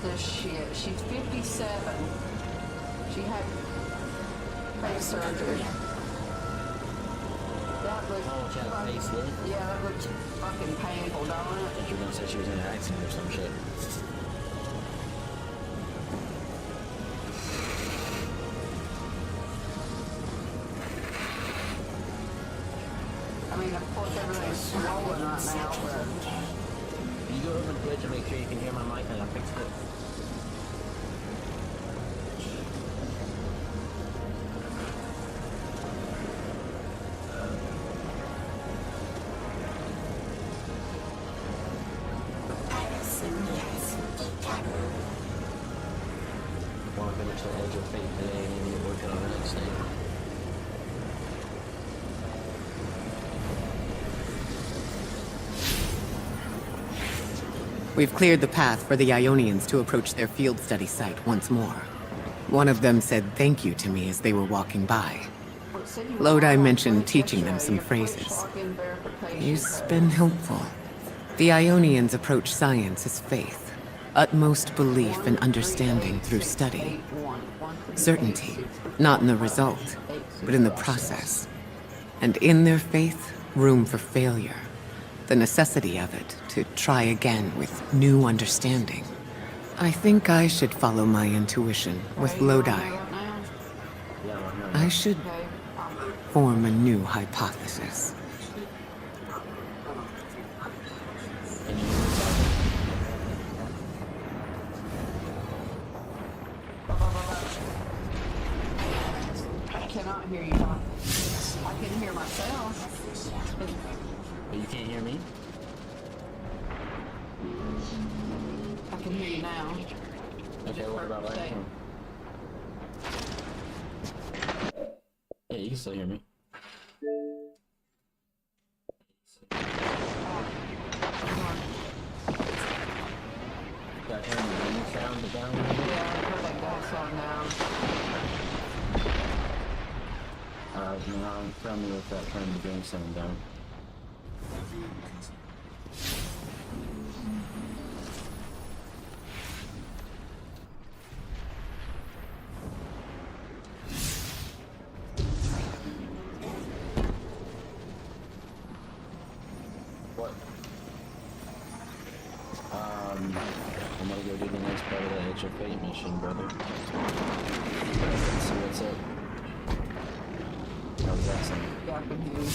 the shit. She's 57. She had face surgery. That looked she had a facelift? Yeah, that looked fucking painful, don't it? I thought you were gonna say she was in an accident or some shit. I mean, of course, everything's swollen right now, but... You go over the bridge and make sure you can hear my mic and I fixed it. Want to finish the Edge of Fate today and then you're working on the next thing. We've cleared the path for the Ionians to approach their field study site once more. One of them said thank you to me as they were walking by. Lodi mentioned teaching them some phrases. He's been helpful. The Ionians approach science as faith, utmost belief and understanding through study. Certainty, not in the result, but in the process. And in their faith, room for failure. The necessity of it to try again with new understanding. I think I should follow my intuition with Lodi. I should form a new hypothesis. I cannot hear you. I can hear myself. But you can't hear me? I can hear you now. Okay, what about right now? Yeah, you can still hear me. Got hearing the wind sound down Yeah, I heard that gas on now. Now tell me what's that turning the game sound down. What? I'm gonna go do the next part of the Edge of Fate mission, brother. Let's see what's up. How's that sound? Yeah, I can hear you.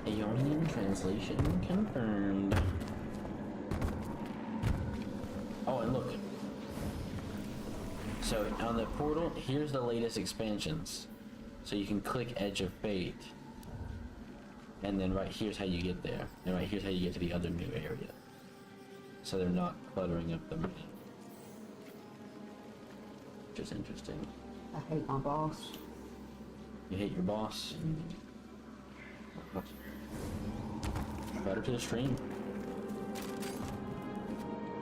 Aeonian translation confirmed. Oh, and look. So on the portal, here's the latest expansions. So you can click Edge of Fate. And then right here's how you get there. And right here's how you get to the other new area. So they're not cluttering up the map. Which is interesting. I hate my boss. You hate your boss? Better to the stream.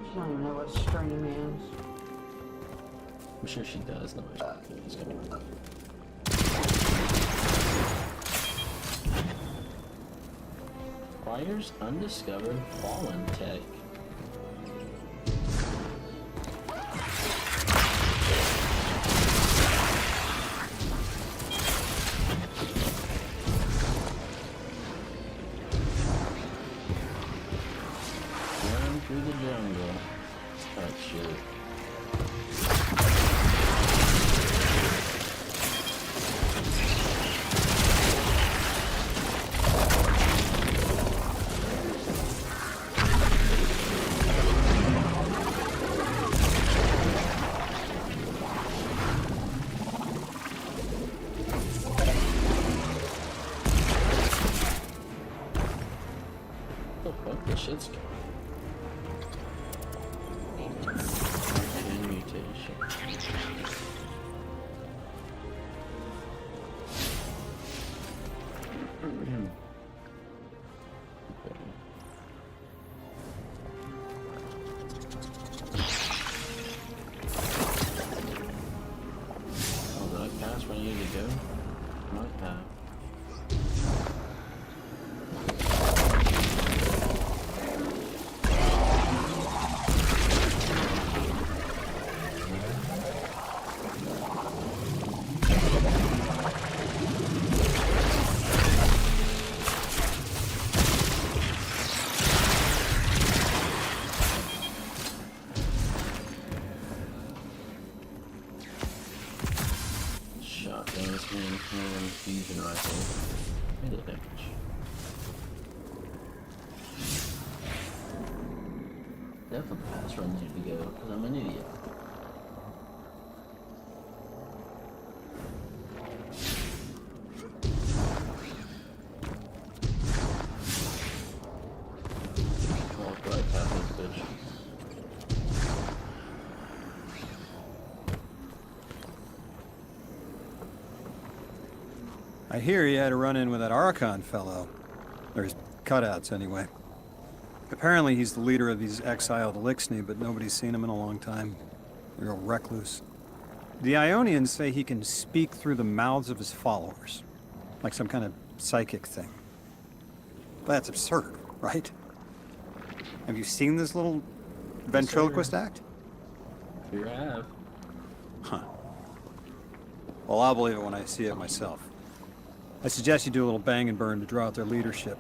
She don't even know what stream is. I'm sure she does know what she's gonna do. Requires undiscovered fallen tech. Run through the jungle. Oh shit. Oh fuck, this shit's going. Mutation. last one years ago. Might have. Shotgun, hand, fusion rifle. Melee damage. Definitely this run needs to go, because I'm an idiot. Walk right past this bitch. I hear you had a run-in with that Archon fellow. Or his cutouts, anyway. Apparently he's the leader of these exiled Elixni, but nobody's seen him in a long time. Real recluse. The Ionians say he can speak through the mouths of his followers. Like some kind of psychic thing. But that's absurd, right? Have you seen this little ventriloquist act? Here I have. Huh. Well, I'll believe it when I see it myself. I suggest you do a little bang and burn to draw out their leadership.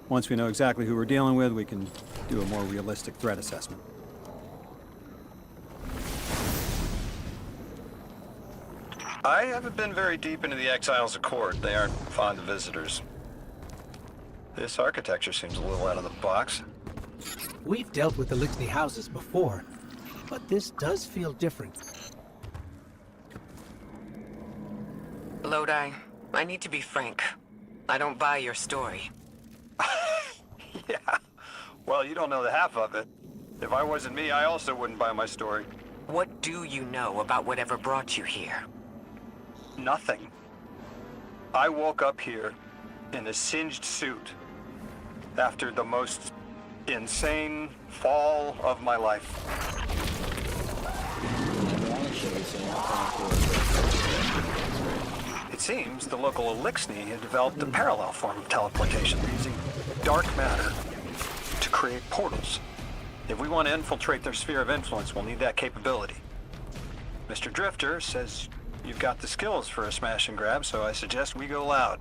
Once we know exactly who we're dealing with, we can do a more realistic threat assessment. I haven't been very deep into the Exiles Accord. They aren't fond of visitors. This architecture seems a little out of the box. We've dealt with Elixni houses before, but this does feel different. Lodi, I need to be frank. I don't buy your story. Yeah. Well, you don't know the half of it. If I wasn't me, I also wouldn't buy my story. What do you know about whatever brought you here? Nothing. I woke up here in a singed suit after the most insane fall of my life. It seems the local Elixni had developed a parallel form of teleportation using dark matter to create portals. If we want to infiltrate their sphere of influence, we'll need that capability. Mr. Drifter says you've got the skills for a smash and grab, so I suggest we go loud.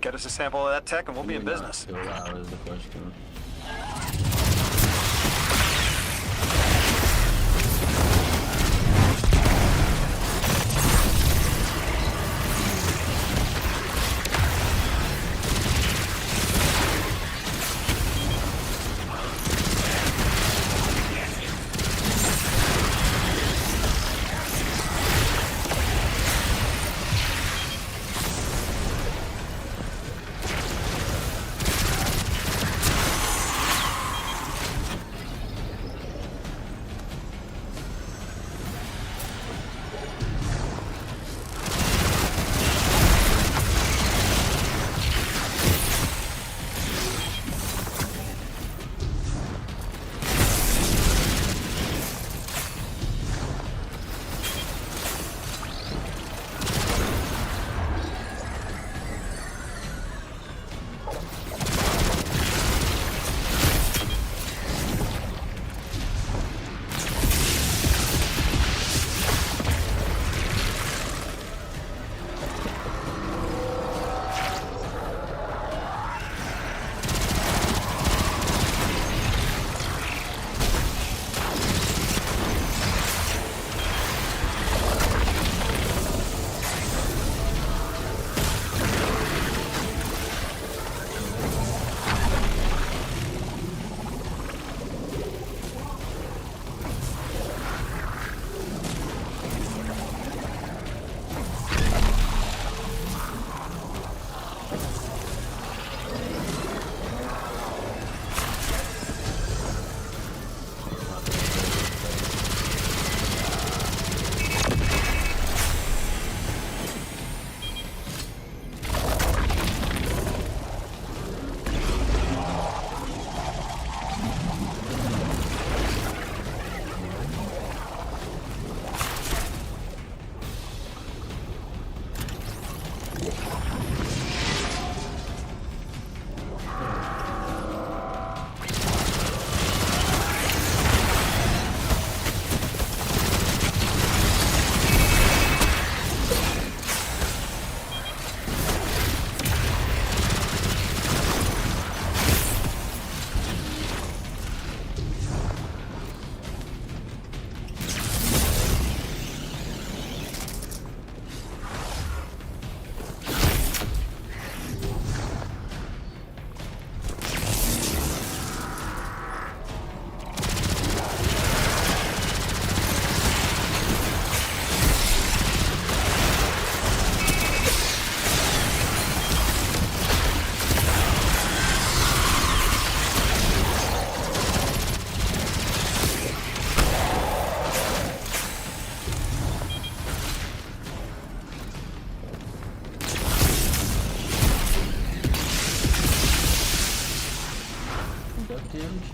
Get us a sample of that tech and we'll be in business. Go loud is the question.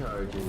charges.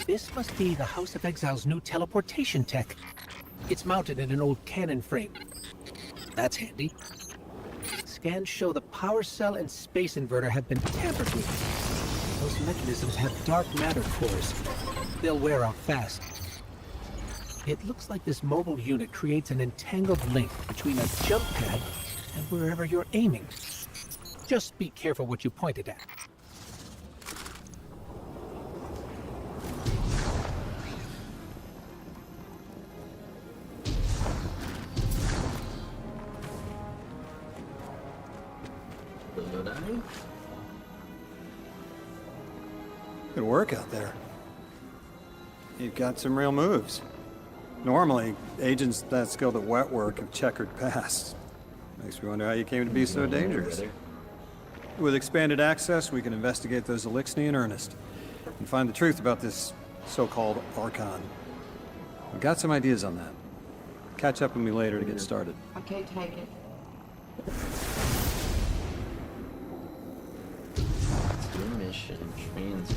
This must be the House of Exile's new teleportation tech. It's mounted in an old cannon frame. That's handy. Scans show the power cell and space inverter have been tampered with. Those mechanisms have dark matter cores. They'll wear out fast. It looks like this mobile unit creates an entangled link between a jump pad and wherever you're aiming. Just be careful what you point it at. Good work out there. You've got some real moves. Normally, agents that skilled at wet work have checkered pasts. Makes me wonder how you came to be so dangerous. With expanded access, we can investigate those Elixni in earnest and find the truth about this so-called Archon. I've got some ideas on that. Catch up with me later to get started. I can't take it. Mission trains.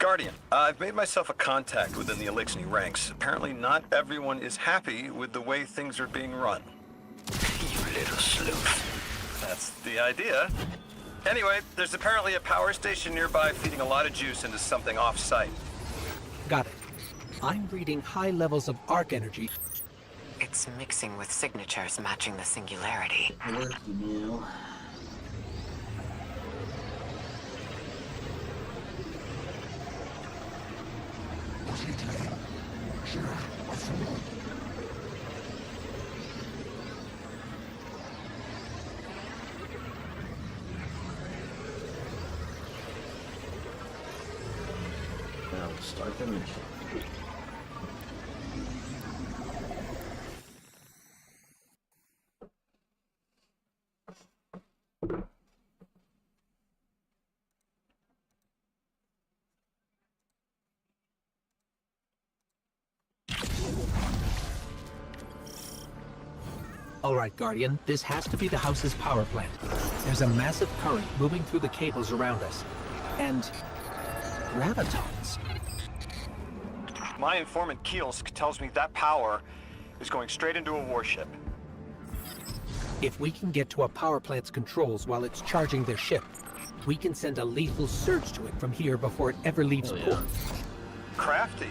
Guardian, I've made myself a contact within the Elixni ranks. Apparently not everyone is happy with the way things are being run. You little sleuth. That's the idea. Anyway, there's apparently a power station nearby feeding a lot of juice into something off-site. Got it. I'm reading high levels of arc energy. It's mixing with signatures matching the singularity. Start the mission. All right, Guardian, this has to be the house's power plant. There's a massive current moving through the cables around us. And gravitons. My informant Kielsk tells me that power is going straight into a warship. If we can get to a power plant's controls while it's charging their ship, we can send a lethal surge to it from here before it ever leaves Oh, yeah. port. Crafty.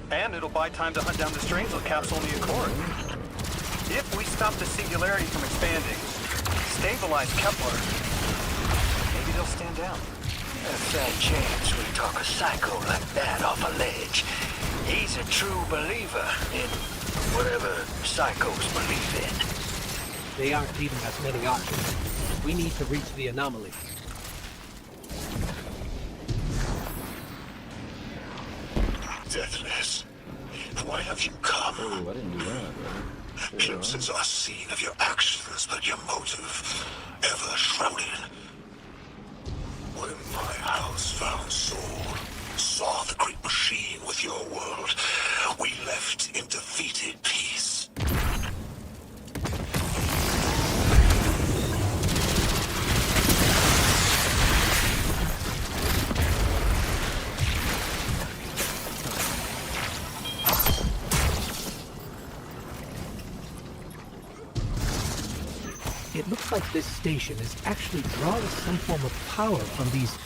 And it'll buy time to hunt down the Strangelove capsule in the Accord. If we stop the singularity from expanding, stabilize Kepler, maybe they'll stand down. A fair chance we talk a psycho like that off a ledge. He's a true believer in whatever psychos believe in. They aren't leaving us many options. We need to reach the anomaly. Deathless, why have you come? Oh, I didn't do that, brother. Glimpses are seen of your actions, but your motive ever shrouded. When my house found Saul, saw the great machine with your world, we left in defeated peace. It looks like this station is actually drawing some form of power from these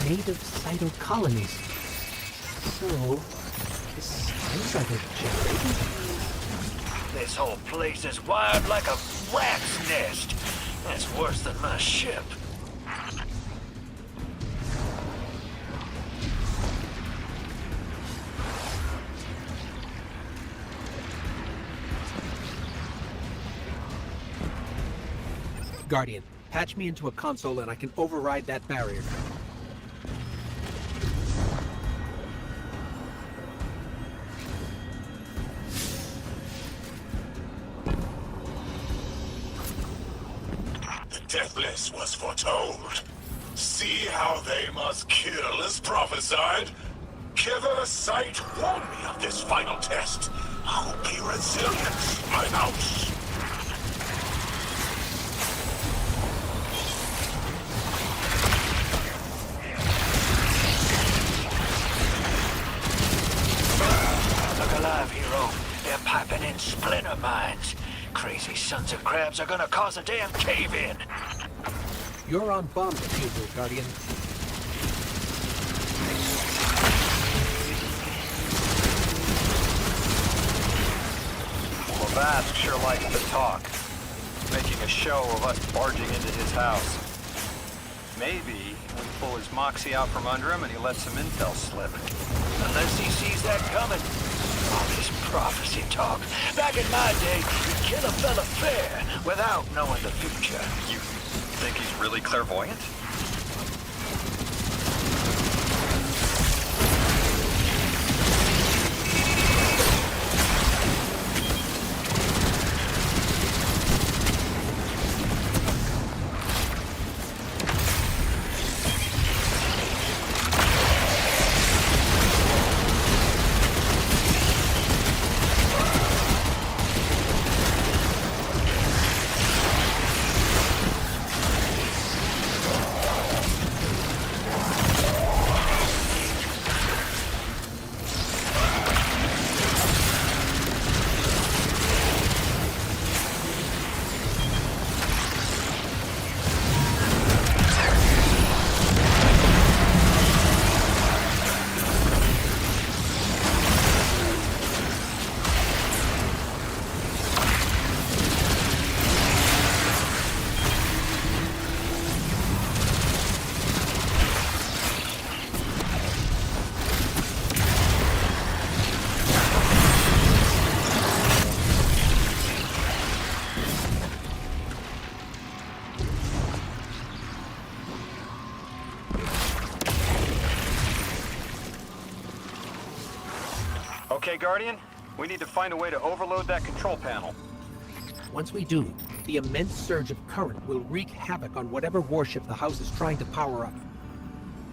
native cyto colonies. So, this sounds like a generator? This whole place is wired like a rat's nest. That's worse than my ship. Guardian, patch me into a console and I can override that barrier. The Deathless was foretold. See how they must kill as prophesied? Kiver Sight warned me of this final test. I'll be resilient, my house. Look alive, hero. They're piping in splinter mines. Crazy sons of crabs are gonna cause a damn cave-in. You're on bomb defusal, Guardian. Lavask sure likes to talk, making a show of us barging into his house. Maybe we pull his moxie out from under him and he lets some intel slip. Unless he sees that coming. All this prophecy talk. Back in my day, you'd kill a fella fair without knowing the future. You think he's really clairvoyant? Okay, Guardian, we need to find a way to overload that control panel. Once we do, the immense surge of current will wreak havoc on whatever warship the house is trying to power up.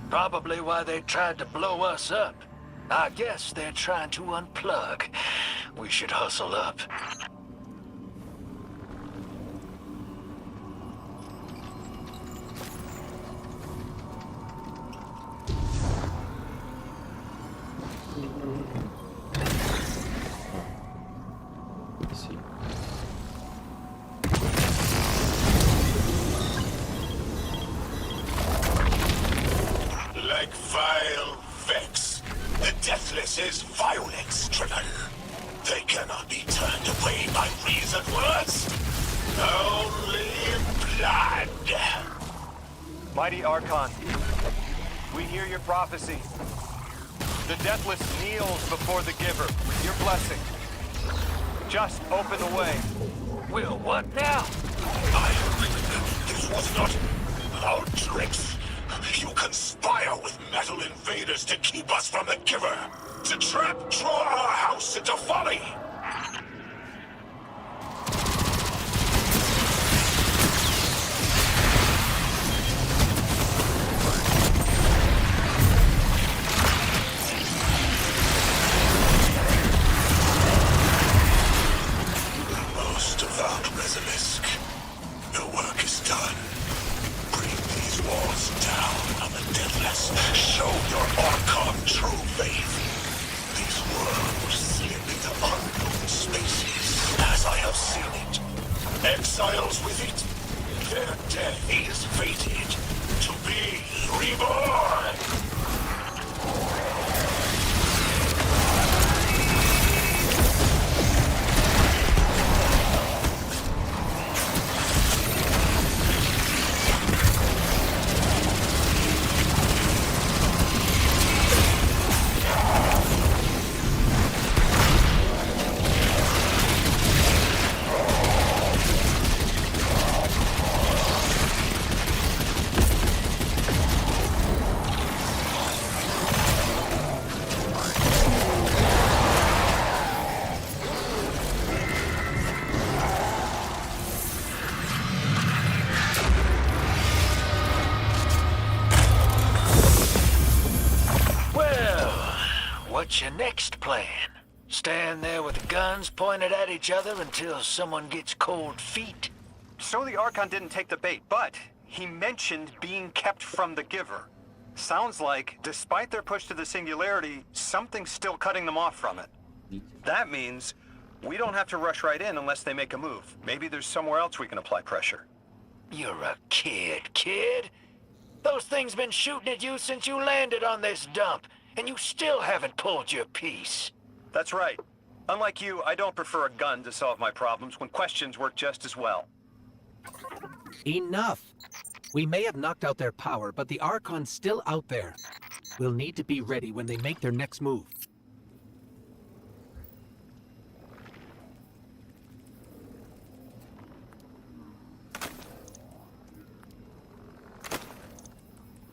Probably why they tried to blow us up. I guess they're trying to unplug. We should hustle up. Let's see. Like vile Vex, the Deathless is violence driven. They cannot be turned away by reasoned words. Only blood. Mighty Archon, we hear your prophecy. The Deathless kneels before the Giver with your blessing. Just open the way. Will what now? This was not our tricks. You conspire with metal invaders to keep us from the Giver. To draw our house into folly. Most devout Basilisk, your work is done. Bring these walls down on the Deathless. Show your Archon true faith. These worms slip into unknown spaces, as I have seen it. Exiles with it. Their death is fated to be reborn. What's your next plan? Stand there with the guns pointed at each other until someone gets cold feet? So the Archon didn't take the bait, but he mentioned being kept from the Giver. Sounds like, despite their push to the Singularity, something's still cutting them off from it. That means we don't have to rush right in unless they make a move. Maybe there's somewhere else we can apply pressure. You're a kid. Those things been shooting at you since you landed on this dump, and you still haven't pulled your piece. That's right. Unlike you, I don't prefer a gun to solve my problems when questions work just as well. Enough! We may have knocked out their power, but the Archon's still out there. We'll need to be ready when they make their next move.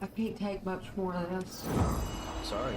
I can't take much more of this. Sorry.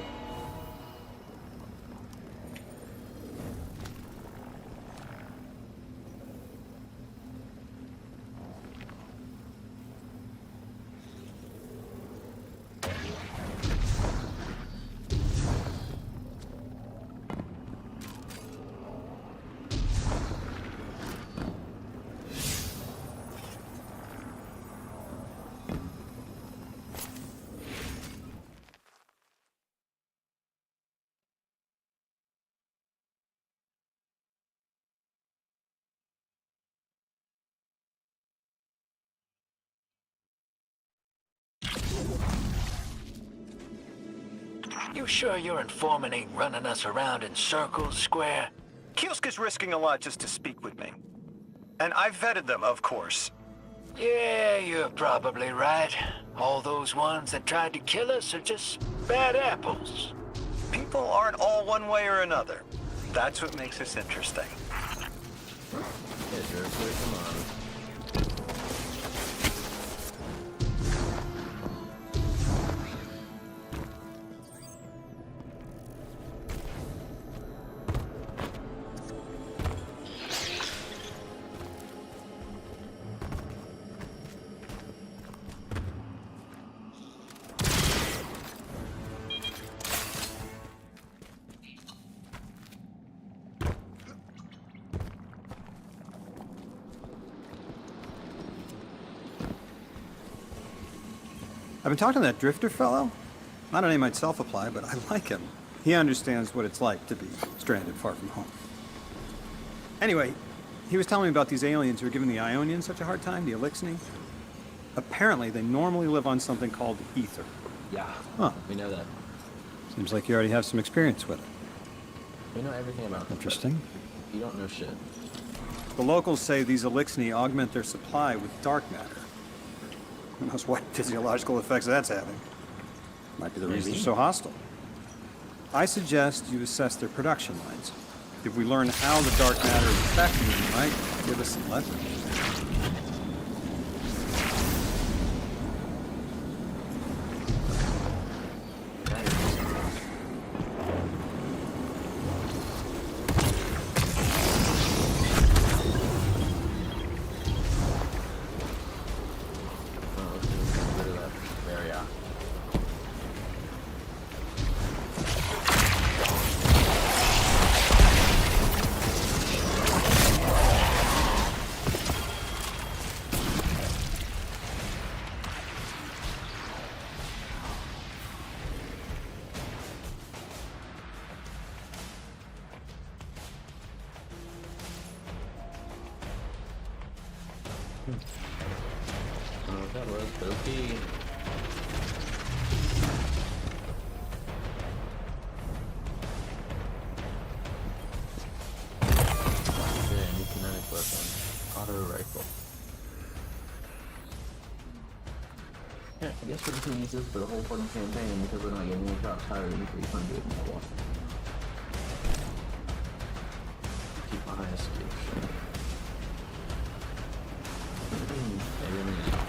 You sure your informant ain't running us around in circles, Square? Kielsk is risking a lot just to speak with me. And I've vetted them, of course. Yeah, you're probably right. All those ones that tried to kill us are just bad apples. People aren't all one way or another. That's what makes this interesting. Yeah, sure, come on. I've been talking to that drifter fellow. Not a name I'd self-apply, but I like him. He understands what it's like to be stranded far from home. Anyway, he was telling me about these aliens who are giving the Ionians such a hard time, the Elixni. Apparently, they normally live on something called ether. Yeah. Huh. We know that. Seems like you already have some experience with it. We know everything about them. Interesting. You don't know shit. The locals say these Elixni augment their supply with dark matter. Who knows what physiological effects that's having? Might be the reason they're so hostile. I suggest you assess their production lines. If we learn how the dark matter is affecting them, it might give us some leverage. That was spooky. Okay, new kinetic weapon. Auto rifle. Yeah, I guess we're just gonna use this for the whole fucking campaign because we're not getting any shots higher than 300 and all. Keep my high escape shot. Maybe I'm gonna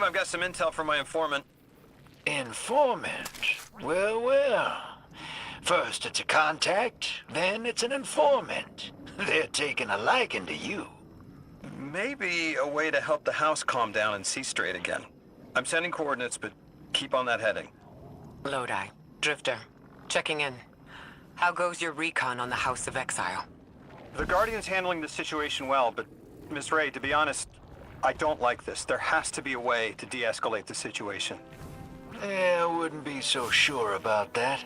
I've got some intel from my informant. Informant? Well, well. First it's a contact, then it's an informant. They're taking a liking to you. Maybe a way to help the house calm down and see straight again. I'm sending coordinates, but keep on that heading. Lodi, Drifter, checking in. How goes your recon on the House of Exile? The Guardian's handling the situation well, but Miss Ray, to be honest, I don't like this. There has to be a way to de-escalate the situation. I wouldn't be so sure about that.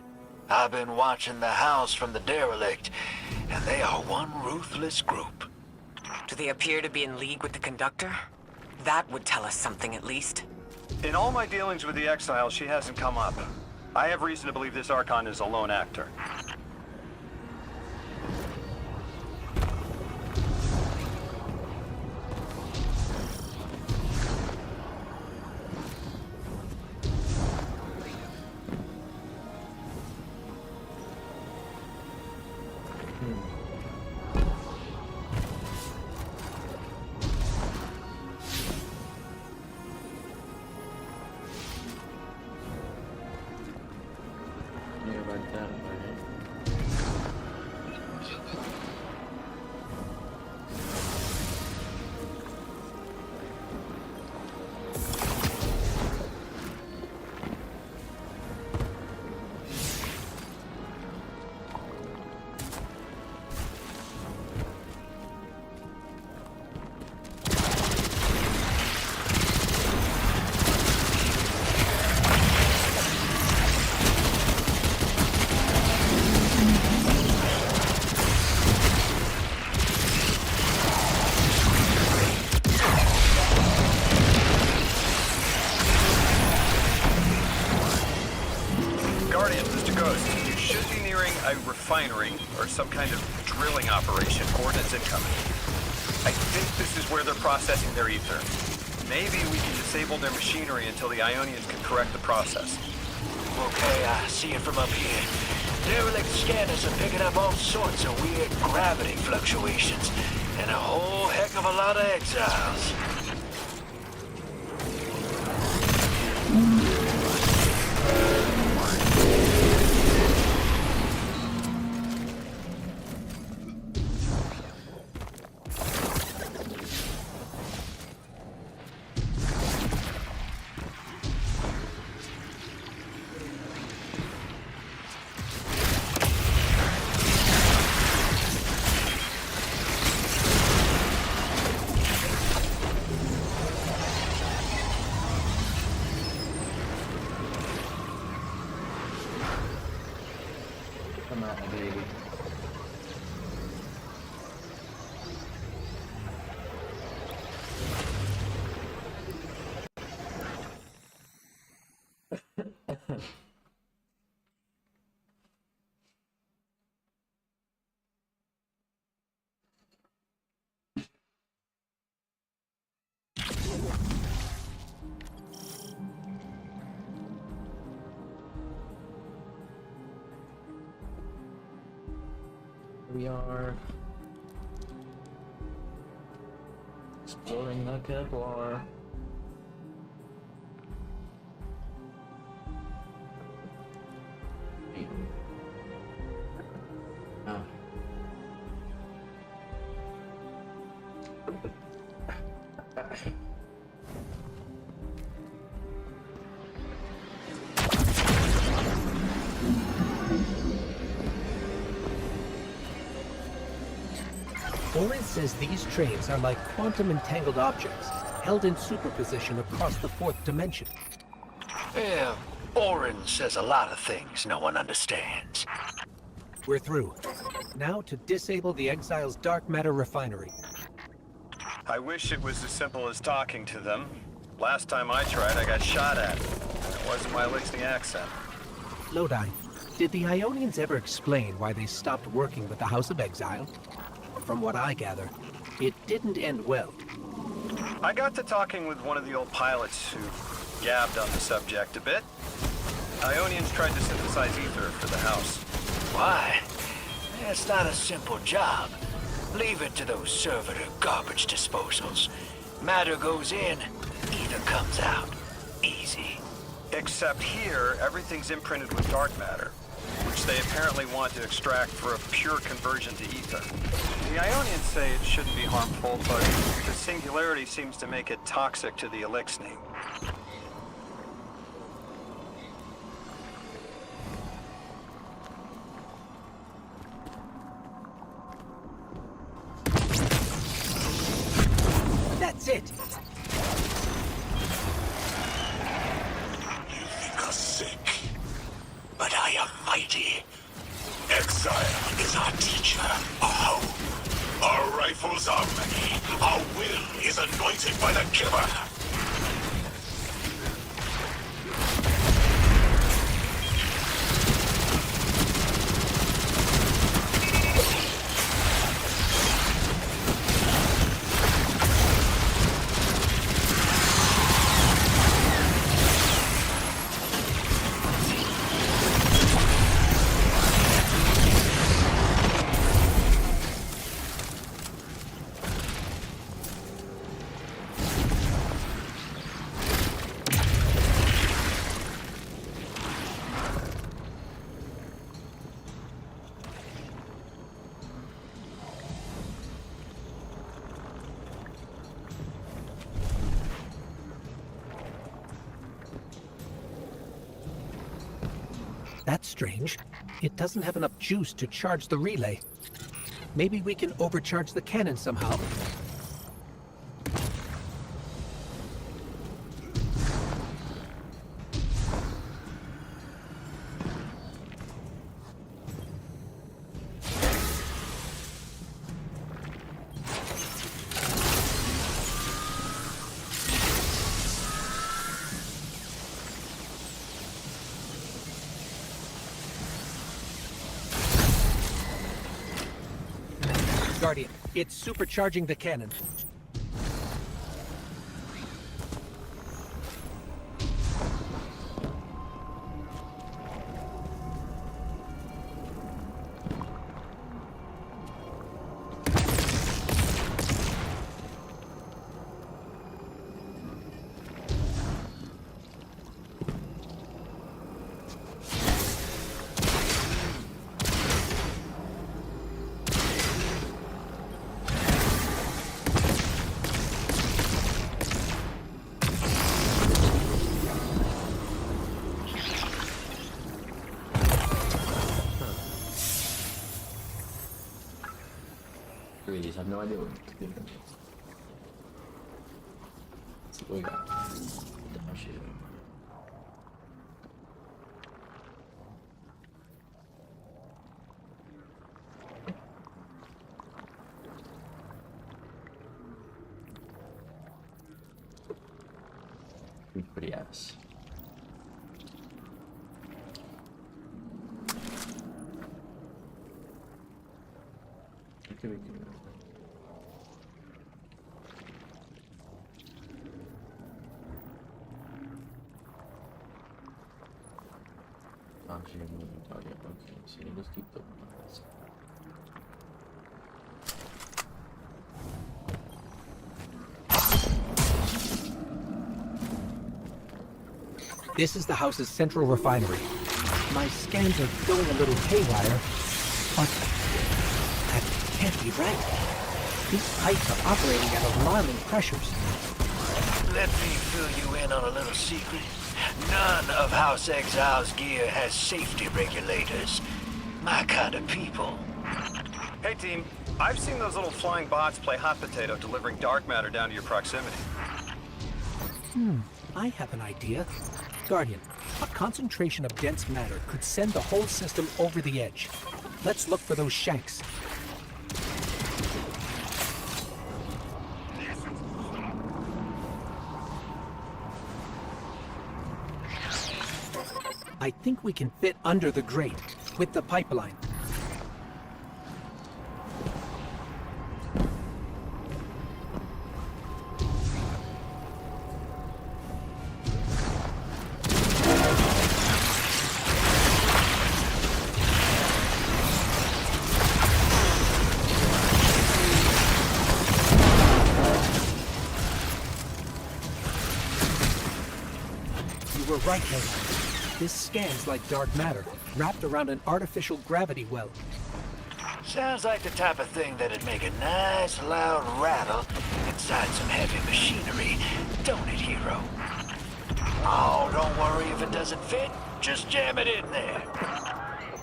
I've been watching the house from the derelict, and they are one ruthless group. Do they appear to be in league with the Conductor? That would tell us something at least. In all my dealings with the Exile, she hasn't come up. I have reason to believe this Archon is a lone actor. Yeah, right that way. Guardian, Mr. Ghost, you should be nearing a refinery or some kind of drilling operation. Coordinates incoming. I think this is where they're processing their ether. Maybe we can disable their machinery until the Ionians can correct the process. Okay, I see it from up here. Derelict scanners are picking up all sorts of weird gravity fluctuations, and a whole heck of a lot of exiles. Come out, baby. We are exploring the Kevlar. Oh. Orin says these trains are like quantum entangled objects, held in superposition across the fourth dimension. Yeah, Orin says a lot of things no one understands. We're through. Now to disable the Exile's dark matter refinery. I wish it was as simple as talking to them. Last time I tried, I got shot at. It wasn't my Lixney accent. Lodi, did the Ionians ever explain why they stopped working with the House of Exile? From what I gather, it didn't end well. I got to talking with one of the old pilots who gabbed on the subject a bit. Ionians tried to synthesize ether for the house. Why? It's not a simple job. Leave it to those servitor garbage disposals. Matter goes in, ether reactor comes out. Easy. Except here, everything's imprinted with dark matter, which they apparently want to extract for a pure conversion to ether. The Ionians say it shouldn't be harmful, but the singularity seems to make it toxic to the Elixni. That's it! You think us sick, but I am mighty. Exile is our teacher, our home. Our rifles are many. Our will is anointed by the giver. That's strange. It doesn't have enough juice to charge the relay. Maybe we can overcharge the cannon somehow. Guardian, it's supercharging the cannon. I have no idea what the difference is. Let's see what we got. Oh, shit. Pretty ass. Actually, moving target. Okay, so you just keep the ones. This is the house's central refinery. My scans are going a little haywire, but that can't be right. These pipes are operating at alarming pressures. Let me fill you in on a little secret. None of House Exile's gear has safety regulators. My kind of people. Hey team, I've seen those little flying bots play hot potato delivering dark matter down to your proximity. I have an idea. Guardian, a concentration of dense matter could send the whole system over the edge. Let's look for those shanks. I think we can fit under the grate with the pipeline. right, Lodi. This scans like dark matter, wrapped around an artificial gravity well. Sounds like the type of thing that'd make a nice loud rattle inside some heavy machinery, don't it, hero? Oh, don't worry if it doesn't fit. Just jam it in there.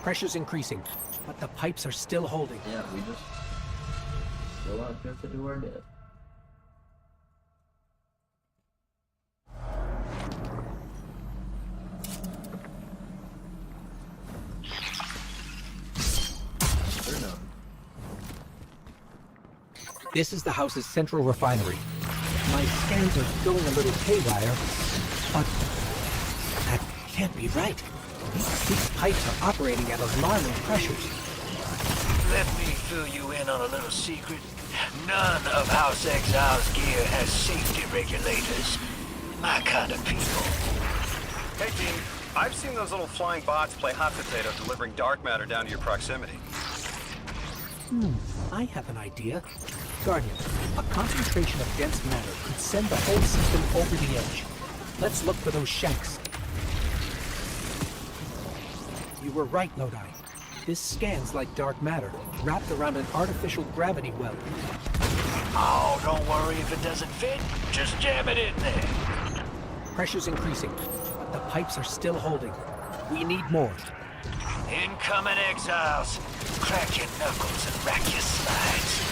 Pressure's increasing, but the pipes are still holding. Yeah, we just go out there to do our bit. This is the house's central refinery. My scans are going a little haywire, but that can't be right. These pipes are operating at alarming pressures. Let me fill you in on a little secret. None of House Exile's gear has safety regulators. My kind of people. Hey team, I've seen those little flying bots play hot potato delivering dark matter down to your proximity. I have an idea. Guardian, a concentration of dense matter could send the whole system over the edge. Let's look for those shacks. You were right, Lodi. This scans like dark matter, wrapped around an artificial gravity well. Oh, don't worry if it doesn't fit. Just jam it in there. Pressure's increasing, but the pipes are still holding. We need more. Incoming exiles. Crack your knuckles and rack your slides.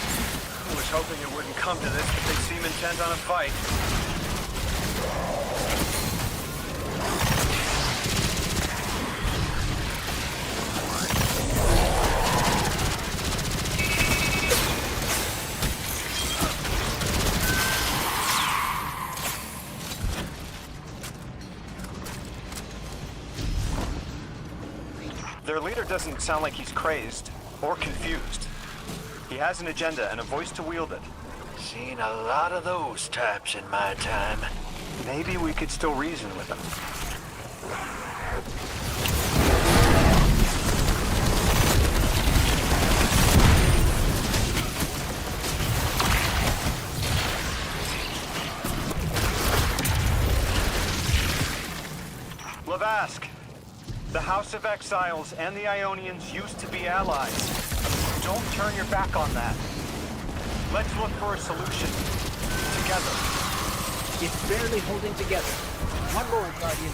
I was hoping it wouldn't come to this, but they seem intent on a fight. Their leader doesn't sound like he's crazed or confused. He has an agenda and a voice to wield it. Seen a lot of those types in my time. Maybe we could still reason with him. Lavask, the House of Exiles and the Ionians used to be allies. Don't turn your back on that. Let's look for a solution. Together. It's barely holding together. One more, Guardian.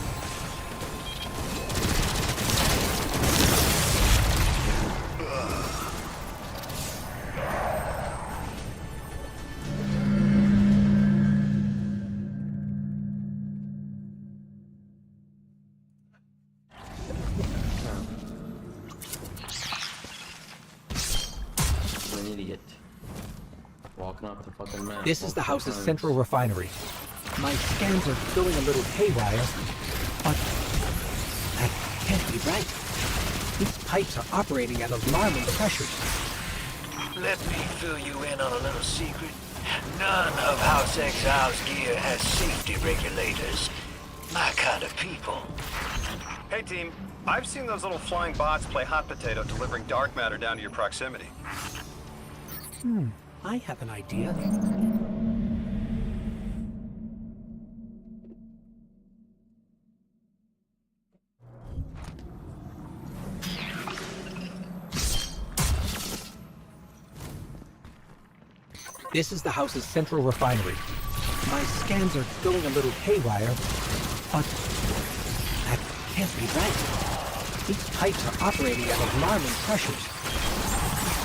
An idiot. Walking off the fucking map. This is the house's central refinery. My scans are going a little haywire, but that can't be right. These pipes are operating at alarming pressures. Let me fill you in on a little secret. None of House Exile's gear has safety regulators. My kind of people. Hey team, I've seen those little flying bots play hot potato delivering dark matter down to your proximity. I have an idea. This is the house's central refinery. My scans are going a little haywire, but that can't be right. These pipes are operating at alarming pressures.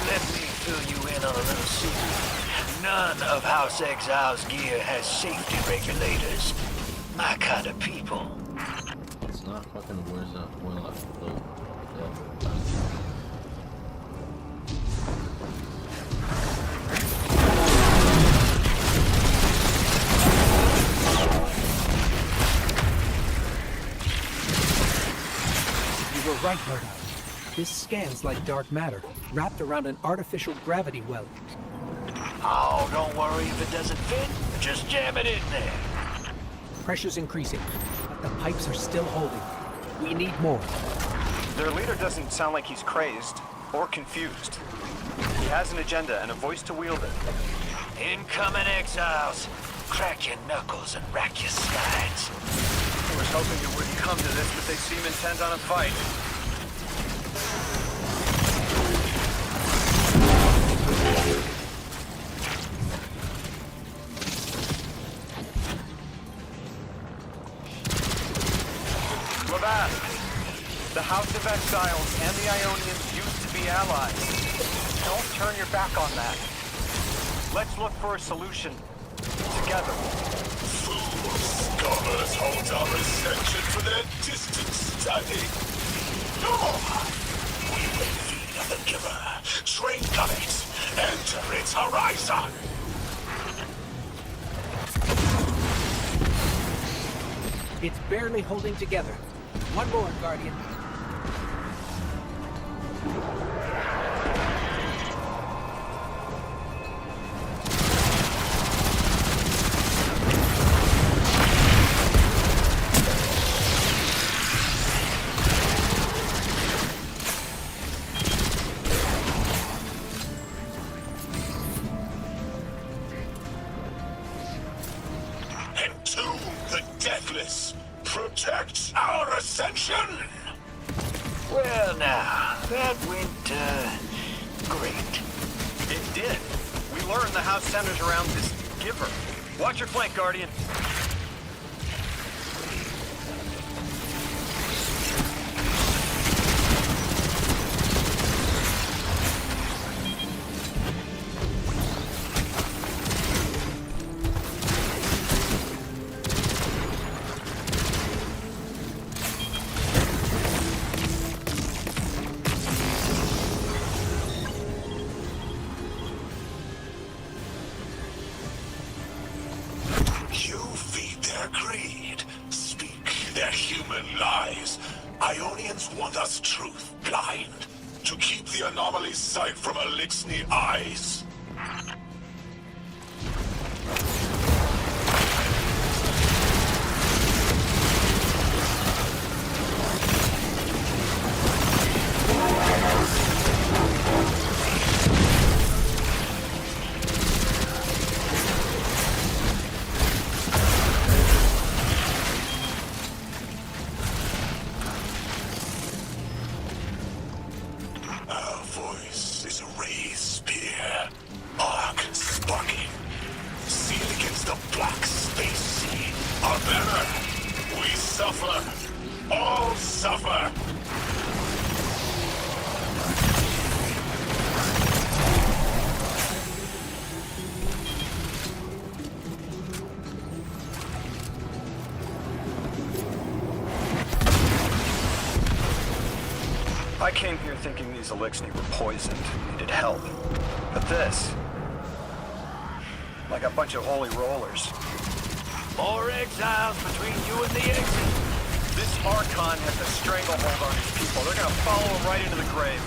Let me fill you in on a little secret. None of House Exile's gear has safety regulators. My kind of people. It's not fucking Warlock. Yeah. You were right, Murdoch. This scans like dark matter, wrapped around an artificial gravity well. Oh, don't worry if it doesn't fit. Just jam it in there. Pressure's increasing, but the pipes are still holding. We need more. Their leader doesn't sound like he's crazed or confused. He has an agenda and a voice to wield it. Incoming exiles. Crack your knuckles and rack your slides. was hoping it wouldn't come to this, but they seem intent on a fight. Lavask, the House of Exiles and the Ionians used to be allies. Don't turn your back on that. Let's look for a solution together. Fools, scholars hold our ascension for their distant study. No! We will feed on the giver, drink of it, enter its horizon. It's barely holding together. One more, Guardian. Entomb the deathless. Protect our ascension. Well now, that went, great. It did. We learned the house centers around this giver. Watch your flank, Guardian. You feed their greed, speak their human lies. Ionians want us truth blind, to keep the anomaly's sight from Elixni eyes. Our voice is a raised spear, arc sparking, sealed against the black space sea. Our banner, we suffer, all suffer. I came here thinking these Elixni were poisoned, needed help. But this... like a bunch of holy rollers. More exiles between you and the exit. This Archon has a stranglehold on his people. They're gonna follow him right into the grave.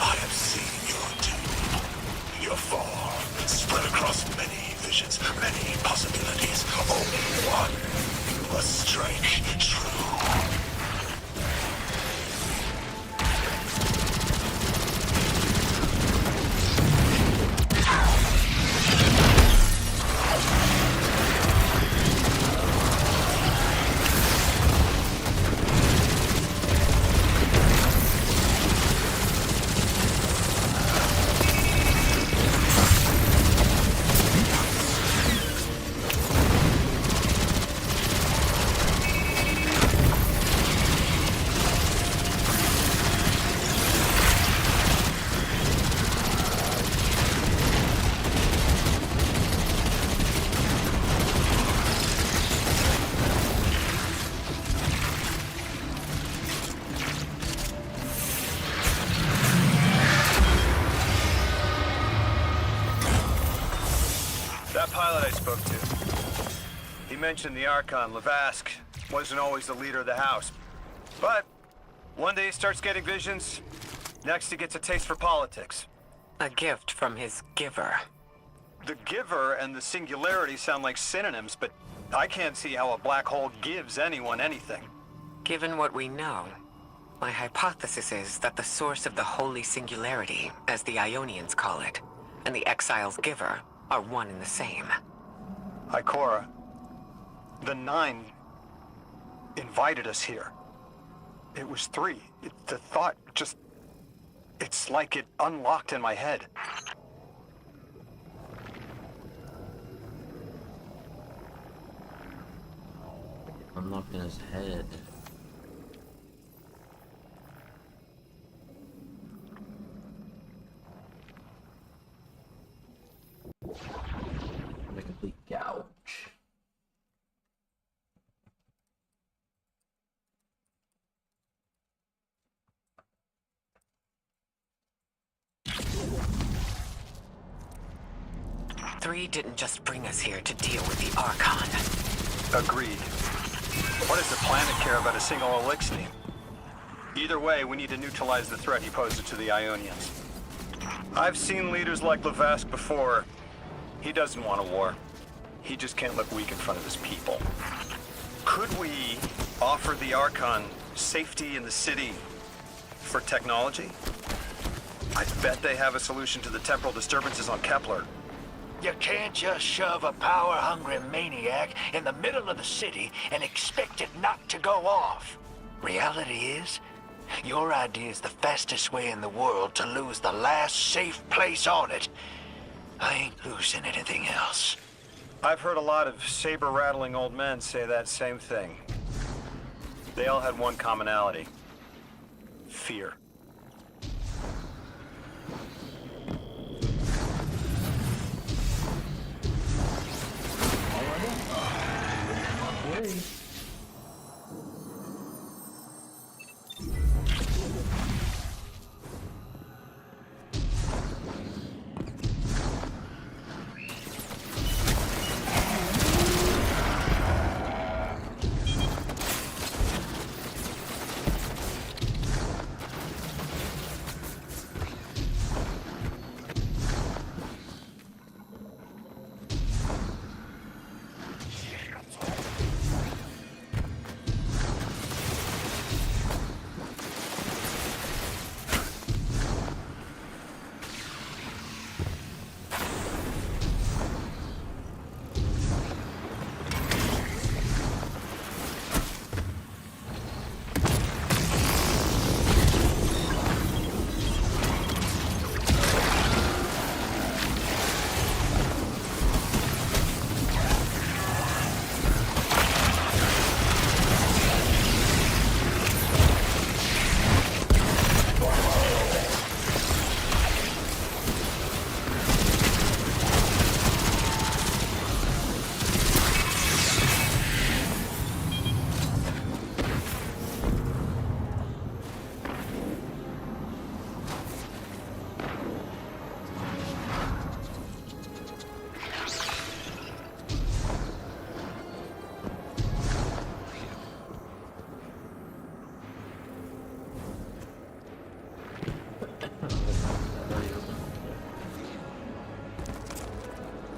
I have seen your doom, your fall, spread across many visions, many possibilities. Only one must strike true. That pilot I spoke to, he mentioned the Archon, Lavask, wasn't always the leader of the house. But one day he starts getting visions, next he gets a taste for politics. A gift from his giver. The giver and the singularity sound like synonyms, but I can't see how a black hole gives anyone anything. Given what we know, my hypothesis is that the source of the holy singularity, as the Ionians call it, and the exile's giver are one and the same. Ikora, the Nine invited us here. It was 3. The thought just... It's like it unlocked in my head. Unlocked in his head. A complete gouge. Three didn't just bring us here to deal with the Archon. Agreed. What does the planet care about a single Elixni? Either way, we need to neutralize the threat he poses to the Ionians. I've seen leaders like Lavask before. He doesn't want a war. He just can't look weak in front of his people. Could we offer the Archon safety in the city for technology? I bet they have a solution to the temporal disturbances on Kepler. You can't just shove a power-hungry maniac in the middle of the city and expect it not to go off. Reality is, your idea is the fastest way in the world to lose the last safe place on it. I ain't losing anything else. I've heard a lot of saber-rattling old men say that same thing. They all had one commonality. Fear.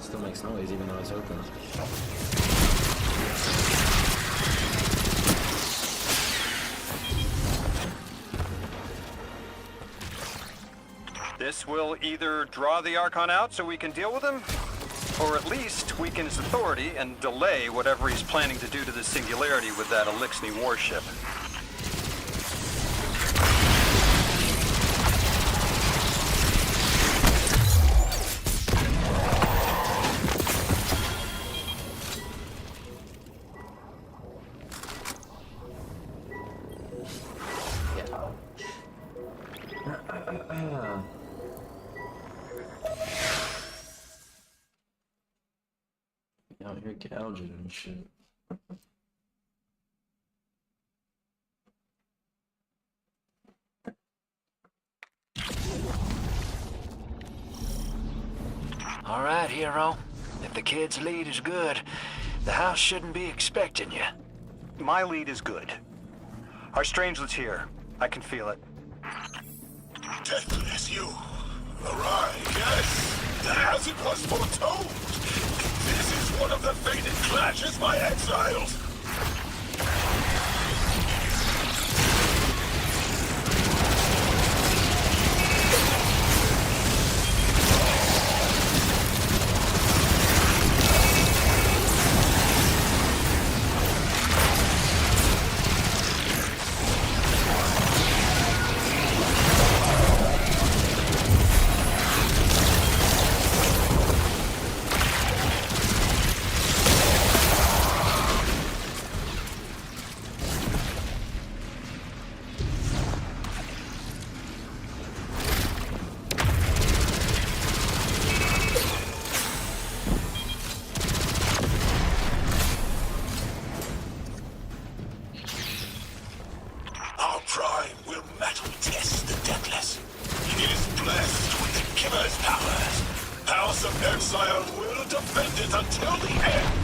Still makes noise even though it's open. This will either draw the Archon out so we can deal with him, or at least weaken his authority and delay whatever he's planning to do to the Singularity with that Elixni warship. Out here gouging and shit. All right, hero. If the kid's lead is good, the house shouldn't be expecting you. My lead is good. Our strangelet's here. I can feel it. Deathless, you. Right, yes. As it was foretold. This is one of the fated clashes, my exiles. Our prime will mettle test the deathless. It is blessed with the giver's powers. House of Exile will defend it until the end.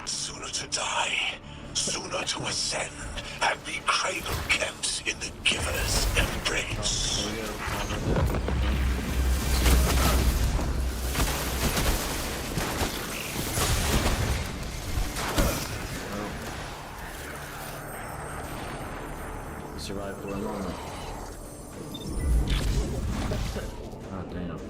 Sooner to die, sooner to ascend, and be cradle-kept in the giver's embrace. Here we go. Survive for a moment. Oh, damn.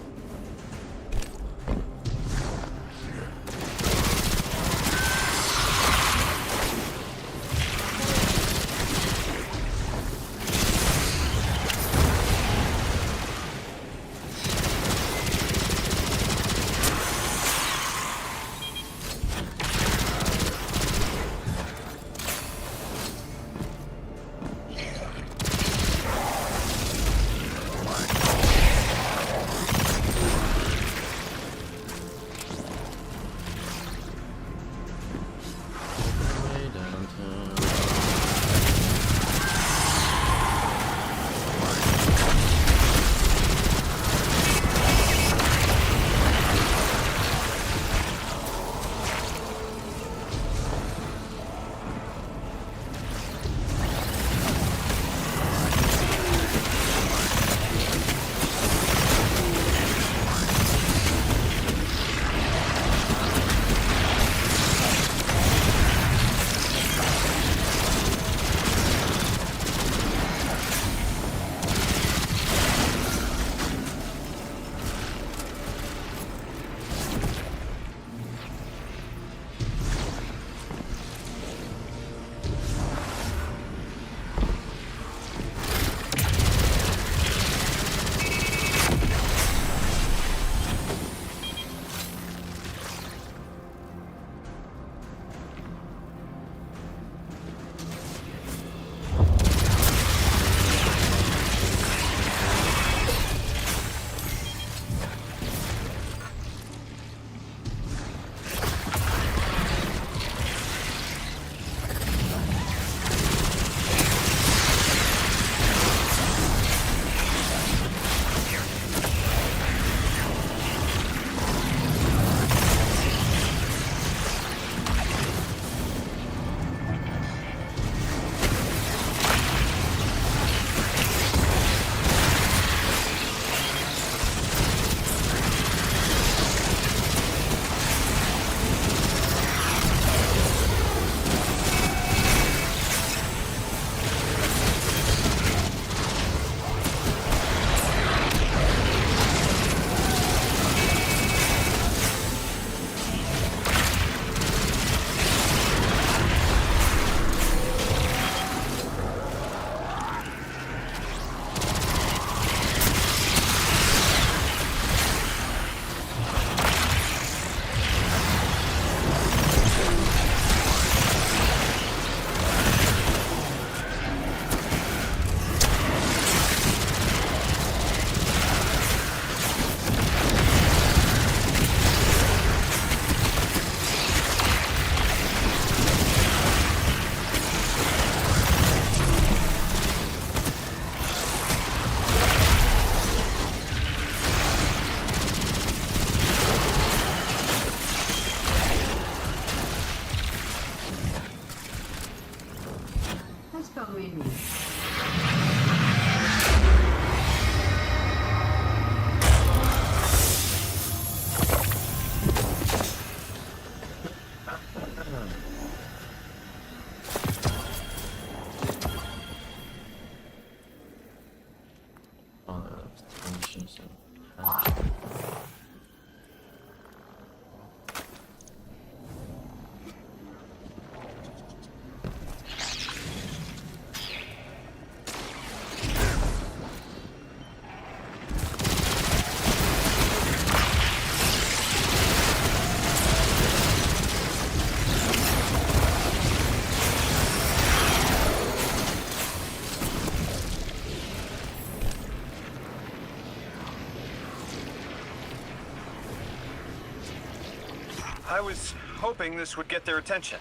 I was hoping this would get their attention.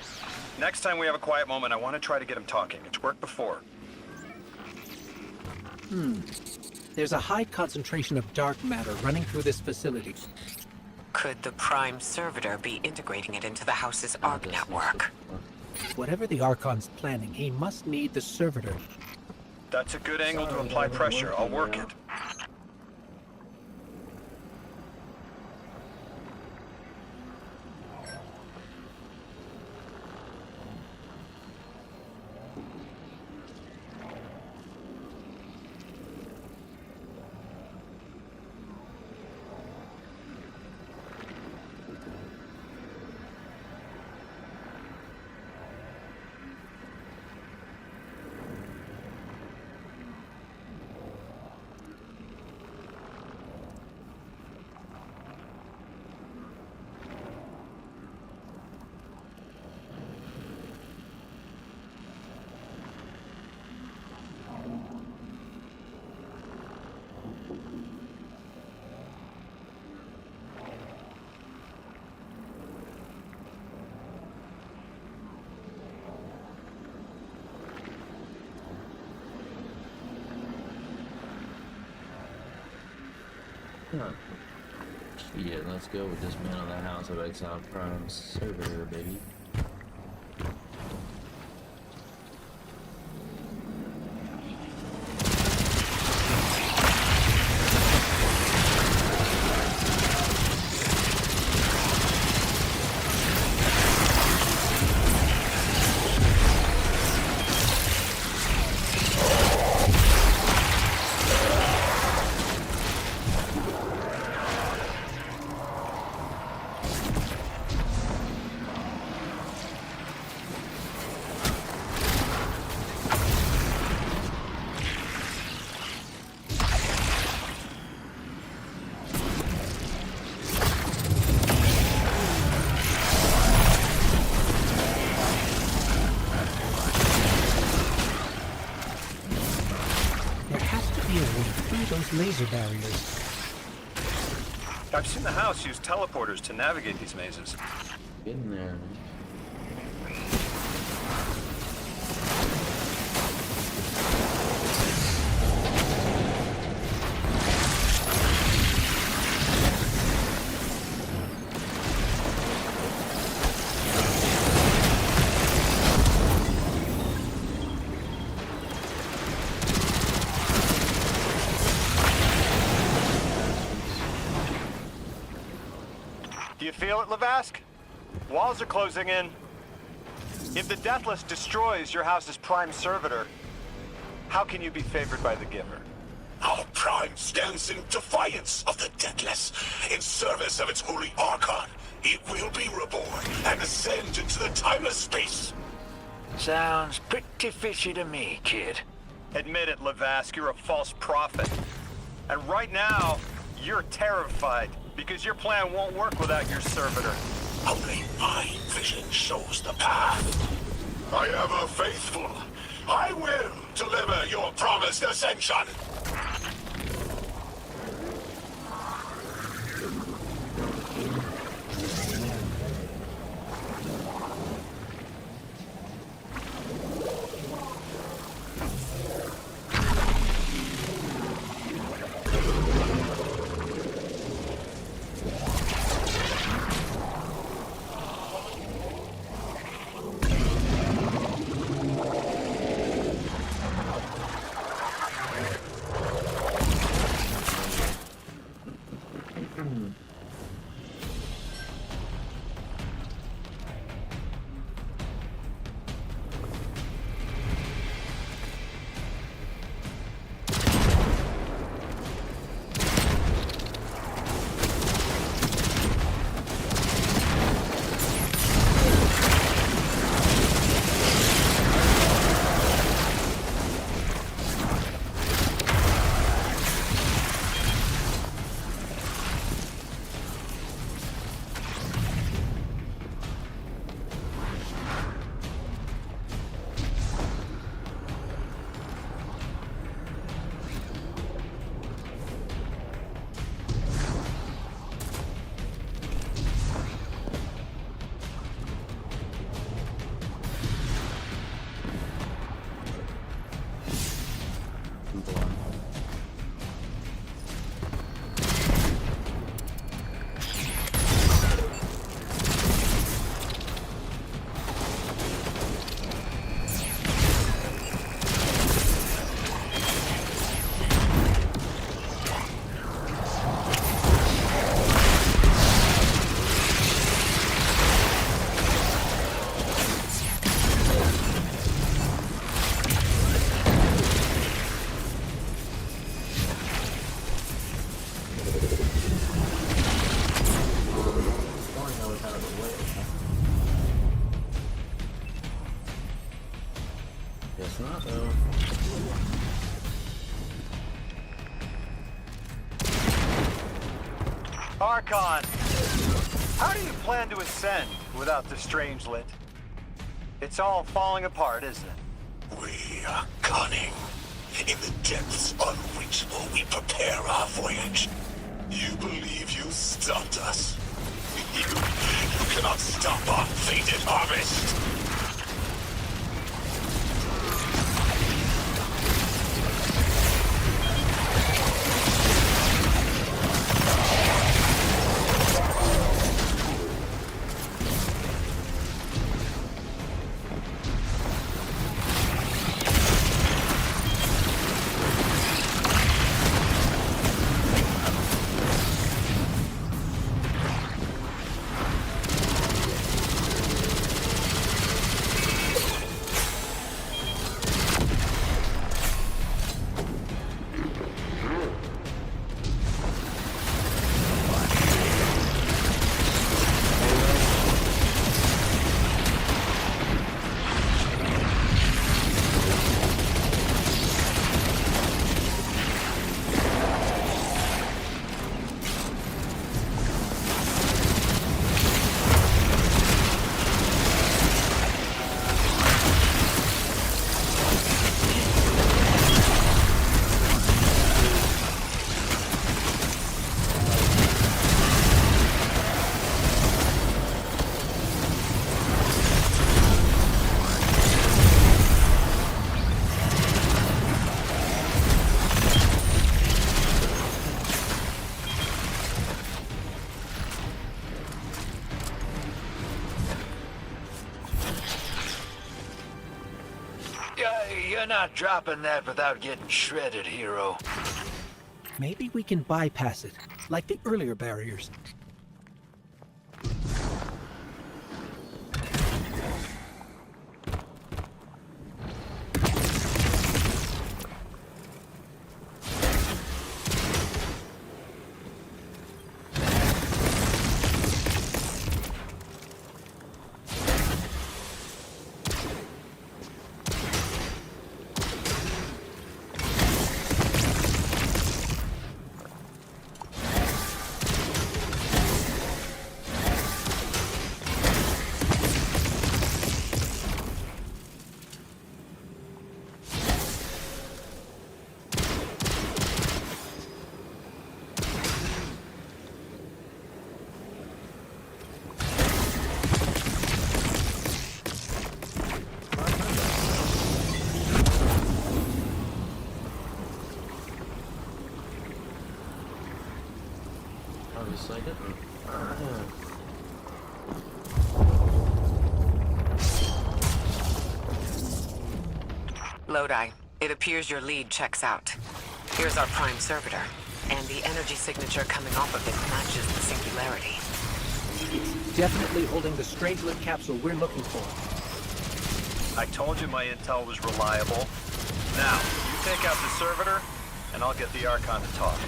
Next time we have a quiet moment, I want to try to get them talking. It's worked before. There's a high concentration of dark matter running through this facility. Could the Prime Servitor be integrating it into the house's Arc network? Whatever the Archon's planning, he must need the Servitor. That's a good angle to apply pressure. I'll work it. Yeah, let's go with this man on the House of Exile Prime Servitor, baby. Those laser barriers. I've seen the house use teleporters to navigate these mazes. Get in there, man. Do you feel it, Lavask? Walls are closing in. If the Deathless destroys your house's Prime Servitor, how can you be favored by the Giver? Our Prime stands in defiance of the Deathless. In service of its holy Archon, it will be reborn and ascend into the timeless space. Sounds pretty fishy to me, kid. Admit it, Lavask, you're a false prophet. And right now, you're terrified because your plan won't work without your servitor. Only my vision shows the path. I am a faithful. I will deliver your promised ascension. out of the way. Guess not, though. Archon, how do you plan to ascend without the Strangelet? It's all falling apart, isn't it? We are cunning. In the depths unreachable, we prepare our voyage. You believe you stopped us? You cannot stop our fated harvest. You're not dropping that without getting shredded, hero. Maybe we can bypass it, like the earlier barriers. Obviously I didn't. Lodi, it appears your lead checks out. Here's our prime servitor, and the energy signature coming off of it matches the singularity. It's definitely holding the Strangelet capsule we're looking for. I told you my intel was reliable. Now, you take out the servitor, and I'll get the Archon to talk.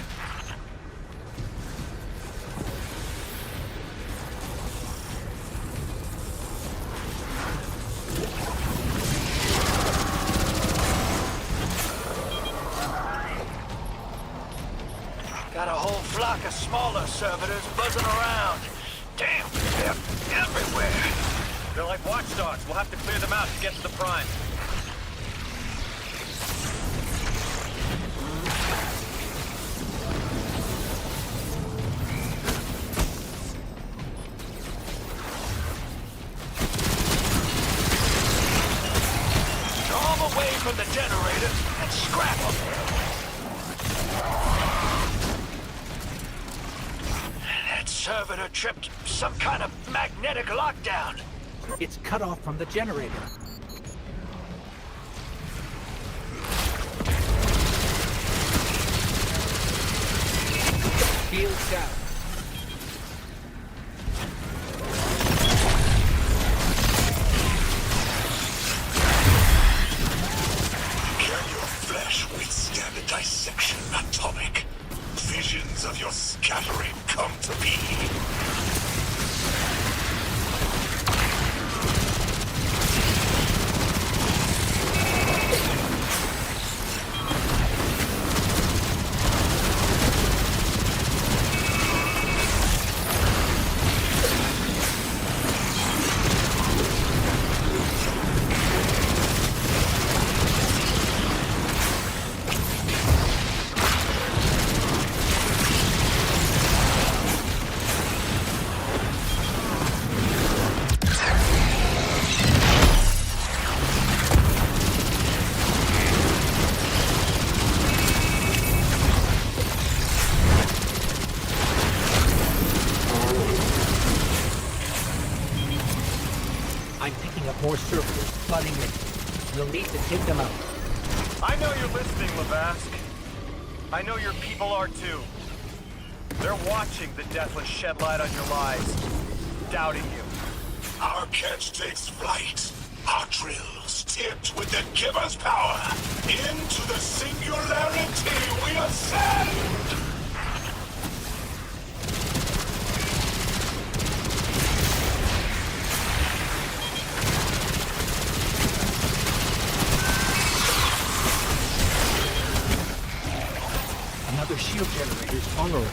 Got a whole flock of smaller servitors buzzing around. Damn, they're everywhere. They're like watchdogs. We'll have to clear them out to get to the Prime. Draw them away from the generators and scrap them. That servitor tripped some kind of magnetic lockdown. It's cut off from the generator. Shields down. Can your flesh withstand a dissection atomic? Visions of your scattering come to be. I'm picking up more surveyors flooding in. We'll need to take them out. I know you're listening, Lavask. I know your people are too. They're watching the Deathless shed light on your lies, doubting you. Our catch takes flight. Our drills tipped with the Giver's power. Into the singularity we ascend! Another shield generator is vulnerable.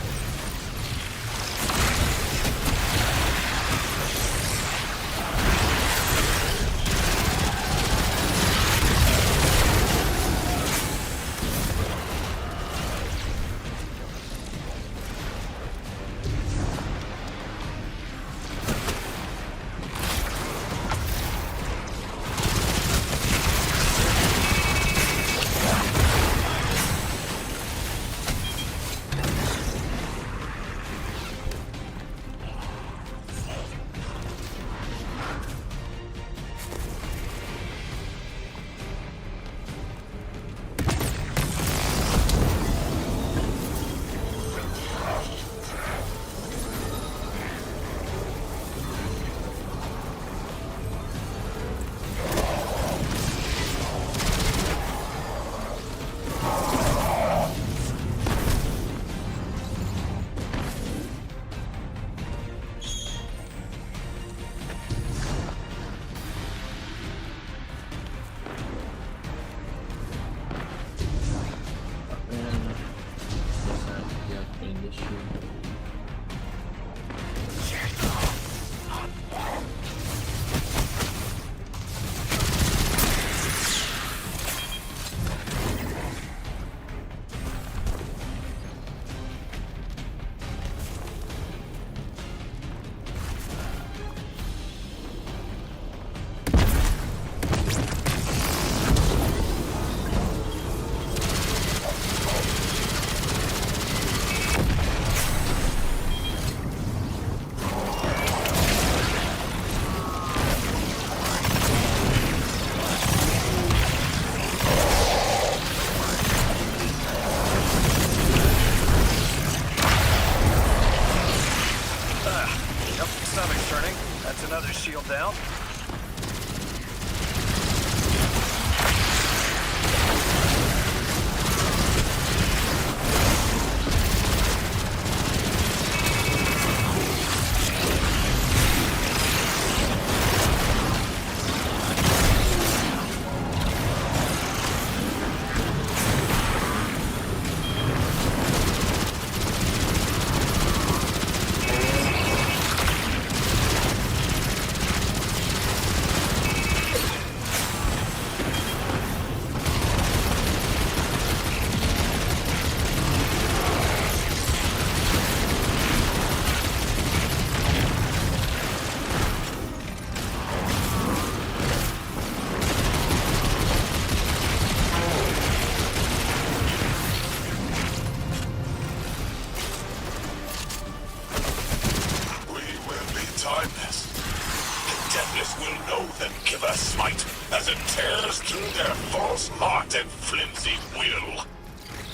Shield down.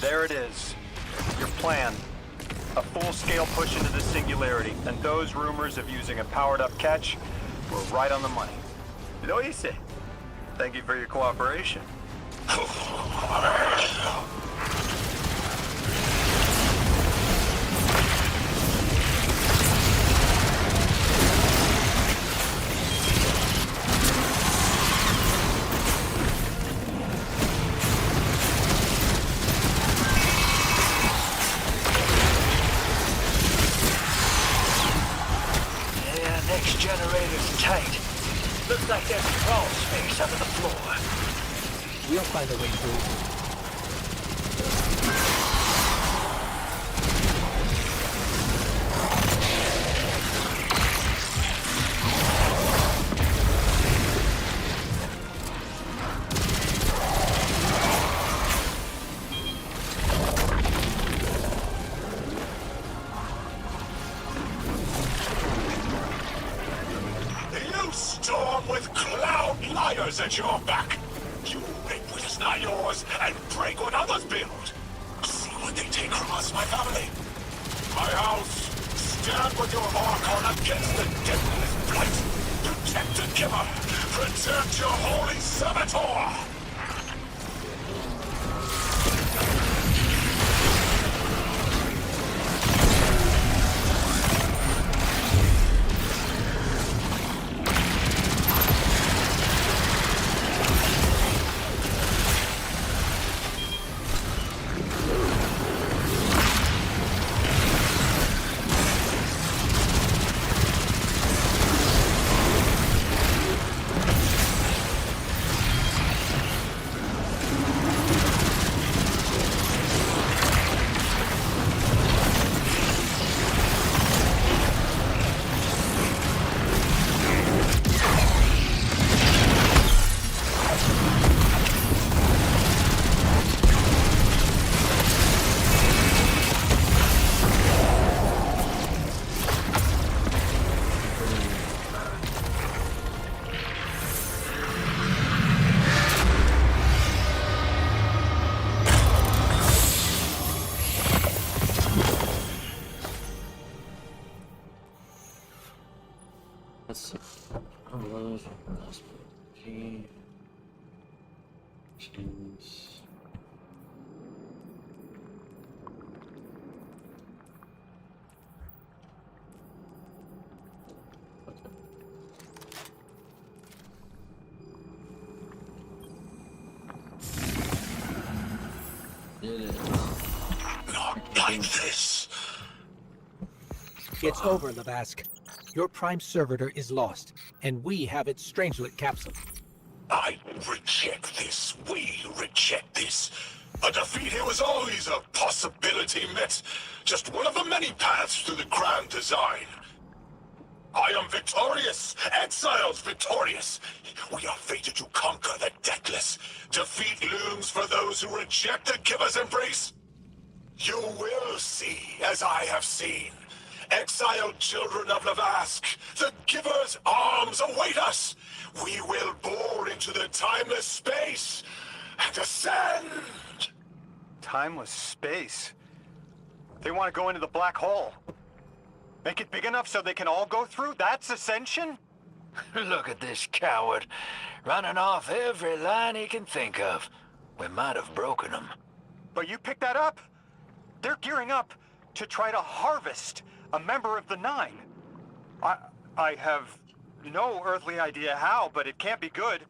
There it is. Your plan. A full-scale push into the singularity, and those rumors of using a powered-up catch were right on the money. Lo hice. Thank you for your cooperation. Generator's tight. Looks like there's crawl space under the floor. We'll find a way through. storm with cloud liars at your back. You make what is not yours and break what others build. See what they take from us, my family. My house, stand with your Archon against the deathless blight. Protect the giver. Protect your holy Saboteur. Not like this. It's over, Lavask. Your Prime Servitor is lost, and we have its Strangelet capsule. I reject this. We reject this. A defeat here was always a possibility, Met. Just one of the many paths to the grand design. I am victorious. Exiles victorious. We are fated to conquer the deathless. Defeat looms for those who reject the Giver's embrace. You will see, as I have seen. Exiled children of Lavask, the Giver's arms await us. We will bore into the timeless space and ascend. Timeless space? They want to go into the black hole. Make it big enough so they can all go through? That's ascension? Look at this coward, running off every line he can think of. We might have broken him. But you picked that up. They're gearing up to try to harvest a member of the Nine. I have no earthly idea how, but it can't be good.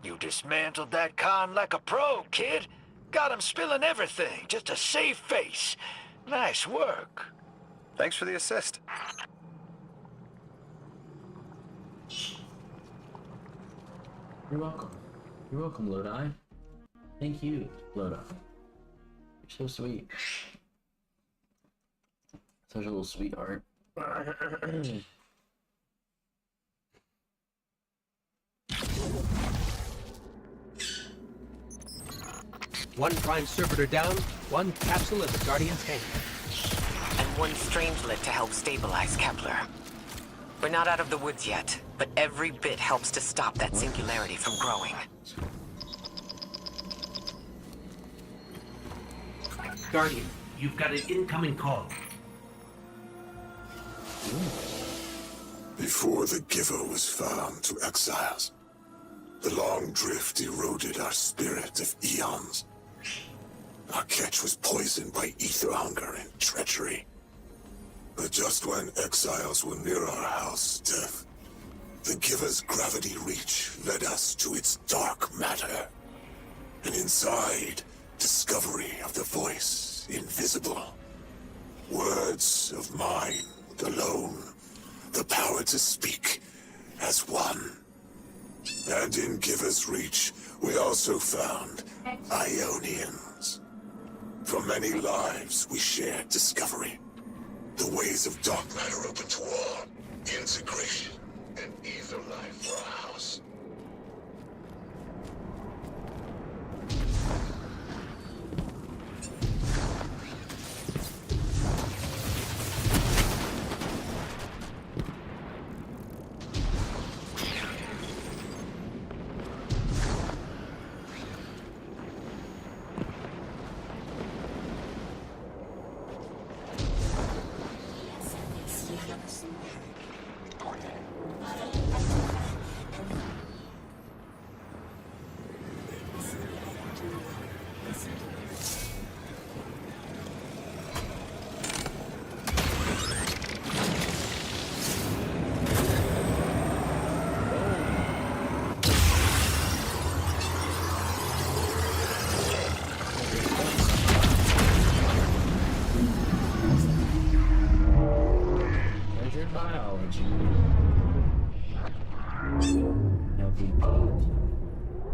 You dismantled that con like a pro, kid. Got him spilling everything, just to save face. Nice work. Thanks for the assist. You're welcome. You're welcome, Lodi. Thank you, Lodi. You're so sweet. Such a little sweetheart. One Prime Servitor down, one capsule in the Guardian's hangar. And one Strangelet to help stabilize Kepler. We're not out of the woods yet, but every bit helps to stop that singularity from growing. Guardian, you've got an incoming call. Before the Giver was found to exiles, the long drift eroded our spirit of eons. Our catch was poisoned by ether hunger and treachery. But just when exiles were near our house, death, the Giver's gravity reach led us to its dark matter. And inside, discovery of the voice invisible. Words of mind alone. The power to speak as one. And in Giver's reach, we also found Ionians. From many lives, we shared discovery. The ways of dark matter open to all. Integration and ether life for our house.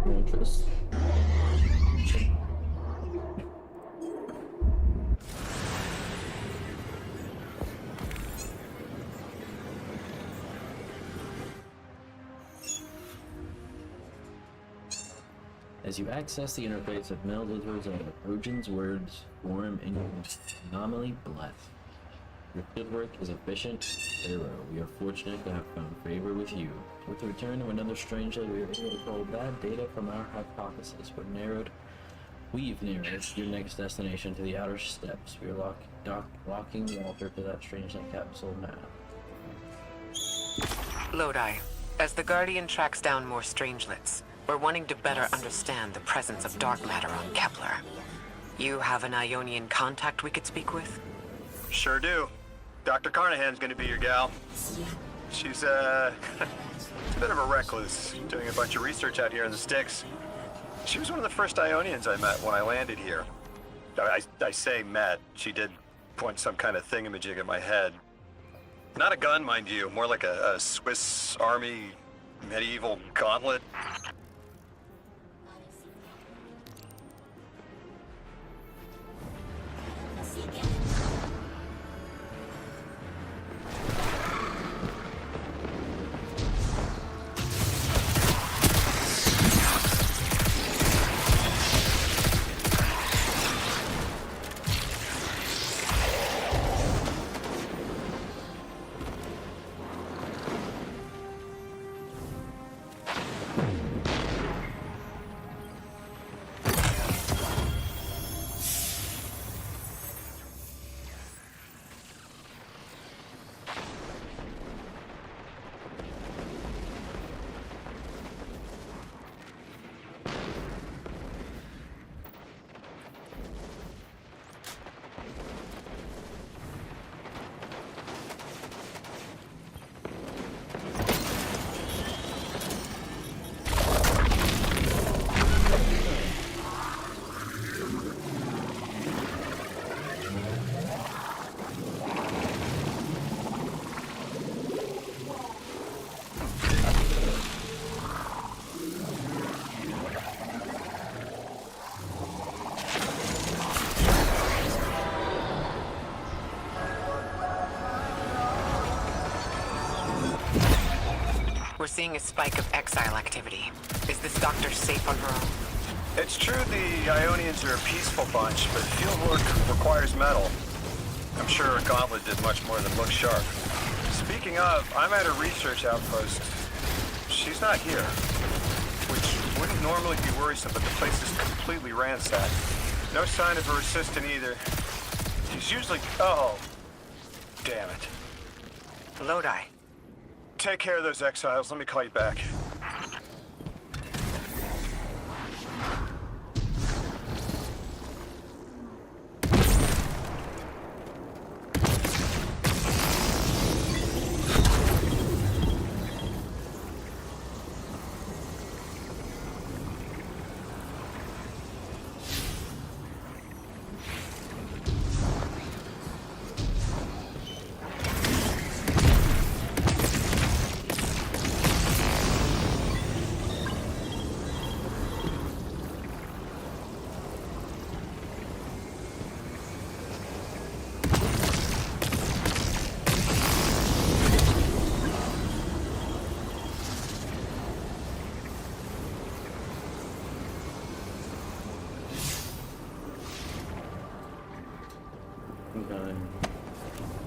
Interest. As you access the interface of Meldo's Rojan's words form in anomaly blessed. Your fieldwork is efficient, thorough. We are fortunate to have found favor with you. With the return of another stranger, we are able to pull bad data from our hypothesis. We've narrowed your next destination to the outer steps. We are locking Walter to that strange-like capsule now. Lodi, as the Guardian tracks down more strangelets, we're wanting to better understand the presence of dark matter on Kepler. You have an Ionian contact we could speak with? Sure do. Dr. Carnahan's gonna be your gal. She's, a bit of a recluse, doing a bunch of research out here in the sticks. She was one of the first Ionians I met when I landed here. I say met. She did point some kind of thingamajig at my head. Not a gun, mind you, more like a Swiss Army medieval gauntlet. We're seeing a spike of exile activity. Is this doctor safe on her own? It's true the Ionians are a peaceful bunch, but fieldwork requires metal. I'm sure a gauntlet did much more than look sharp. Speaking of, I'm at a research outpost. She's not here, which wouldn't normally be worrisome, but the place is completely ransacked. No sign of her assistant either. She's usually... Oh, damn it. Lodi. Take care of those exiles. Let me call you back.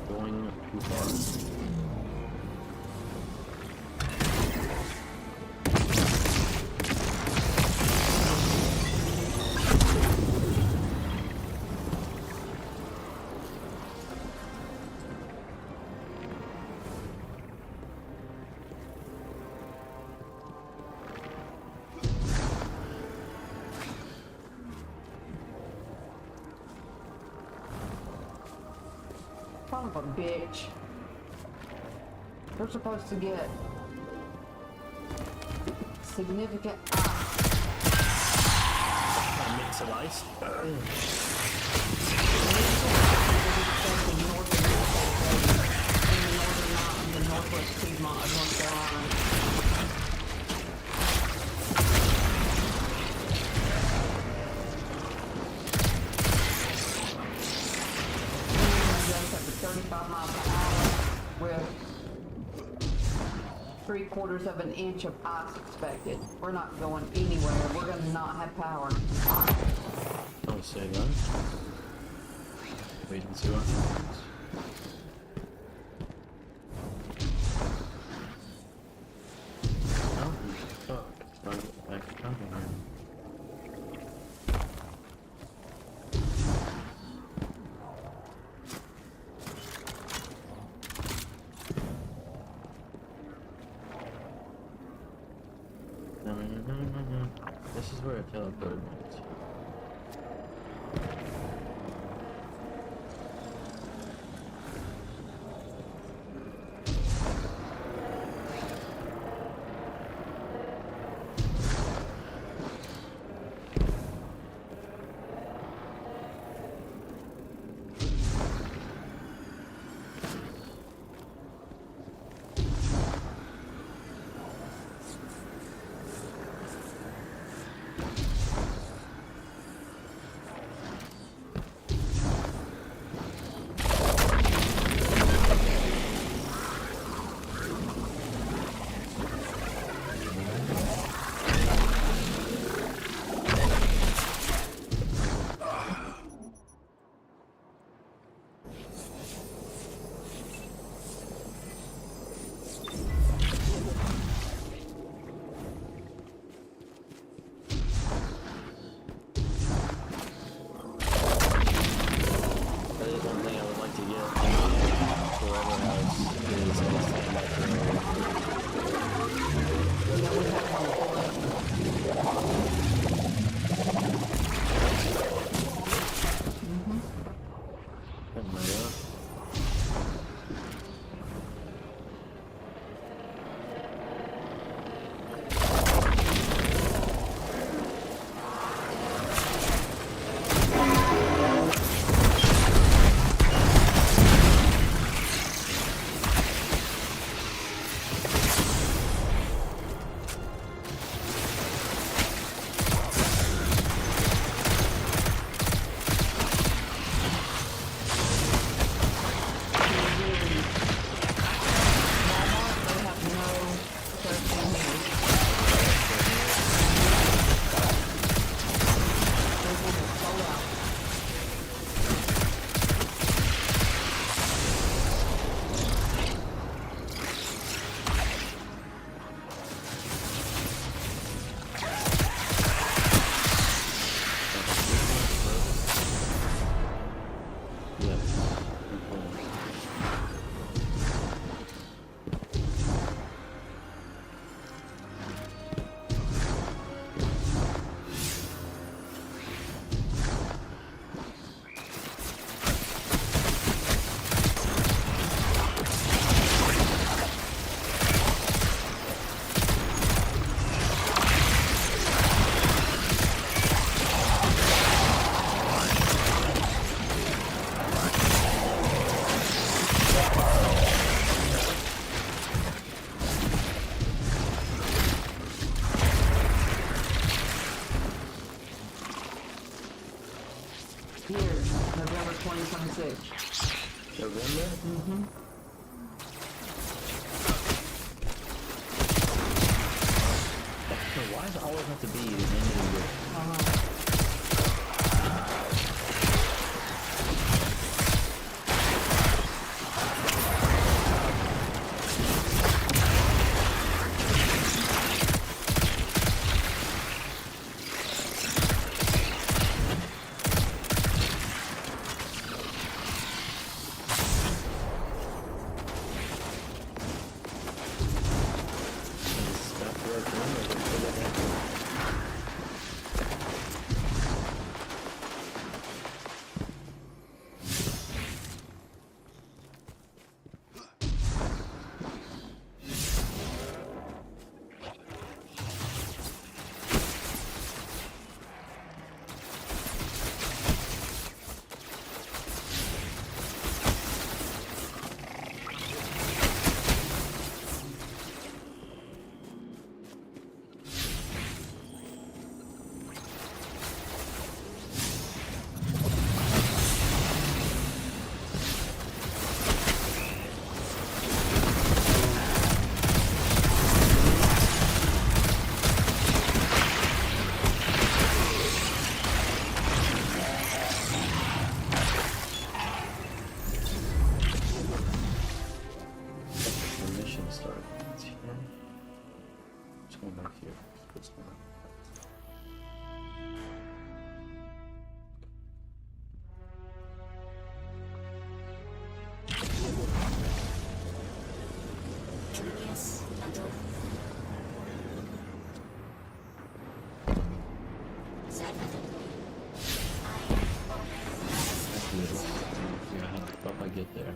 Going too far. Son of a bitch. We're supposed to get significant A mix of ice. in the northwest Piedmont of North Carolina. 3/4 of an inch of ice expected. We're not going anywhere. We're gonna not have power. Don't say that. Wait and see what happens. Oh, fuck. It's not back to coming here. This is where a teleport went. Here, November 2026. November? Mm-hmm. Why does it always have to be the end of the year? Come back here. This one. Yeah, hope I get there.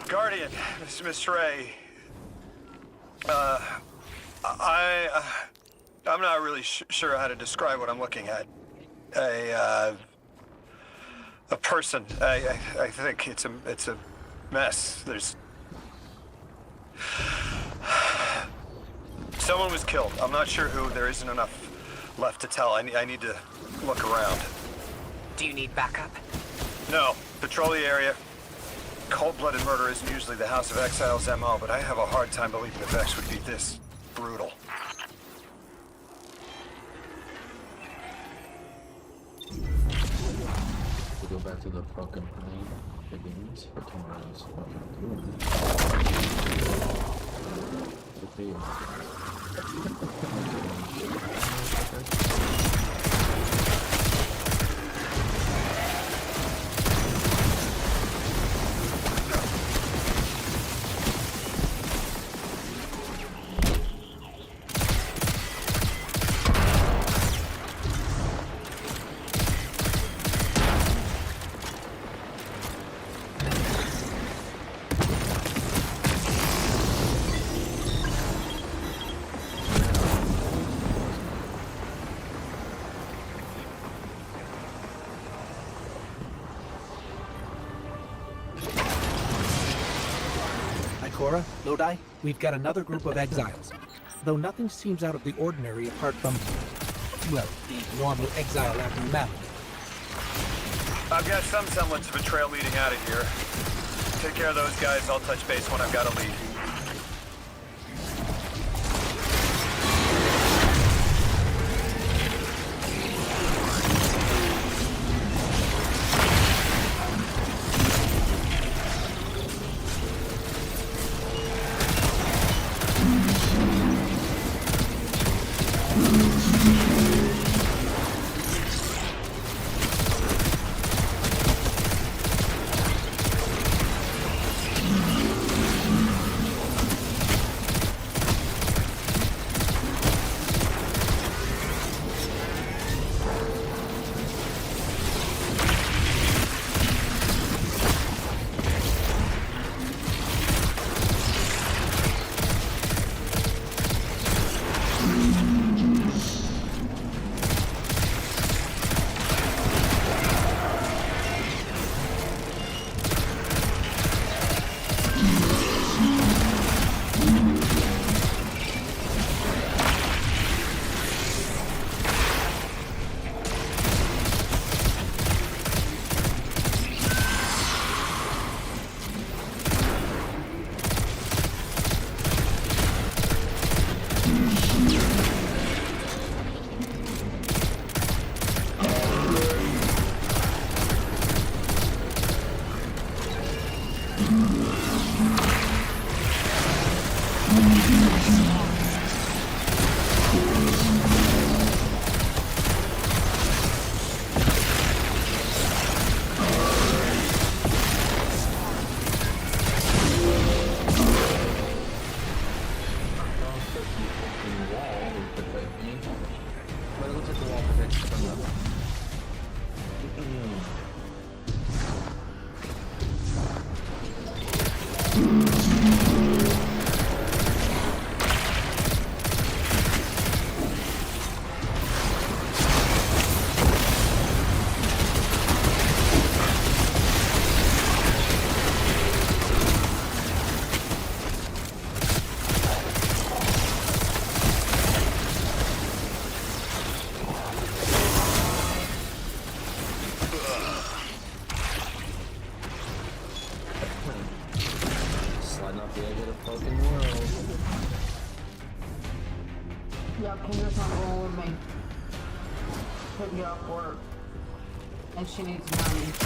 Guardian, this is Miss Ray. I'm not really sure how to describe what I'm looking at. A person. I think it's a mess. There's someone was killed. I'm not sure who. There isn't enough left to tell. I need to look around. Do you need backup? No. Patrol the area. Cold-blooded murder isn't usually the House of Exiles' MO, but I have a hard time believing the Vex would be this brutal. We go back to the fucking plane. Begins for tomorrow's fucking Ikora, Lodi, we've got another group of exiles. Though nothing seems out of the ordinary apart from, well, the normal exile abnormality. I've got some semblance of a trail leading out of here. Take care of those guys. I'll touch base when I've got a lead. next level. Sliding off the edge of the fucking world. Yeah, Kendra's not going with me. Couldn't get off work. And she needs money, so...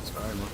Sorry, man.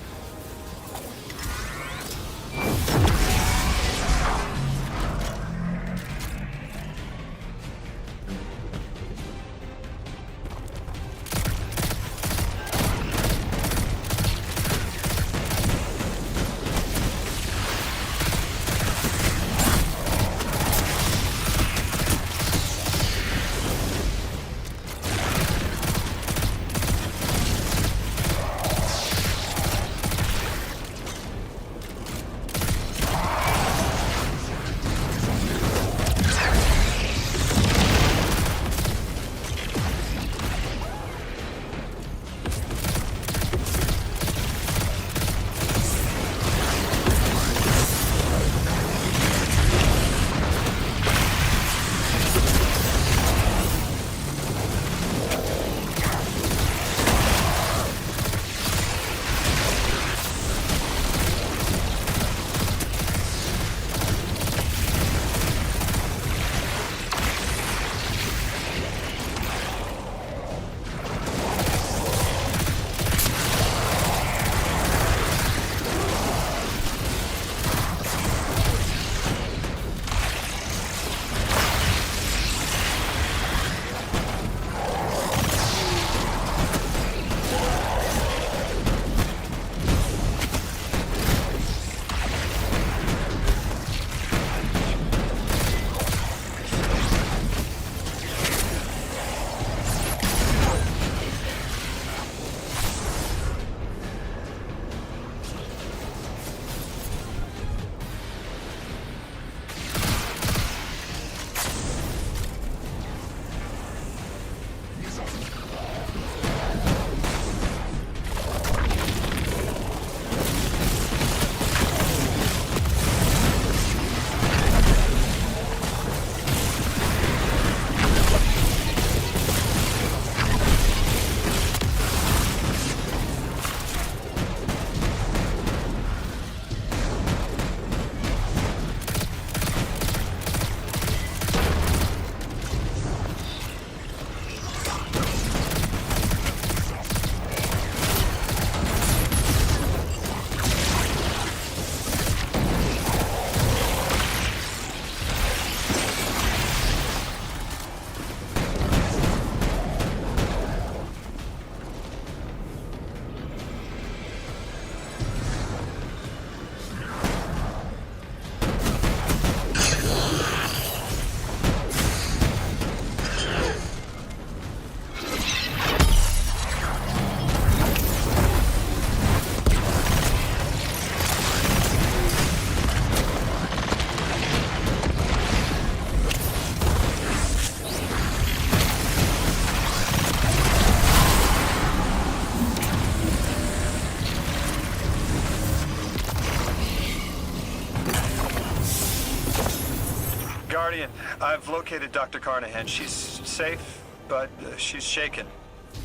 Guardian, I've located Dr. Carnahan. She's safe, but she's shaken.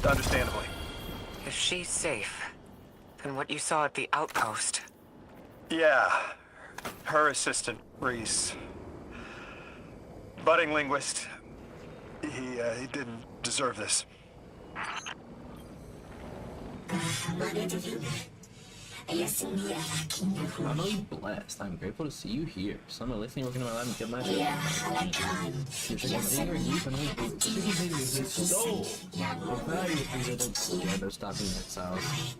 Understandably. If she's safe, then what you saw at the outpost. Yeah. Her assistant, Reese. Budding linguist. He didn't deserve this. I'm really blessed. I'm grateful to see you here. Someone listening, working in my lab and get my shit. You're checking anger, grief, and hate. Chicken baby is his soul. The value of things that don't together, stopping exiles.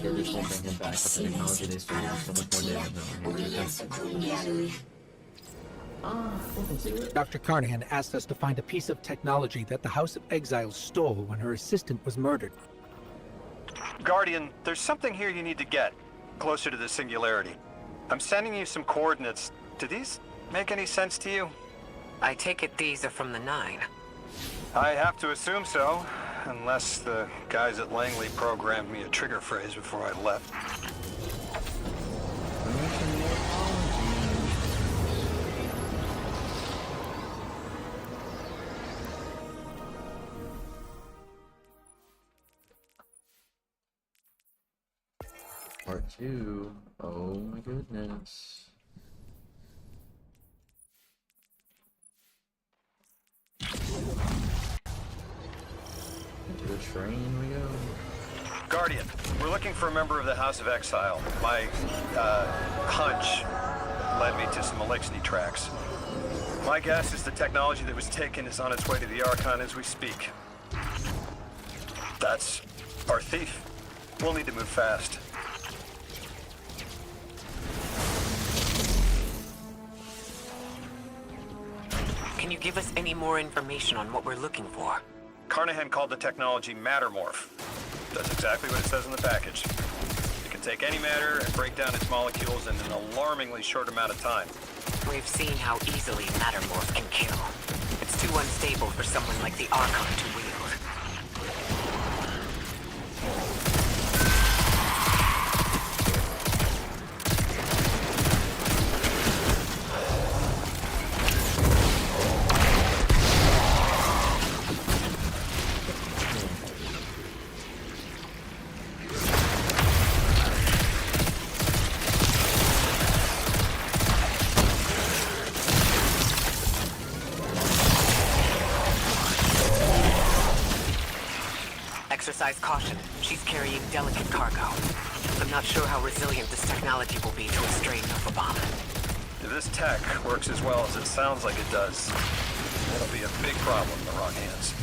They're just won't bring him back, but the technology they still have so much more damage than Dr. Carnahan asked us to find a piece of technology that the House of Exiles stole when her assistant was murdered. Guardian, there's something here you need to get, closer to the singularity. I'm sending you some coordinates. Do these make any sense to you? I take it these are from the Nine. I have to assume so, unless the guys at Langley programmed me a trigger phrase before I left. Part 2. Oh my goodness. Into the train we go. Guardian, we're looking for a member of the House of Exile. My, hunch led me to some Elixni tracks. My guess is the technology that was taken is on its way to the Archon as we speak. That's our thief. We'll need to move fast. Can you give us any more information on what we're looking for? Carnahan called the technology Mattermorph. That's exactly what it says in the package. It can take any matter and break down its molecules in an alarmingly short amount of time. We've seen how easily Mattermorph can kill. It's too unstable for someone like the Archon to wield. Exercise caution. She's carrying delicate cargo. I'm not sure how resilient this technology will be to a stray Nova bomb. If this tech works as well as it sounds like it does, it'll be a big problem in the wrong hands.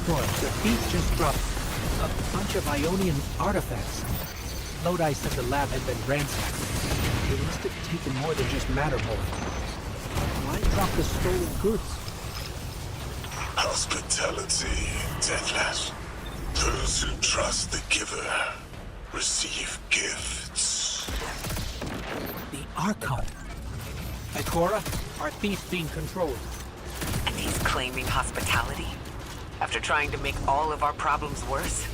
The thief just dropped a bunch of Ionian artifacts. Lodi said the lab had been ransacked. They must have taken more than just Mattermorph. Why drop the stolen goods? Hospitality, Deathless. Those who trust the giver receive gifts. The Archon. Ikora, our thief being controlled. And he's claiming hospitality? After trying to make all of our problems worse?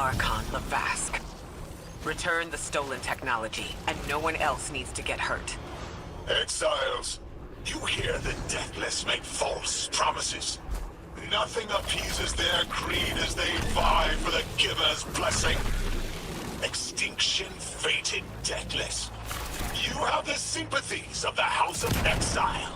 Archon Lavask. Return the stolen technology, and no one else needs to get hurt. Exiles, you hear the Deathless make false promises. Nothing appeases their greed as they vie for the Giver's blessing. Extinction fated Deathless. You have the sympathies of the House of Exile.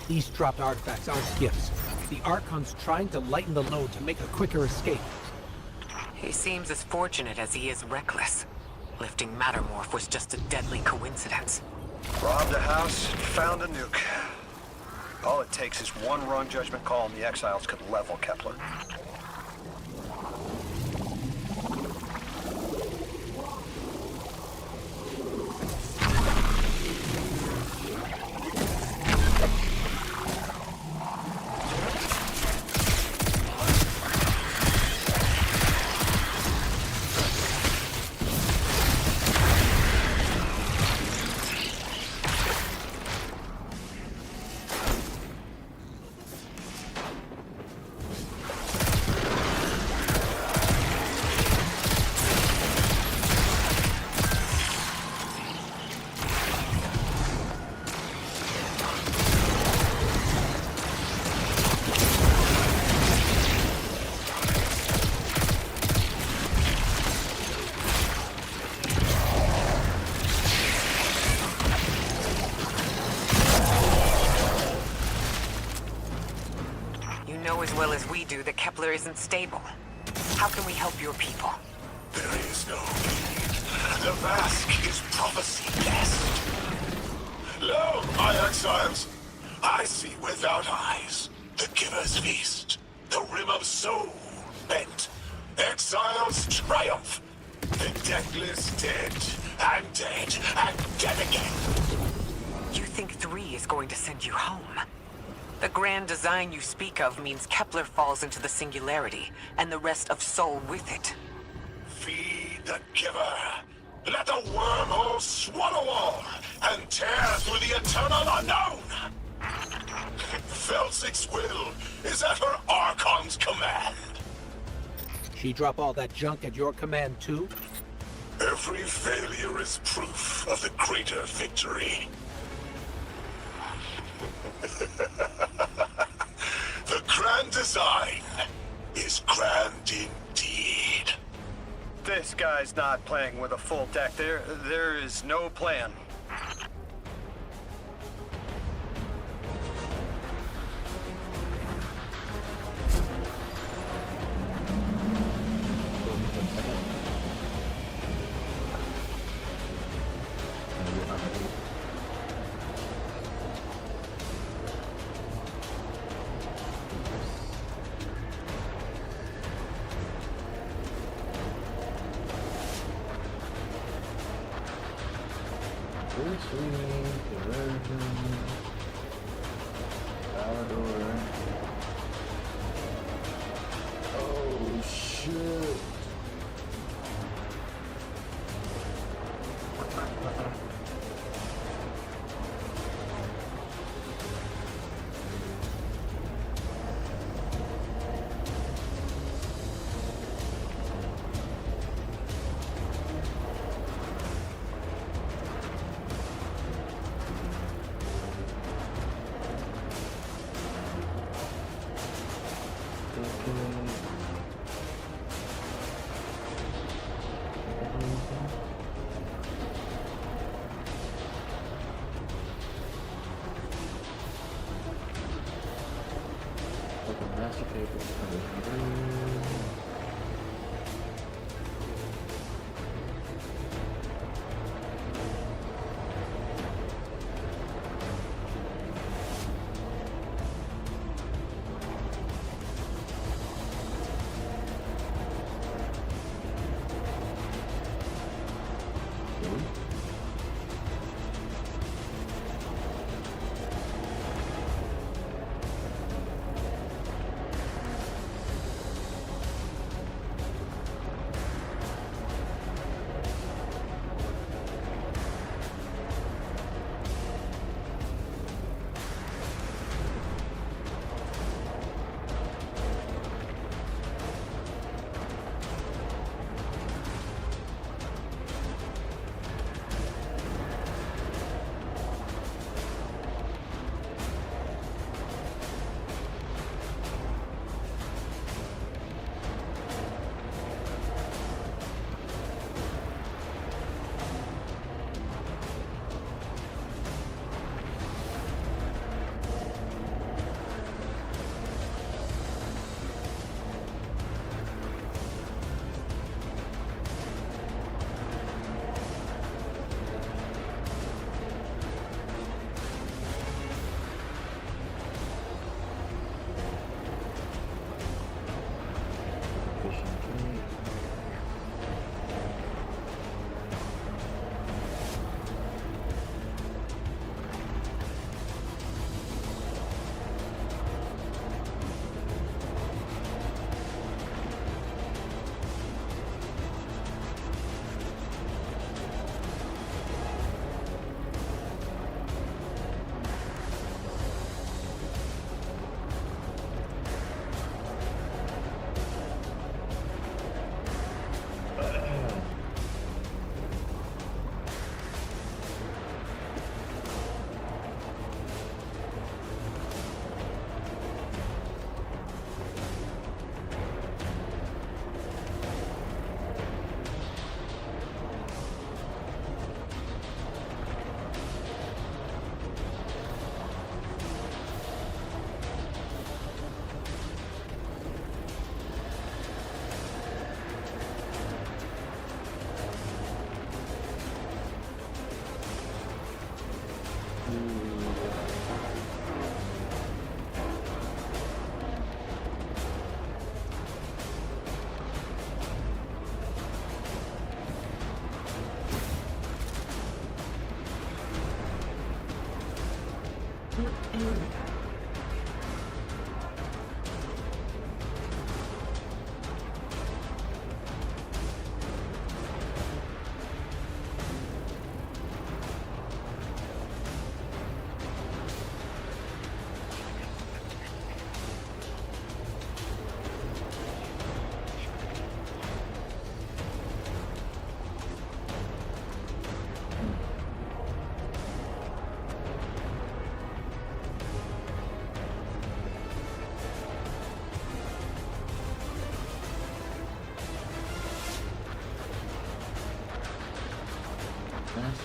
These dropped artifacts aren't gifts. The Archon's trying to lighten the load to make a quicker escape. He seems as fortunate as he is reckless. Lifting Mattermorph was just a deadly coincidence. Robbed a house, found a nuke. All it takes is one wrong judgment call and the Exiles could level Kepler. You know as well as we do that Kepler isn't stable. How can we help your people? There is no need. The mask is prophecy best. Lo, my exiles, I see without eyes. The Giver's feast. The rim of soul bent. Exiles triumph. The deathless dead, and dead, and dead again. You think 3 is going to send you home? The grand design you speak of means Kepler falls into the singularity, and the rest of Sol with it. Feed the Giver. Let the wormhole swallow all, and tear through the eternal unknown. Felsik's will is at her Archon's command. She drop all that junk at your command too? Every failure is proof of the greater victory. The grand design is grand indeed. This guy's not playing with a full deck. There is no plan. Oh shit. Master paper.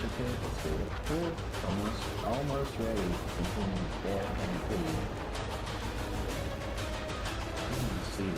certificate. Let's see. Almost ready. Continue that and food. Let's see.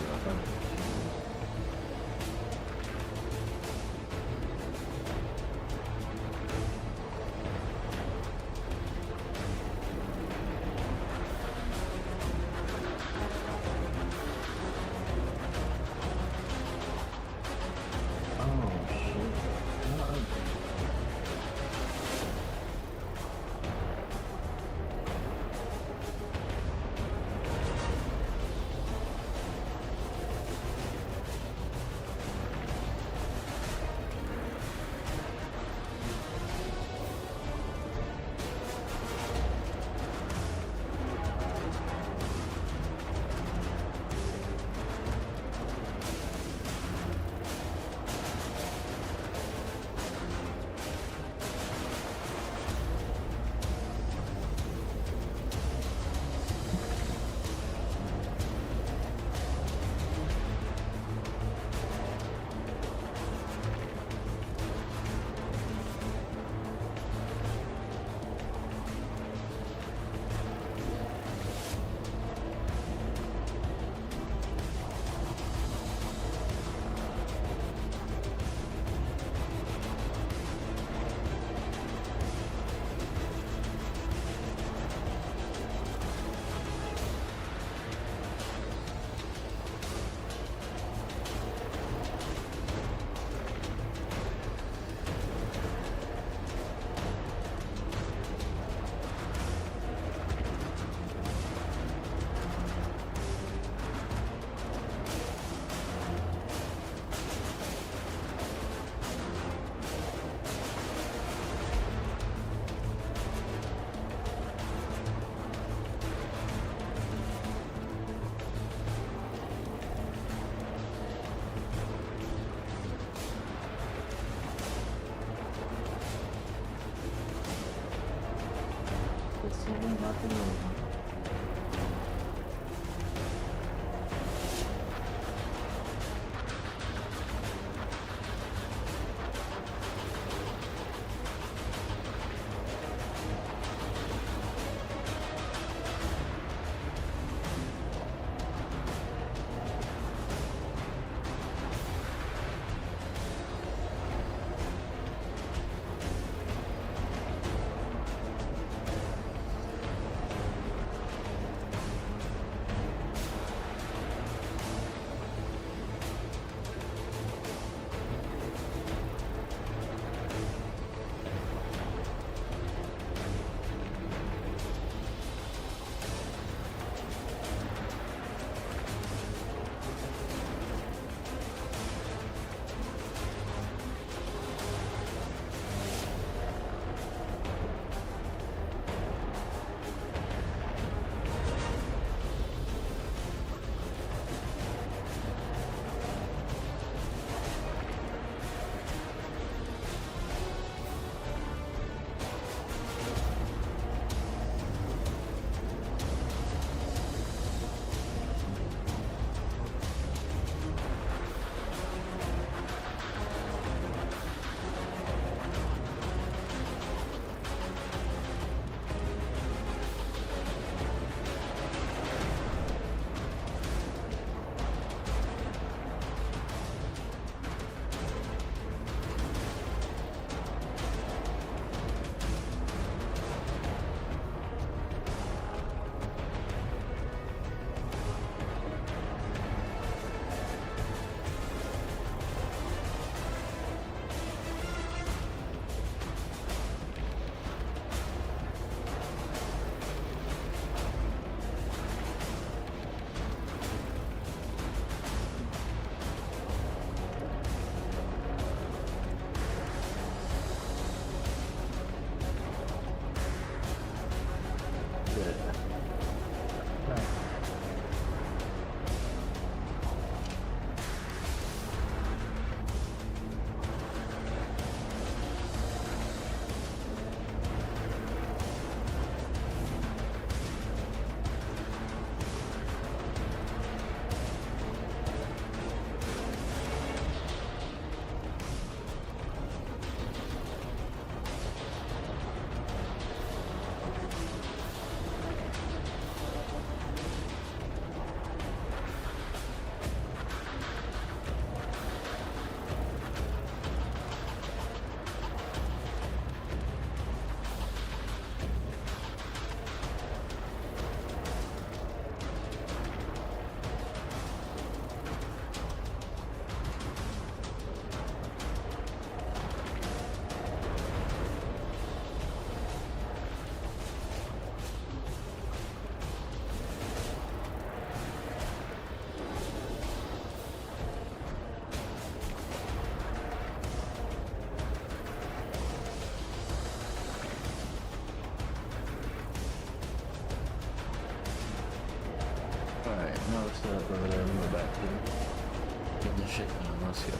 shit done. Let's go.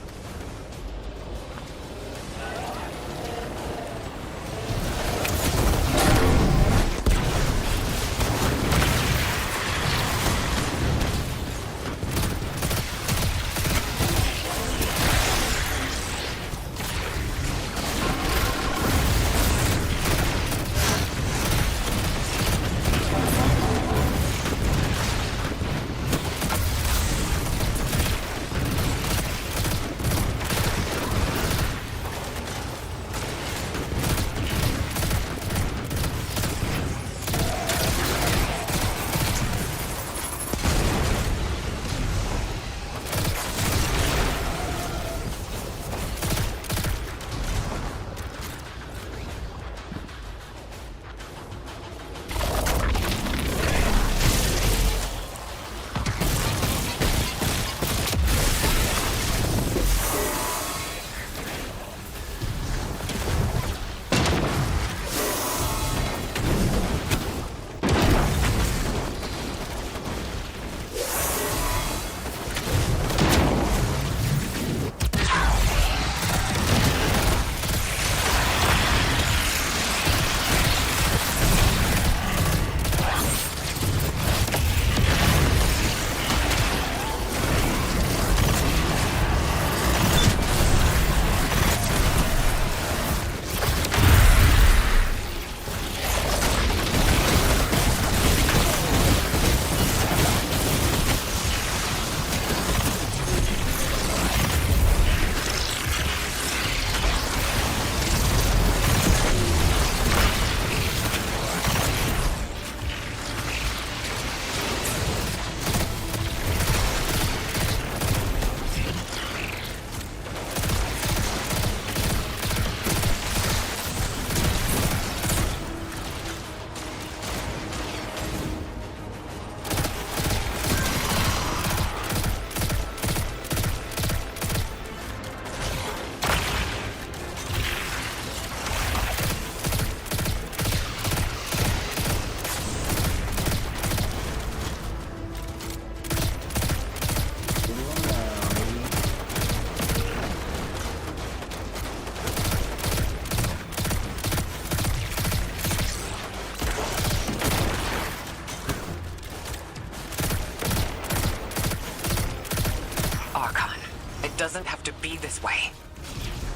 Doesn't have to be this way.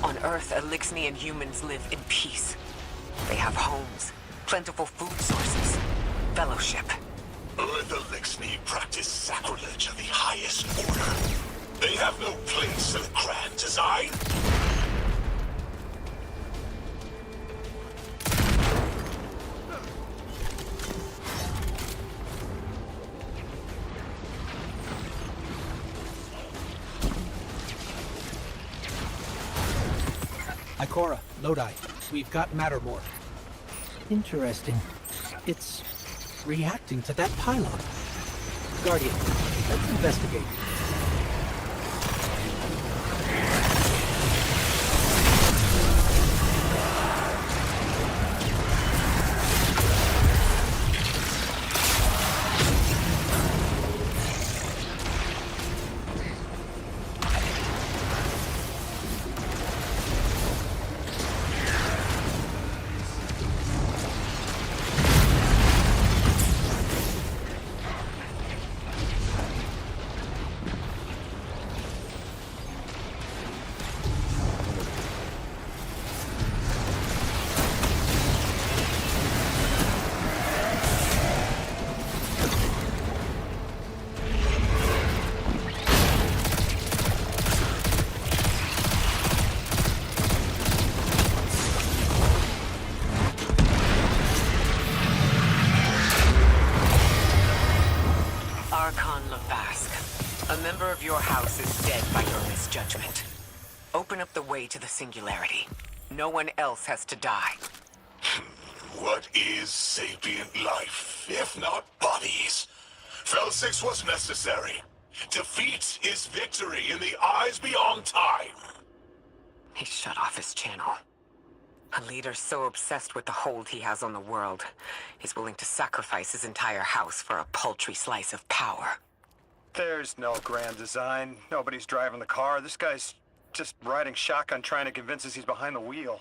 On Earth, Elixni and humans live in peace. They have homes, plentiful food sources, fellowship. Earth Elixni practice sacrilege of the highest order. They have no place in the grand design. Ikora, Lodi, we've got Mattermore. Interesting. It's reacting to that pylon. Guardian, let's investigate. A member of your house is dead by your misjudgment. Open up the way to the Singularity. No one else has to die. What is sapient life, if not bodies? Felsix was necessary. Defeat is victory in the eyes beyond time. He shut off his channel. A leader so obsessed with the hold he has on the world, he's willing to sacrifice his entire house for a paltry slice of power. There's no grand design. Nobody's driving the car. This guy's just riding shotgun trying to convince us he's behind the wheel.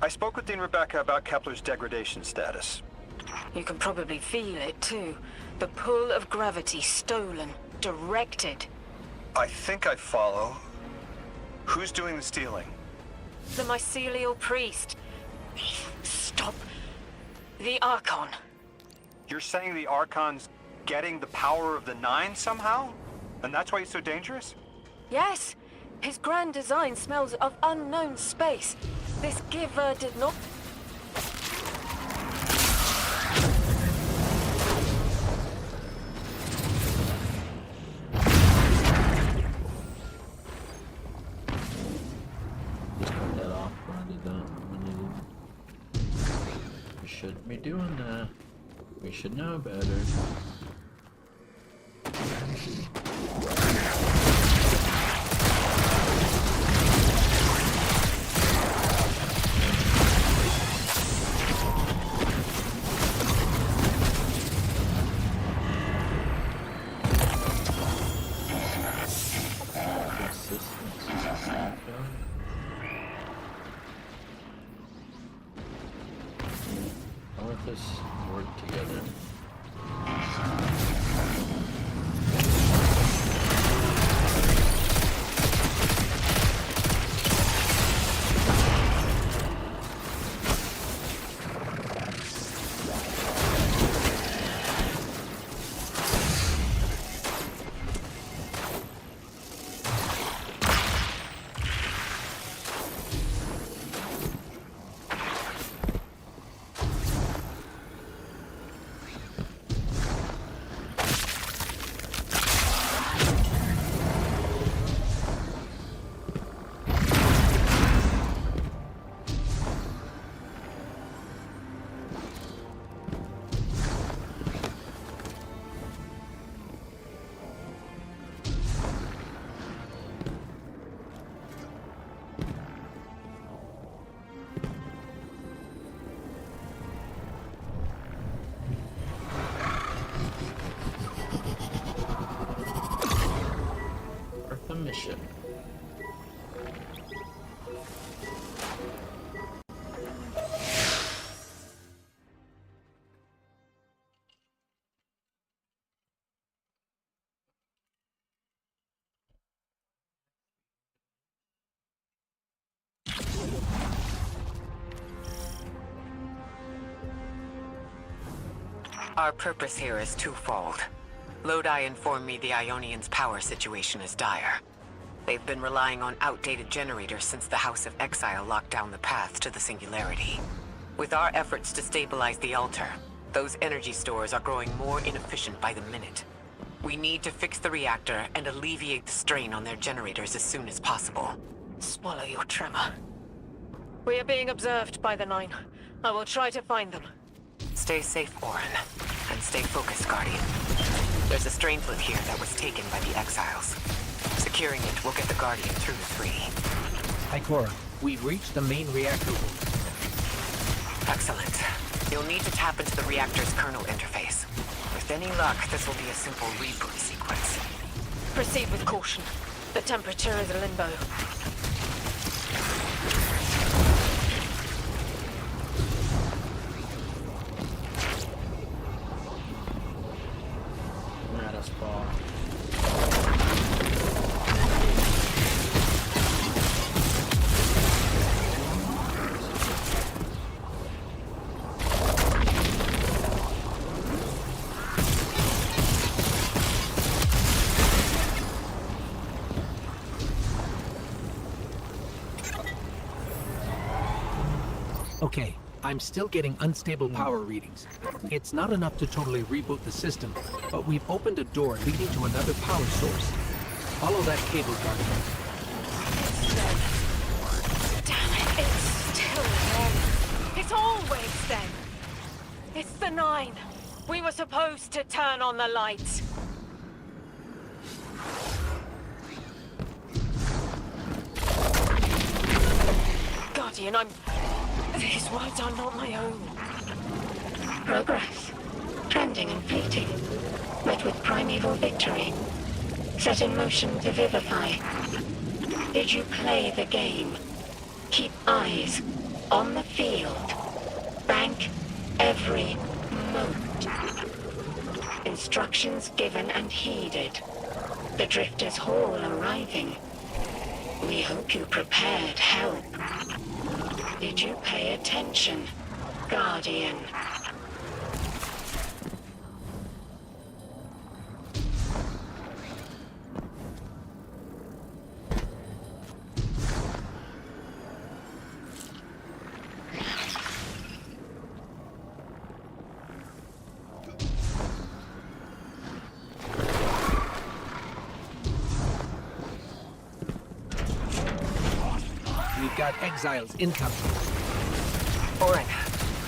I spoke with Dean Rebecca about Kepler's degradation status. You can probably feel it too. The pull of gravity stolen, directed. I think I follow. Who's doing the stealing? The mycelial priest. Stop. The Archon. You're saying the Archon's getting the power of the Nine somehow? And that's why he's so dangerous? Yes. His grand design smells of unknown space. This giver did not... Just cut that off when I did that. We shouldn't be doing that. We should know better. How would this work together? Mission. Our purpose here is twofold. Lodi informed me the Ionians' power situation is dire. They've been relying on outdated generators since the House of Exile locked down the path to the Singularity. With our efforts to stabilize the altar, those energy stores are growing more inefficient by the minute. We need to fix the reactor and alleviate the strain on their generators as soon as possible. Swallow your tremor. We are being observed by the Nine. I will try to find them. Stay safe, Orin. And stay focused, Guardian. There's a Strangelet here that was taken by the Exiles. Securing it will get the Guardian through the three. Ikora, we've reached the main reactor room. Excellent. You'll need to tap into the reactor's kernel interface. With any luck, this will be a simple reboot sequence. Proceed with caution. The temperature is limbo. Okay, I'm still getting unstable power readings. It's not enough to totally reboot the system, but we've opened a door leading to another power source. Follow that cable, Guardian. Damn it, it's still there. It's always them. It's the 9. We were supposed to turn on the lights. Guardian, these words are not my own. Progress. Trending and fleeting. Met with primeval victory. Set in motion to vivify. Did you play the game? Keep eyes on the field. Bank every mote. Instructions given and heeded. The Drifter's Hall arriving. We hope you prepared help. Did you pay attention, Guardian? We've got exiles incoming. Orin,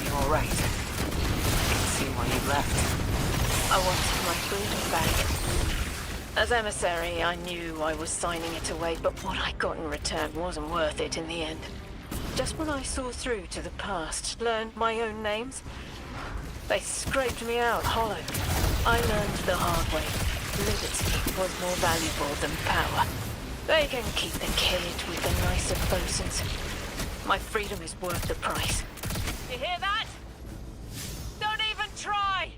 you alright? I can see why you left. I wanted my freedom back. As emissary, I knew I was signing it away, but what I got in return wasn't worth it in the end. Just when I saw through to the past, learned my own names, they scraped me out hollow. I learned the hard way. Liberty was more valuable than power. They can keep the kid with the nicer bosuns. My freedom is worth the price. You hear that? Don't even try!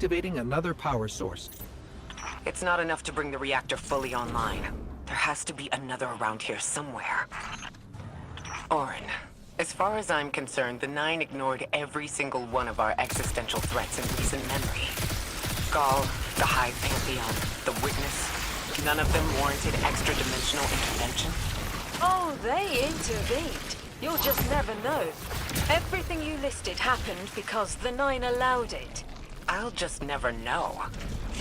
activating another power source. It's not enough to bring the reactor fully online. There has to be another around here somewhere. Orin, as far as I'm concerned, the Nine ignored every single one of our existential threats in recent memory. Gaul, the Hive Pantheon, the Witness, none of them warranted extra-dimensional intervention? Oh, they intervened. You'll just never know. Everything you listed happened because the Nine allowed it. I'll just never know.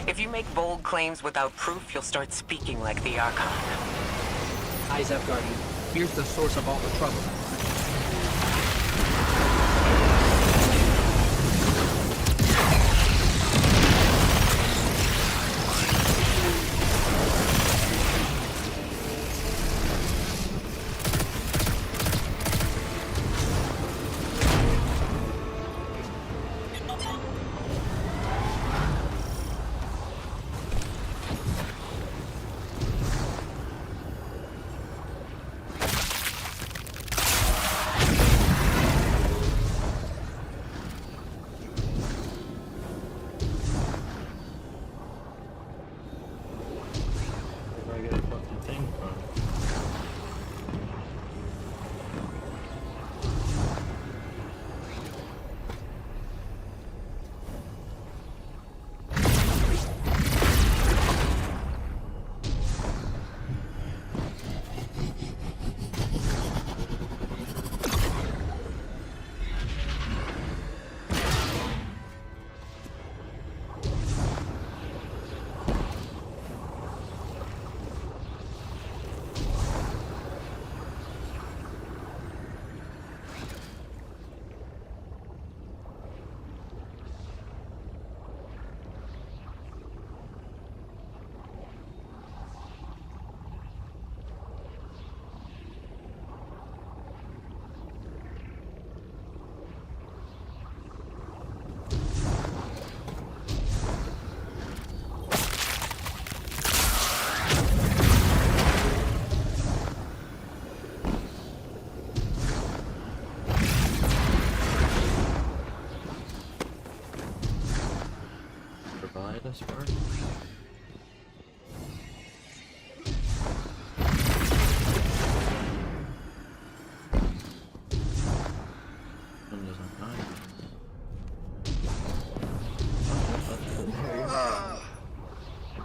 If you make bold claims without proof, you'll start speaking like the Archon. Eyes up, Guardian. Here's the source of all the trouble. Where do I get a fucking thing from? Provide us first.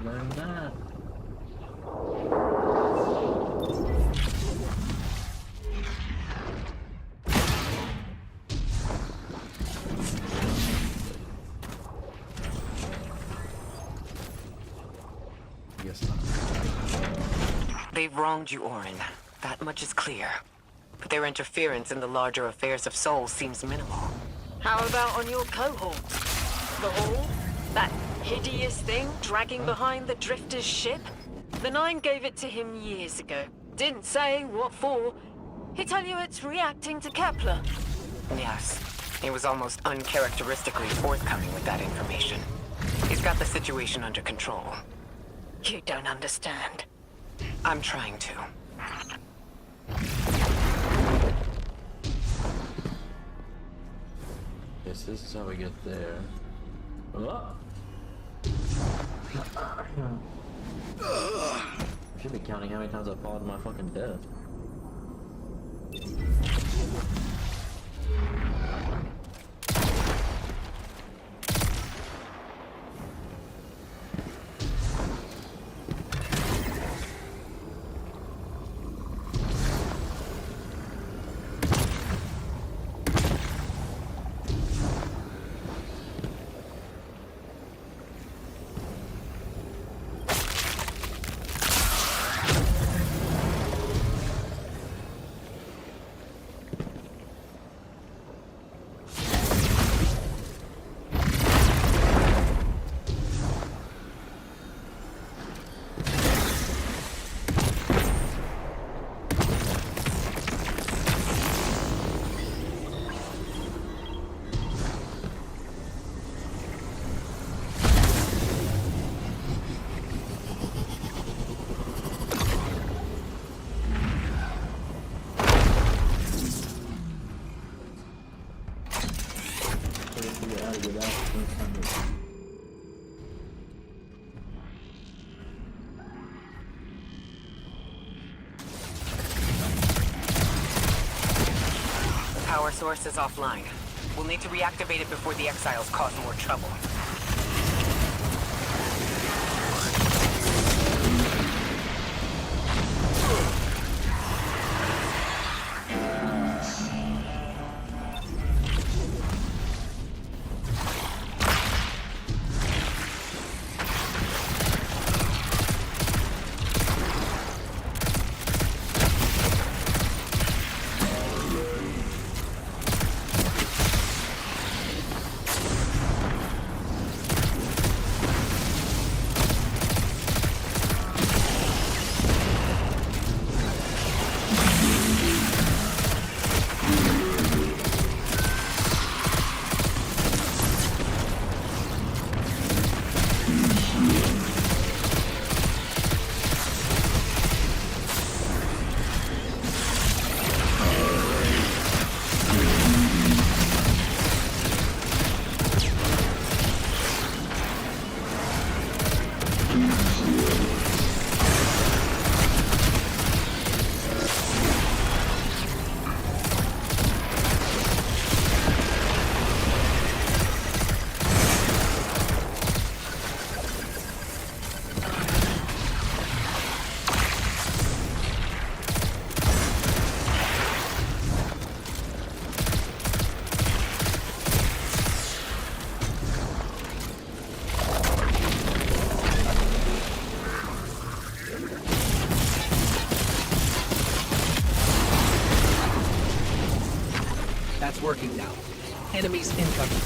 Learn that. Guess not. They've wronged you, Orin. That much is clear. But their interference in the larger affairs of Sol seems minimal. How about on your cohorts? The Hall? That hideous thing dragging behind the Drifter's ship? The Nine gave it to him years ago. Didn't say what for. He tell you it's reacting to Kepler. Yes. He was almost uncharacteristically forthcoming with that information. He's got the situation under control. You don't understand. I'm trying to. Guess this is how we get there. Oh. I should be counting how many times I've fallen to my fucking death. source is offline. We'll need to reactivate it before the exiles cause more trouble. That's working now. Enemies incoming.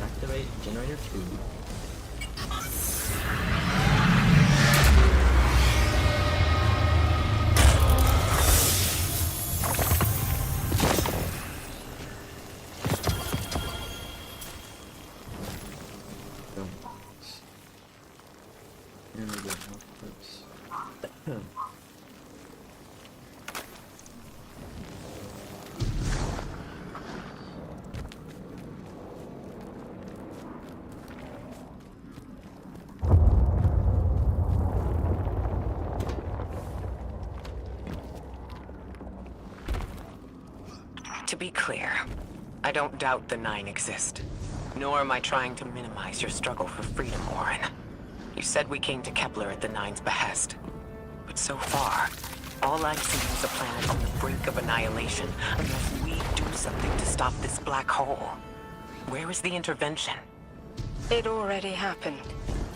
Activate generator 2. And we get health clips. To be clear, I don't doubt the Nine exist. Nor am I trying to minimize your struggle for freedom, Warren. You said we came to Kepler at the Nine's behest. But so far, all I've seen is a planet on the brink of annihilation unless we do something to stop this black hole. Where is the intervention? It already happened.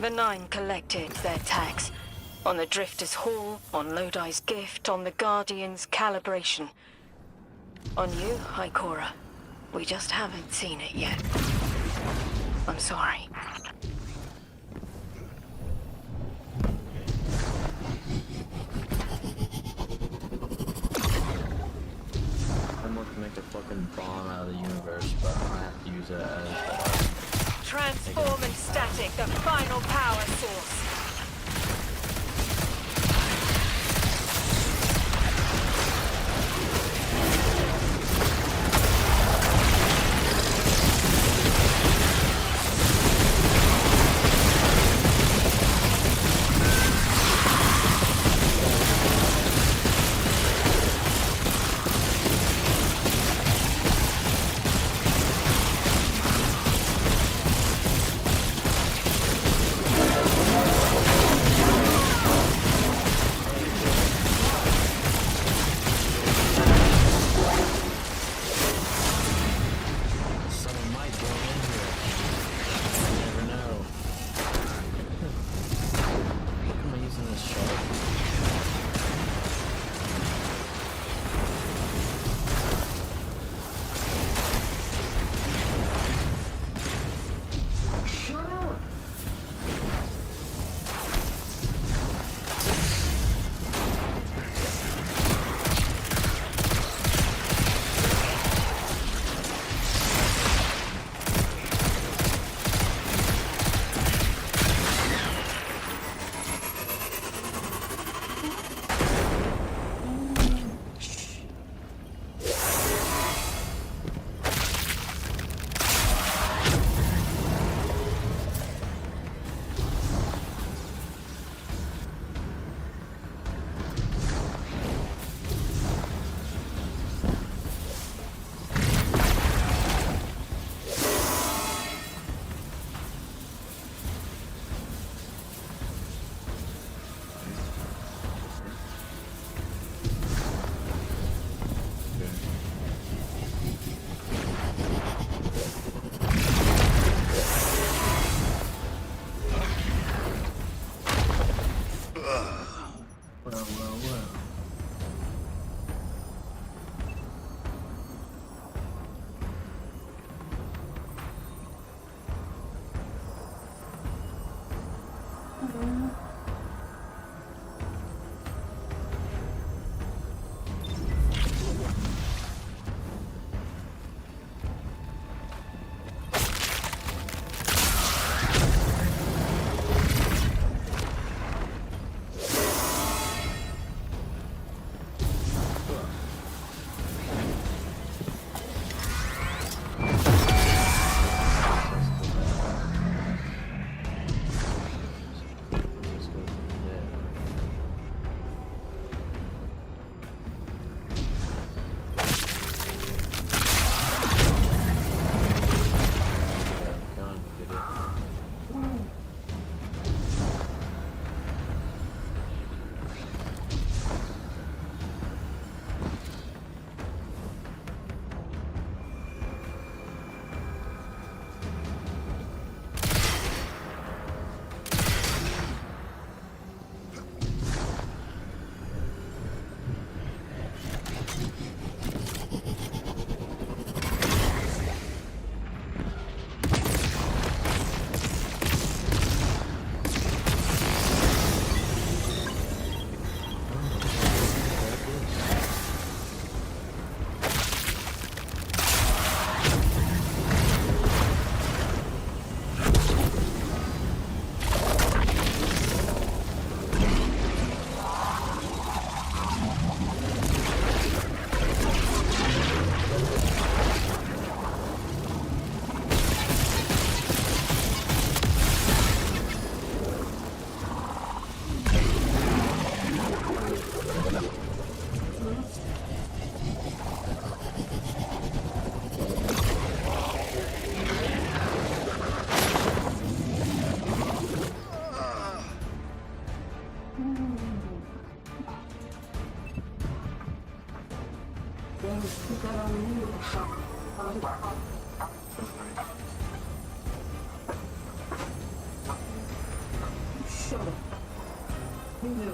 The Nine collected their tax. On the Drifter's Hall, on Lodi's gift, on the Guardian's calibration. On you, Ikora. We just haven't seen it yet. I'm sorry. I'm looking to make a fucking bomb out of the universe, but I have to use it as Transform and static, the final power source. Shut up. You knew.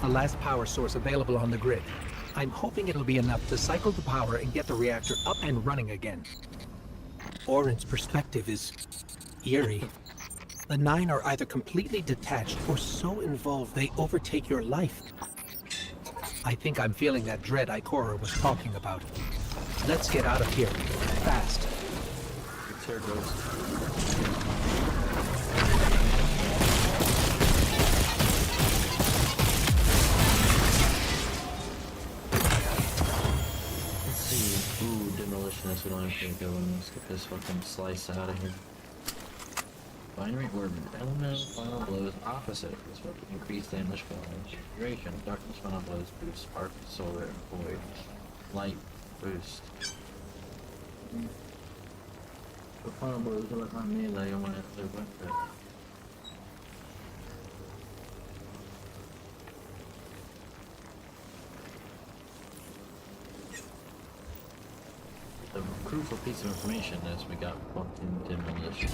The last power source available on the grid. I'm hoping it'll be enough to cycle the power and get the reactor up and running again. Orin's perspective is eerie. The Nine are either completely detached or so involved they overtake your life. I think I'm feeling that dread Ikora was talking about. Let's get out of here. Fast. It's here, Ghost. Demolitionist, we don't have to go and let's get this fucking slice out of here. Binary orbit, elemental final blows opposite. This will increase damage duration. Darkness final blows boost spark, solar, and void. Light boost. The final blows are like my melee on my other weapon. The crucial piece of information is we got fucking demolition.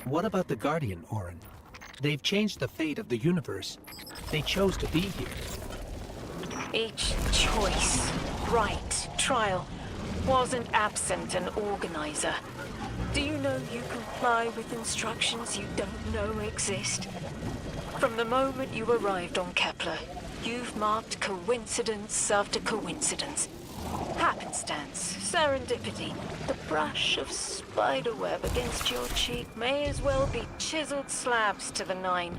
What about the Guardian, Orin? They've changed the fate of the universe. They chose to be here. Each choice, right, trial, wasn't absent an organizer. Do you know you comply with instructions you don't know exist? From the moment you arrived on Kepler, you've marked coincidence after coincidence. Happenstance, serendipity, the brush of spiderweb against your cheek may as well be chiseled slabs to the Nine.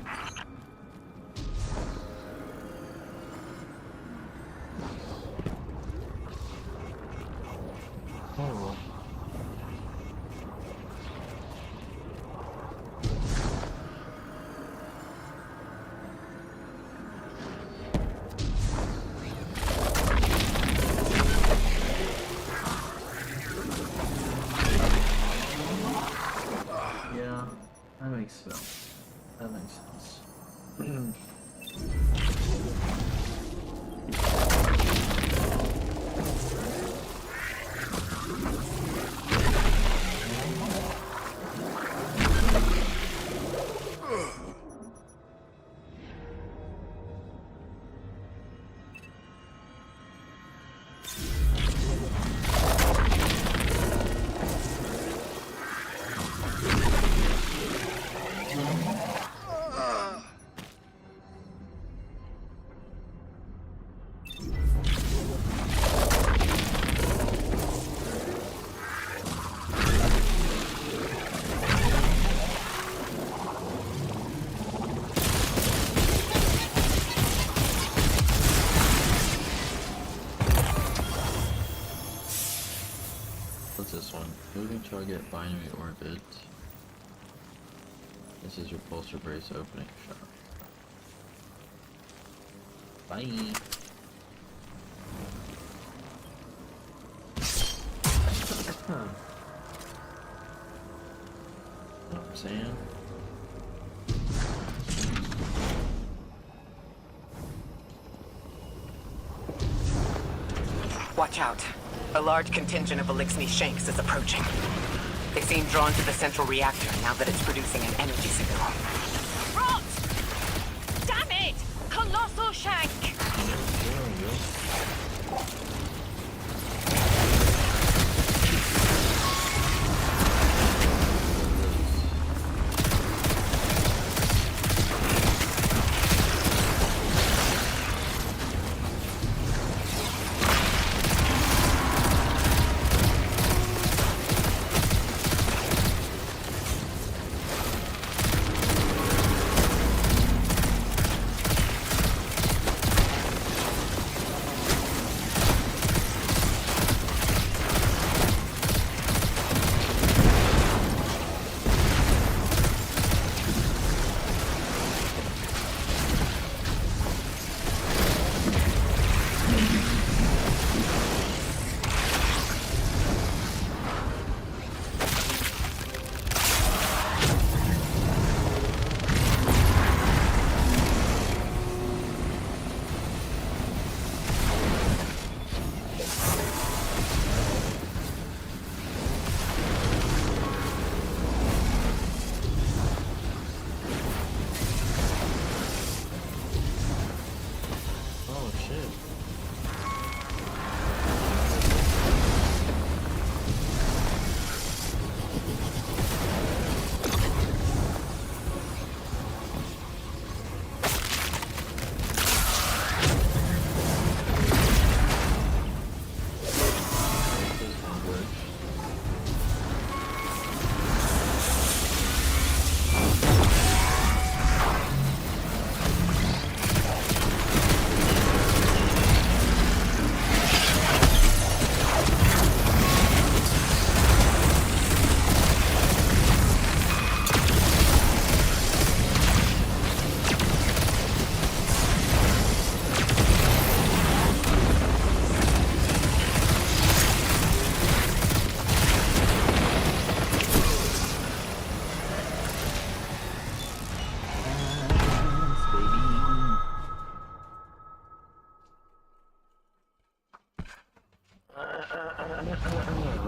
Oh. That makes sense. That makes sense. What's this one? Moving target binary orbit. This is repulsor brace opening shot. Bye. You know what I'm saying? Watch out. A large contingent of Elixni Shanks is approaching. They seem drawn to the central reactor now that it's producing an energy signal. Rot! Damn it! Colossal Shank!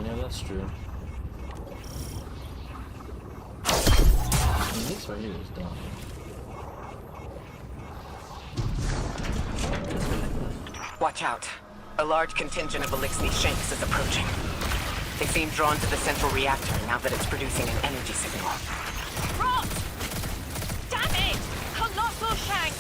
Yeah, that's true. This right here is done. Watch out. A large contingent of Elixni Shanks is approaching. They seem drawn to the central reactor now that it's producing an energy signal. Rot! Damn it! Colossal Shank!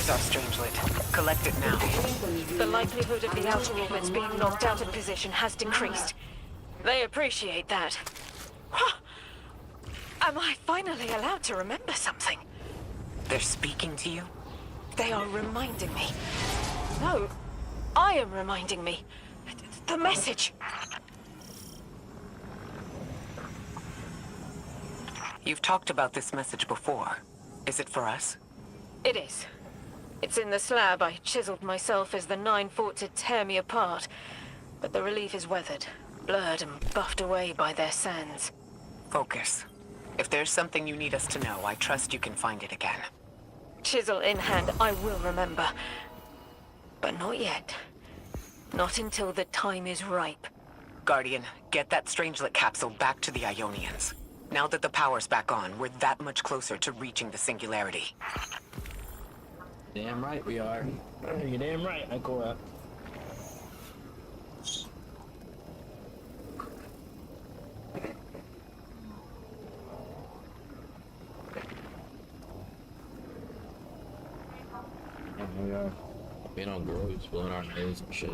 Our Strangelet. Collect it now. The likelihood of the outer orbits being knocked out of position has decreased. They appreciate that. Am I finally allowed to remember something? They're speaking to you? They are reminding me. No, I am reminding me. The message. You've talked about this message before. Is it for us? It is. It's in the slab I chiseled myself as the Nine fought to tear me apart. But the relief is weathered, blurred and buffed away by their sands. Focus. If there's something you need us to know, I trust you can find it again. Chisel in hand, I will remember. But not yet. Not until the time is ripe. Guardian, get that Strangelet capsule back to the Ionians. Now that the power's back on, we're that much closer to reaching the Singularity. Damn right we are. You're damn right, Ikora. We are. Being on gross, blowing our nose and shit.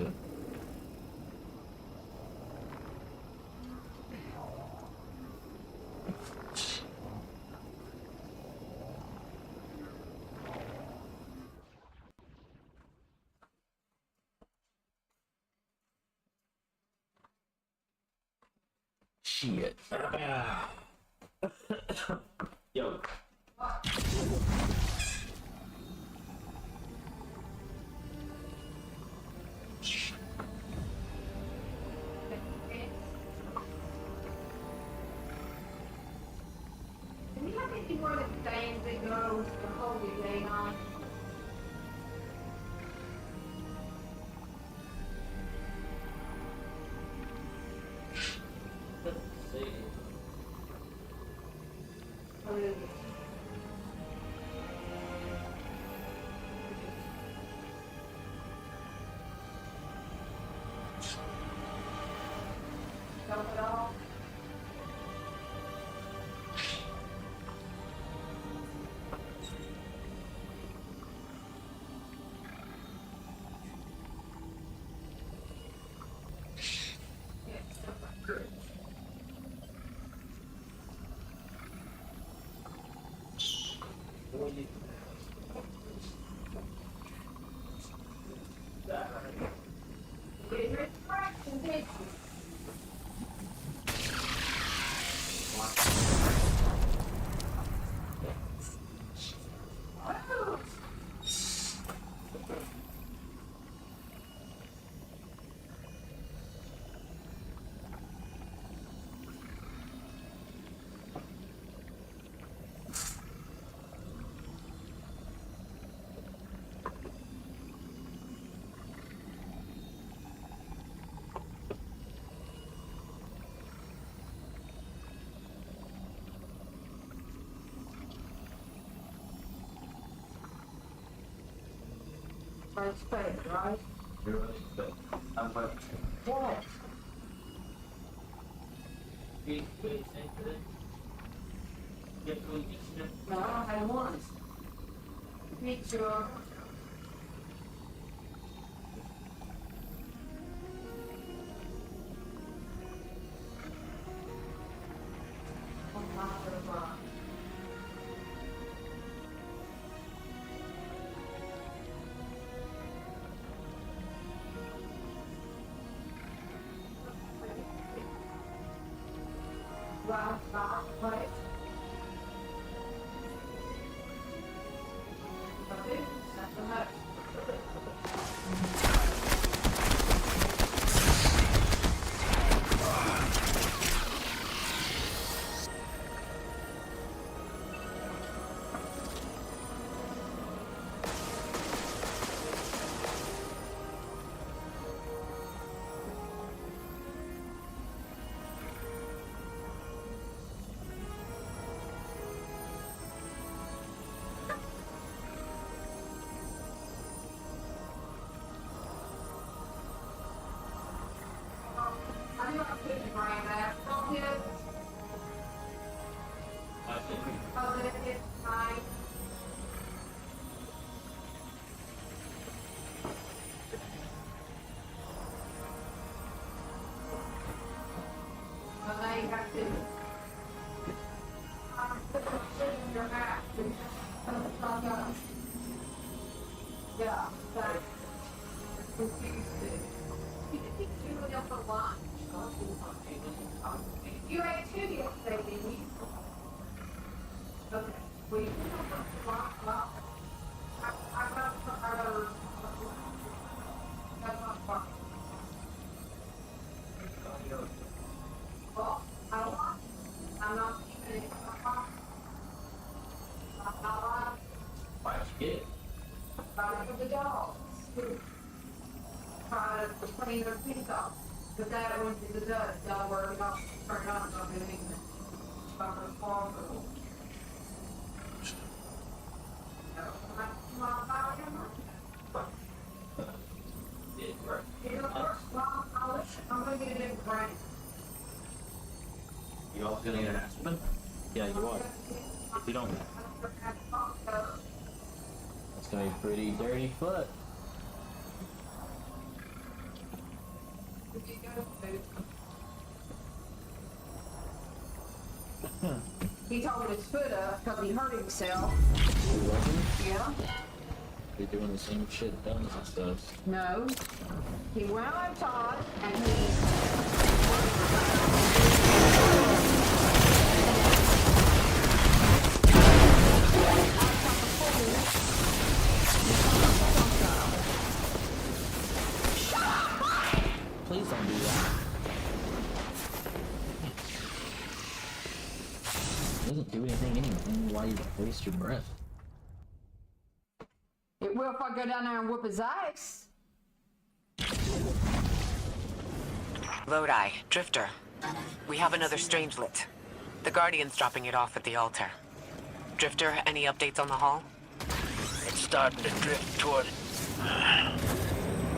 Shit. Yo. Can you have any more of the things that goes the whole day on? Dump it all. Respect, right? What? No, I don't want it. Picture. Right. the dogs. Try to clean their teeth off. But that went to the dust. Y'all work it off. Turn it on something. Fucking responsible. I'm gonna get a different brand. You also gonna get an Aspen? Yeah, you are. If you don't, it's gonna be a pretty dirty foot. He told his foot up because he hurt himself. You wasn't? Yeah. You're doing the same shit Dunn does. No. He went outside and he... Please don't do that. It doesn't do anything anyway. Why you waste your breath? It will if I go down there and whoop his ass. Lodi, Drifter. We have another Strangelet. The Guardian's dropping it off at the altar. Drifter, any updates on the hull? It's starting to drift toward...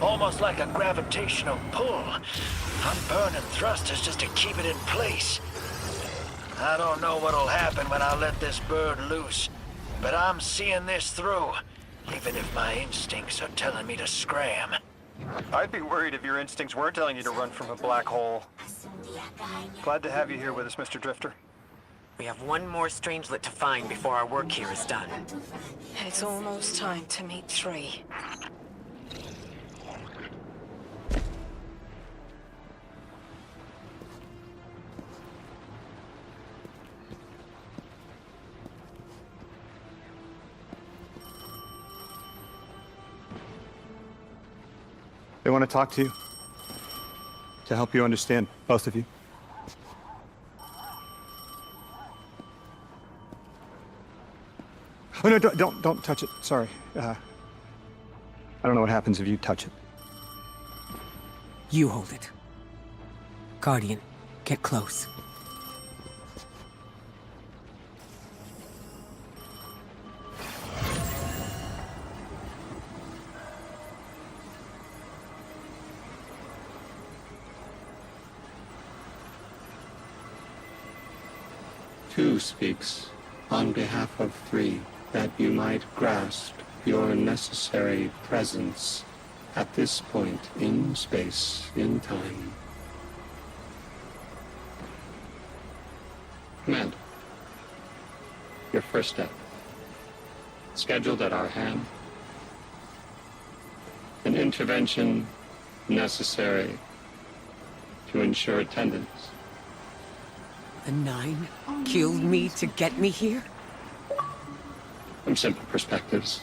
almost like a gravitational pull. I'm burning thrusters just to keep it in place. I don't know what'll happen when I let this bird loose, but I'm seeing this through, even if my instincts are telling me to scram. I'd be worried if your instincts were telling you to run from a black hole. Glad to have you here with us, Mr. Drifter. We have one more Strangelet to find before our work here is done. It's almost time to meet 3. They want to talk to you. To help you understand, both of you. Oh no, don't touch it. Sorry. I don't know what happens if you touch it. You hold it. Guardian, get close. Two speaks on behalf of 3, that you might grasp your necessary presence at this point in space, in time. Commander, your first step, scheduled at our hand. An intervention necessary to ensure attendance. The 9 killed me to get me here? From simple perspectives,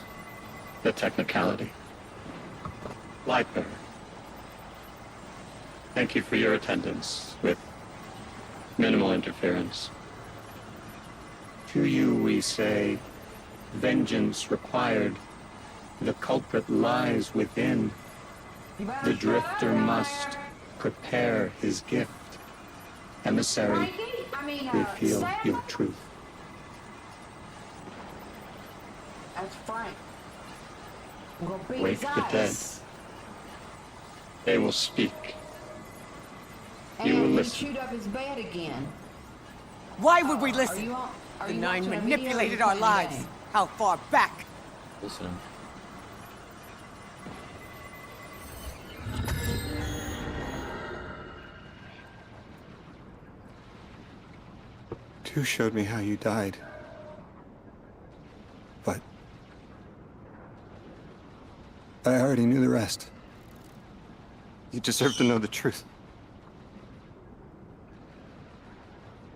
the technicality. Lightbearer, thank you for your attendance with minimal interference. To you we say, vengeance required. The culprit lies within. The Drifter must prepare his gift. Emissary, reveal your truth. That's Frank. I'm gonna beat Wake his the dead. ass. They will speak. And You will he listen. chewed up his bed again. Why would we Are listen? you on? Are The you 9 watching a video or manipulated you our playing a lives. game? How far back? Listen. Tu showed me how you died. But I already knew the rest. You deserve to know the truth.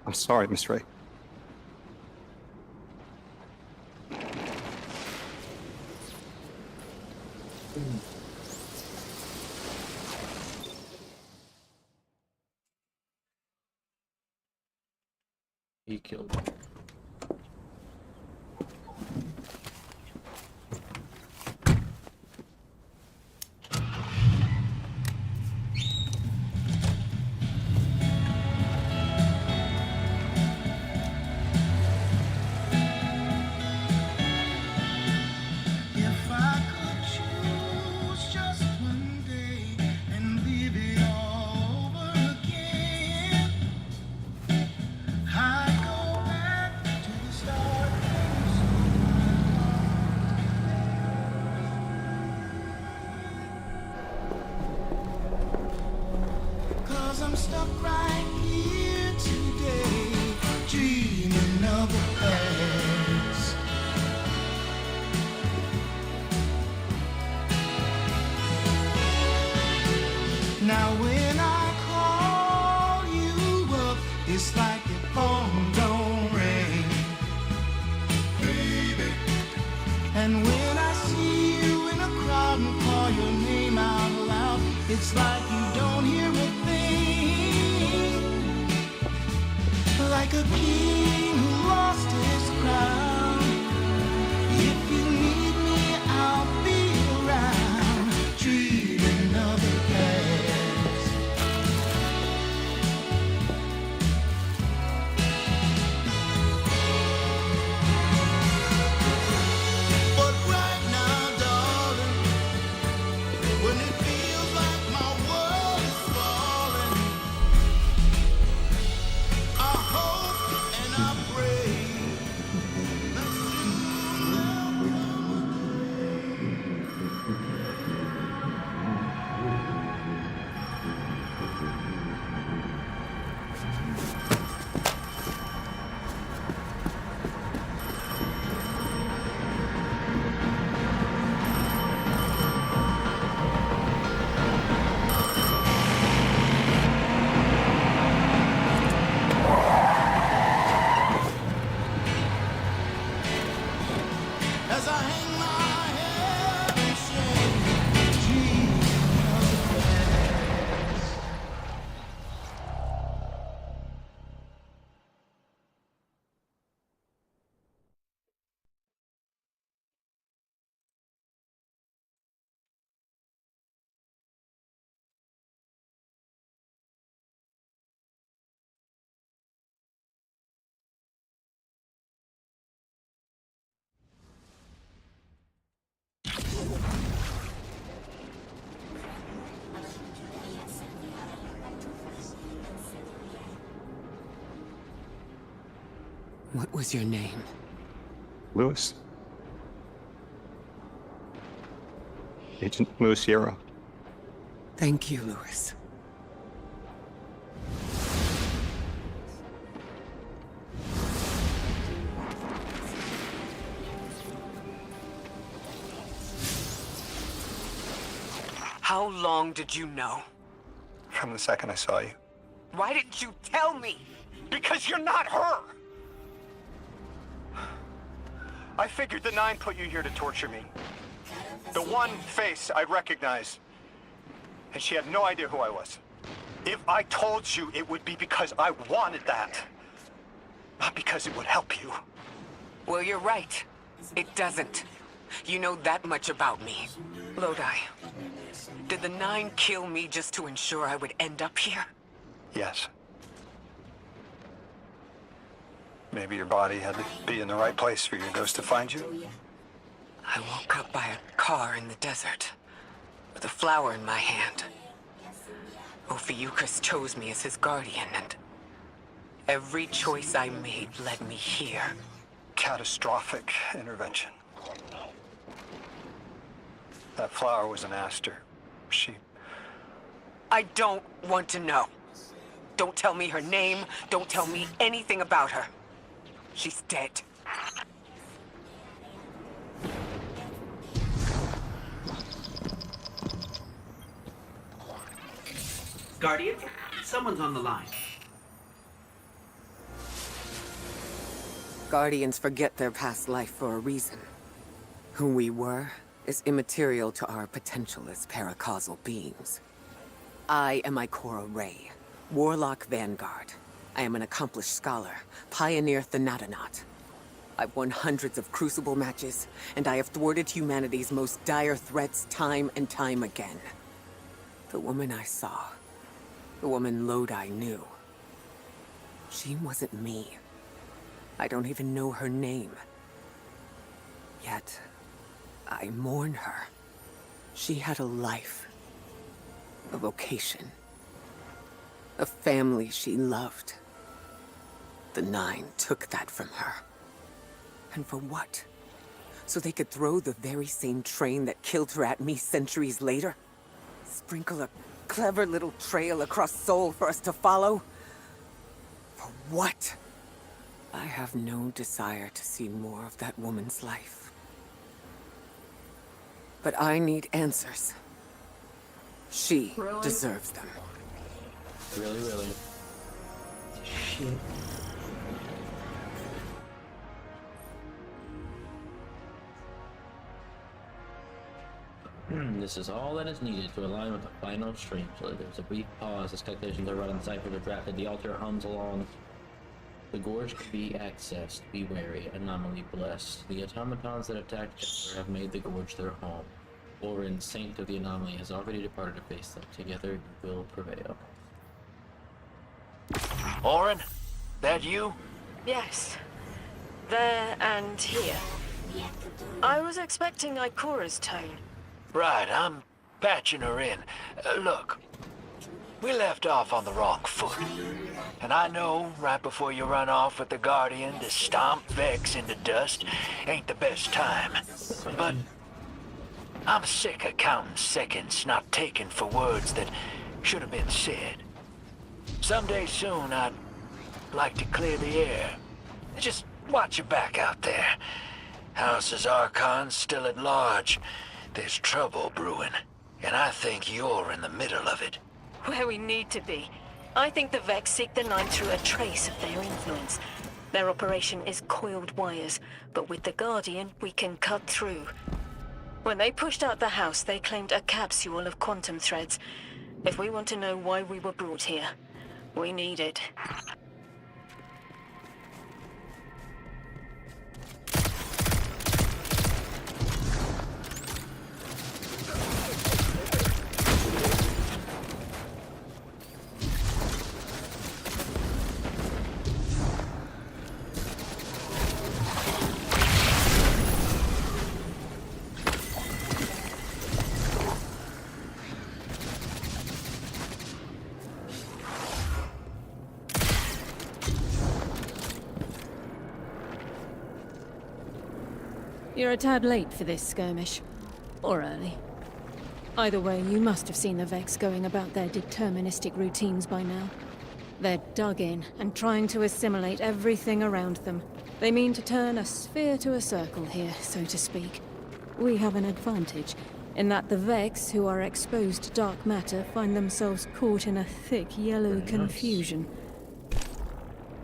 I'm sorry, Miss Ray. He killed me. phone don't ring, baby. And when I see you in a crowd and call your name out loud, it's like you don't hear a thing. Like a king who lost his crown. If you need me, I'll be around. Dreaming of the past. But right now, darling, when it feels like my world is falling, I hope and I pray that soon there'll come as I hang my head in shame, dreaming of the past. What was your name? Lewis. Agent Lewis Sierra. Thank you, Lewis. How long did you know? From the second I saw you. Why didn't you tell me? Because you're not her! I figured the Nine put you here to torture me. The one face I'd recognize. And she had no idea who I was. If I told you, it would be because I wanted that. Not because it would help you. Well, you're right. It doesn't. You know that much about me. Lodi, did the Nine kill me just to ensure I would end up here? Yes. Maybe your body had to be in the right place for your ghost to find you. I woke up by a car in the desert, with a flower in my hand. Ophiuchus chose me as his guardian, and every choice I made led me here. Catastrophic intervention. That flower was an aster. I don't want to know. Don't tell me her name. Don't tell me anything about her. She's dead. Guardian, someone's on the line. Guardians forget their past life for a reason. Who we were is immaterial to our potential as paracausal beings. I am Ikora Rey, Warlock Vanguard. I am an accomplished scholar, pioneer Thanatonaut. I've won hundreds of Crucible matches, and I have thwarted humanity's most dire threats time and time again. The woman I saw, the woman Lodi knew, she wasn't me. I don't even know her name. Yet, I mourn her. She had a life, a vocation, a family she loved. The Nine took that from her. And for what? So they could throw the very same train that killed her at me centuries later? Sprinkle a clever little trail across Sol for us to follow? For what? I have no desire to see more of that woman's life. But I need answers. She deserves them. Really? Shit. This is all that is needed to align with the final stream. So there's a brief pause as calculations are run and ciphers are drafted. The altar hums along. The gorge can be accessed. Be wary. Anomaly blessed. The automatons that attacked Jasper have made the gorge their home. Orin, saint of the anomaly, has already departed to face them. Together you will prevail. Orin? That you? Yes. There and here. I was expecting Ikora's tone. Right, I'm patching her in. Look, we left off on the wrong foot. And I know right before you run off with the Guardian to stomp Vex into dust ain't the best time. But I'm sick of counting seconds not taken for words that should have been said. Someday soon I'd like to clear the air. Just watch your back out there. House's Archon's still at large. There's trouble brewing, and I think you're in the middle of it. Where we need to be. I think the Vex seek the Nine through a trace of their influence. Their operation is coiled wires, but with the Guardian, we can cut through. When they pushed out the house, they claimed a capsule of quantum threads. If we want to know why we were brought here, we need it. You're a tad late for this skirmish. Or early. Either way, you must have seen the Vex going about their deterministic routines by now. They're dug in and trying to assimilate everything around them. They mean to turn a sphere to a circle here, so to speak. We have an advantage, in that the Vex, who are exposed to dark matter, find themselves caught in a thick yellow confusion.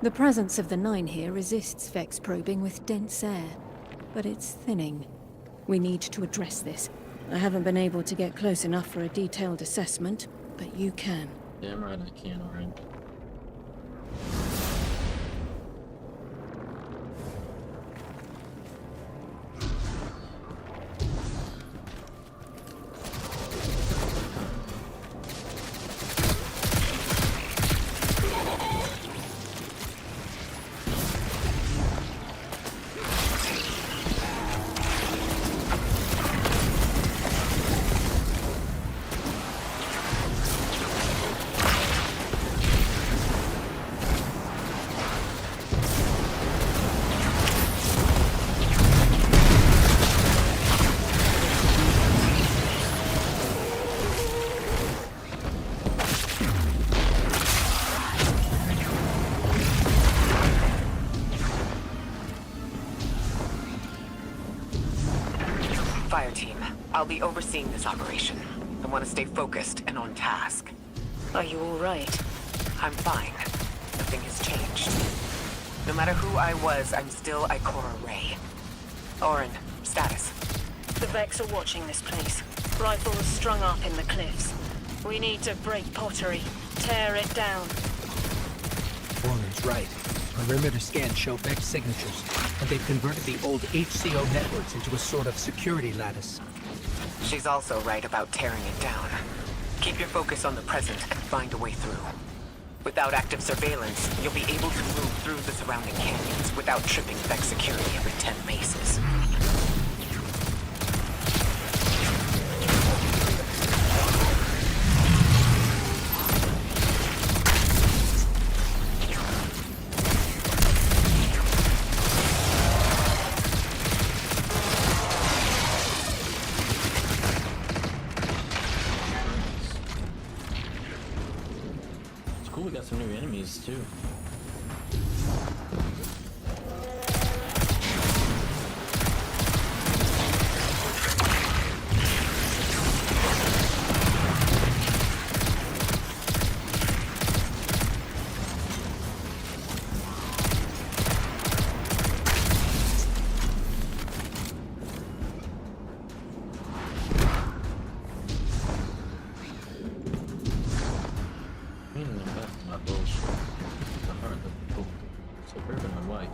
The presence of the Nine here resists Vex probing with dense air. But it's thinning. We need to address this. I haven't been able to get close enough for a detailed assessment, but you can. Damn right I can, Orin. Fire team, I'll be overseeing this operation. I want to stay focused and on task. Are you all right? I'm fine. Nothing has changed. No matter who I was, I'm still Ikora Rey. Orin, status. The Vex are watching this place. Rifles strung up in the cliffs. We need to break pottery. Tear it down. Orin's right. Perimeter scans show Vex signatures, and they've converted the old HCO networks into a sort of security lattice. She's also right about tearing it down. Keep your focus on the present and find a way through. Without active surveillance, you'll be able to move through the surrounding canyons without tripping Vex security every 10 paces. Cool, we got some new enemies too. turban on white.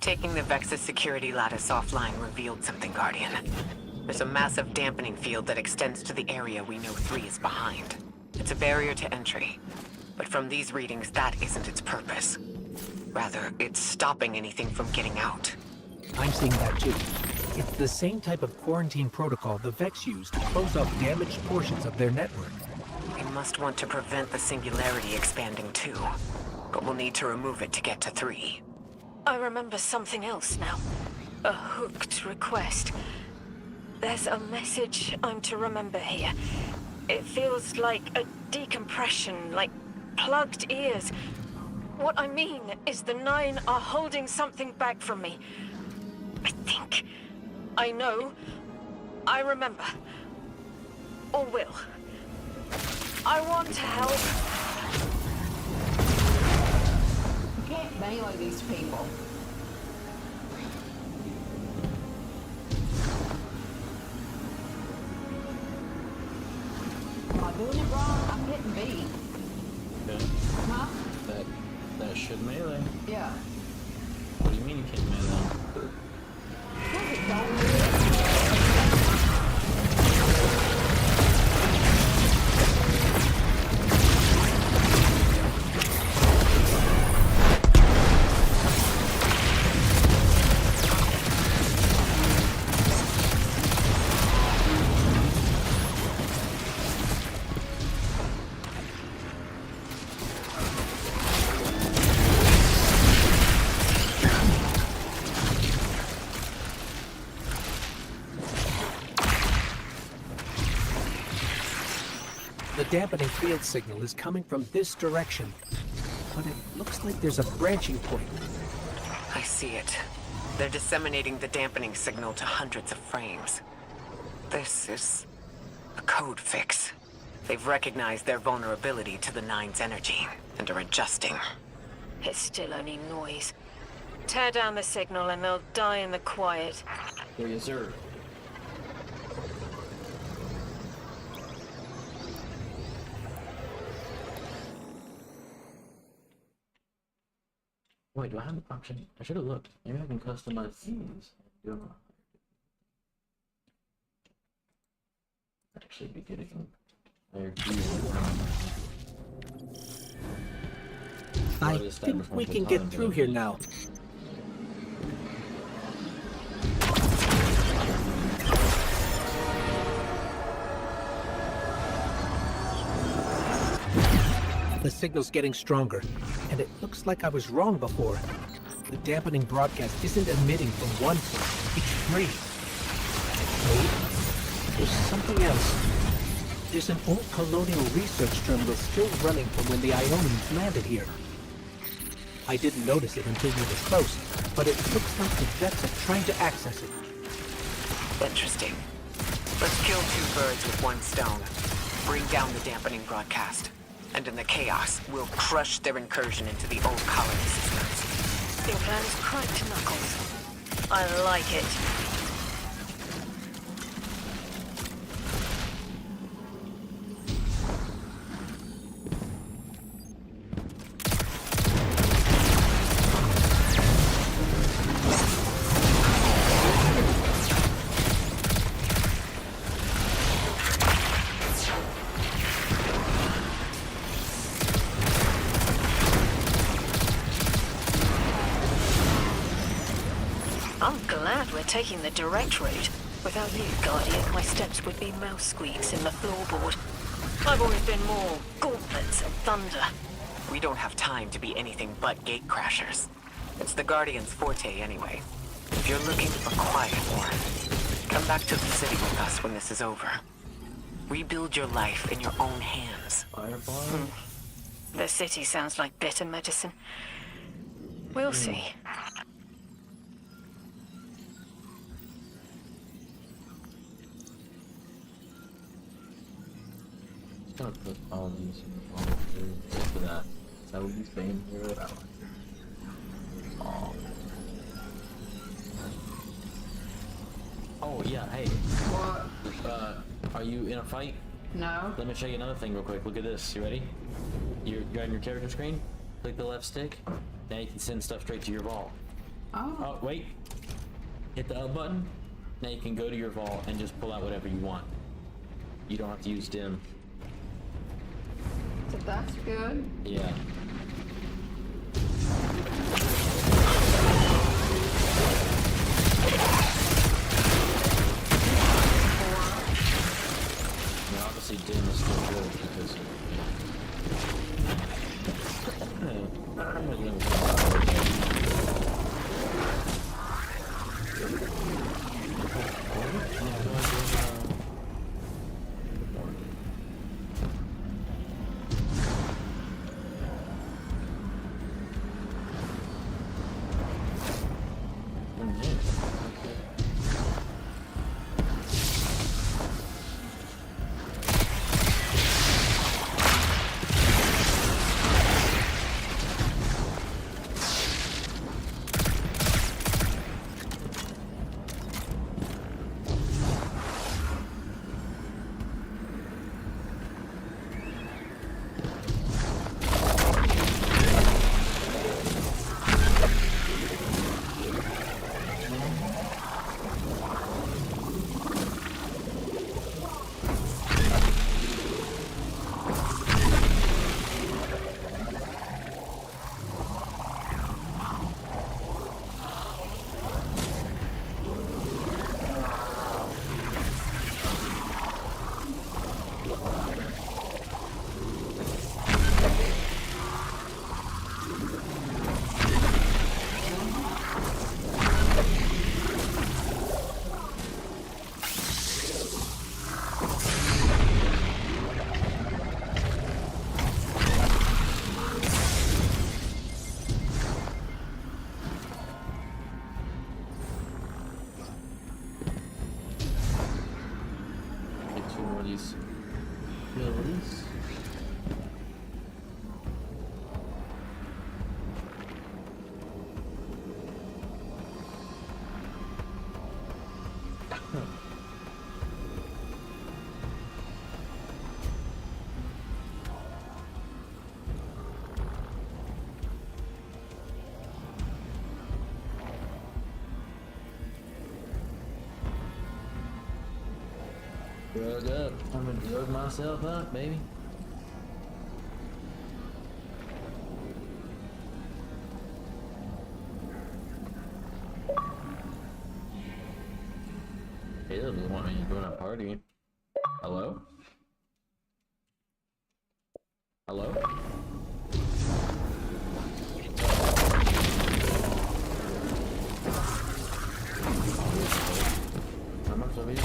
Taking the Vex's security lattice offline revealed something, Guardian. There's a massive dampening field that extends to the area we know 3 is behind. It's a barrier to entry. But from these readings, that isn't its purpose. Rather, it's stopping anything from getting out. I'm seeing that too. It's the same type of quarantine protocol the Vex used to close off damaged portions of their network. We must want to prevent the singularity expanding too. But we'll need to remove it to get to 3. I remember something else now. A hooked request. There's a message I'm to remember here. It feels like a decompression, like plugged ears. What I mean is the 9 are holding something back from me. I think. I know. I remember. Or will. I want to help. You can't melee these people. Am I doing it wrong? I'm hitting B. Okay. Huh? That should melee. Yeah. What do you mean you can't melee? Look, it don't. The dampening field signal is coming from this direction, but it looks like there's a branching point. I see it. They're disseminating the dampening signal to hundreds of frames. This is a code fix. They've recognized their vulnerability to the Nine's energy and are adjusting. It's still only noise. Tear down the signal and they'll die in the quiet. Yes, sir. Wait, do I have the option? I should have looked. Maybe I can customize these. Actually, be good again. I think we can get through here now. The signal's getting stronger, and it looks like I was wrong before. The dampening broadcast isn't emitting from one point, it's three. Wait, there's something else. There's an old colonial research terminal still running from when the Ionians landed here. I didn't notice it until we were close, but it looks like the Jets are trying to access it. Interesting. Let's kill two birds with one stone. Bring down the dampening broadcast. And in the chaos, we'll crush their incursion into the old colony systems. Your plan's cracked, Knuckles. I like it. I'm glad we're taking the direct route. Without you, Guardian, my steps would be mouse squeaks in the floorboard. I've always been more gauntlets and thunder. We don't have time to be anything but gate crashers. It's the Guardian's forte anyway. If you're looking for quiet, Warren, come back to the city with us when this is over. Rebuild your life in your own hands. The city sounds like bitter medicine. We'll see. Just gonna put all these on through just for that. That would be Spain here without one. Oh yeah, hey. What? Are you in a fight? No. Let me show you another thing real quick. Look at this. You ready? You're on your character screen. Click the left stick. Now you can send stuff straight to your vault. Oh. Oh, wait. Hit the up button. Now you can go to your vault and just pull out whatever you want. You don't have to use dim. So that's good. Yeah. Now, obviously, dim is still good because. few more of these abilities. Drug up. I'm gonna drug myself up, baby. Caleb doesn't want me to join a party. Hello? Hello? How much of it?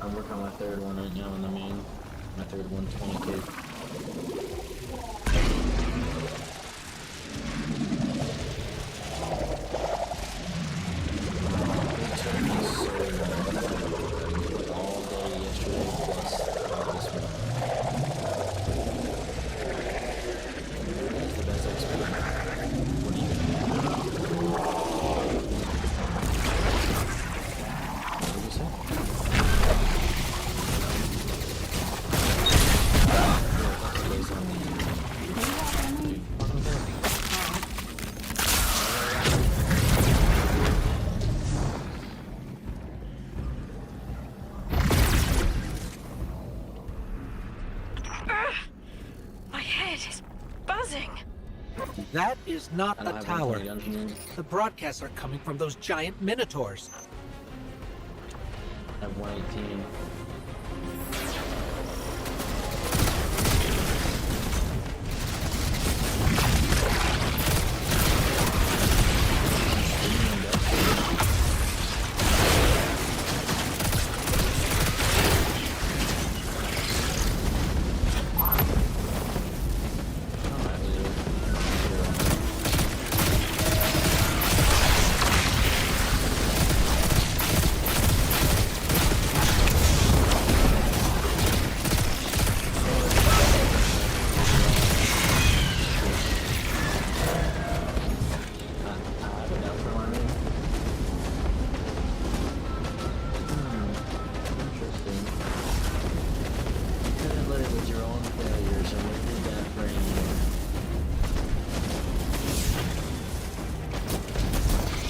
I'm working on my third one right now in the main. My third 120K. All day yesterday plus this one. It's the best experience. What do you think? What did you say? My head is buzzing. That is not a tower. The broadcasts are coming from those giant minotaurs. I have 118.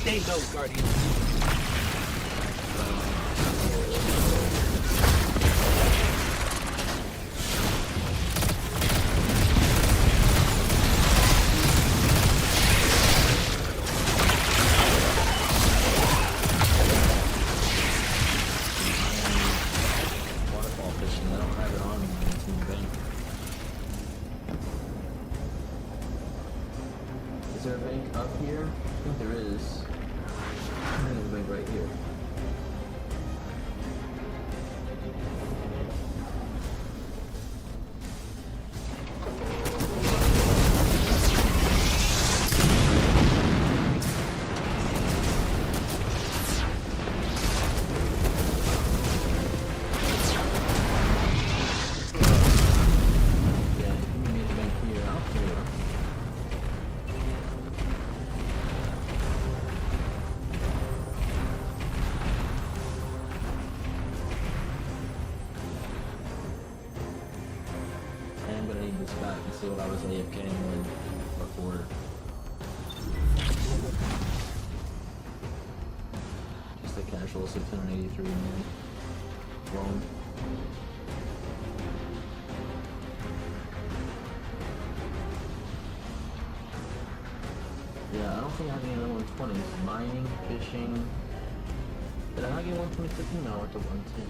Stay low, Guardian. Waterfall fishing, I don't have it on me when it's in the bank. Is there a bank up here? I think there is. I think there's a bank right here. Yeah, we made a bank here. I'll clear it up. I'm gonna need this back and see what I was AFKing with before. Just a casual 683 minute roam. Yeah, I don't think I have any other 120s. Mining, fishing. Did I not get 126? No, it's a 110.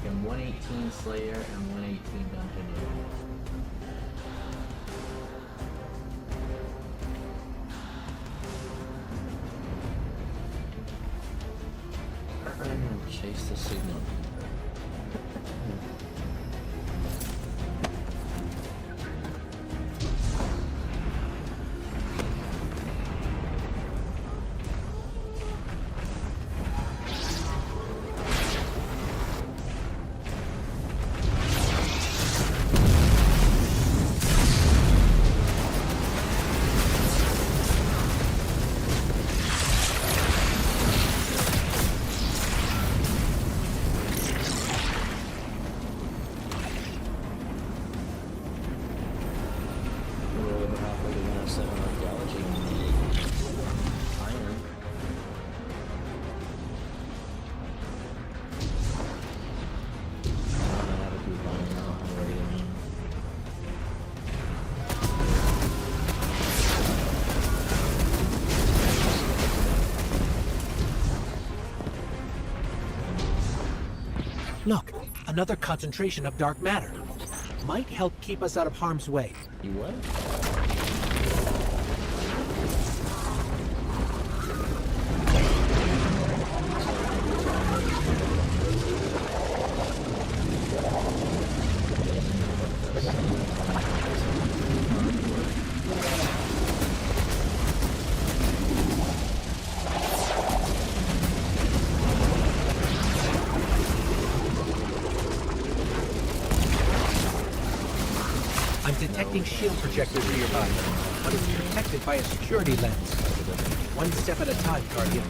And 118 Slayer and 118 Dungeon. trace the signal. Look, another concentration of dark matter. Might help keep us out of harm's way. You what? I'm detecting shield projectors nearby, but it's protected by a security lens. One step at a time, Guardian.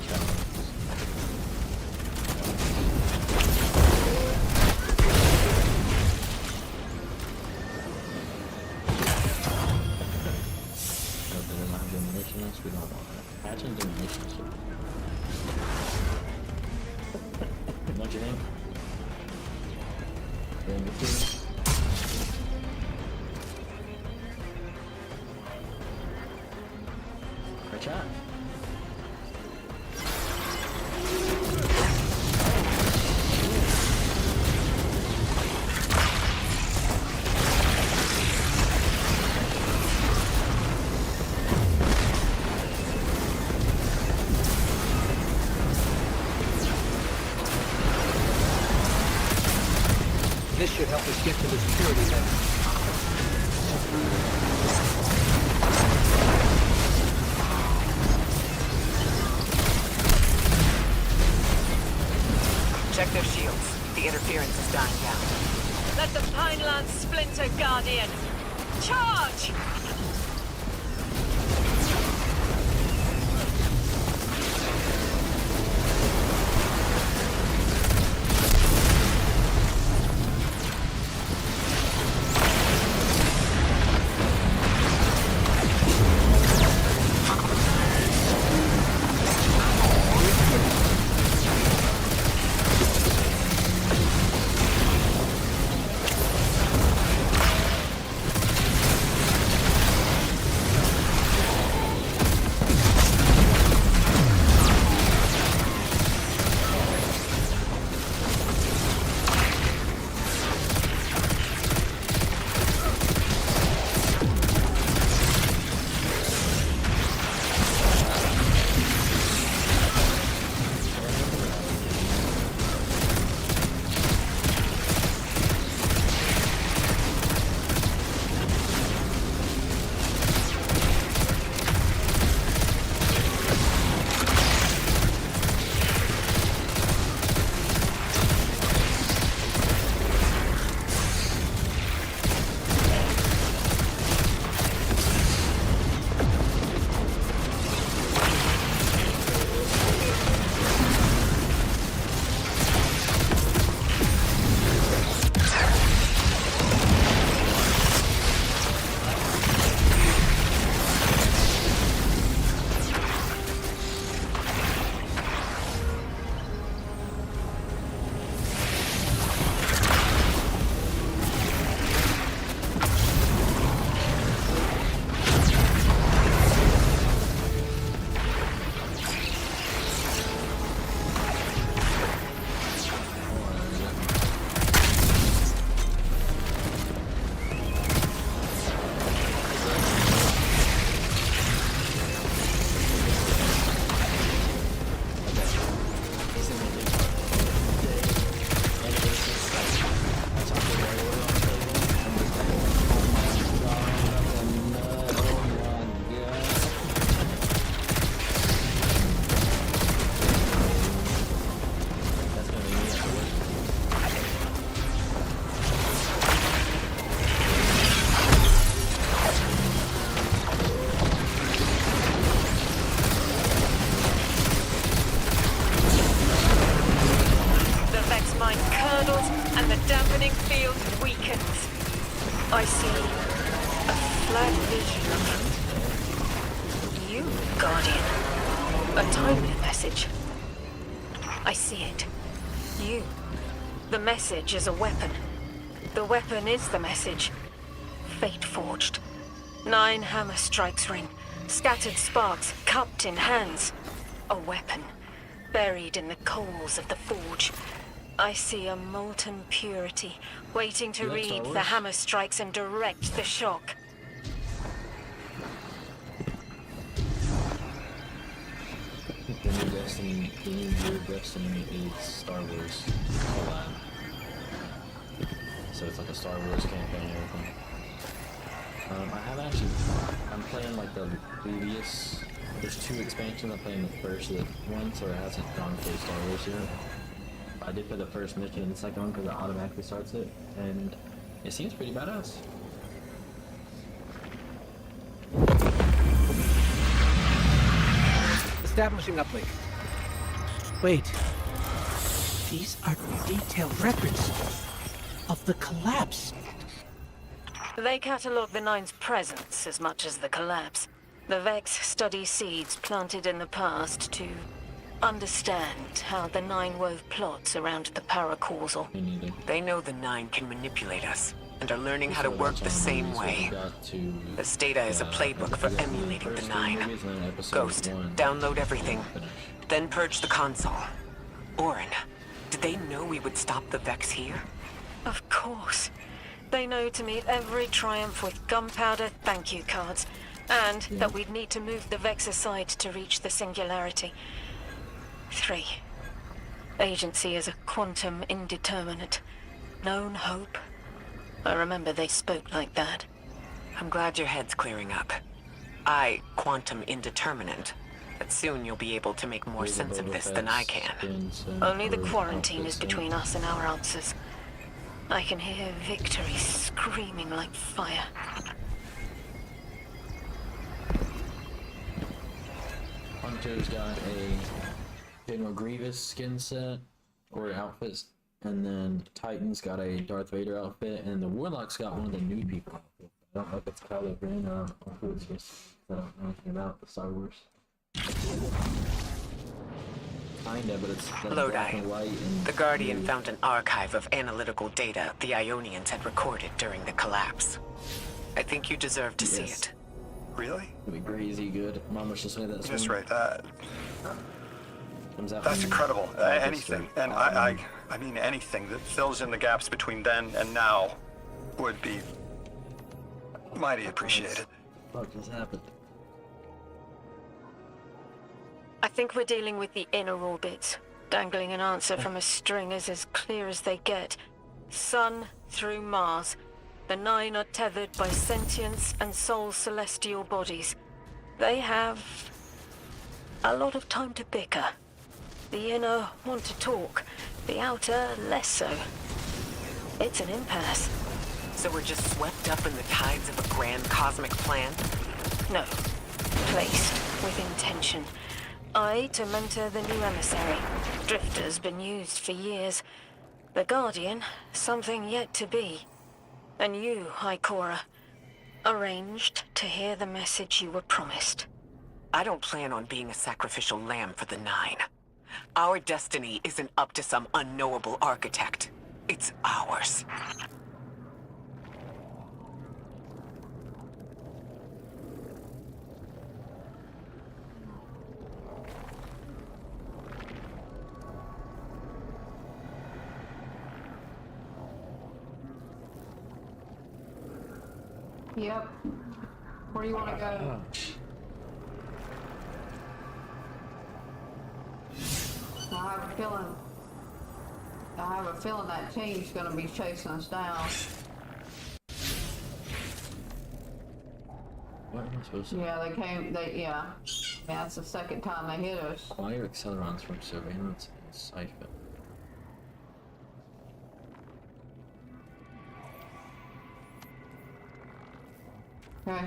We don't want that. Patching diminishes. Don't you think? Then we do. Chat. This should help us get to the security lens. Check their shields. The interference is dying down. Let the Pinelands splinter, Guardian! Charge! A flat vision of you, Guardian. A timely message. I see it. You. The message is a weapon. The weapon is the message. Fate forged. 9 hammer strikes ring. Scattered sparks, cupped in hands. A weapon. Buried in the coals of the forge. I see a molten purity, waiting to read the hammer strikes and direct the shock. The new Destiny is Star Wars collab. So it's like a Star Wars campaign and everything. I'm playing like the previous, there's 2 expansions. I'm playing the first one, so it hasn't gone full Star Wars yet. I did play the first mission and the second one because it automatically starts it, and it seems pretty badass. Establishing uplink. Wait. These are detailed records of the collapse. They catalog the Nine's presence as much as the collapse. The Vex study seeds planted in the past to understand how the Nine wove plots around the paracausal. They know the Nine can manipulate us, and are learning how to work the same way. This data is a playbook for emulating the Nine. Ghost, download everything, then purge the console. Orin, did they know we would stop the Vex here? Of course. They know to meet every triumph with gunpowder thank you cards, and that we'd need to move the Vex aside to reach the Singularity. 3. Agency is a quantum indeterminate. Known hope. I remember they spoke like that. I'm glad your head's clearing up. Quantum indeterminate. But soon you'll be able to make more sense of this than I can. Only the quarantine is between us and our answers. I can hear victory screaming like fire. Hunter's got a General Grievous skin set, or outfits, and then Titan's got a Darth Vader outfit, and the Warlock's got one of the new people outfits. I don't know if it's Kylo Ren or who it's just, I don't know anything about the Star Wars. Kinda, but it's like black and white and the Guardian found an archive of analytical data the Ionians had recorded during the collapse. I think you deserve to see it. Really? It'd be crazy good. Mama just made that. Just right that. Comes out That's from incredible. Anything, and I mean anything that fills in the gaps between then and now would be mighty appreciated. What just happened? I think we're dealing with the inner orbits. Dangling an answer from a string is as clear as they get. Sun through Mars. The Nine are tethered by sentience and soul celestial bodies. They have a lot of time to bicker. The inner want to talk, the outer less so. It's an impasse. So we're just swept up in the tides of a grand cosmic plan? No. Placed with intention. I to mentor the new emissary. Drifter's been used for years. The Guardian, something yet to be. And you, Ikora, arranged to hear the message you were promised. I don't plan on being a sacrificial lamb for the Nine. Our destiny isn't up to some unknowable architect. It's ours. Yep. Where do you want to go? I have a feeling that team's going to be chasing us down. What am I supposed to? Yeah, yeah, it's the second time they hit us. Acquire accelerons from surveillance and siphon. Okay.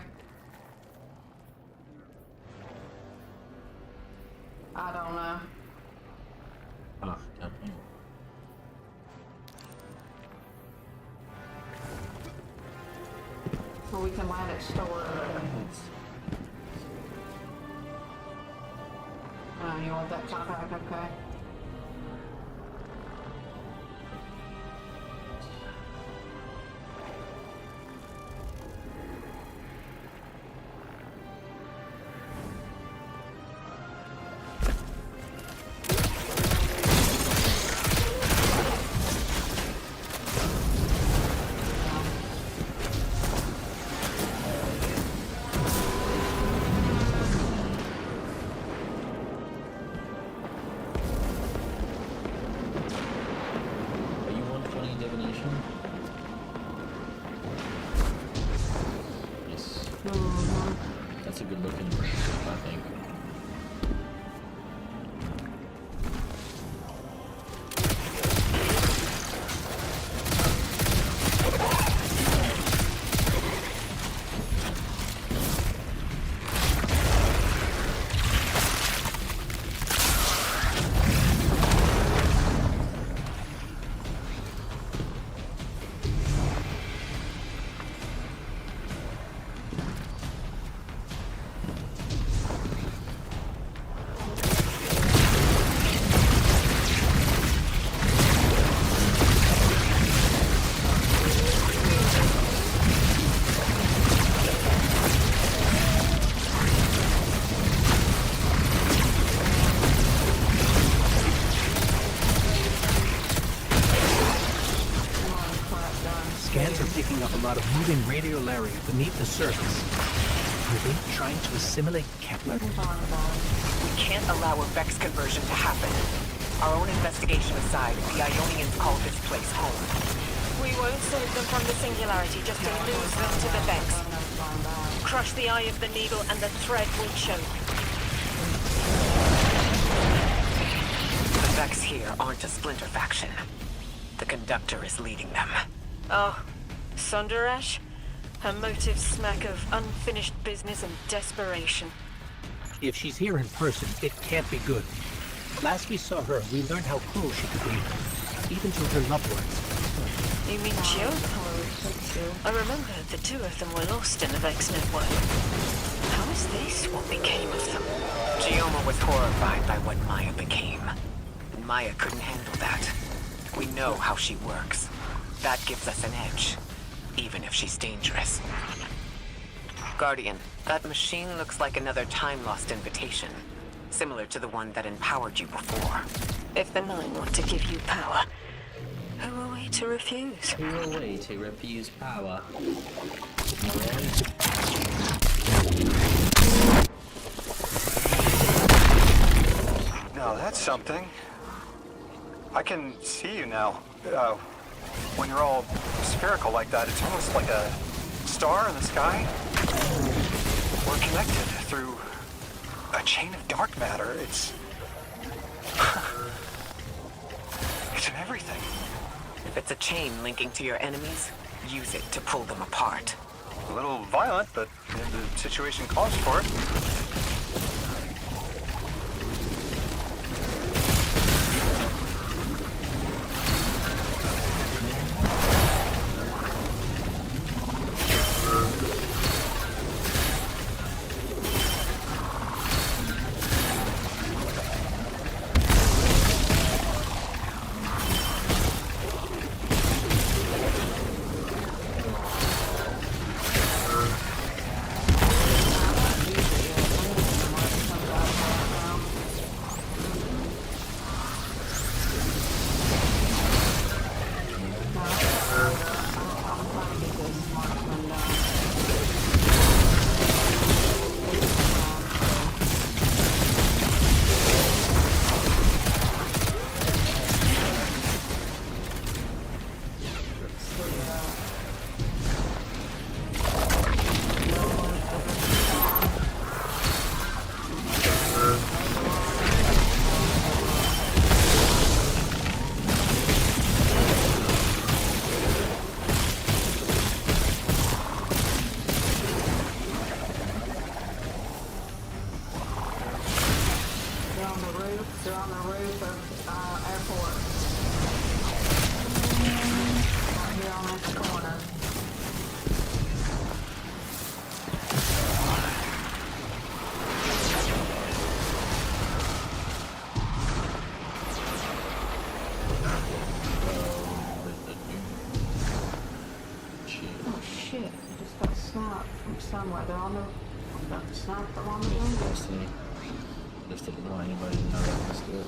I don't know. Oh, damn. Or we can let it store. Oh, you want that top back? Okay. Are you 120 divination? Yes. That's a good looking ship, I think. Scans are picking up a lot of moving radiolaria beneath the surface. Are they trying to assimilate Kepler? We can't allow a Vex conversion to happen. Our own investigation aside, the Ionians call this place home. We won't save them from the Singularity just to lose them to the Vex. Crush the eye of the needle and the thread will choke. The Vex here aren't a splinter faction. The Conductor is leading them. Oh, Sundarash? Her motives smack of unfinished business and desperation. If she's here in person, it can't be good. Last we saw her, we learned how cruel she could be, even to her loved ones. You mean Gio? I remember the two of them were lost in the Vex network. How is this what became of them? Gioma was horrified by what Maya became. And Maya couldn't handle that. We know how she works. That gives us an edge, even if she's dangerous. Guardian, that machine looks like another time-lost invitation, similar to the one that empowered you before. If the Nine want to give you power, who are we to refuse? Who are we to refuse power? Now that's something. I can see you now. When you're all spherical like that, it's almost like a star in the sky. We're connected through a chain of dark matter. It's in everything. If it's a chain linking to your enemies, use it to pull them apart. A little violent, but the situation calls for it. snap from somewhere. They're on the snap the one again. Destiny. Just didn't want anybody to know that was good.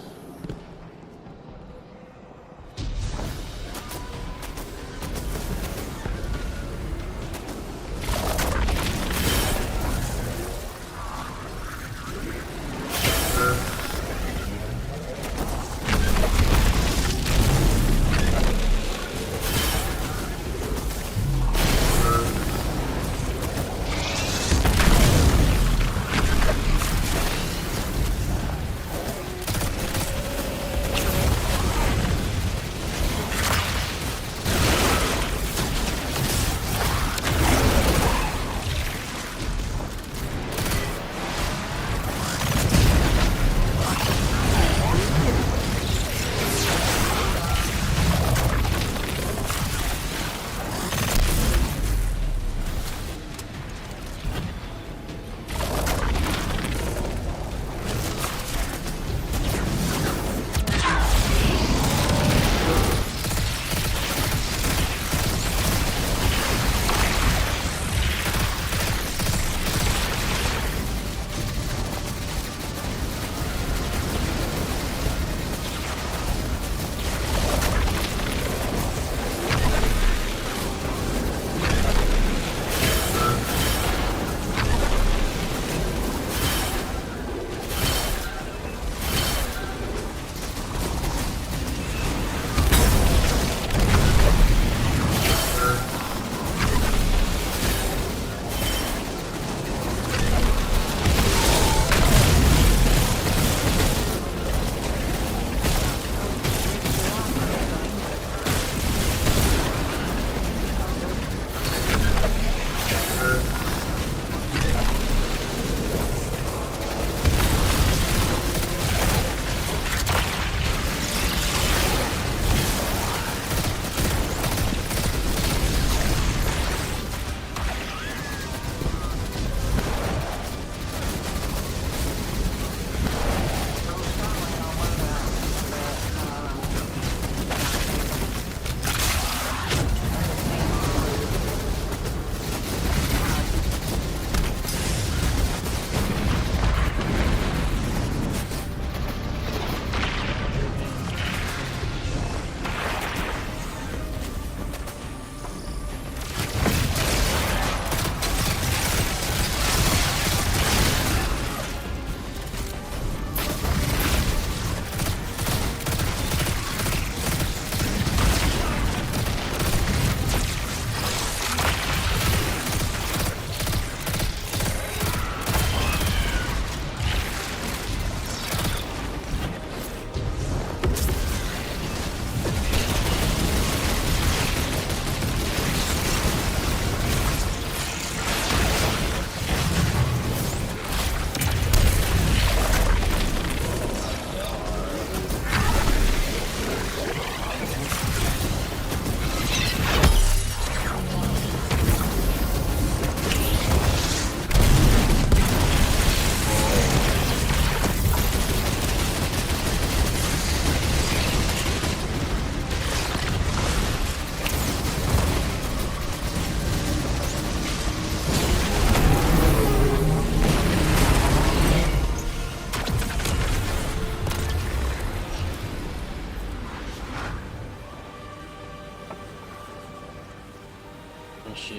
Shit.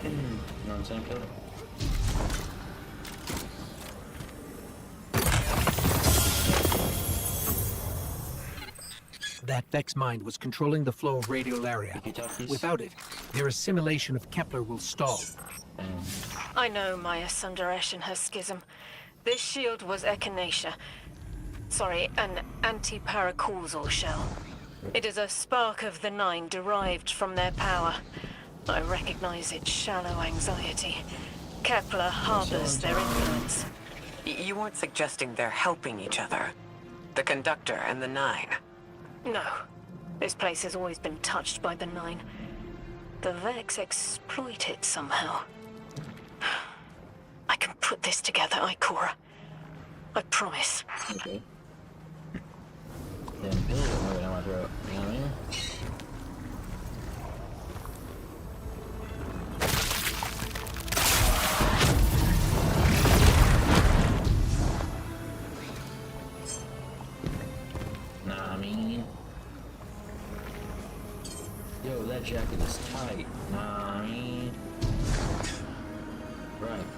You know what I'm saying, killer? That Vex mind was controlling the flow of radiolaria. Without it, their assimilation of Kepler will stall. I know Maya Sundaresh and her schism. This shield was echinacea. Sorry, an anti-paracausal shell. It is a spark of the Nine derived from their power. I recognize its shallow anxiety. Kepler harbors their influence. You weren't suggesting they're helping each other? The Conductor and the Nine? No. This place has always been touched by the Nine. The Vex exploit it somehow. I can put this together, Ikora. I promise. Okay. Damn pills moving down my throat. You know what I mean?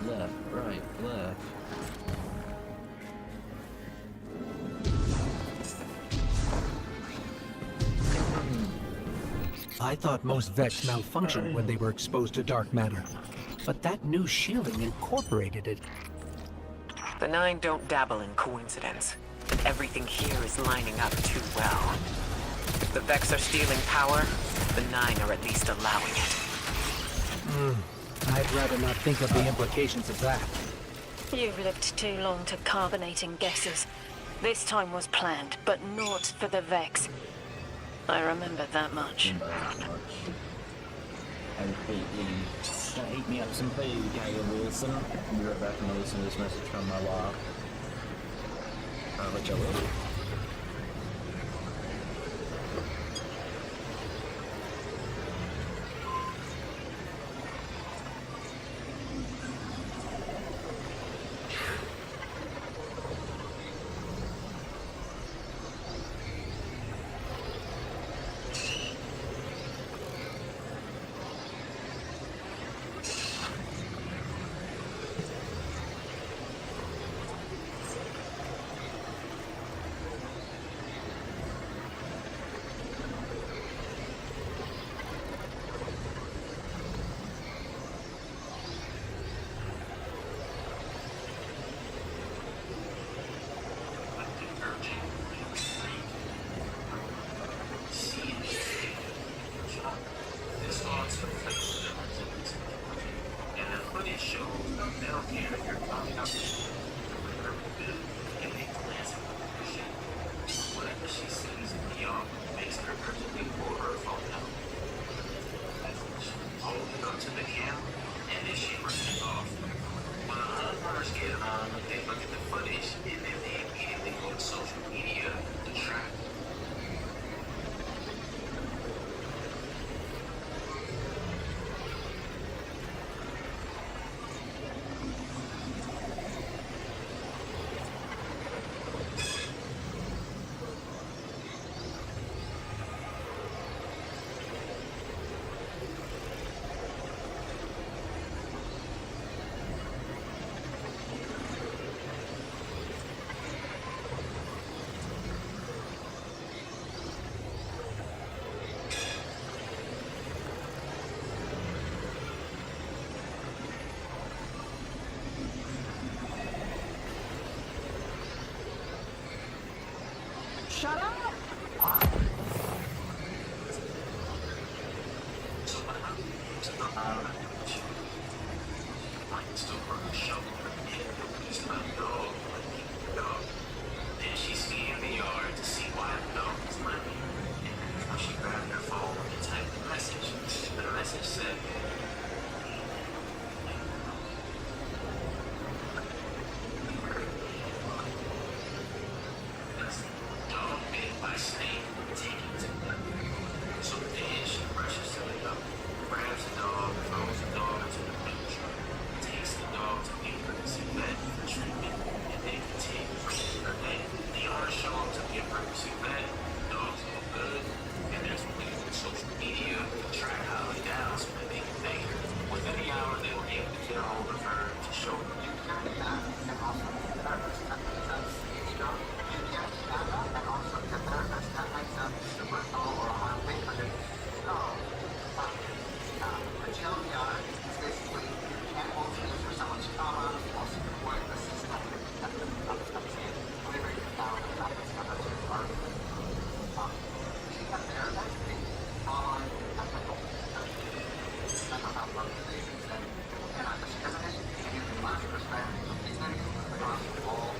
left, right, left. I thought most Vex malfunctioned when they were exposed to dark matter, but that new shielding incorporated it. The Nine don't dabble in coincidence, and everything here is lining up too well. If the Vex are stealing power, the Nine are at least allowing it. I'd rather not think of the implications of that. You've lived too long to carbonating guesses. This time was planned, but not for the Vex. I remember that much. Heat me up some food, Caleb Wilson. I'll be right back and listen to this message from my wife. But you will. Shut up! Then she scanned the yard to see why the dog was running. And that's when she grabbed her phone and typed a message. The message said, dog bit by snake, take it to them. So then she rushes to the dog, grabs the dog, throws the dog into the milk truck, takes the dog to the emergency vet for treatment, and then continues her day. The owner show up to the emergency vet, the dog's all good, and there's when they use social media to track how it down so that they can thank her. Within the hour, they were able to get a hold of her to show her. All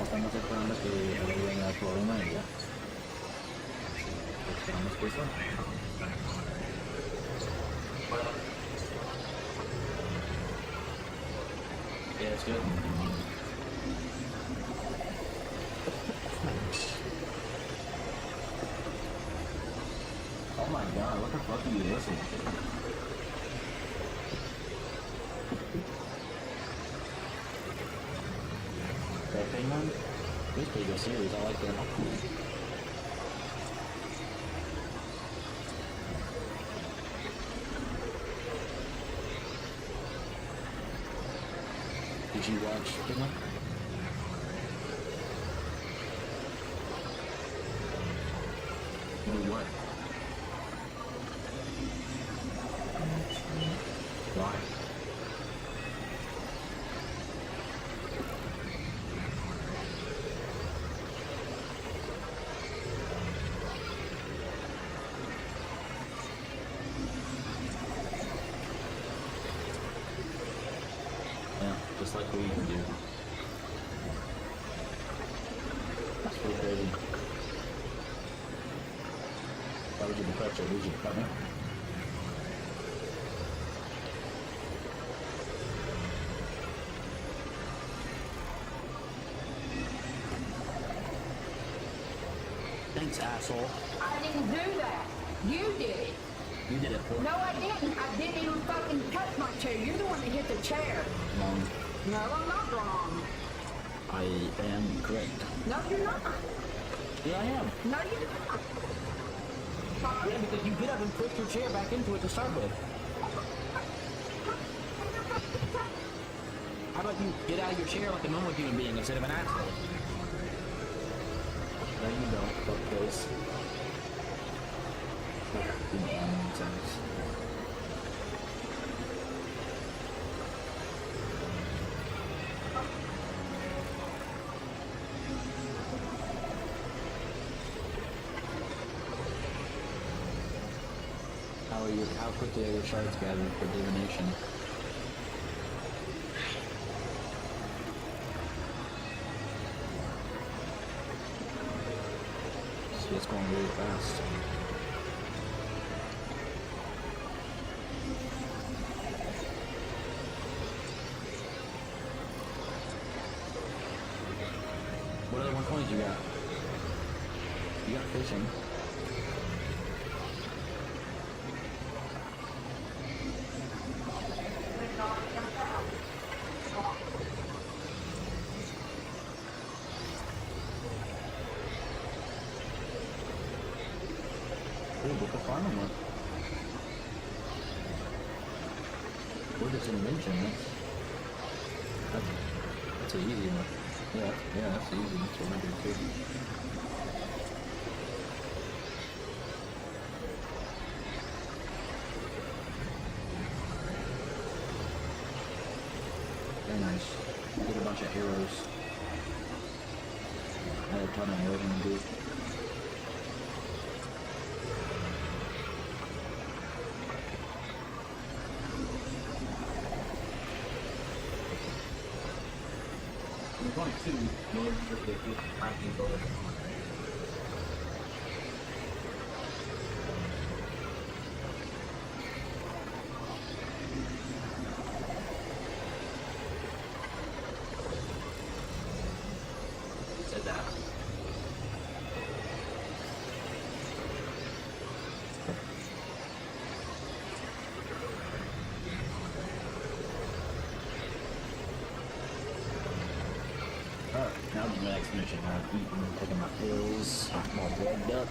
Estamos esperando que arreglen el problema y ya. Esperamos que eso. Yeah, it's good. Oh my god, what the fuck are you listening to? That thing on? This is a pretty good series, I like that. Did you watch Pigman? What? Why? Yeah, just like we can do. That's pretty crazy. Why would you be pressure? Would you cut me? Thanks, asshole. I didn't do that. You did it. You did it for No, I didn't. I didn't even fucking touch my chair. You're the one that hit the chair. Wrong. No, I'm not wrong. I am correct. No, you're not. Yeah, I am. No, you're not. Yeah, because you get up and push your chair back into it to start with. How about you get out of your chair like a normal human being instead of an asshole? No, you don't. Fuck this. You know, that makes sense. How quickly are your shards gathered for divination? See, it's going really fast. What other 120s you got? You got fishing. Book of farming one. What is invention? That's an easy one. Yeah, that's easy. That's what I do too. Very nice. Get a bunch of arrows. I had a ton of arrows in the group. There's only two more restricted crafting buildings. my next mission. I'm eating and taking my pills. I'm all drugged up.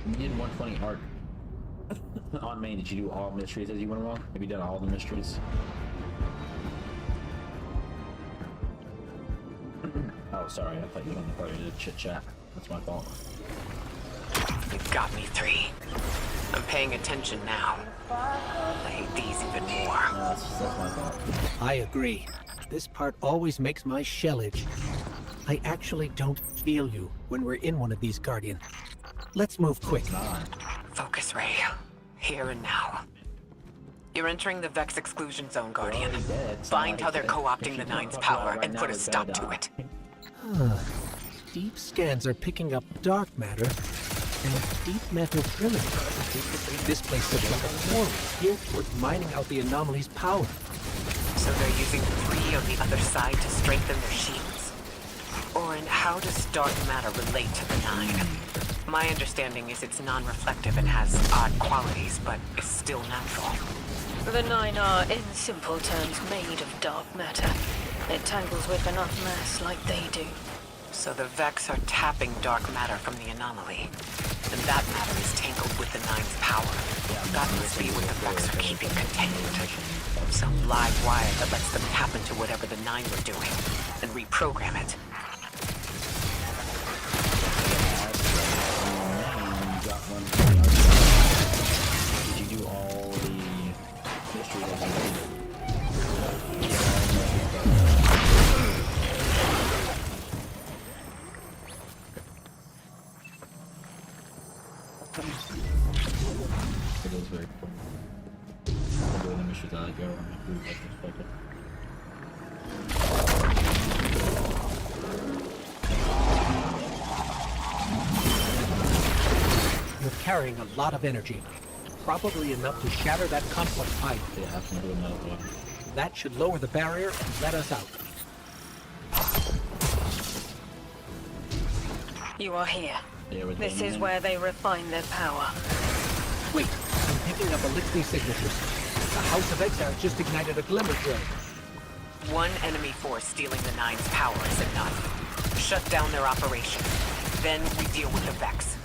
And you did 120 arc on main. Did you do all mysteries as you went along? Have you done all the mysteries? Oh, sorry. I thought you were on the party to chit chat. That's my fault. You got me, 3. I'm paying attention now. I hate these even more. No, that's my fault. I agree. This part always makes my shell itch. I actually don't feel you when we're in one of these, Guardian. Let's move quick. Focus, Ray. Here and now. You're entering the Vex exclusion zone, Guardian. Find how they're co-opting the Nine's power and put a stop to it. Deep scans are picking up dark matter and deep metal drilling. This place looks like a quarry geared towards mining out the anomaly's power. So they're using 3 on the other side to strengthen their shields? Orin, how does dark matter relate to the Nine? My understanding is it's non-reflective and has odd qualities, but is still natural. The Nine are, in simple terms, made of dark matter. It tangles with enough mass like they do. So the Vex are tapping dark matter from the anomaly. And that matter is tangled with the Nine's power. That must be what the Vex are keeping contained. Some live wire that lets them tap into whatever the Nine were doing and reprogram it. Did you do all the mysteries as you did? It is very cool. I'm doing the missions as I go. I'm really expected. You're carrying a lot of energy. Probably enough to shatter that complex pipe. Yeah, I can do another one. That should lower the barrier and let us out. You are here. Yeah, This is where they refine their power. Wait, I'm picking up Elixir signatures. The House of Exile just ignited a glimmer drill. One enemy force stealing the Nine's power is enough. Shut down their operation. Then we deal with the Vex.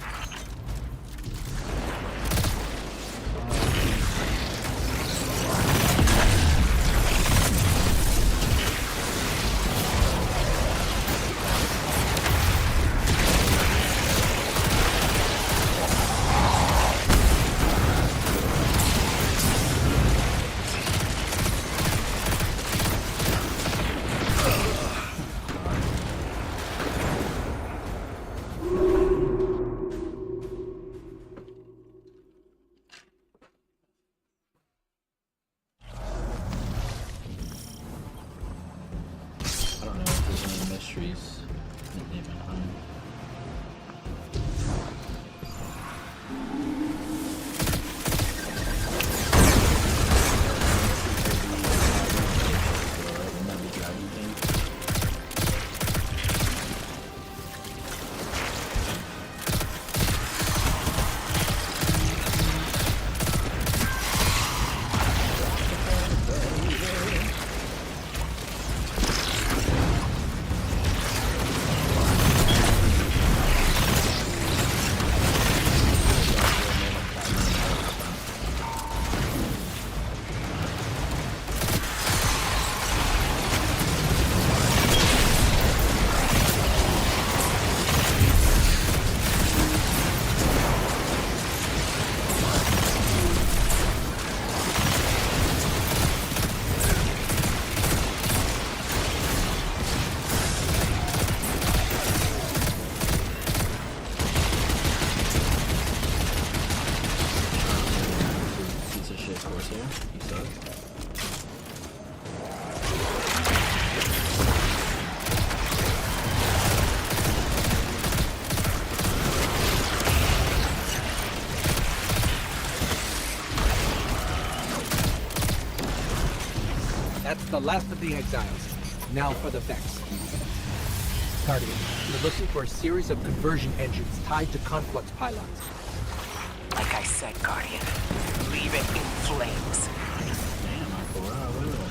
That's the last of the exiles. Now for the Vex. Guardian, you're looking for a series of conversion engines tied to conflux pylons. Like I said, Guardian, leave it in flames. Damn, I will.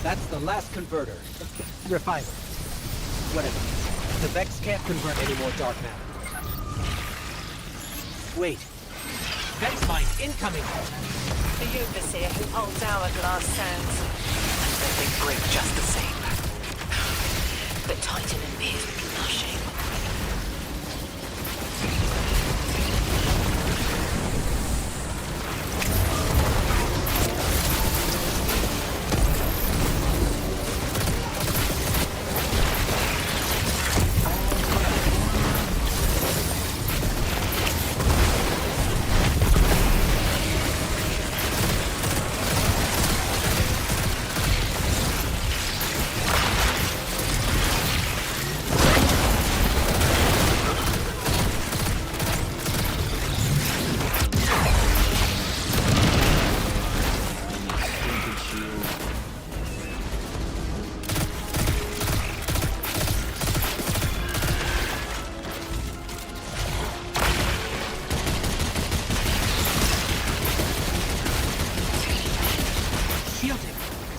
That's the last converter. Refiner. Whatever. The Vex can't convert any more dark matter. Wait. Vex mine incoming! The overseer who holds hourglass sands. But they break just the same. The Titan in me is blushing.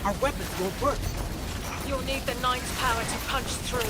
Our weapons won't work. You'll need the Nine's power to punch through.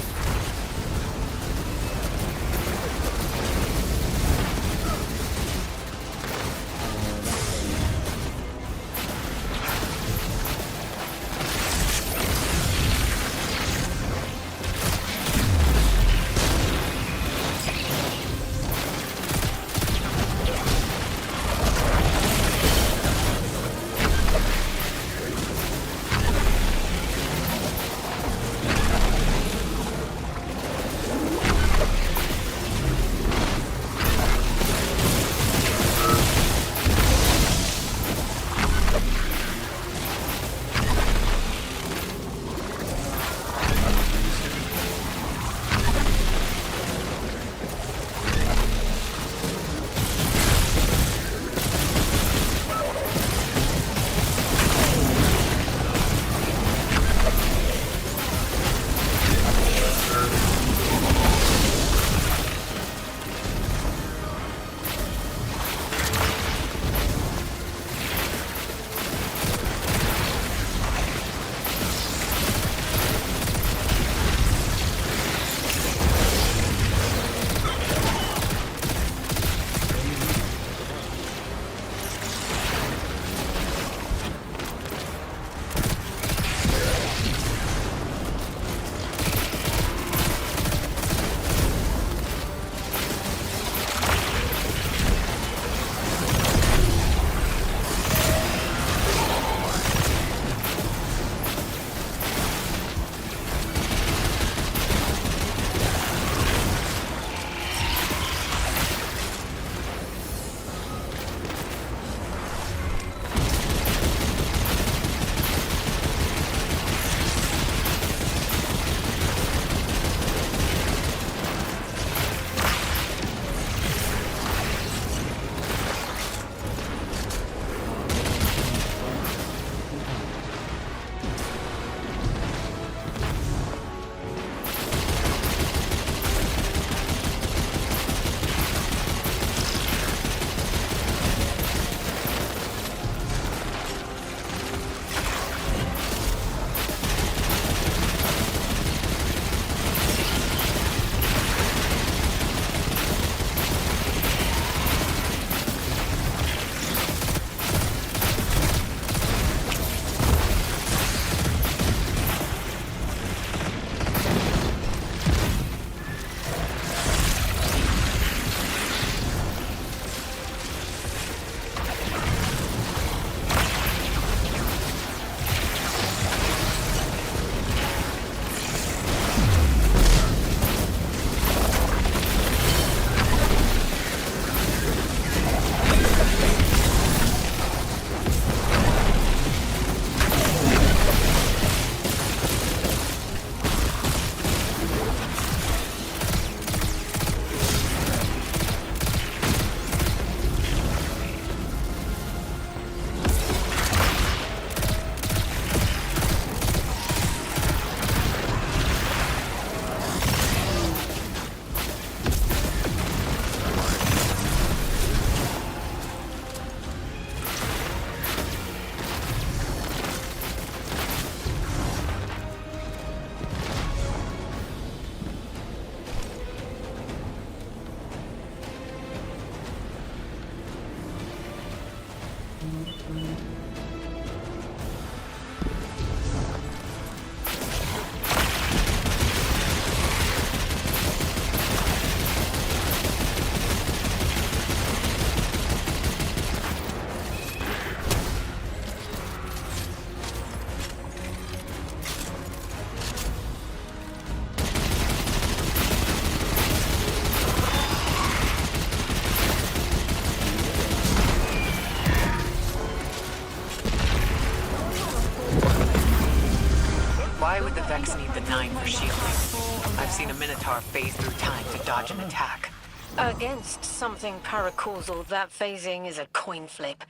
the Nine for shielding. I've seen a Minotaur phase through time to dodge an attack. Against something paracausal, that phasing is a coin flip.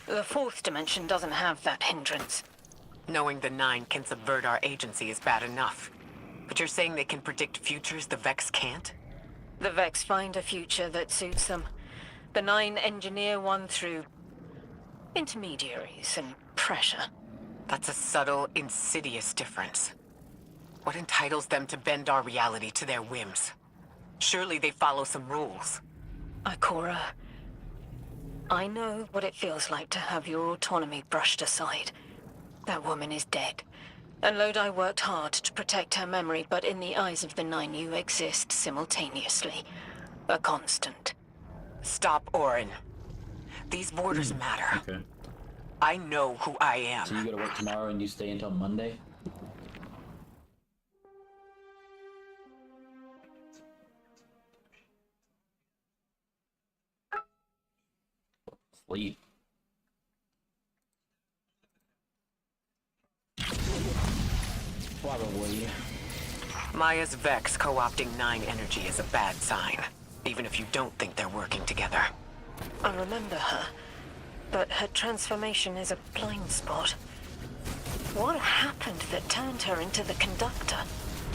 The fourth dimension doesn't have that hindrance. Knowing the Nine can subvert our agency is bad enough. But you're saying they can predict futures the Vex can't? The Vex find a future that suits them. The Nine engineer one through intermediaries and pressure. That's a subtle, insidious difference. What entitles them to bend our reality to their whims? Surely they follow some rules. Ikora, I know what it feels like to have your autonomy brushed aside. That woman is dead. And Lodi worked hard to protect her memory, but in the eyes of the Nine, you exist simultaneously. A constant. Stop, Orin. These borders matter. Okay. I know who I am. So you go to work tomorrow and you stay until Monday? Sleep. Probably. Maya's Vex co-opting Nine energy is a bad sign, even if you don't think they're working together. I remember her, but her transformation is a blind spot. What happened that turned her into the conductor?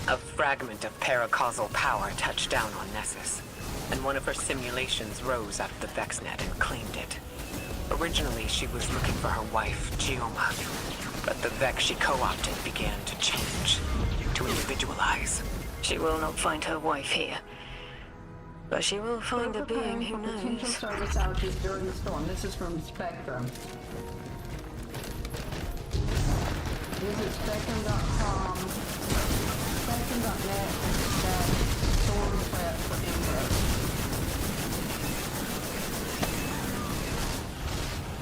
A fragment of paracausal power touched down on Nessus, and one of her simulations rose out of the VexNet and claimed it. Originally, she was looking for her wife, Gioma, but the Vex she co-opted began to change, to individualize. She will not find her wife here. But she will find a being who Potential knows. service outages during the storm. This is from Spectrum. Visit spectrum.com, spectrum.net, storm prep for info.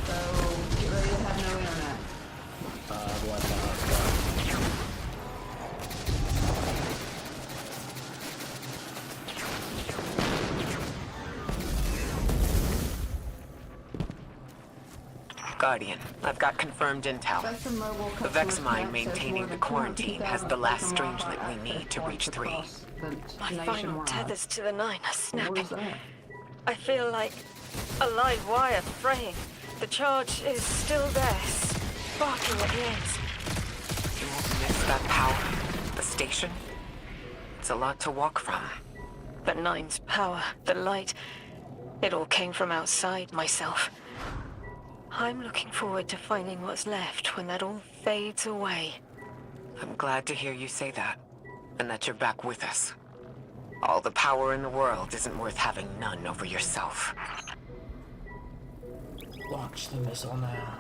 So, get ready to have no internet. Guardian, I've got confirmed intel. Spectrum Mobile The Vex customer mine connect maintaining says the more than quarantine has the last 250,000 strangelet we need to reach 3. across the My final nationwide. tethers to the Nine are snapping. What is that? I feel like a live wire fraying. The charge is still there, sparking at the ends. You won't miss that power. The station? It's a lot to walk from. The Nine's power, the light, it all came from outside myself. I'm looking forward to finding what's left when that all fades away. I'm glad to hear you say that, and that you're back with us. All the power in the world isn't worth having none over yourself. Launch the missile now.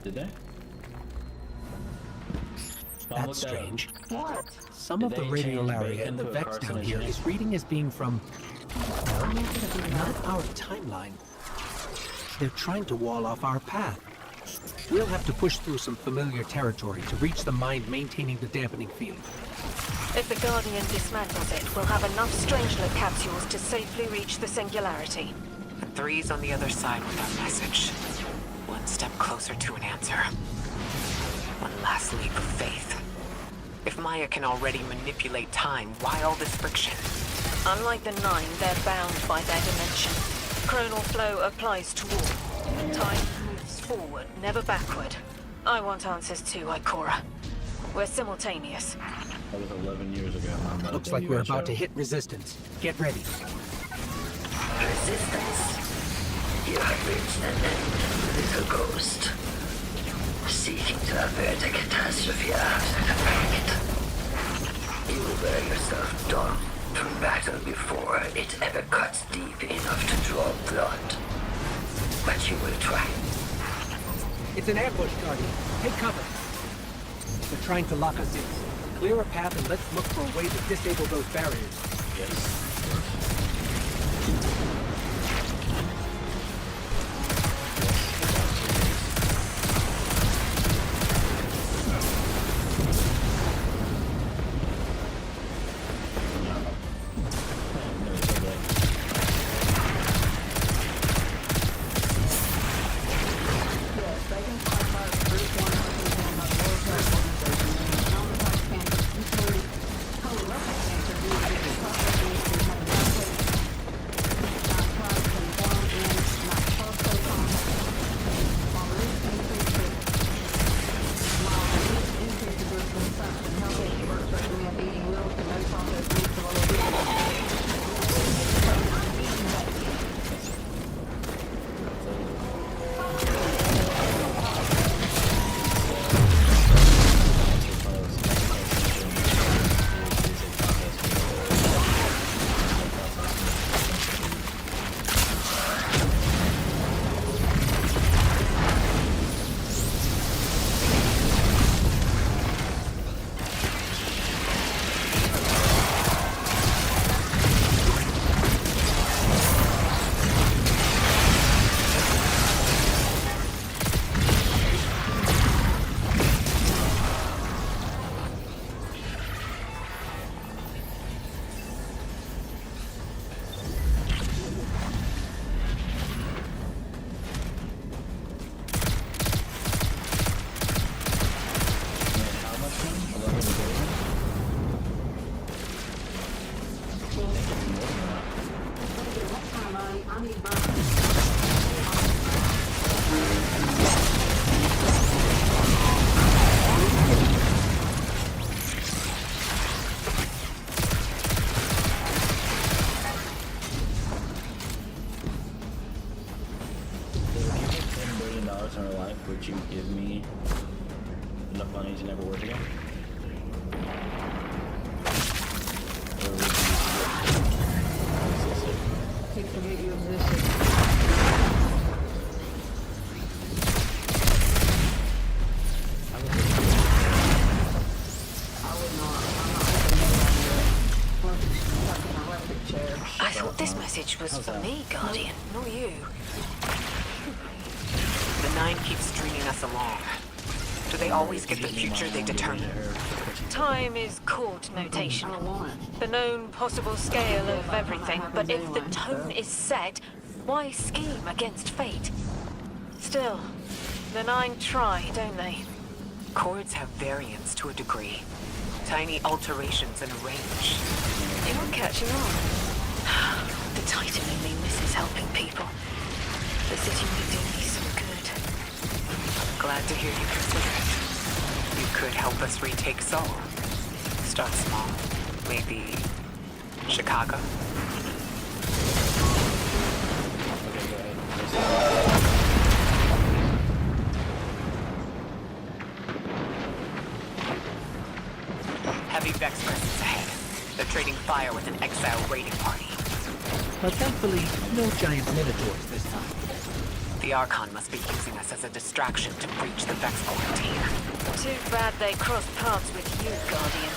Did they? That's strange. What? Some Did of the they radiolaria change in the Bacon to a Vex down here carcinogen? is reading as being from not our timeline. They're trying to wall off our path. We'll have to push through some familiar territory to reach the mine maintaining the dampening field. If the Guardian dismantles it, we'll have enough Strangelet capsules to safely reach the Singularity. And 3's on the other side with our message. One step closer to an answer. One last leap of faith. If Maya can already manipulate time, why all this friction? Unlike the Nine, they're bound by their dimension. Chronal flow applies to all. Time moves forward, never backward. I want answers too, Ikora. We're simultaneous. That was 11 years ago. Looks like we're about to hit resistance. Get ready. Resistance. You have reached an end, little ghost. Seeking to avert a catastrophe after the fact. You will bear yourself done from battle before it ever cuts deep enough to draw blood. But you will try. It's an ambush, Guardian. Take cover. They're trying to lock us in. Clear a path and let's look for a way to disable those barriers. Yes. he burned. So if you make $10 billion in our life, would you give me enough money to never work again? Or would you Forget you existed. I thought this message was for me, Guardian, not you. The Nine keeps stringing us along. Do they always get the future they determine? Time is court notation. The known possible scale of everything, but if the tone is set, why scheme against fate? Still, the Nine try, don't they? Chords have variance to a degree. Tiny alterations in a range. You're catching on. The Titan in me misses helping people. The city may do me some good. Glad to hear you consider it. You could help us retake Seoul. Start small. Maybe Chicago? Heavy Vex presence ahead. They're trading fire with an exile raiding party. But thankfully, no giant minotaurs this time. The Archon must be using us as a distraction to breach the Vex quarantine. Too bad they crossed paths with you, Guardian.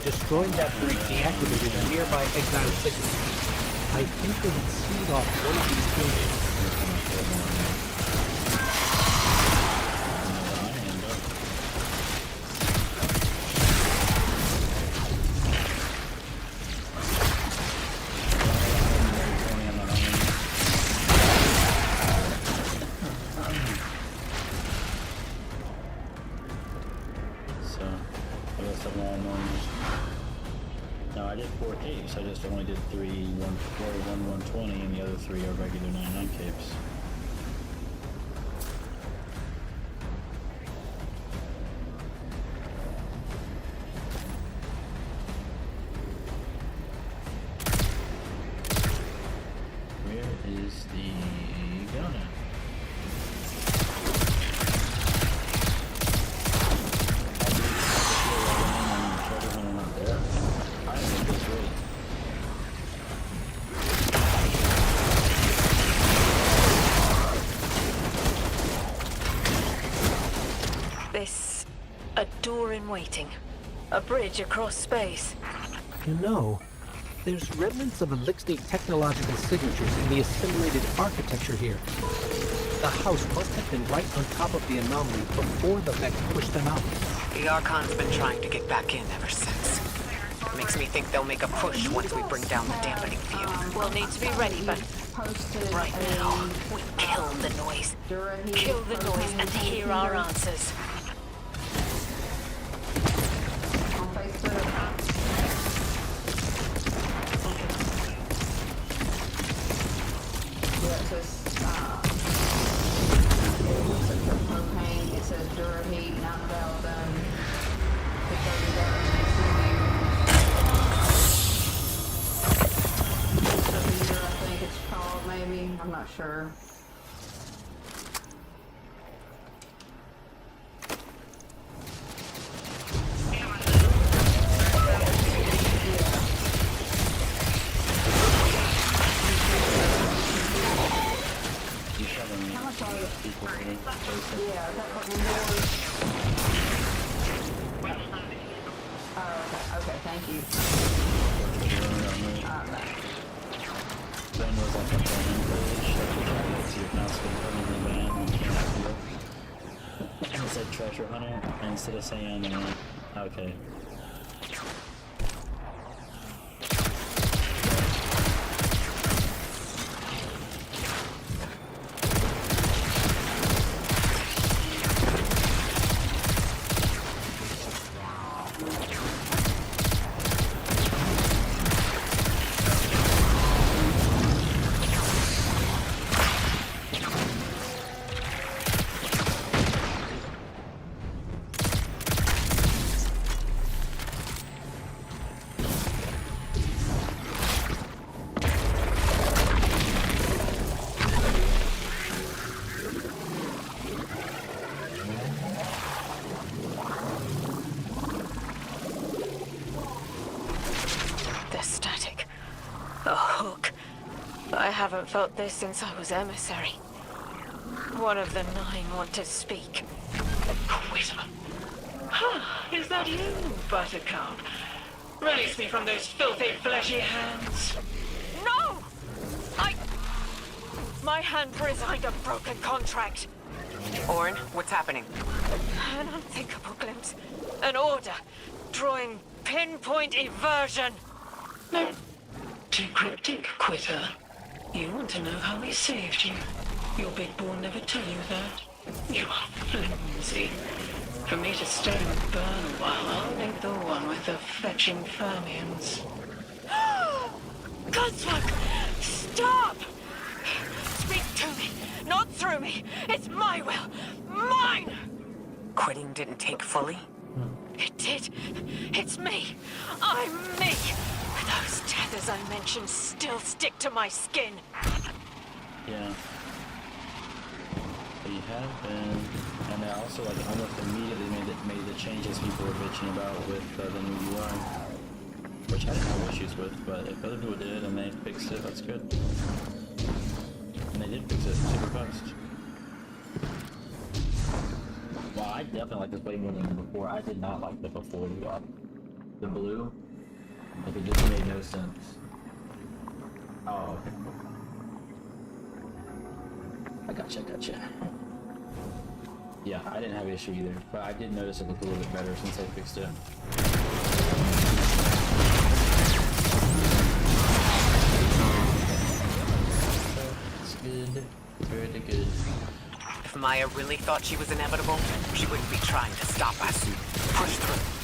Destroying that break deactivated a nearby exile signal. I think they would seed off one of these buildings. No, I did 4 capes. I just only did 3 120, and the other 3 are regular 99 capes. Where is the gun at? This... a door in waiting. A bridge across space. You know, there's remnants of Elixir technological signatures in the assimilated architecture here. The house must have been right on top of the anomaly before the Vex pushed them out. The Archon's been trying to get back in ever since. Makes me think they'll make a push once we bring down the dampening field. We'll need to be ready, but right now, we kill the noise. Kill the noise and hear our answers. It says Dura Heat, not Belden. I think it's called, maybe. I'm not sure. Yeah, is that fucking doors? Oh, okay, thank you. Then was like a fan village that you try to get to your house with permanently banned. You can't have to look. It said treasure hunter instead of saying, okay. I haven't felt this since I was emissary. One of the 9 want to speak. Quitter. Is that you, Buttercup? Release me from those filthy, fleshy hands. No! My hand resigned a broken contract. Orin, what's happening? An unthinkable glimpse. An order. Drawing pinpoint eversion. No. Too cryptic, Quitter. You want to know how we saved you. Your big ball never tell you that. You are flimsy. For me to stay and burn a while, I'll make the one with the fetching fermions. Gunsmoke! Stop! Speak to me, not through me. It's my will. Mine! Quitting didn't take fully? It did. It's me. I'm me. Those tethers I mentioned still stick to my skin. Yeah. They have been, and they also like almost immediately made the changes people were bitching about with the new UI, which I didn't have issues with, but if other people did and they fixed it, that's good. And they did fix it super fast. Well, I definitely like this way more than before. I did not like the before the blue. Like it just made no sense. Oh, okay. I gotcha. Yeah, I didn't have an issue either, but I did notice it looked a little bit better since they fixed it. It's good. Very good. If Maya really thought she was inevitable, she wouldn't be trying to stop us. Push through.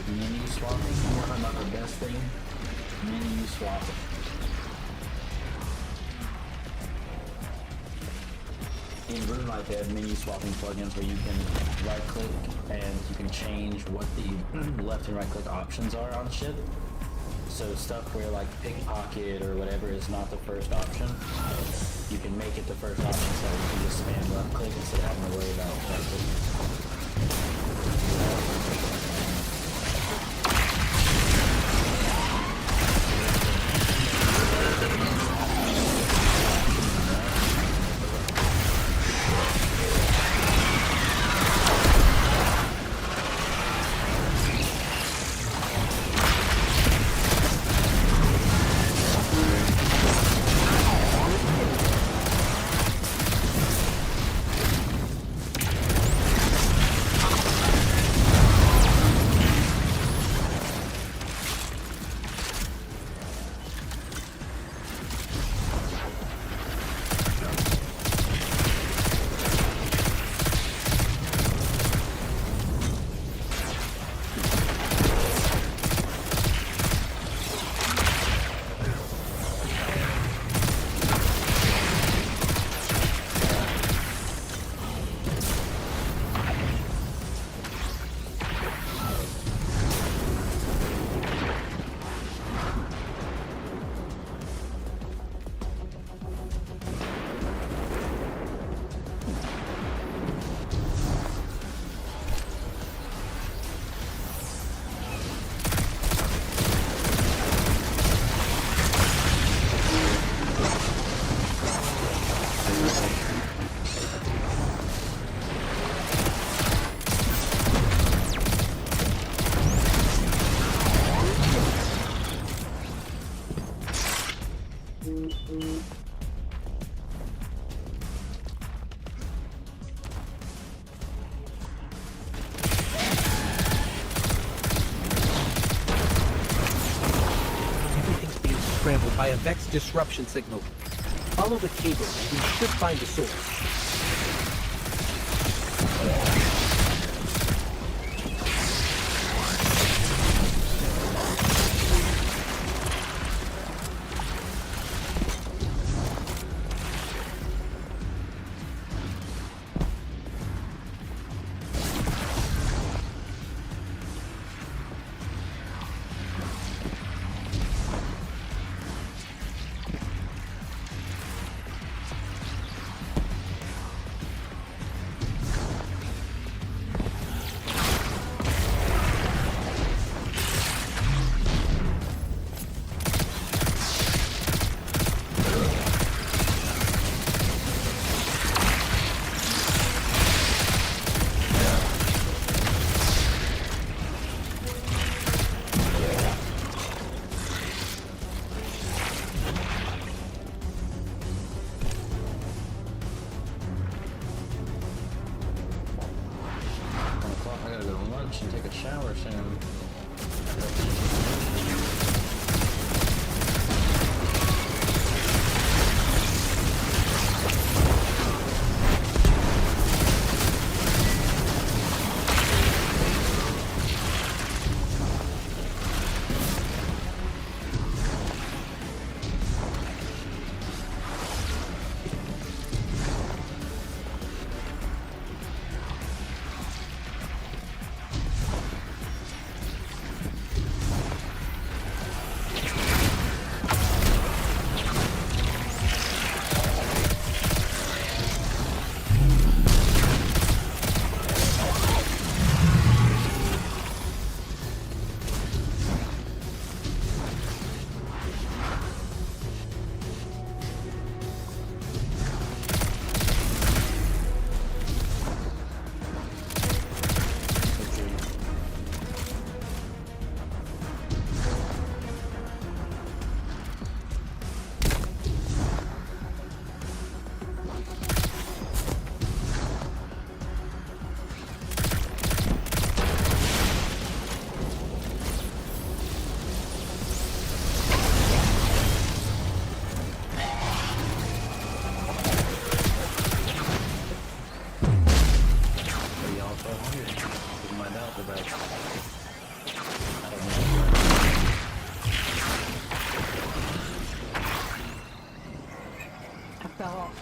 menu swapping. You want to know the best thing? Menu swapping. In RuneLight, they have menu swapping plugins where you can right click and you can change what the left and right click options are on shit. So stuff where like pickpocket or whatever is not the first option, you can make it the first option so you can just spam left click instead of having to worry about right click. Scrambled by a Vex disruption signal. Follow the cable and we should find the source.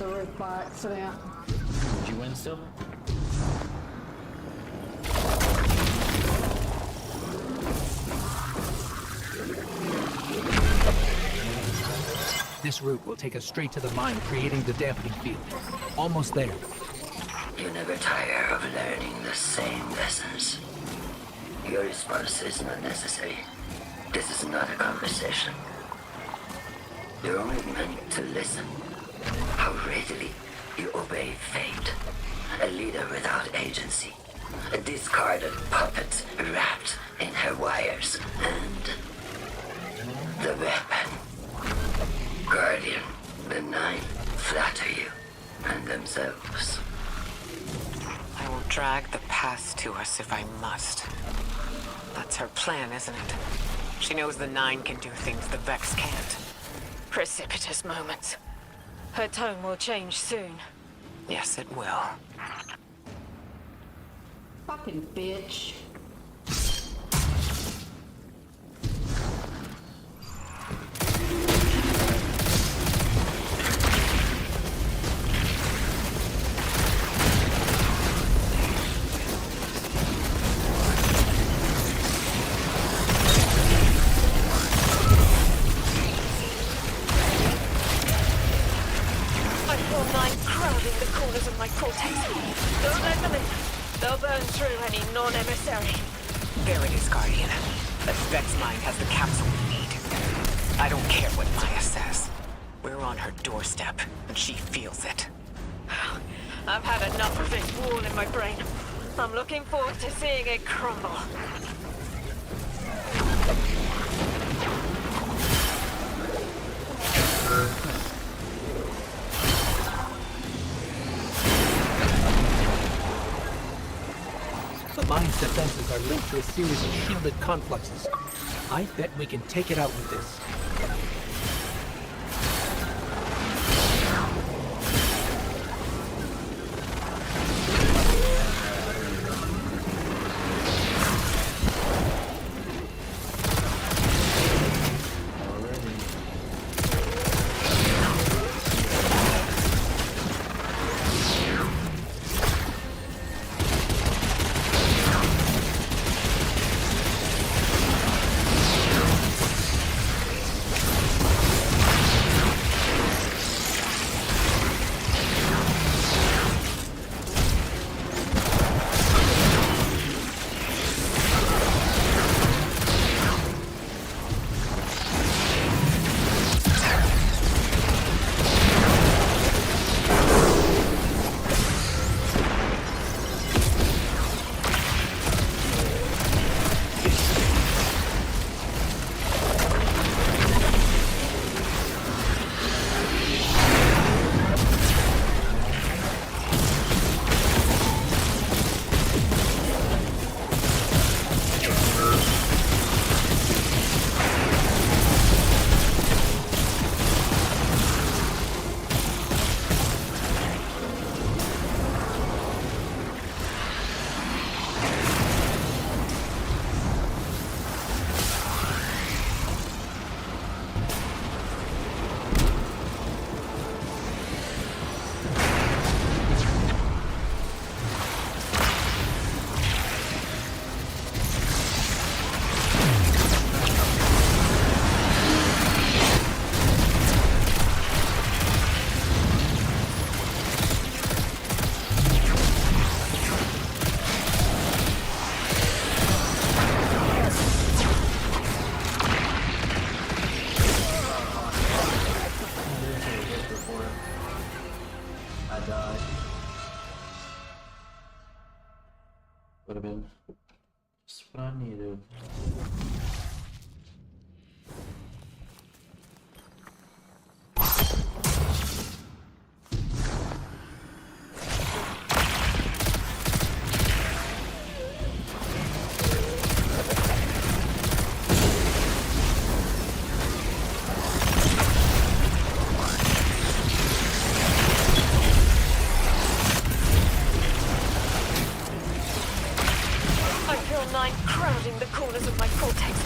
the roof by accident. Did you win still? This route will take us straight to the mine, creating the dampening field. Almost there. You never tire of learning the same lessons. Your response is not necessary. This is not a conversation. You're only meant to listen. How readily you obey fate. A leader without agency. A discarded puppet wrapped in her wires. And the weapon. Guardian, the Nine flatter you and themselves. I will drag the past to us if I must. That's her plan, isn't it? She knows the Nine can do things the Vex can't. Precipitous moments. Her tone will change soon. Yes, it will. Fucking bitch. I feel Nine crowding the corners of my cortex. Don't let them in. They'll burn through any non-emissary. There it is, Guardian. The Vex mind has the capsule we need. I don't care what Maya says. We're on her doorstep, and she feels it. I've had enough of this wall in my brain. I'm looking forward to seeing it crumble. The mine's defenses are linked to a series of shielded confluxes. I bet we can take it out with this. Would have been just what I needed. I feel Nine crowding the corners of my cortex.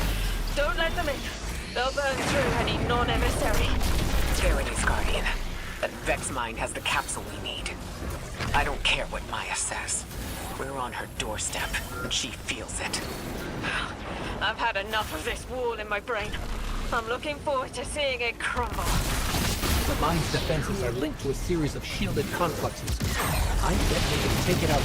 Don't let them in. They'll burn through any non-emissary. There it is, Guardian. That Vex Mine has the capsule we need. I don't care what Maya says. We're on her doorstep, and she feels it. I've had enough of this wall in my brain. I'm looking forward to seeing it crumble. The mine's defenses are linked to a series of shielded complexes. I bet we can take it out.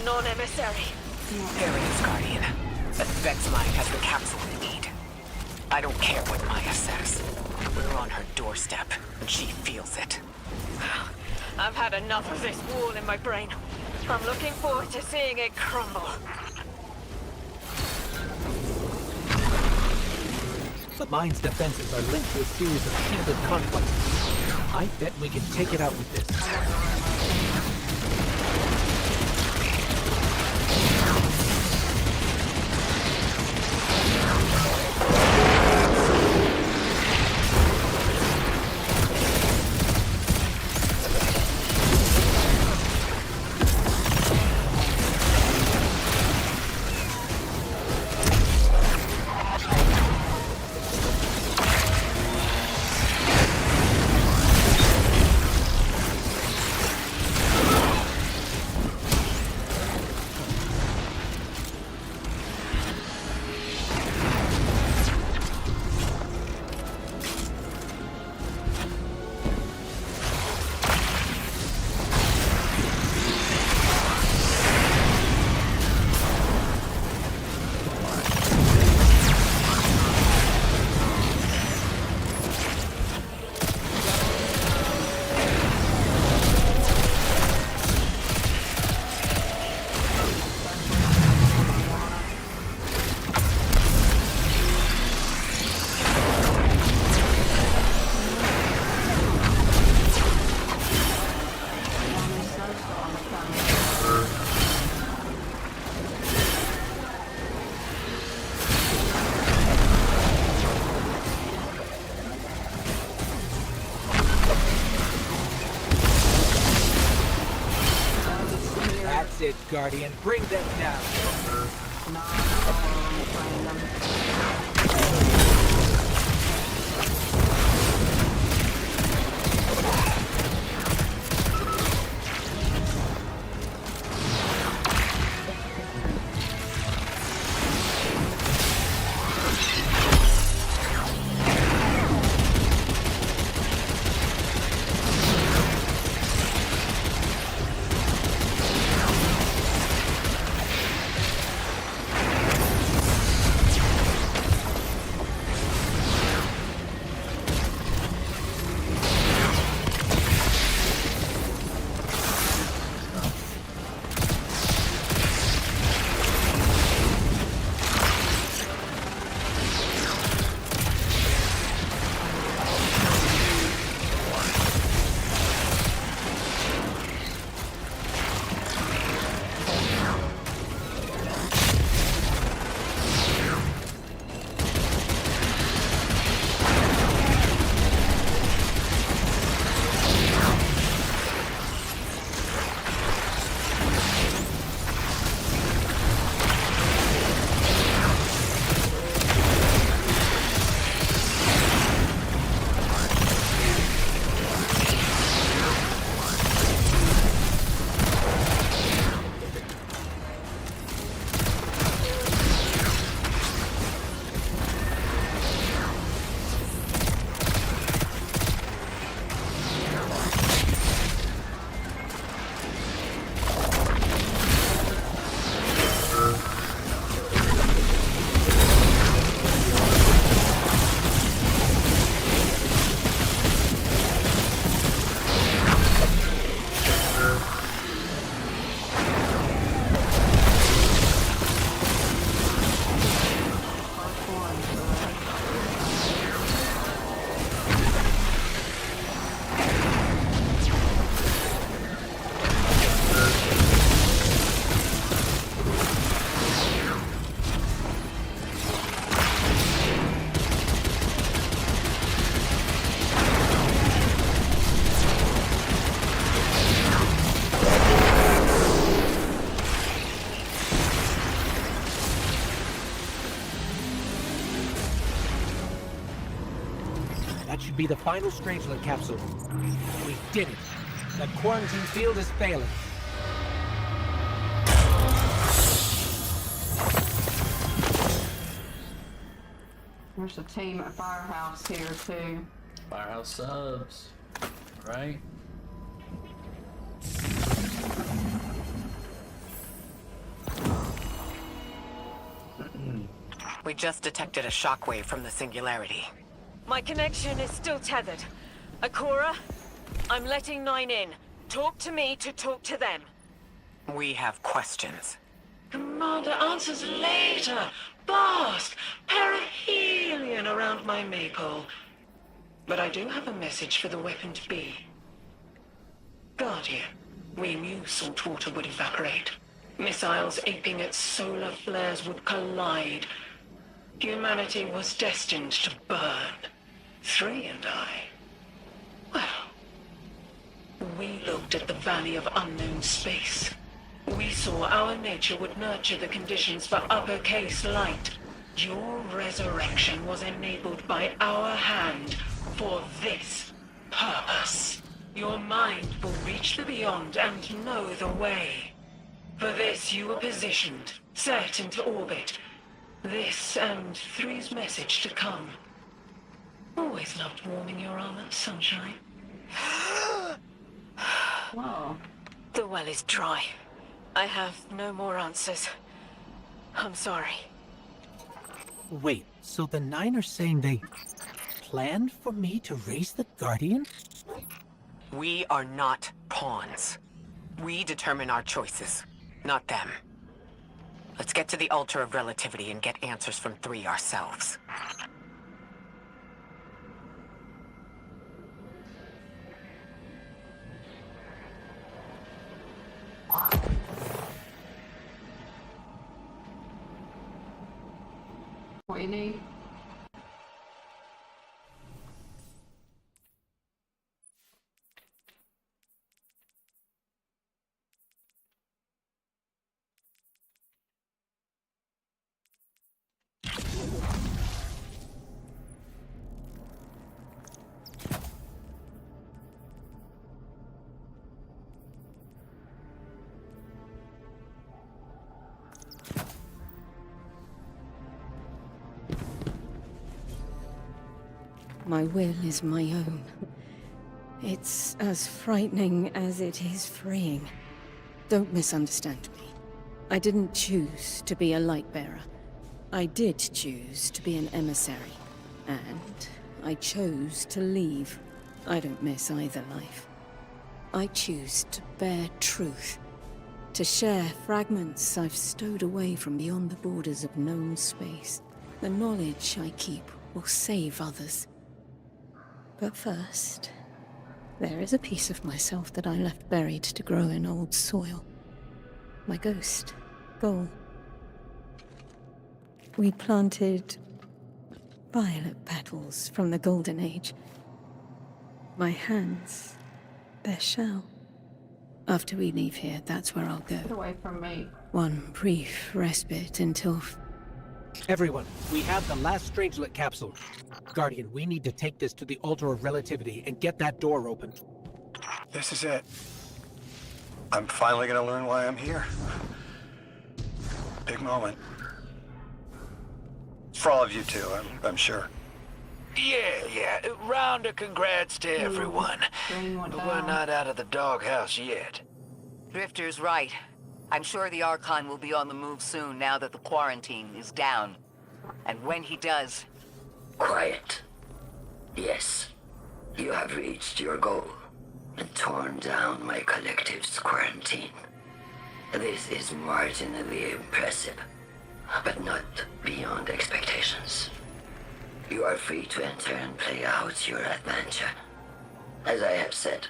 Non-emissary. There it is, Guardian. That Vex Mine has the capsule we need. I don't care what Maya says. We're on her doorstep, and she feels it. I've had enough of this wall in my brain. I'm looking forward to seeing it crumble. The mine's defenses are linked to a series of shielded complexes. I bet we can take it out with this. That's it, Guardian. Bring them down. That should be the final Strangelet capsule. We did it. The quarantine field is failing. There's a team at Firehouse here too. Firehouse subs, right? We just detected a shockwave from the Singularity. My connection is still tethered. Akora, I'm letting 9 in. Talk to me to talk to them. We have questions. Commander, answers later. Blast! Perihelion around my maypole. But I do have a message for the weapon to be. Guardian, we knew saltwater would evaporate. Missiles aping at solar flares would collide. Humanity was destined to burn. 3 and I. Well, we looked at the Valley of Unknown Space. We saw our nature would nurture the conditions for uppercase light. Your resurrection was enabled by our hand for this purpose. Your mind will reach the beyond and know the way. For this you were positioned, set into orbit. This and 3's message to come. Always loved warming your armor, Sunshine. Whoa. The well is dry. I have no more answers. I'm sorry. Wait, so the 9 are saying they planned for me to raise the Guardian? We are not pawns. We determine our choices, not them. Let's get to the Altar of Relativity and get answers from 3 ourselves. What you need? My will is my own. It's as frightening as it is freeing. Don't misunderstand me. I didn't choose to be a light bearer. I did choose to be an emissary. And I chose to leave. I don't miss either life. I choose to bear truth. To share fragments I've stowed away from beyond the borders of known space. The knowledge I keep will save others. But first, there is a piece of myself that I left buried to grow in old soil. My ghost, Gol. We planted violet petals from the Golden Age. My hands, their shell. After we leave here, that's where I'll go. Get away from me. One brief respite until... Everyone, we have the last Strangelet capsule. Guardian, we need to take this to the Altar of Relativity and get that door open. This is it. I'm finally gonna learn why I'm here. Big moment. For all of you too, I'm sure. Yeah. Round of congrats to everyone. But we're not out of the doghouse yet. Drifter's right. I'm sure the Archon will be on the move soon now that the quarantine is down. And when he does... Quiet. Yes, you have reached your goal and torn down my collective's quarantine. This is marginally impressive, but not beyond expectations. You are free to enter and play out your adventure. As I have said,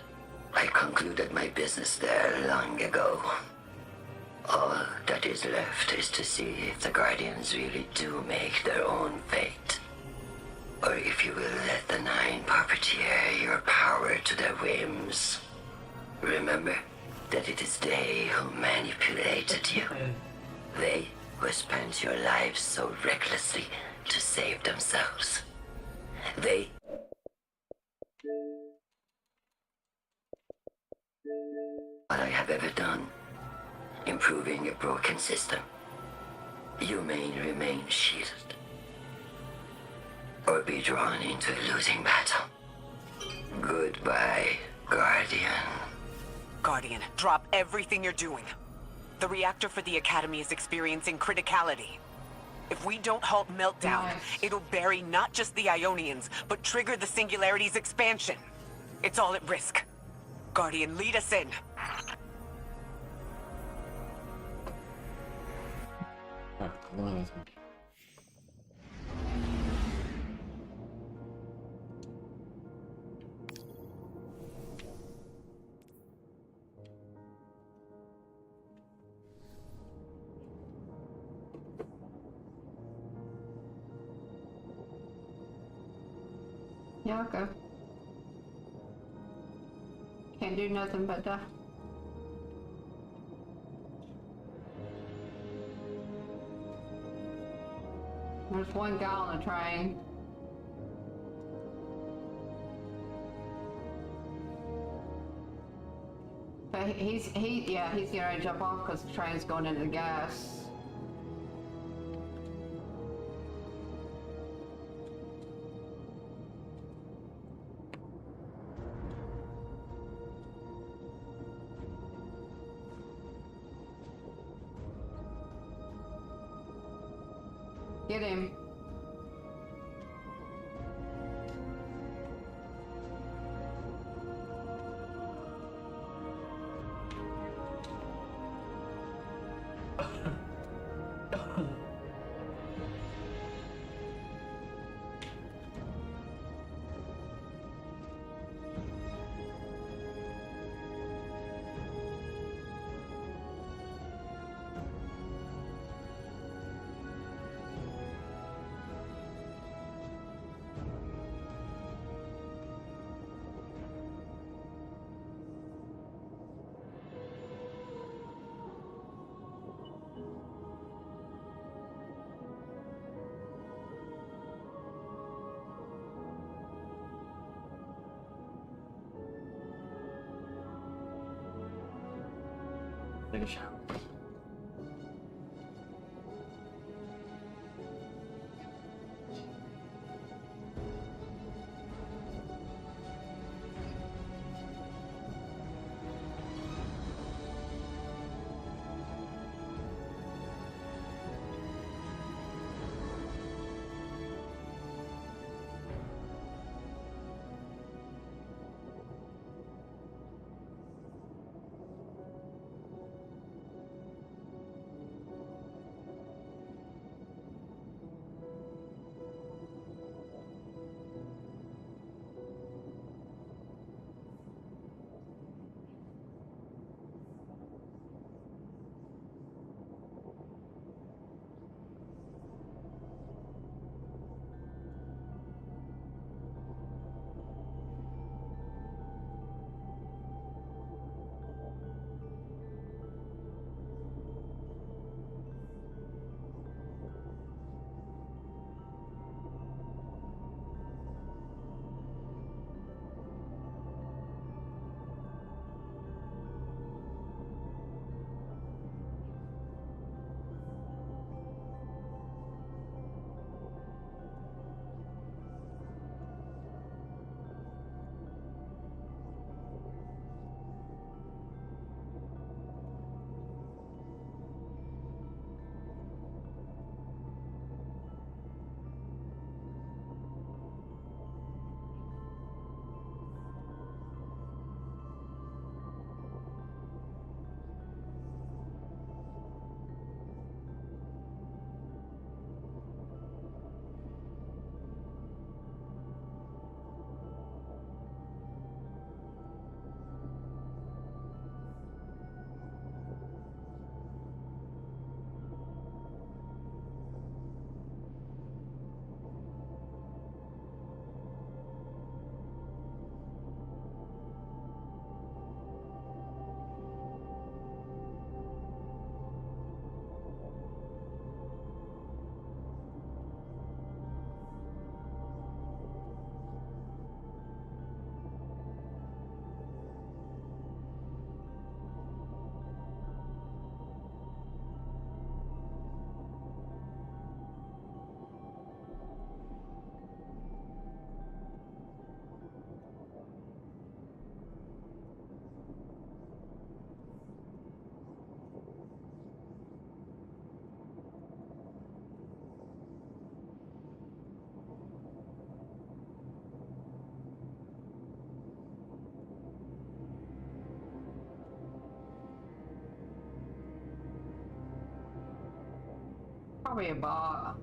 I concluded my business there long ago. All that is left is to see if the Guardians really do make their own fate. Or if you will let the 9 puppeteer your power to their whims. Remember that it is they who manipulated you. They who spent your lives so recklessly to save themselves. They what I have ever done, improving a broken system. You may remain shielded, or be drawn into a losing battle. Goodbye, Guardian. Guardian, drop everything you're doing. The reactor for the Academy is experiencing criticality. If we don't halt Meltdown, it'll bury not just the Ionians, but trigger the Singularity's expansion. It's all at risk. Guardian, lead us in. Yeah, okay. Can't do nothing but die. There's one guy on the train. But he's getting ready to jump off because the train's going into the gas. Get him. Take a shower. probably a bot.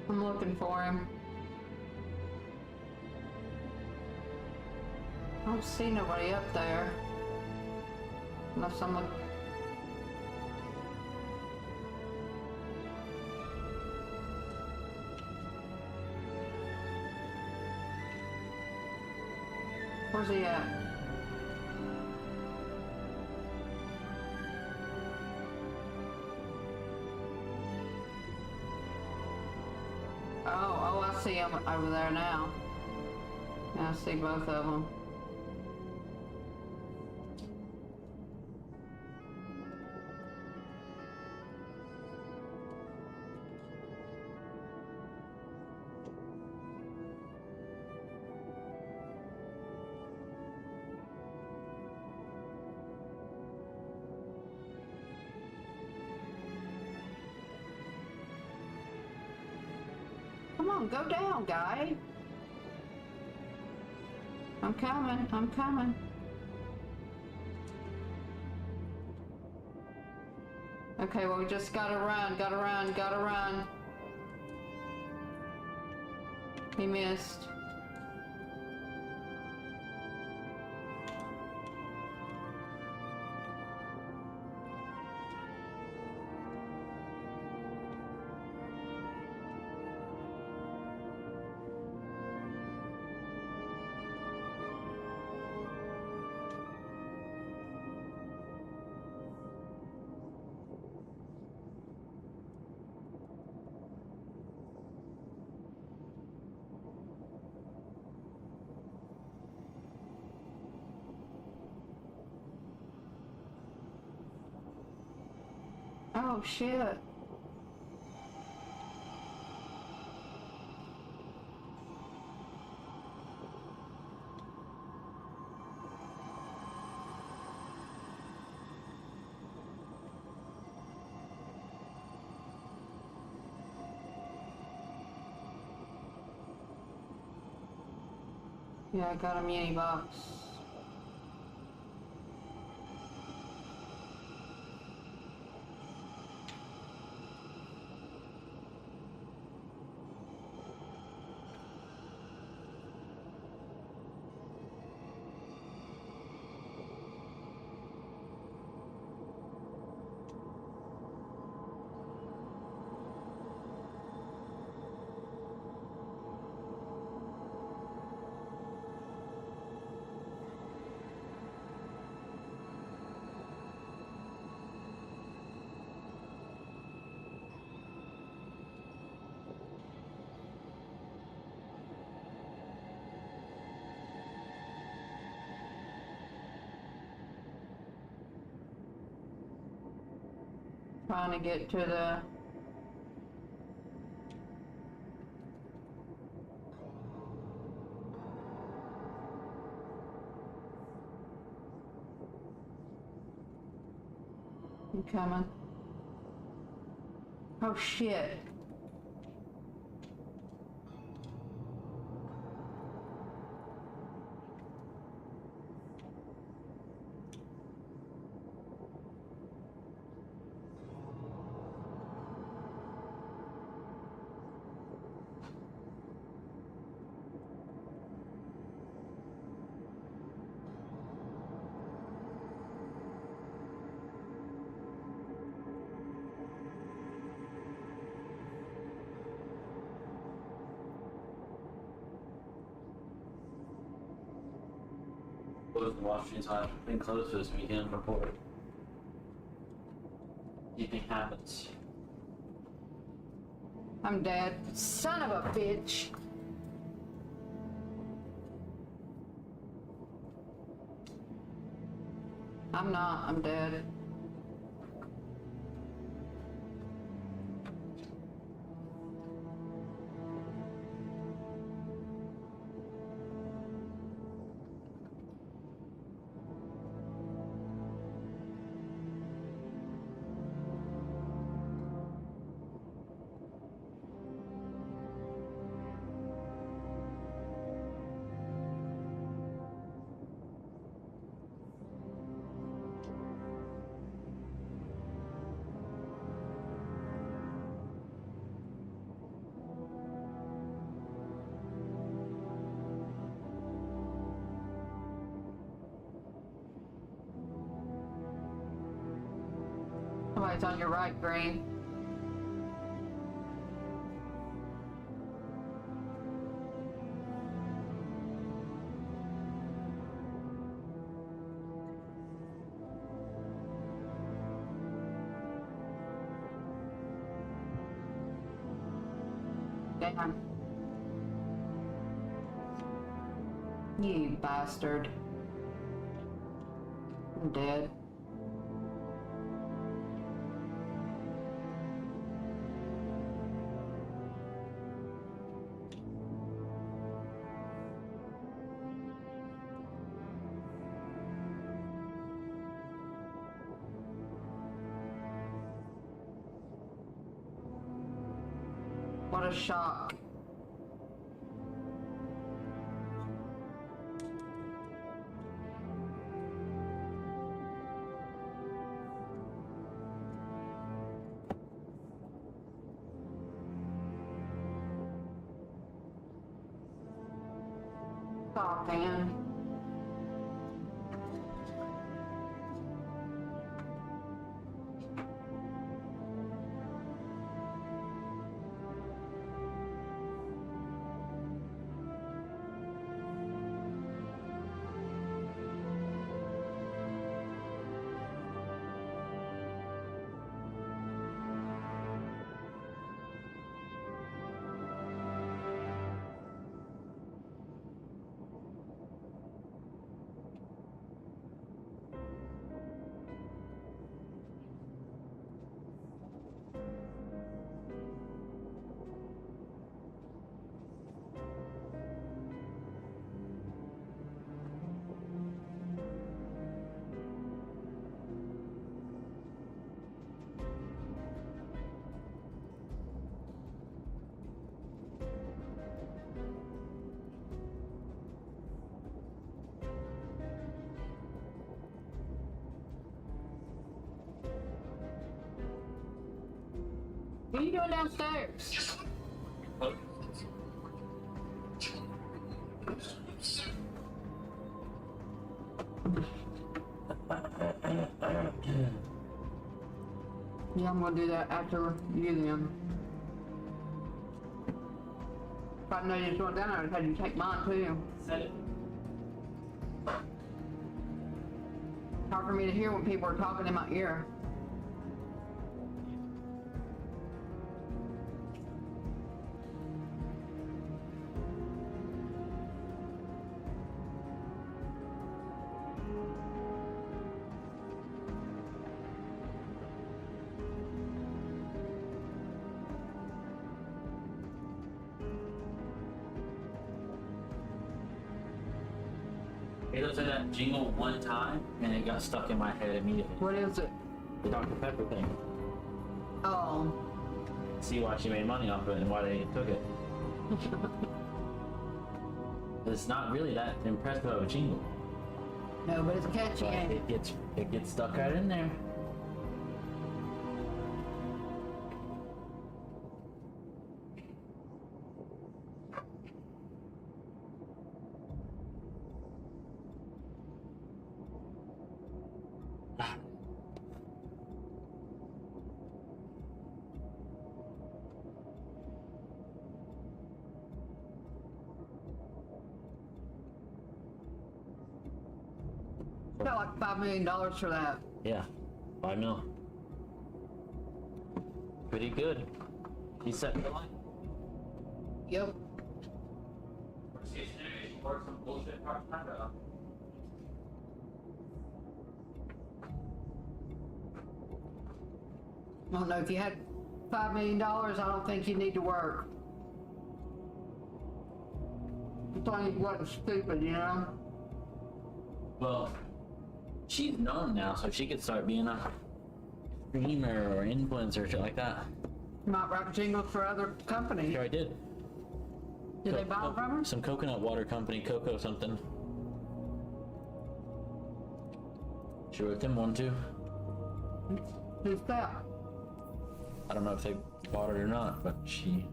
I'm looking for him. I don't see nobody up there. Unless I'm looking. Where's he at? Oh, I see him over there now. Yeah, I see both of them. Come on, go down, guy. I'm coming, I'm coming. Okay, well, we just gotta run, gotta run, gotta run. He missed. Oh, shit. Yeah, I got a mini box. trying to get to the... You coming? Oh shit. Closed the Washington Times. Been closed for this weekend. Report. Keeping habits. I'm dead. Son of a bitch. I'm not. I'm dead. Somebody's on your right, Green. Damn. You bastard. I'm dead. What a shock. Stop, man. What are you doing downstairs? Yeah, I'm gonna do that after you then. If I know you just went down there, I'd have you take mine too. Said it. Hard for me to hear when people are talking in my ear. Caleb said that jingle one time, and it got stuck in my head immediately. What is it? The Dr. Pepper thing. Oh. See why she made money off of it and why they took it. It's not really that impressive of a jingle. No, but it's catchy, But ain't it? it gets stuck right in there. Got like $5 million for that. Yeah, 5 mil. Pretty good. He's set for life. Yep. I don't know, if you had $5 million, I don't think you need to work. As long as you wasn't stupid, you know? Well, she's known now, so she could start being a streamer or influencer, shit like that. You might write jingles for other companies. Sure, I did. Did they buy them from her? Some coconut water company, Coco something. She wrote them one too. Who's that? I don't know if they bought it or not, but she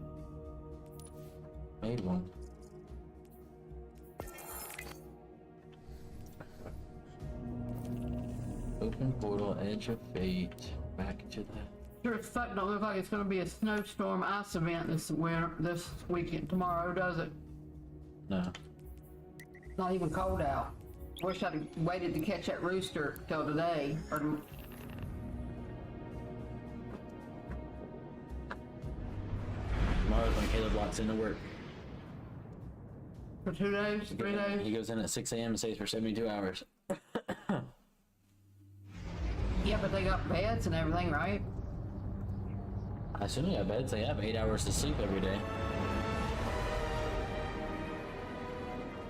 made one. Open portal, edge of fate, back to the... Sure as fuck don't look like it's gonna be a snowstorm ice event this weekend, tomorrow, does it? No. It's not even cold out. Wish I'd waited to catch that rooster till today, or Tomorrow's when Caleb locks into work. for 2 days, 3 days. He goes in at 6 a.m. and stays for 72 hours. Yeah, but they got beds and everything, right? I assume they have beds. They have 8 hours to sleep every day.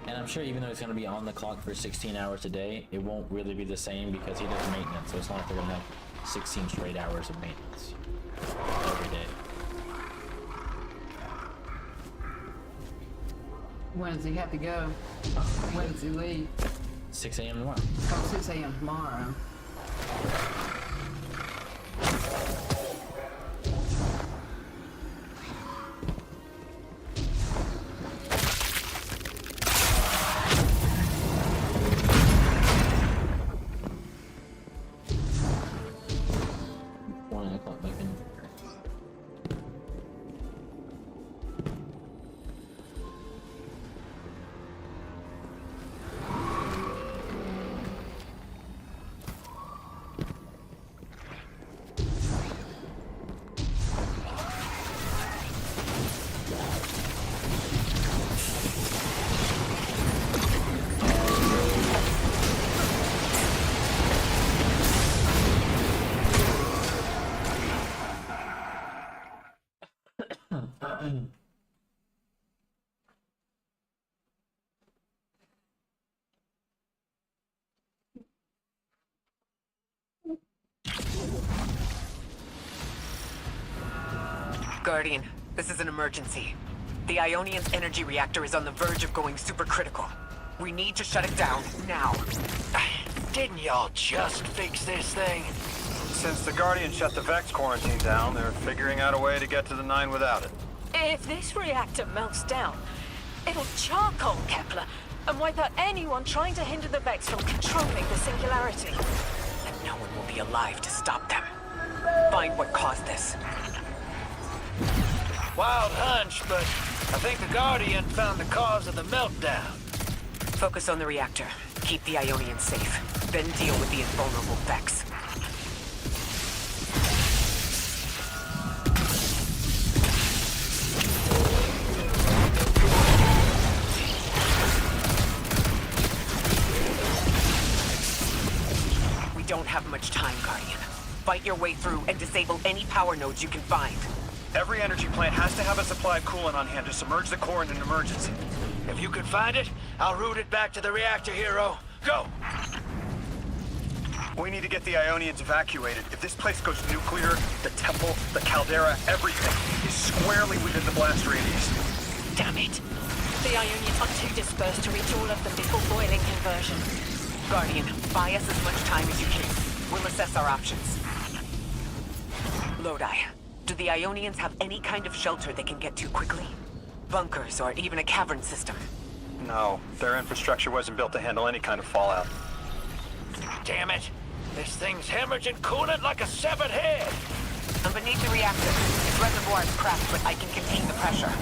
And I'm sure even though he's going to be on the clock for 16 hours a day, it won't really be the same because he does maintenance. So it's not like they're going to have 16 straight hours of maintenance every day. When does he have to go? When does he leave? 6 a.m. tomorrow. Oh, 6 a.m. tomorrow. Guardian, this is an emergency. The Ionian's energy reactor is on the verge of going supercritical. We need to shut it down, now. Didn't y'all just fix this thing? Since the Guardian shut the Vex quarantine down, they're figuring out a way to get to the 9 without it. If this reactor melts down, it'll charcoal Kepler and wipe out anyone trying to hinder the Vex from controlling the singularity. And no one will be alive to stop them. Find what caused this. Wild hunch, but I think the Guardian found the cause of the meltdown. Focus on the reactor. Keep the Ionian safe. Then deal with the invulnerable Vex. We don't have much time, Guardian. Fight your way through and disable any power nodes you can find. Every energy plant has to have a supply of coolant on hand to submerge the core in an emergency. If you can find it, I'll route it back to the reactor, Hero. Go! We need to get the Ionians evacuated. If this place goes nuclear, the temple, the caldera, everything is squarely within the blast radius. Damn it. The Ionians are too dispersed to reach all of them before boiling conversion. Guardian, buy us as much time as you can. We'll assess our options. Lodi, do the Ionians have any kind of shelter they can get to quickly? Bunkers or even a cavern system? No, their infrastructure wasn't built to handle any kind of fallout. Damn it! This thing's hemorrhaging coolant like a severed head! I'm beneath the reactor. Its reservoir is cracked, but I can contain the pressure.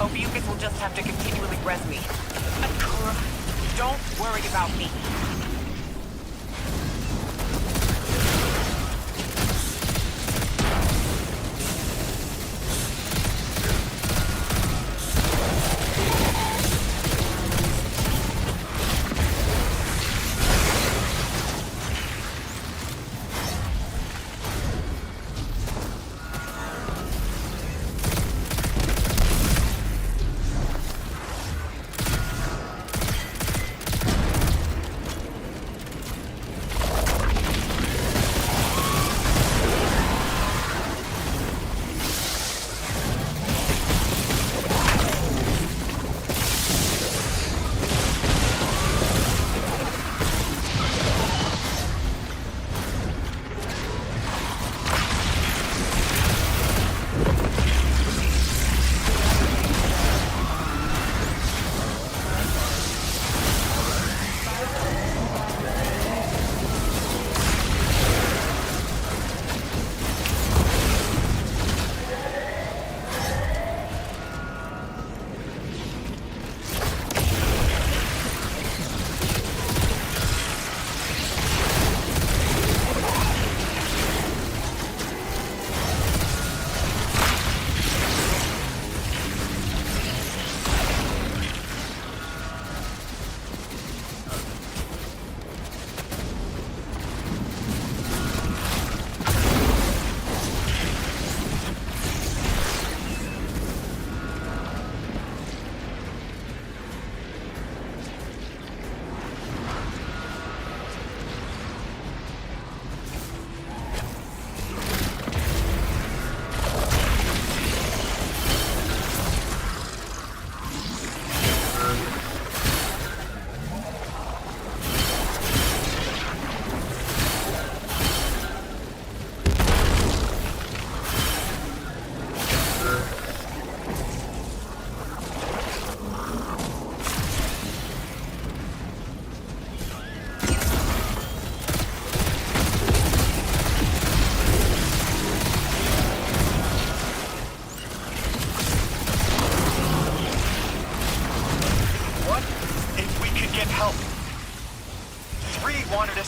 Ophiuchus will just have to continually res me. Cora, don't worry about me.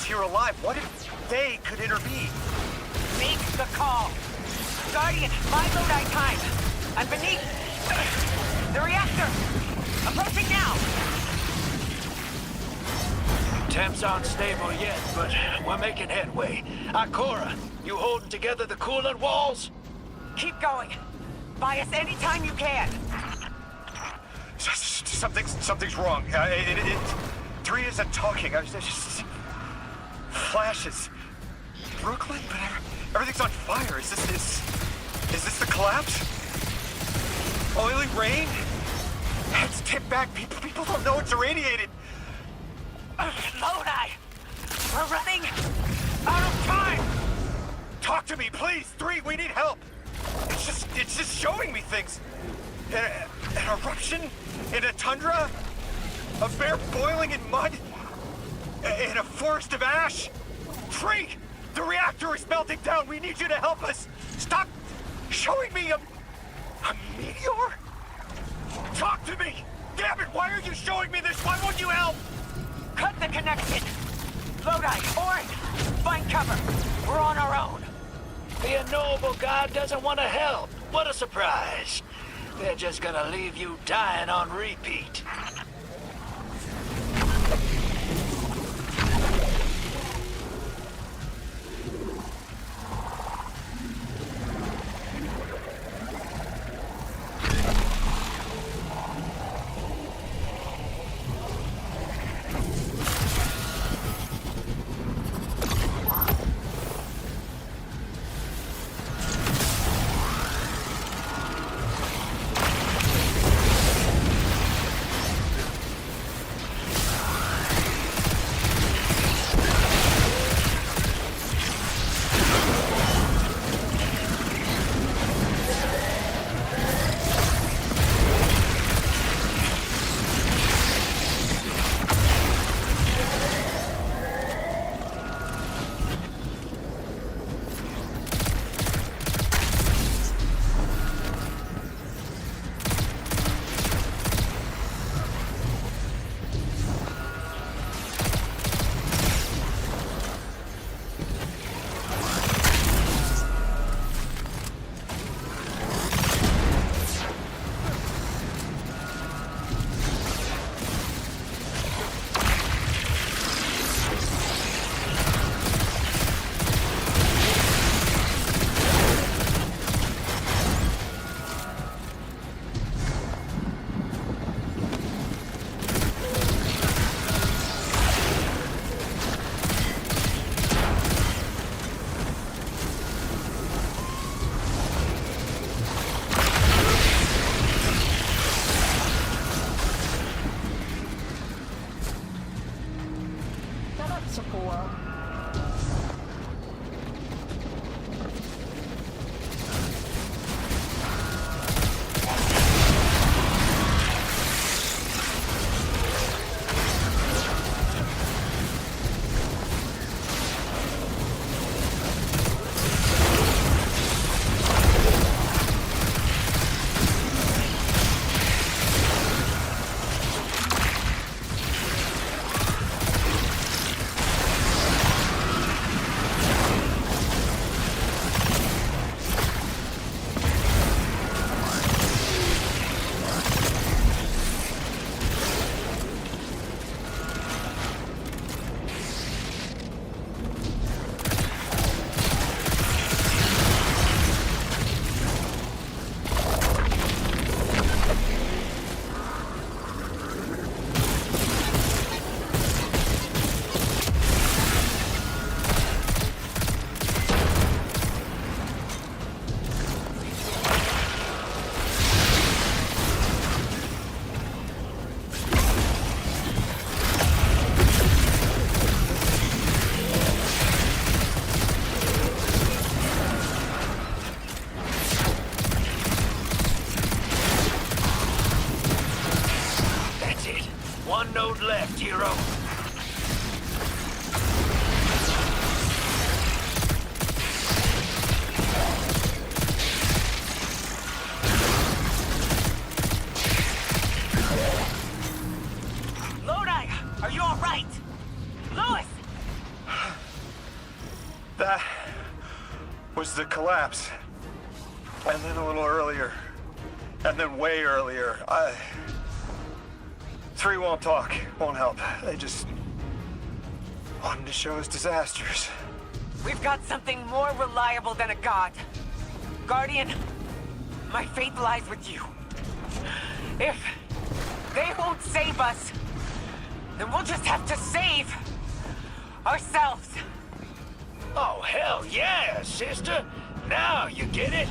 Here alive. What if they could intervene? Make the call. Guardian, find Lodi time. I'm beneath the reactor. Approaching now. Temps aren't stable yet, but we're making headway. Cora, you holding together the coolant walls? Keep going. Buy us any time you can. Something's wrong. 3 isn't talking. I was just flashes. Brooklyn, but everything's on fire. Is this the collapse? Oily rain? Heads tipped back. People don't know it's irradiated. Lodi! We're running out of time! Talk to me, please! 3, we need help! It's just showing me things. An eruption in a tundra? A bear boiling in mud? In a forest of ash? 3! The reactor is melting down! We need you to help us! Stop showing me a meteor? Talk to me! Damn it, why are you showing me this? Why won't you help? Cut the connection! Lodi, Orin, find cover. We're on our own. The ennoble god doesn't want to help. What a surprise. They're just gonna leave you dying on repeat. node left, hero. Lodi, are you all right? Louis! That was the collapse. And then a little earlier. And then way earlier. 3 won't talk, won't help. They just wanted to show us disasters. We've got something more reliable than a god. Guardian, my faith lies with you. If they won't save us, then we'll just have to save ourselves. Oh, hell yeah, sister. Now you get it.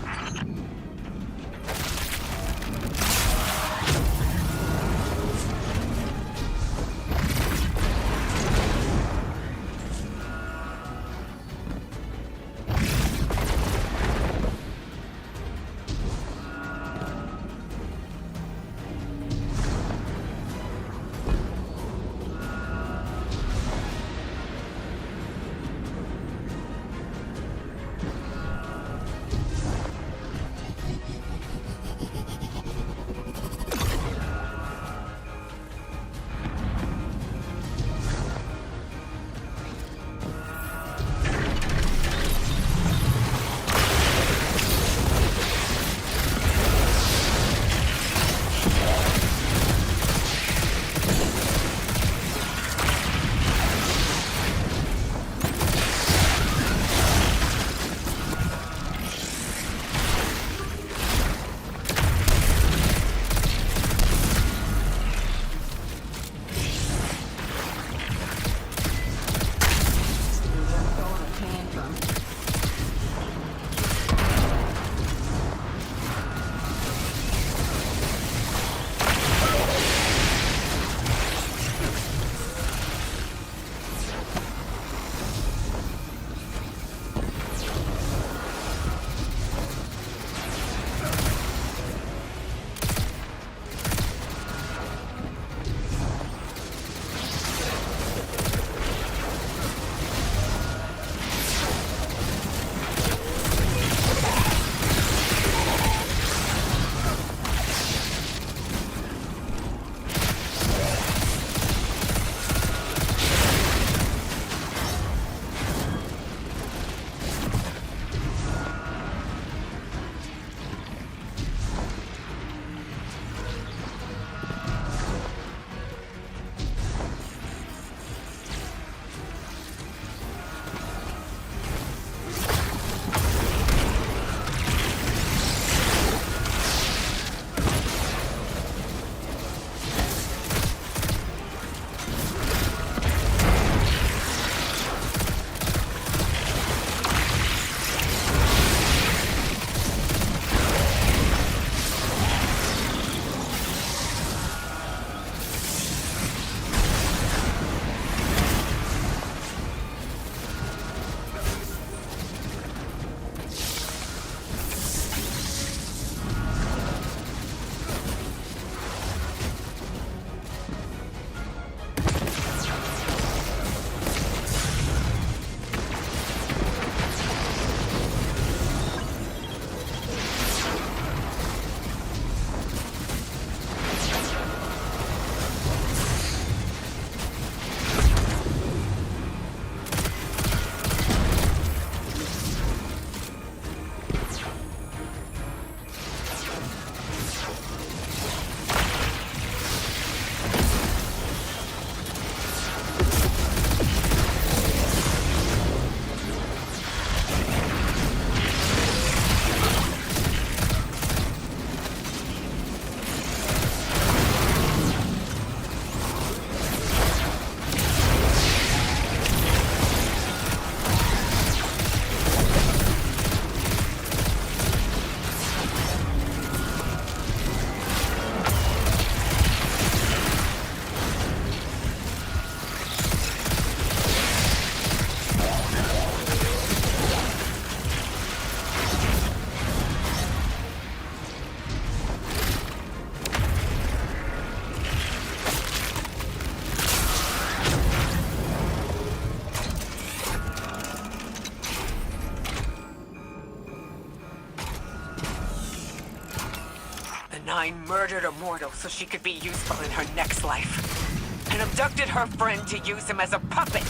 Nine murdered Immortal so she could be useful in her next life. And abducted her friend to use him as a puppet.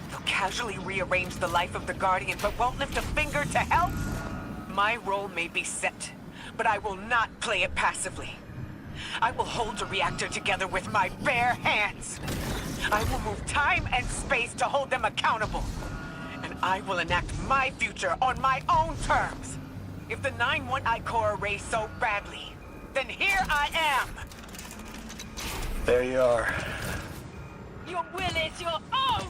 They'll casually rearrange the life of the Guardian, but won't lift a finger to help? My role may be set, but I will not play it passively. I will hold the reactor together with my bare hands. I will move time and space to hold them accountable. And I will enact my future on my own terms. If the 9 want Ikora Ray so badly, then here I am! There you are. Your will is your own!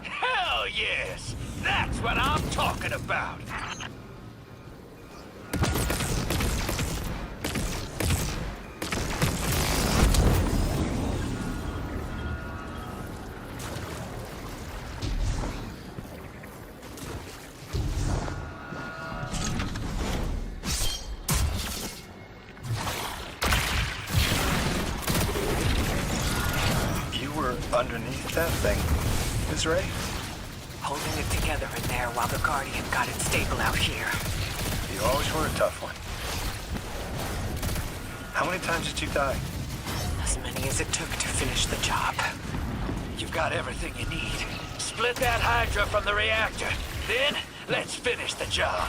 Hell yes! That's what I'm talking about! Underneath that thing, Ms. Ray? Holding it together in there while the Guardian got it stable out here. You always were a tough one. How many times did you die? As many as it took to finish the job. You've got everything you need. Split that Hydra from the reactor. Then, let's finish the job.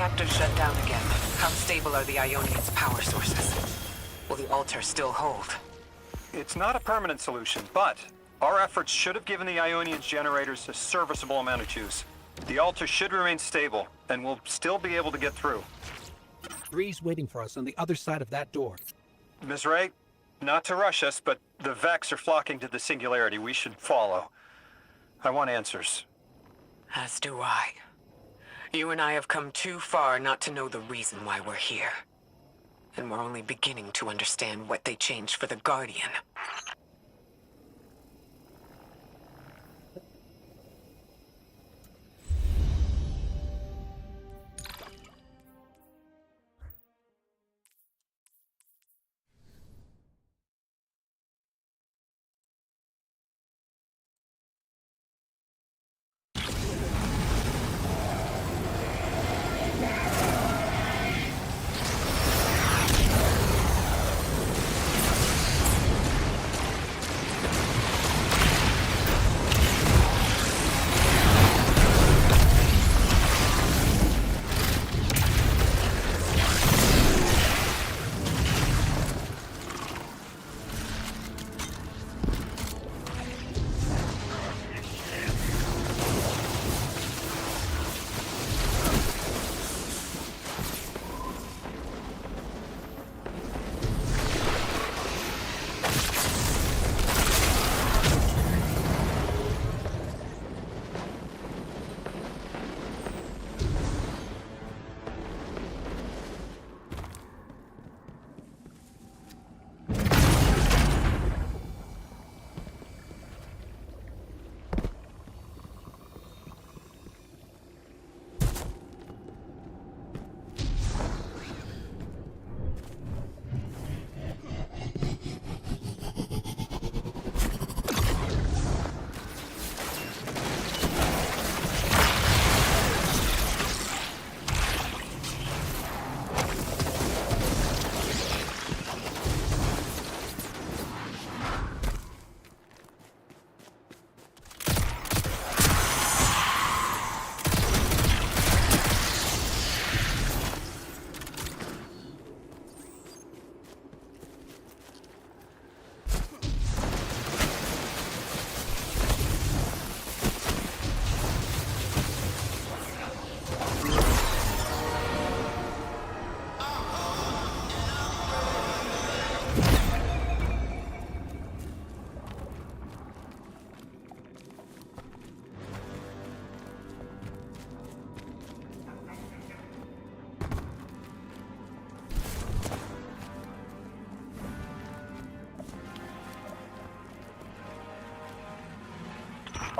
reactors shut down again, how stable are the Ionians' power sources? Will the altar still hold? It's not a permanent solution, but our efforts should have given the Ionians generators a serviceable amount of juice. The altar should remain stable, and we'll still be able to get through. 3's waiting for us on the other side of that door. Ms. Ray, not to rush us, but the Vex are flocking to the Singularity. We should follow. I want answers. As do I. You and I have come too far not to know the reason why we're here. And we're only beginning to understand what they changed for the Guardian.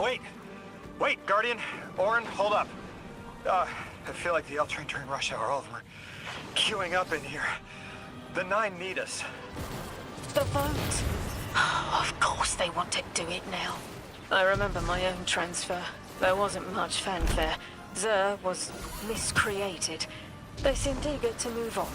Wait! Wait, Guardian! Orin, hold up. I feel like the L train during rush hour. All of them are queuing up in here. The 9 need us. The vote. Of course they want to do it now. I remember my own transfer. There wasn't much fanfare. Xur was miscreated. They seemed eager to move on.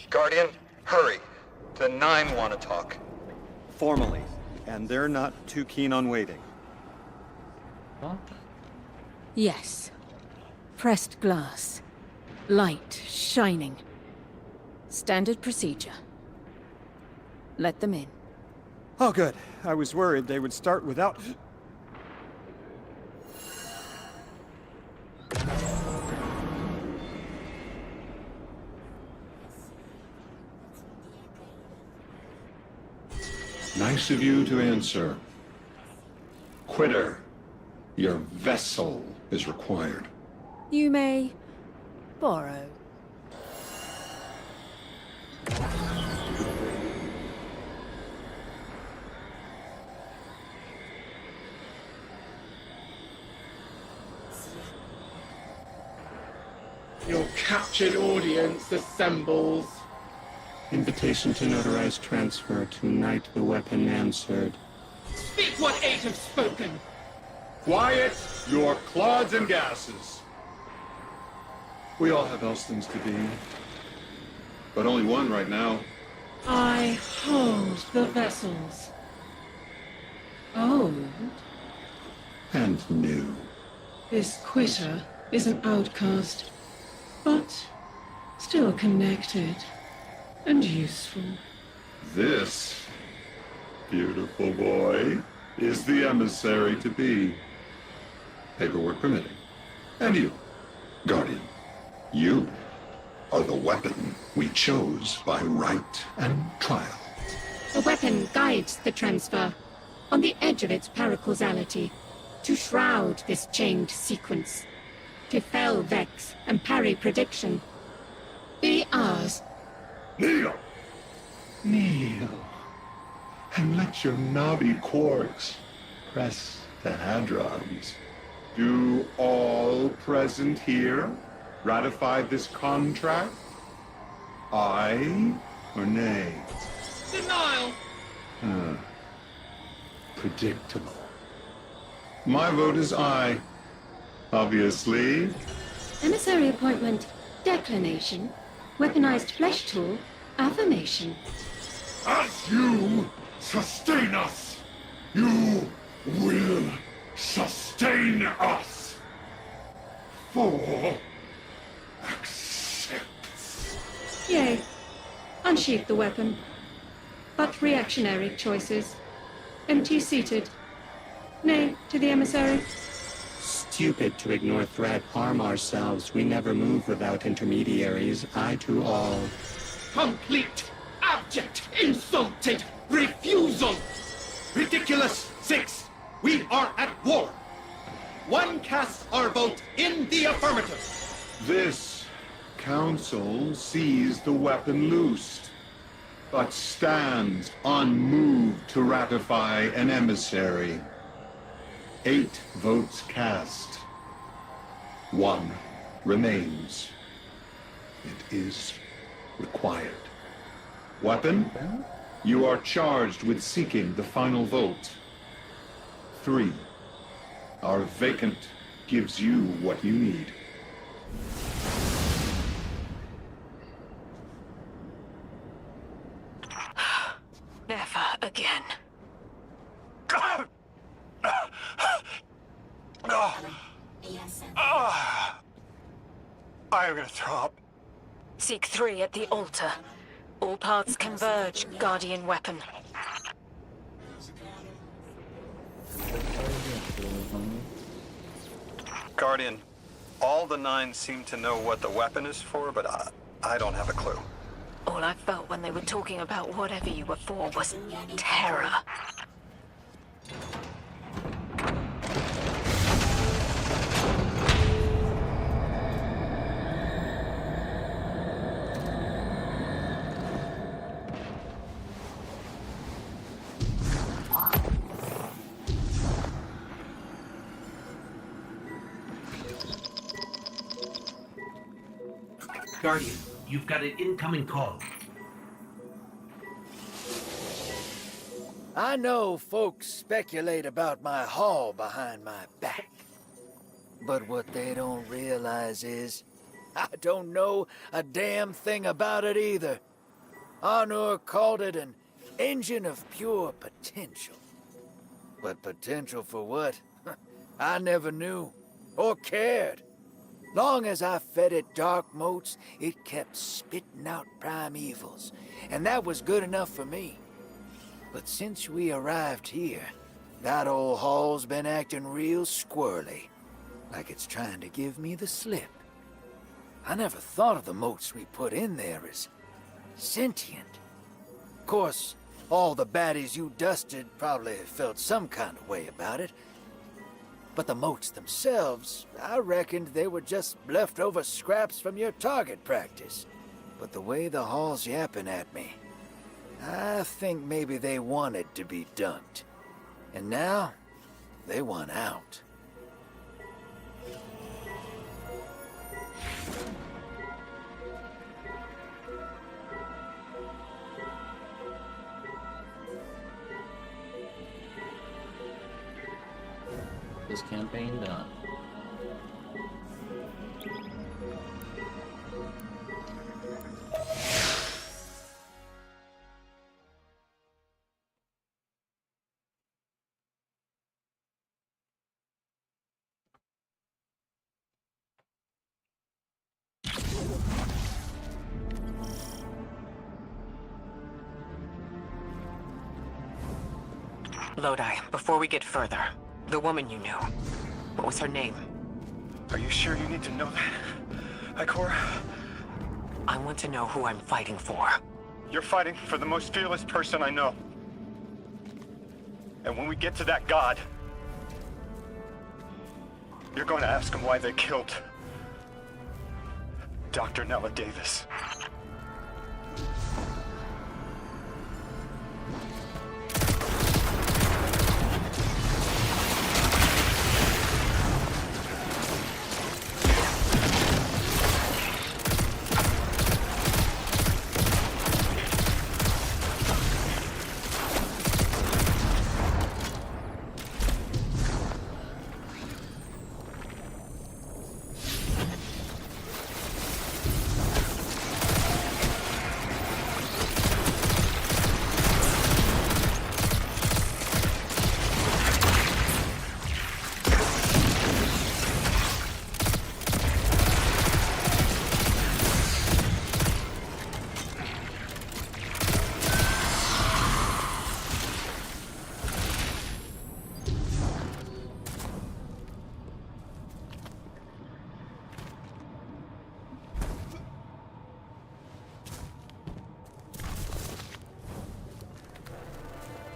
Guardian, hurry. The 9 want to talk. Formally. And they're not too keen on waiting. Yes. Pressed glass. Light shining. Standard procedure. Let them in. Oh, good. I was worried they would start without... Nice of you to answer. Quitter, your vessel is required. You may borrow. Your captured audience assembles. Invitation to notarize transfer. Tonight the weapon answered. Speak what eight have spoken. Quiet your clods and gases. We all have else things to be. But only one right now. I hold the vessels. Old. And new. This quitter is an outcast, but still connected and useful. This, beautiful boy, is the emissary to be. Paperwork permitting. And you, Guardian, you are the weapon we chose by right and trial. The weapon guides the transfer, on the edge of its paracausality, to shroud this chained sequence, to fell Vex and parry prediction. Be ours. Kneel! Kneel. And let your knobby quarks press the hadrons. Do all present here ratify this contract? Aye or nay? Denial! Predictable. My vote is aye. Obviously. Emissary appointment, declination, weaponized flesh tool, affirmation. As you sustain us, you will sustain us. For accepts. Yea. Unsheath the weapon. But reactionary choices. Empty-seated. Nay to the emissary. Stupid to ignore threat, harm ourselves. We never move without intermediaries. I to all. Complete, abject, insulted refusal! Ridiculous! 6. We are at war. 1 casts our vote in the affirmative. This council sees the weapon loosed, but stands unmoved to ratify an emissary. 8 votes cast. 1 remains. It is required. Weapon, you are charged with seeking the final vote. 3. Our vacant gives you what you need. Never again. I'm gonna throw up. Seek 3 at the altar. All paths converge, Guardian weapon. Guardian, all the 9 seem to know what the weapon is for, but I don't have a clue. All I felt when they were talking about whatever you were for was terror. Guardian, you've got an incoming call. I know folks speculate about my haul behind my back. But what they don't realize is, I don't know a damn thing about it either. Arnor called it an engine of pure potential. But potential for what? I never knew, or cared. Long as I fed it dark motes, it kept spitting out primevals, and that was good enough for me. But since we arrived here, that old hall's been acting real squirrely, like it's trying to give me the slip. I never thought of the motes we put in there as sentient. Of course, All the baddies you dusted probably felt some kind of way about it. But the motes themselves, I reckoned they were just leftover scraps from your target practice. But the way the hall's yapping at me, I think maybe they wanted to be dunked. And now, they want out. This campaign done. Lodi, before we get further, the woman you knew, what was her name? Are you sure you need to know that, Ikora? I want to know who I'm fighting for. You're fighting for the most fearless person I know. And when we get to that god, you're going to ask him why they killed Dr. Nella Davis.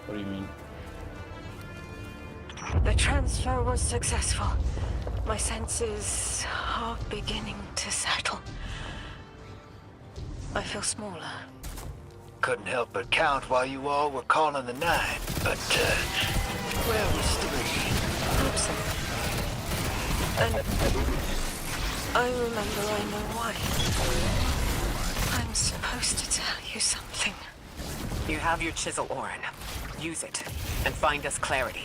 What do you mean? The transfer was successful. My senses are beginning to settle. I feel smaller. Couldn't help but count while you all were calling the 9, but, where was 3? Absent. And I remember I know why. I'm supposed to tell you something. You have your chisel, Orin. Use it, and find us clarity.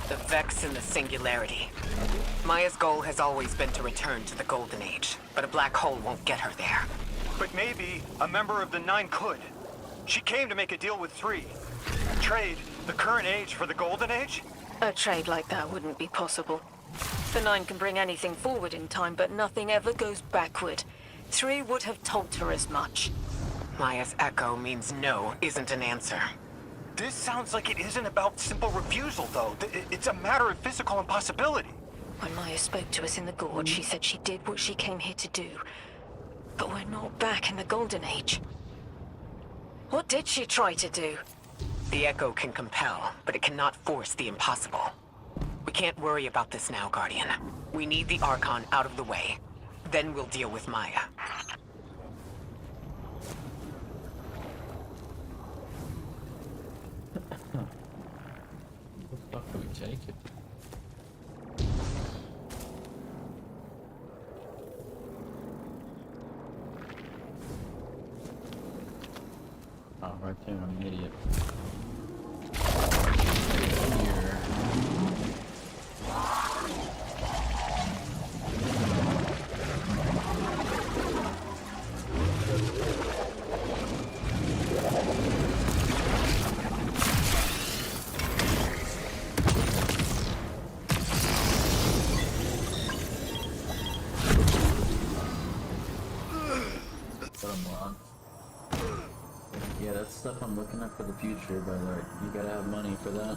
The Vex and the Singularity. Maya's goal has always been to return to the Golden Age, but a black hole won't get her there. But maybe a member of the 9 could. She came to make a deal with 3. Trade the current age for the Golden Age? A trade like that wouldn't be possible. The 9 can bring anything forward in time, but nothing ever goes backward. 3 would have told her as much. Maya's echo means no isn't an answer. This sounds like it isn't about simple refusal, though. It's a matter of physical impossibility. When Maya spoke to us in the Gorge, she said she did what she came here to do. But we're not back in the Golden Age. What did she try to do? The echo can compel, but it cannot force the impossible. We can't worry about this now, Guardian. We need the Archon out of the way. Then we'll deal with Maya. Where the fuck do we take it? Oh, right there, I'm an idiot. Here. Yeah, that's stuff I'm looking at for the future, but like, you gotta have money for that.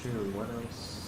true. What else?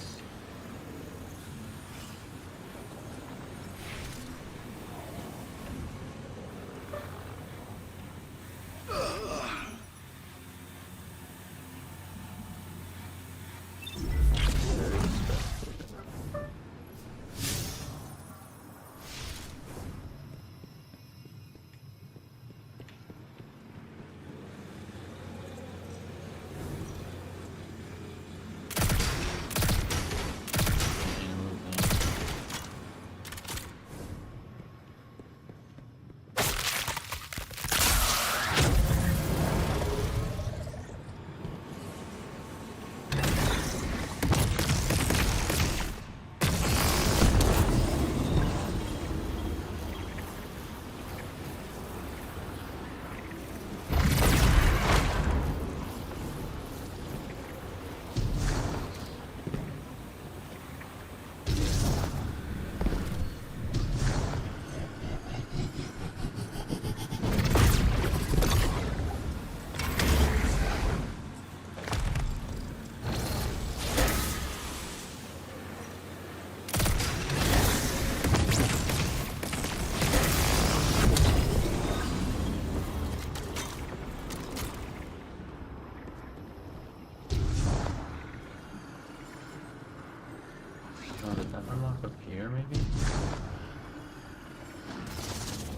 Oh, did that unlock up here, maybe?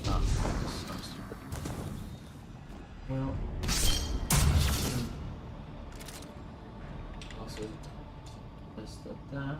Oh, that's so stupid. Well... Also, test that.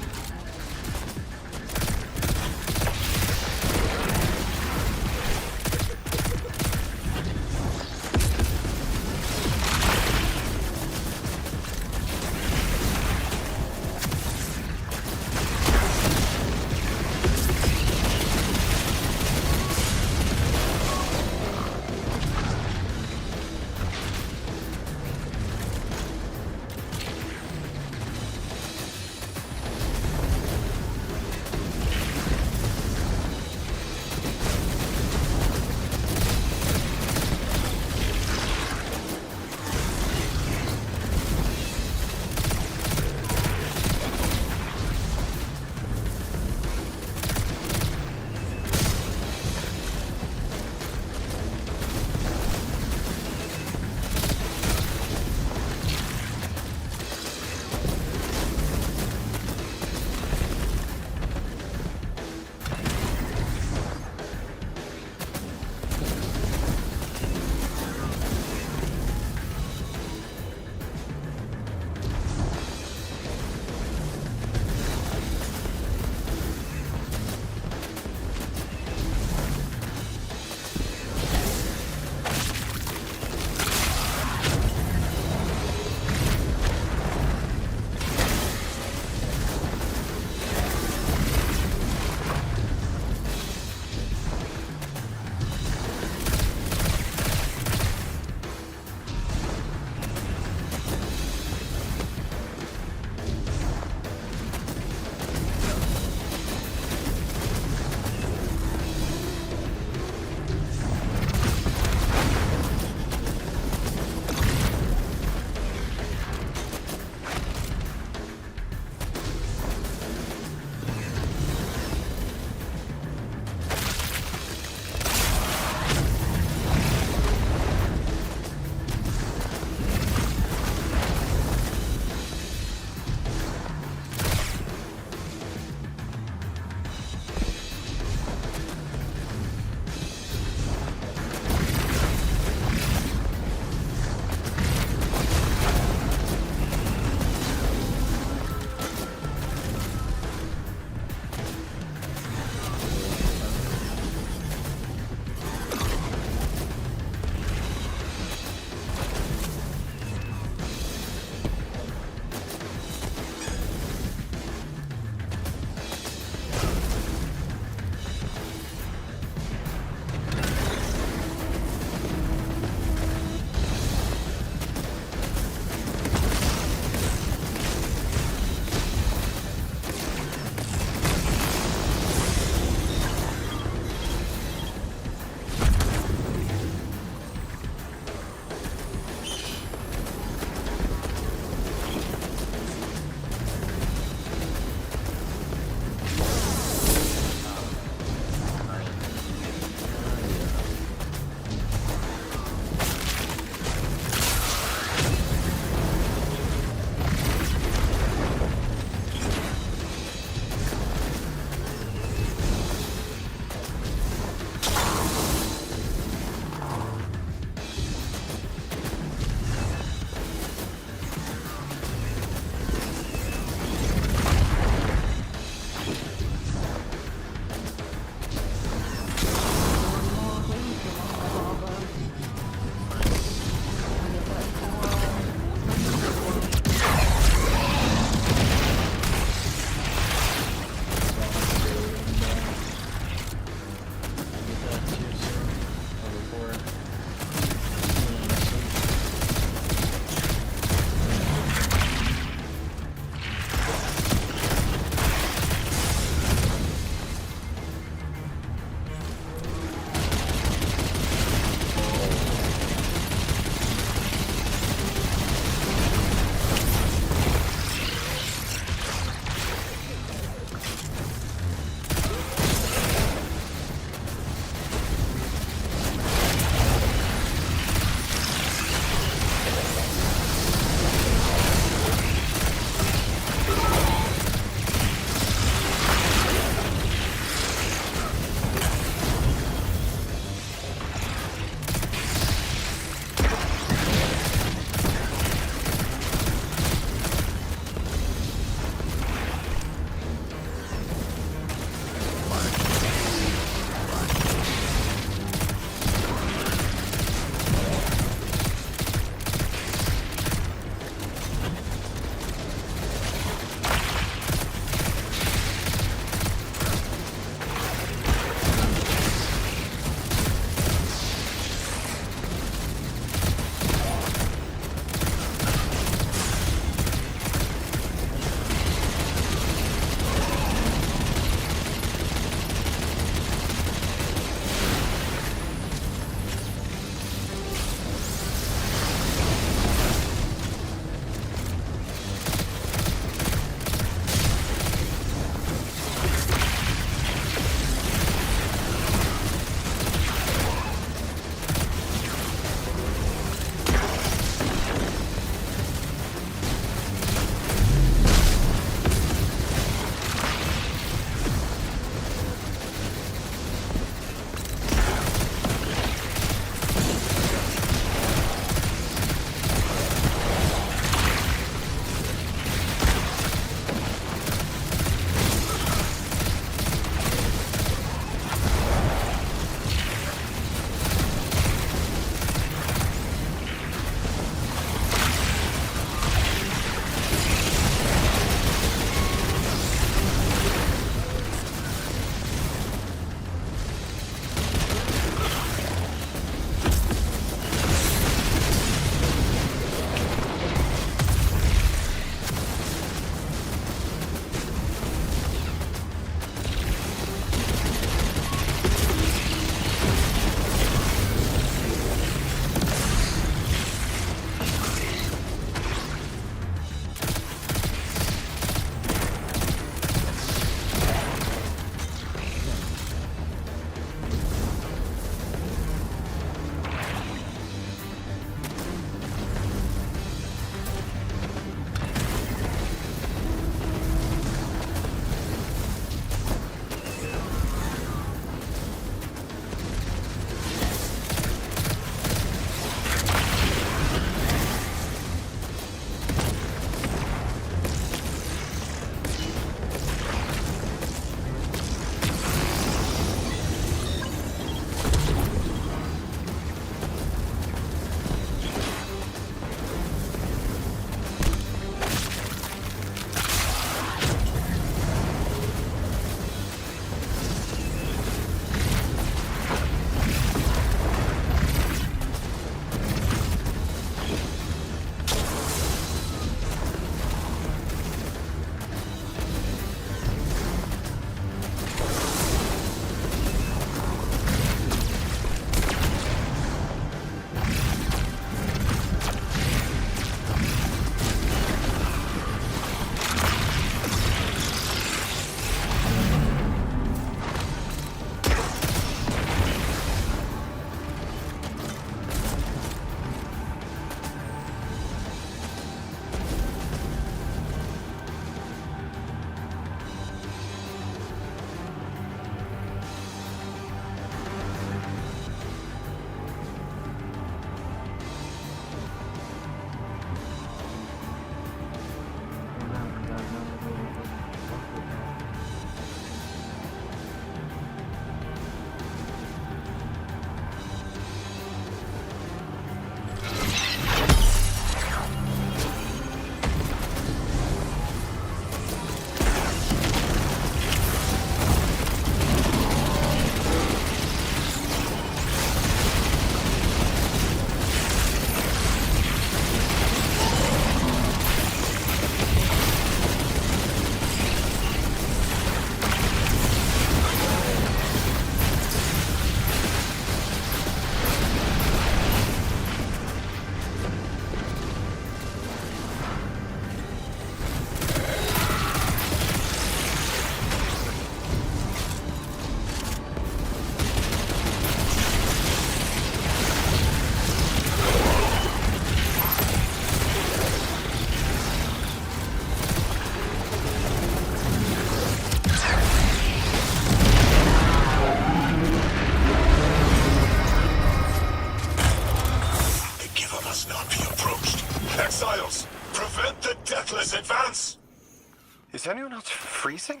freezing?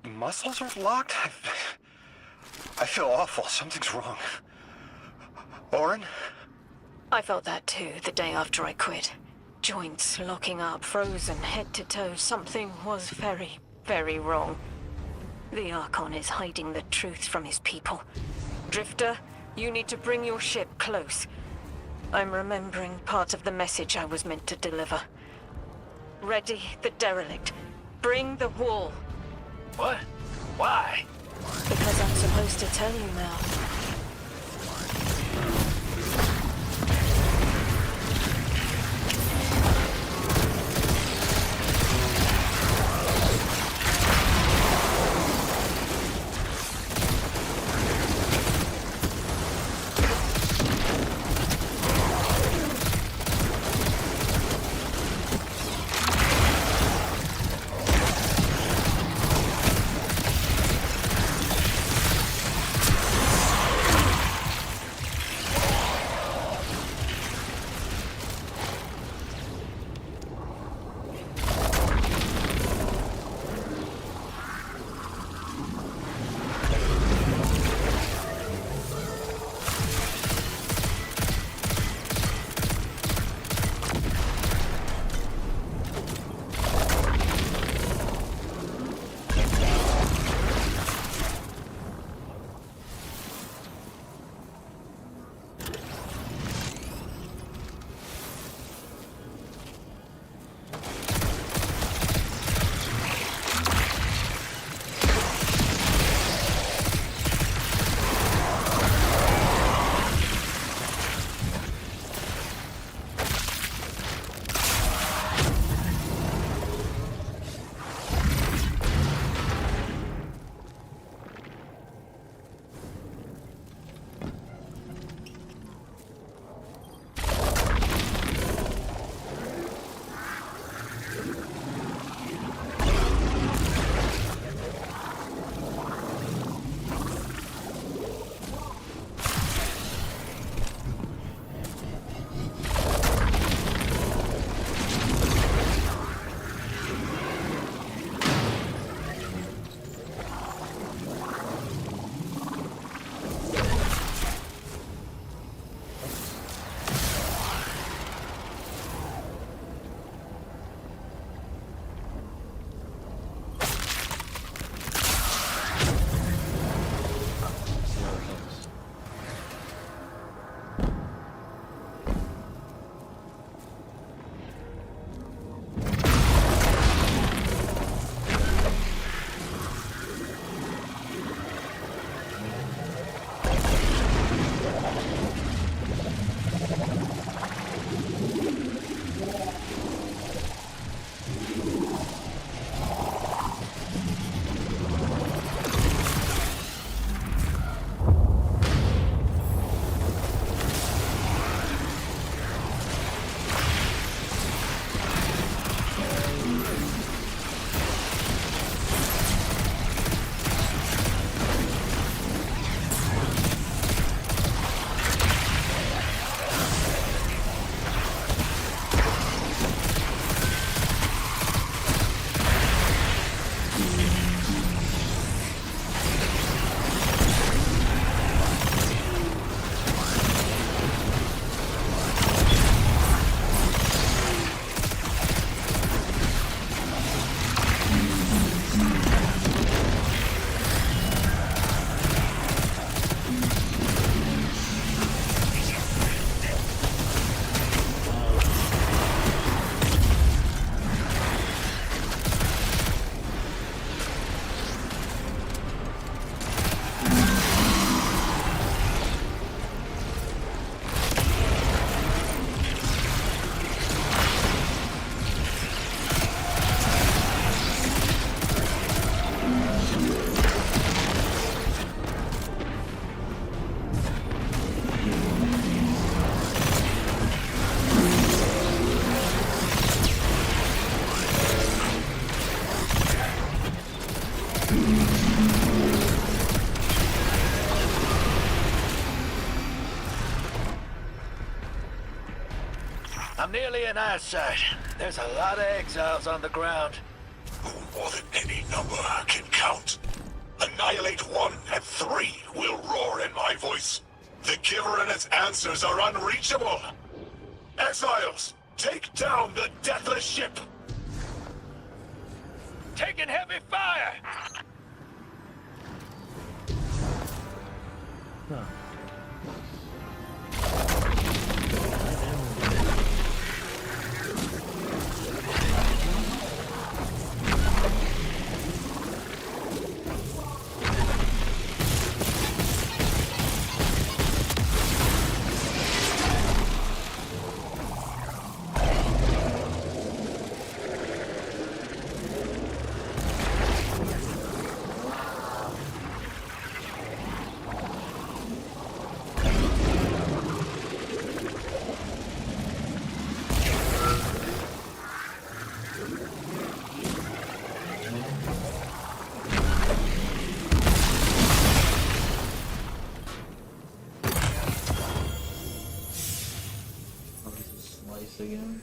Muscles are locked? I feel awful. Something's wrong. Orin? I felt that too, the day after I quit. Joints locking up, frozen head to toe. Something was very, very wrong. The Archon is hiding the truth from his people. Drifter, you need to bring your ship close. I'm remembering part of the message I was meant to deliver. Ready the derelict. Bring the wall. What? Why? Because I'm supposed to tell you now. I'm nearly in eyesight. There's a lot of exiles on the ground. 3 will roar in my voice. The Giver and its answers are unreachable. Exiles, take down the deathless ship. Taking heavy fire! Again.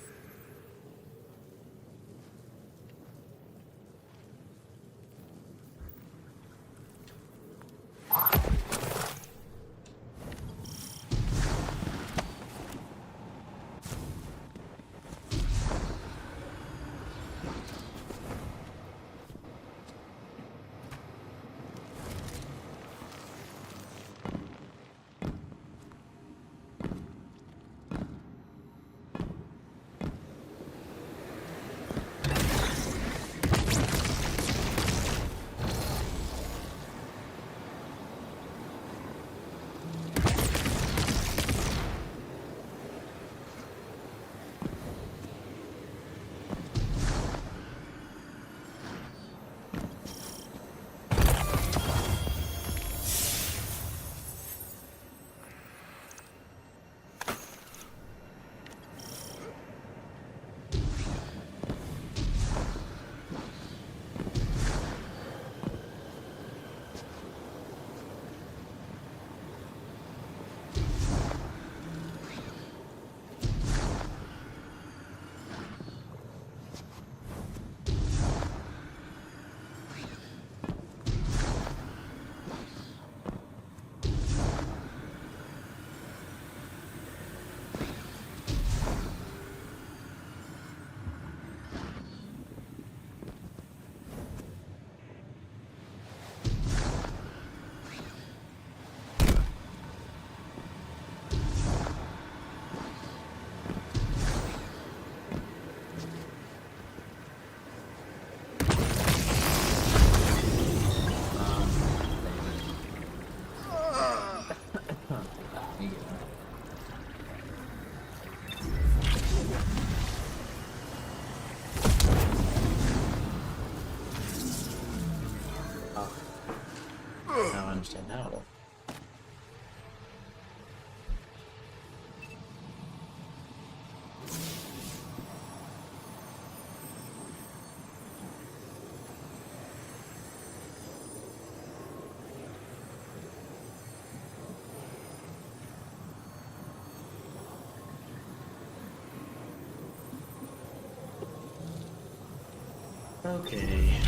Now I understand how to. Okay.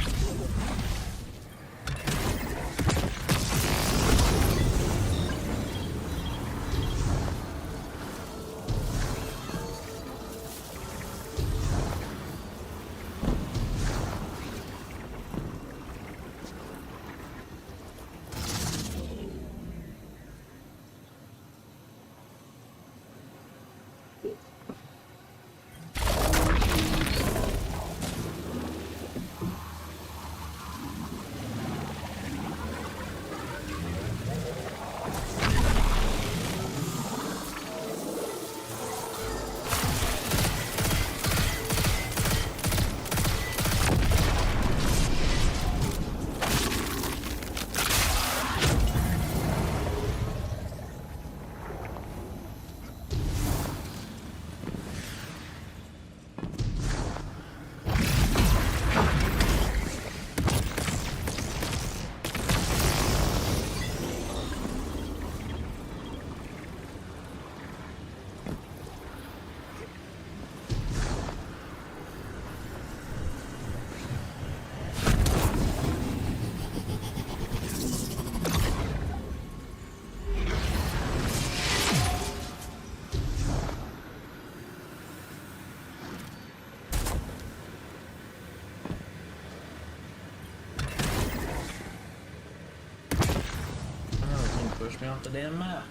Push me off the damn map.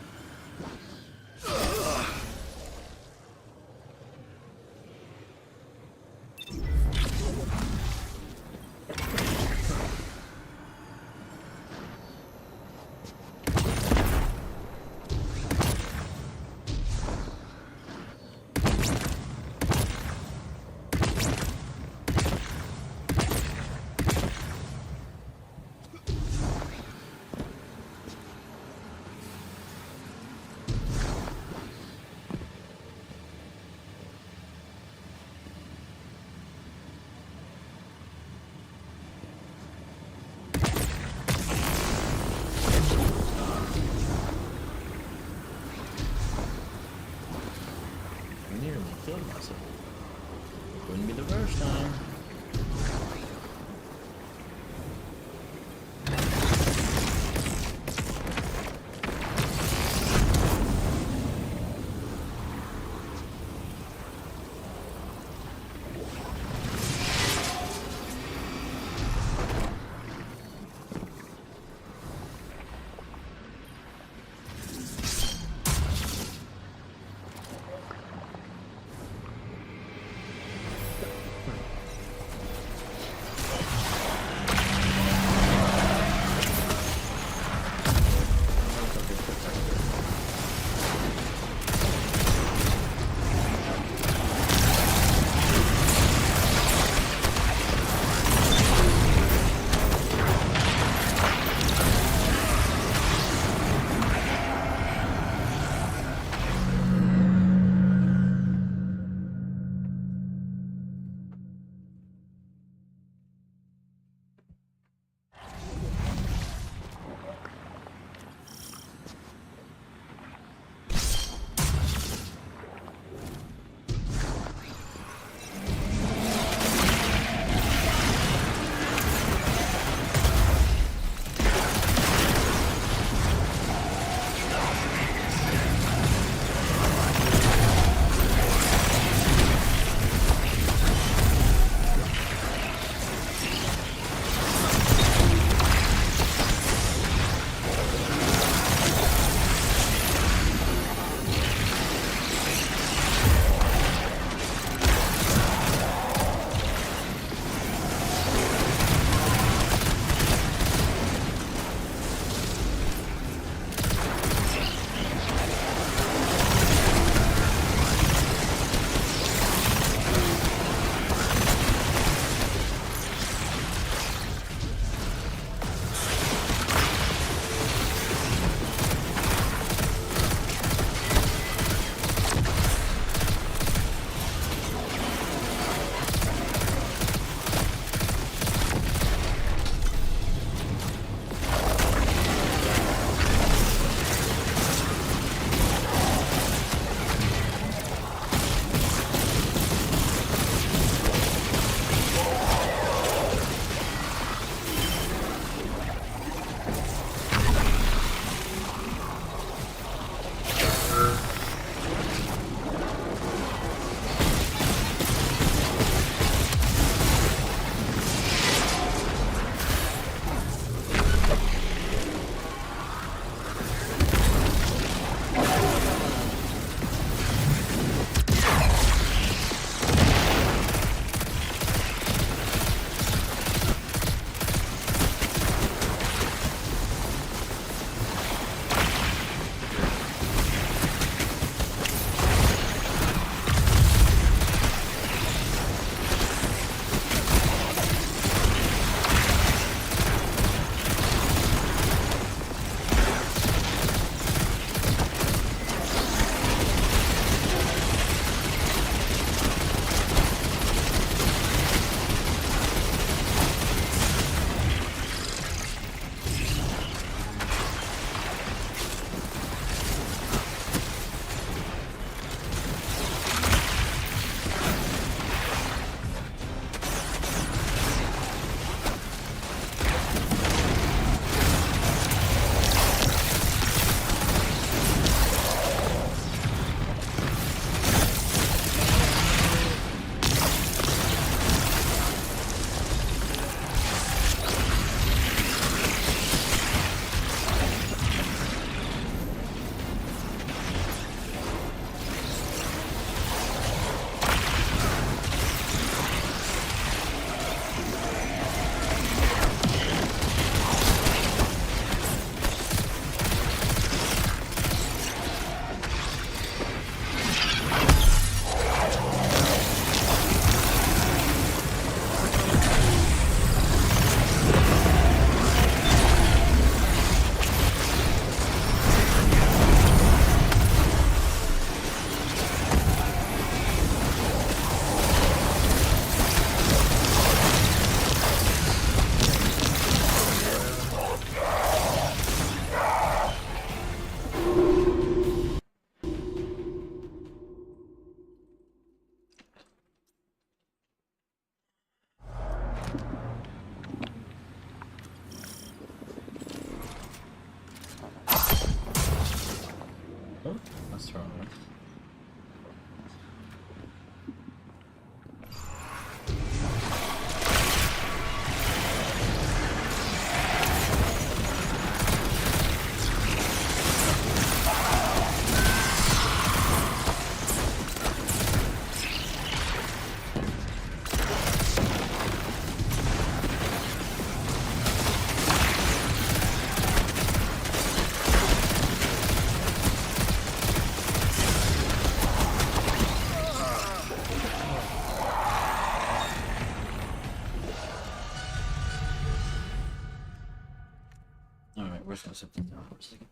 Alright, we're just gonna set this down for a second.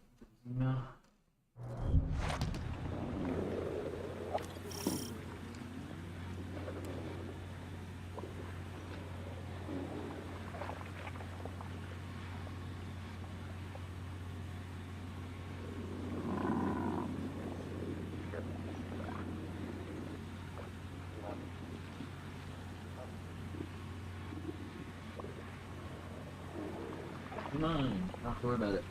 No. Mine. Not worry about it.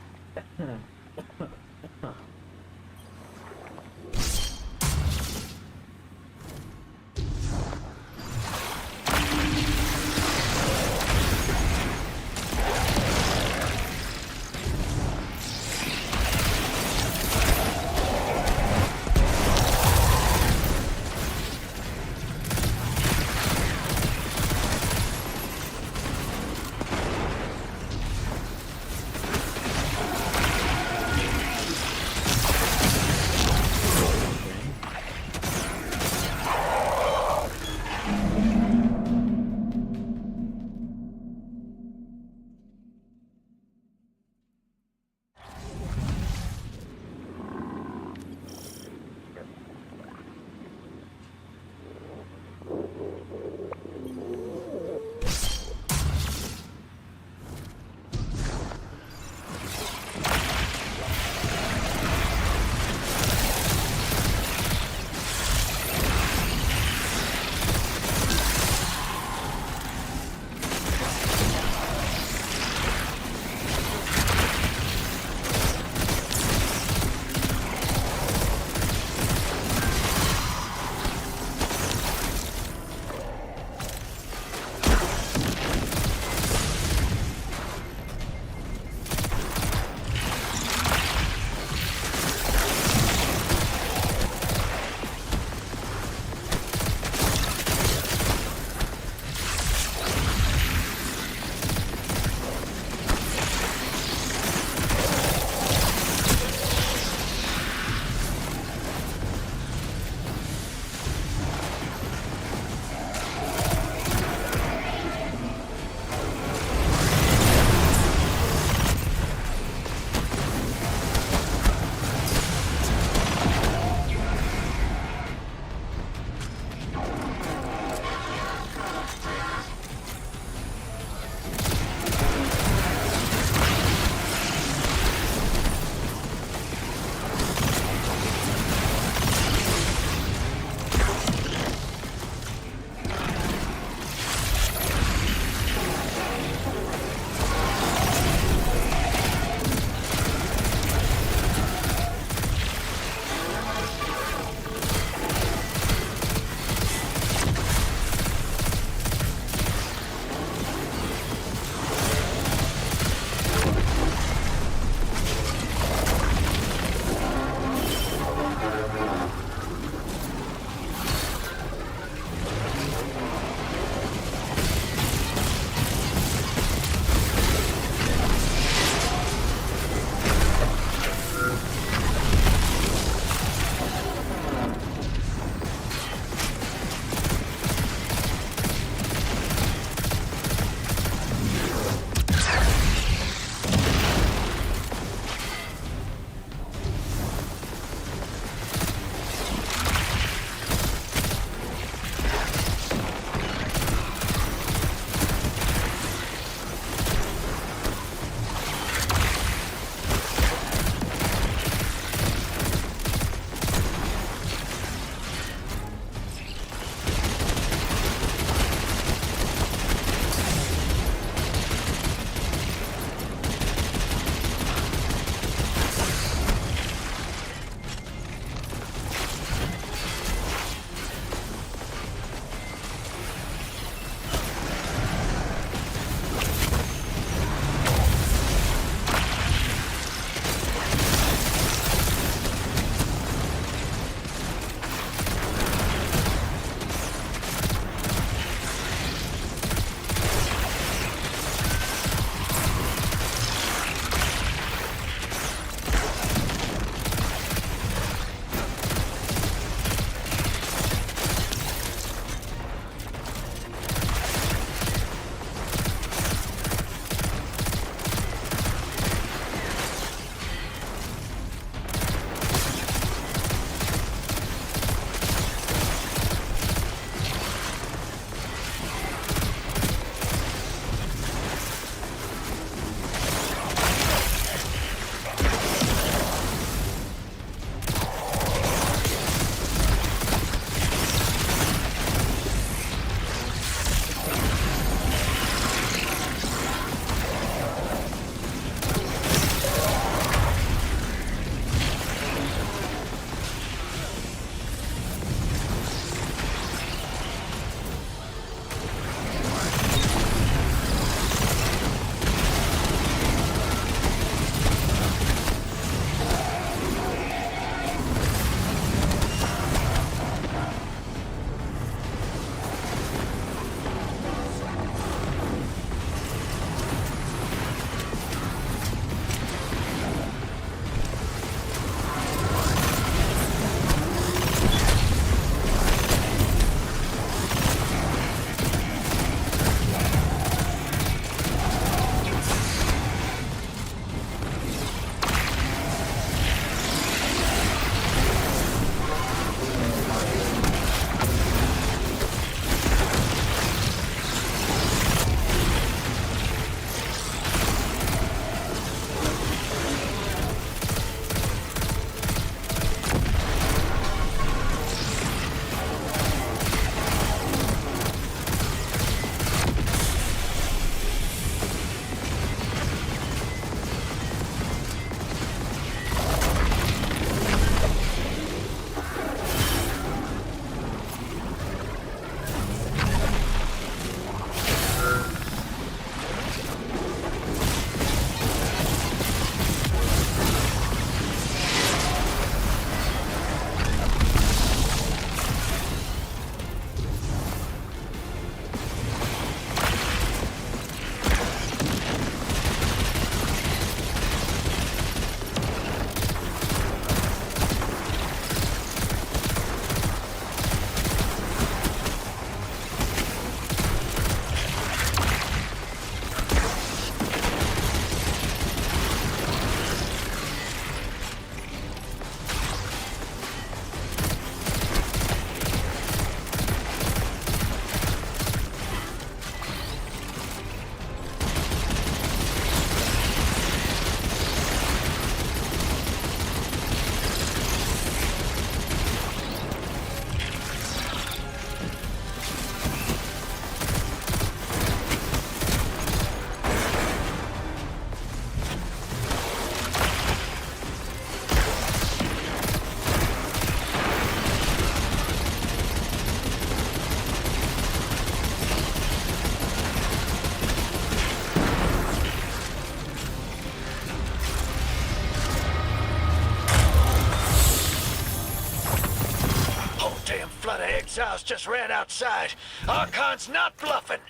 Exiles just ran outside. Archon's not bluffing.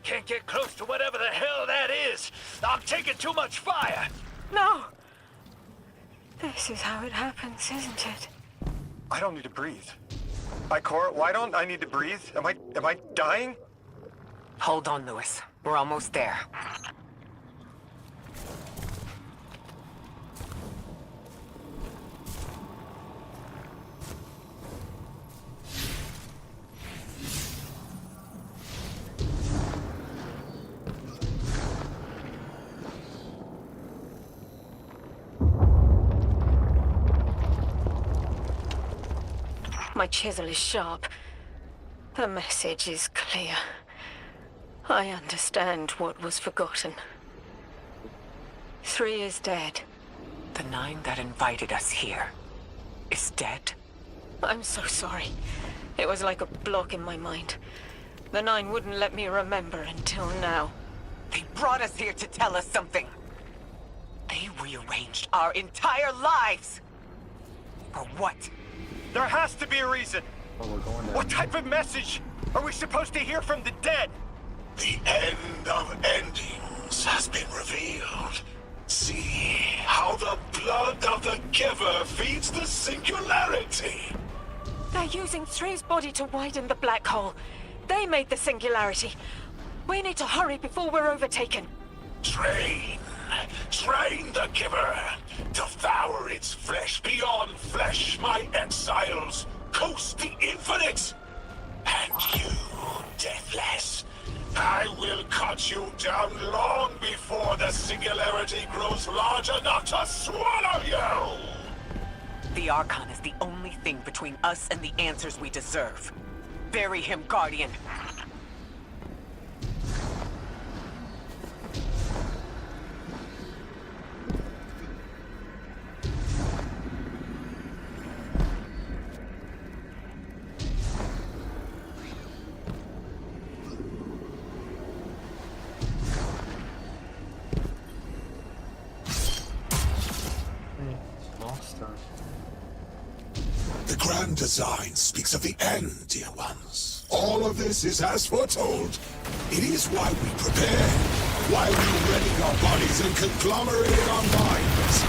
Can't get close to whatever the hell that is. I'm taking too much fire. No! This is how it happens, isn't it? I don't need to breathe. Ikora, why don't I need to breathe? Am I dying? Hold on, Lewis. We're almost there. My chisel is sharp. The message is clear. I understand what was forgotten. 3 is dead. The 9 that invited us here is dead? I'm so sorry. It was like a block in my mind. The 9 wouldn't let me remember until now. They brought us here to tell us something. They rearranged our entire lives. For what? There has to be a reason. Well, we're going there. What type of message are we supposed to hear from the dead? The end of endings has been revealed. See how the blood of the giver feeds the singularity. They're using 3's body to widen the black hole. They made the singularity. We need to hurry before we're overtaken. Train the giver. Devour its flesh beyond flesh, my exiles. Coast the infinite. And you, Deathless, I will cut you down long before the singularity grows large enough to swallow you. The Archon is the only thing between us and the answers we deserve. Bury him, Guardian. The grand design speaks of the end, dear ones. All of this is as foretold. It is why we prepare, why we ready our bodies and conglomerate our minds.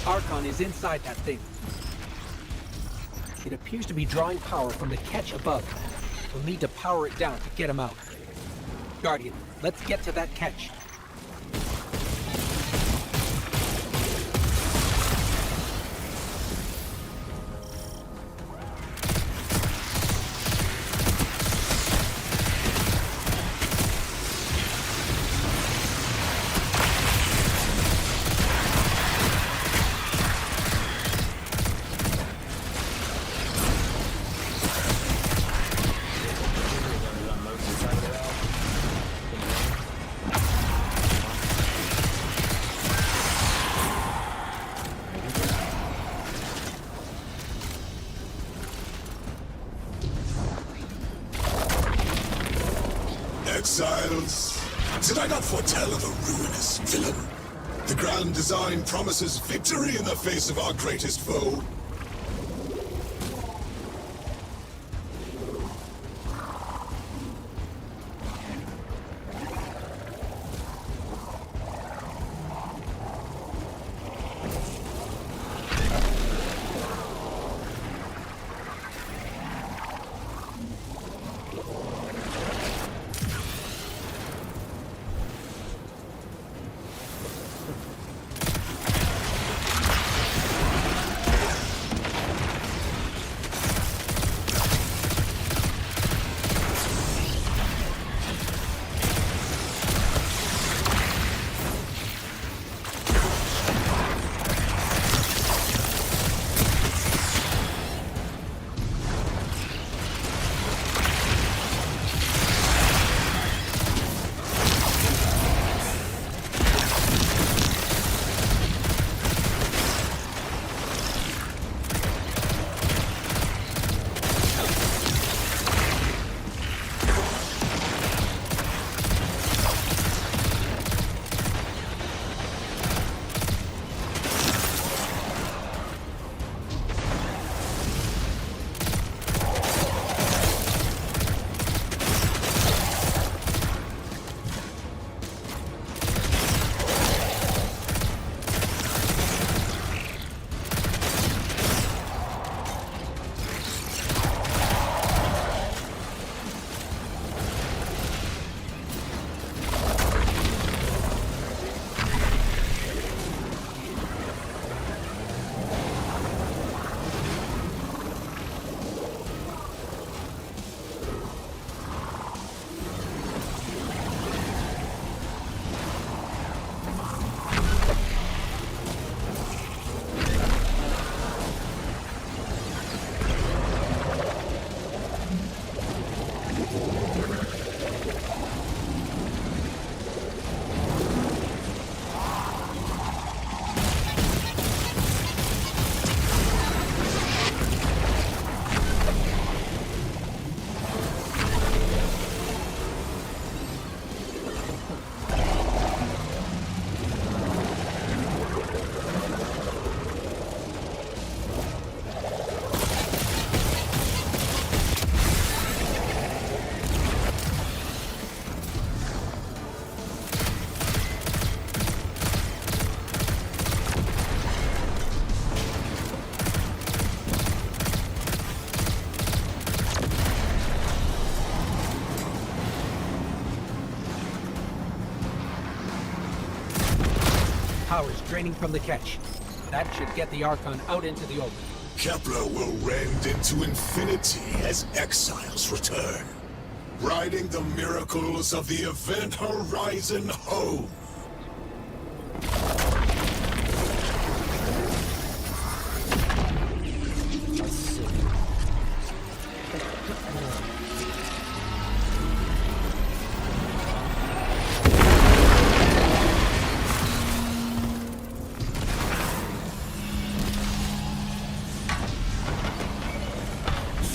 Archon is inside that thing. It appears to be drawing power from the catch above. We'll need to power it down to get him out. Guardian, let's get to that catch. Exiles, did I not foretell of a ruinous villain? The grand design promises victory in the face of our greatest foe. powers draining from the catch. That should get the Archon out into the open. Kepler will rend into infinity as exiles return, riding the miracles of the Event Horizon home.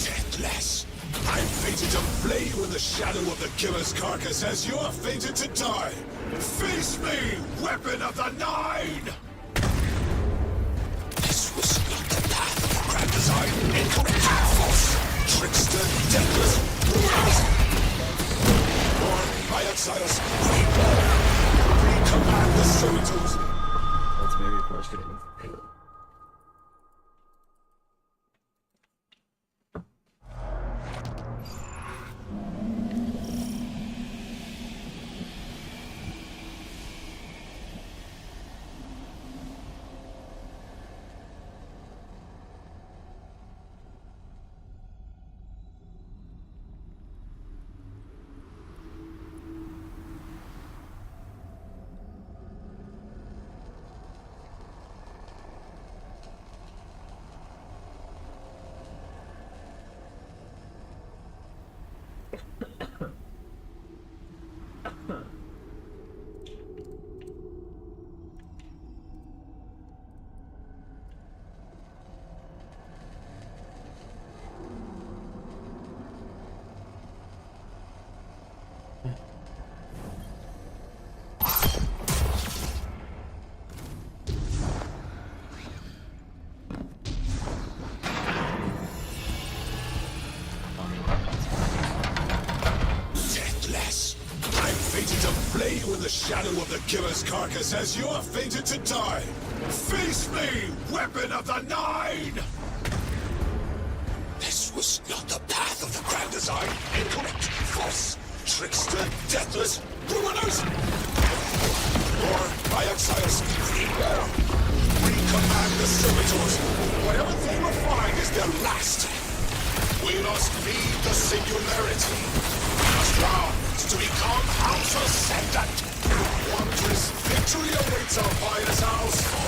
Deathless, I'm fated to flay you in the shadow of the killer's carcass as you're fated to die. Face me, weapon of the Nine! This was not the path of the grand design. Incorrect, false, trickster, deathless, ruinous. Born by exiles, we command the servitudes. That's very frustrating. Lay you in the shadow of the killer's carcass as you're fated to die. Face me, weapon of the Nine! This was not the path of the grand design. Incorrect, false, trickster, deathless, ruiners! Or by exiles, we command the servitors. Whatever they will find is their last. We must lead the singularity. We must rise to become House Ascendant. Wondrous victory awaits our pious house.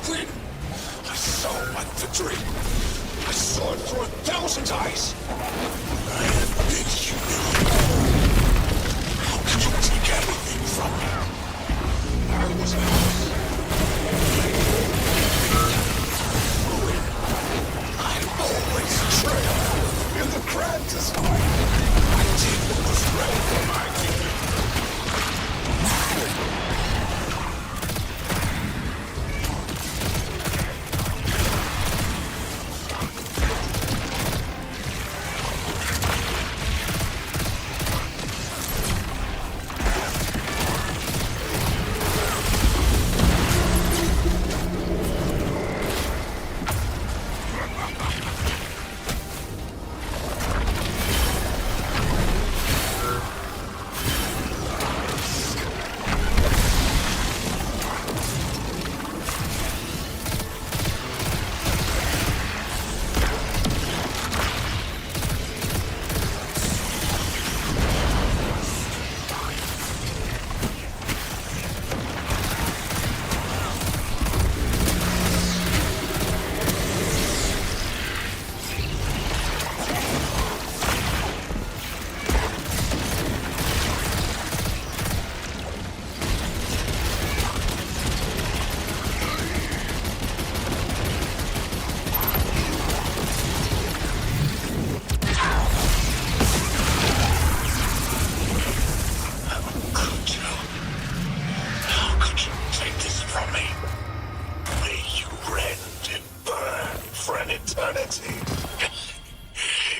win. I saw my victory. I saw it through 1,000 eyes. I admit humility. How could you take everything from me? I was a house. Ruin. I always trail in the grand design. I did what was right for my kingdom.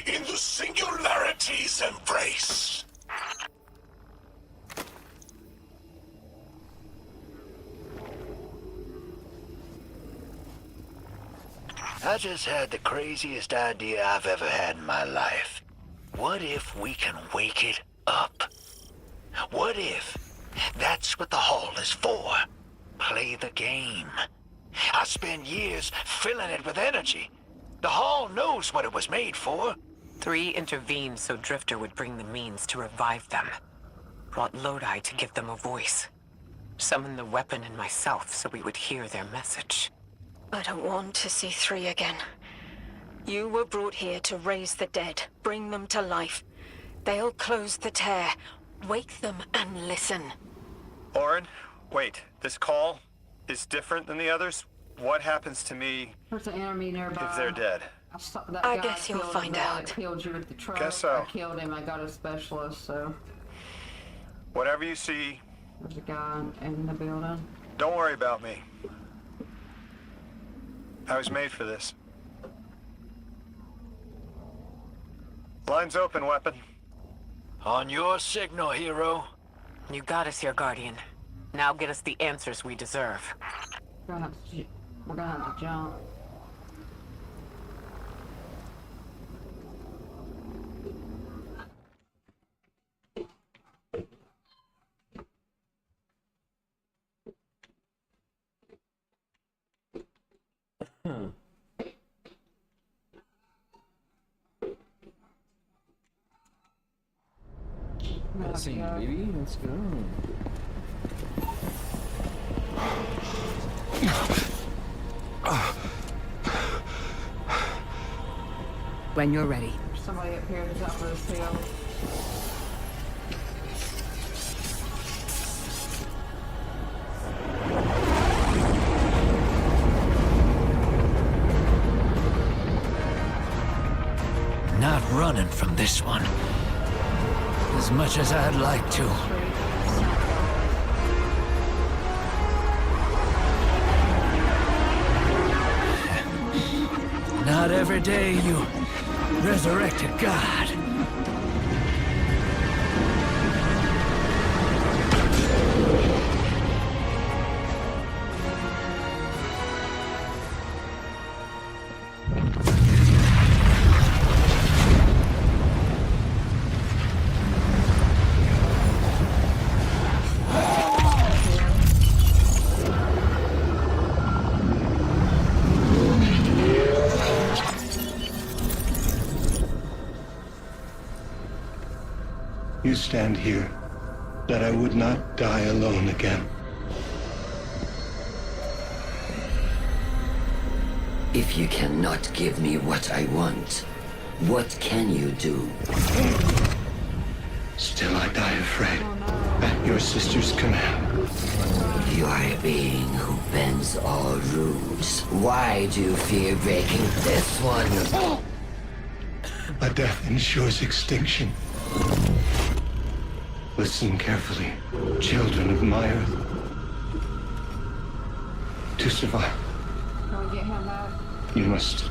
In the singularity's embrace. I just had the craziest idea I've ever had in my life. What if we can wake it up? What if that's what the hall is for? Play the game. I spent years filling it with energy. The hall knows what it was made for. 3 intervened so Drifter would bring the means to revive them. Brought Lodi to give them a voice. Summoned the weapon in myself so we would hear their message. I don't want to see 3 again. You were brought here to raise the dead, bring them to life. They'll close the tear. Wake them and listen. Orin, wait. This call is different than the others? What happens to me There's an enemy nearby. if they're dead? I guess you'll find out. I killed you with the truck. Guess so. I killed him. I got a specialist, so... Whatever you see, There's a guy in the building. don't worry about me. I was made for this. Line's open, weapon. On your signal, hero. You got us here, Guardian. Now get us the answers we deserve. We're gonna have to jump. Cutscene, baby. Let's go. When you're ready. There's somebody up here at the top of this hill. Not running from this one. As much as I'd like to. Not every day you resurrected God. You stand here, that I would not die alone again. If you cannot give me what I want, what can you do? Still I die afraid. At your sister's command. You are a being who bends all rules. Why do you fear breaking this one? A death ensures extinction. Listen carefully, children of my earth. To survive, Can we get him out? you must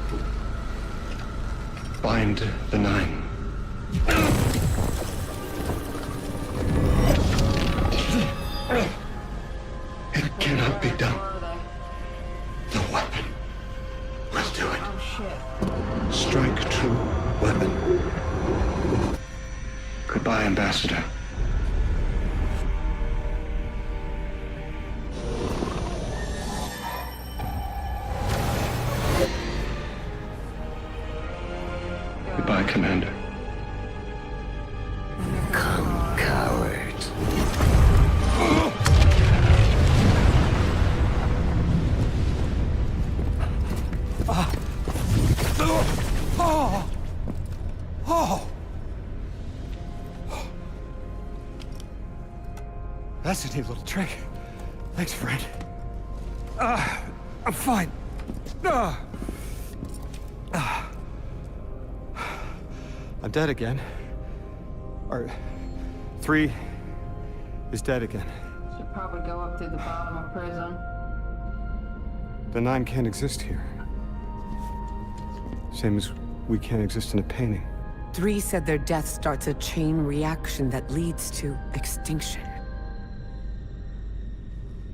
bind the Nine. It cannot be done. The weapon will do it. Oh shit. Strike true weapon. Goodbye, Ambassador. Goodbye, Commander. Come, coward. That's a neat little trick. Thanks, friend. I'm fine. I'm dead again. Or 3 is dead again. Should probably go up to the bottom of prison. The 9 can't exist here. Same as we can't exist in a painting. 3 said their death starts a chain reaction that leads to extinction.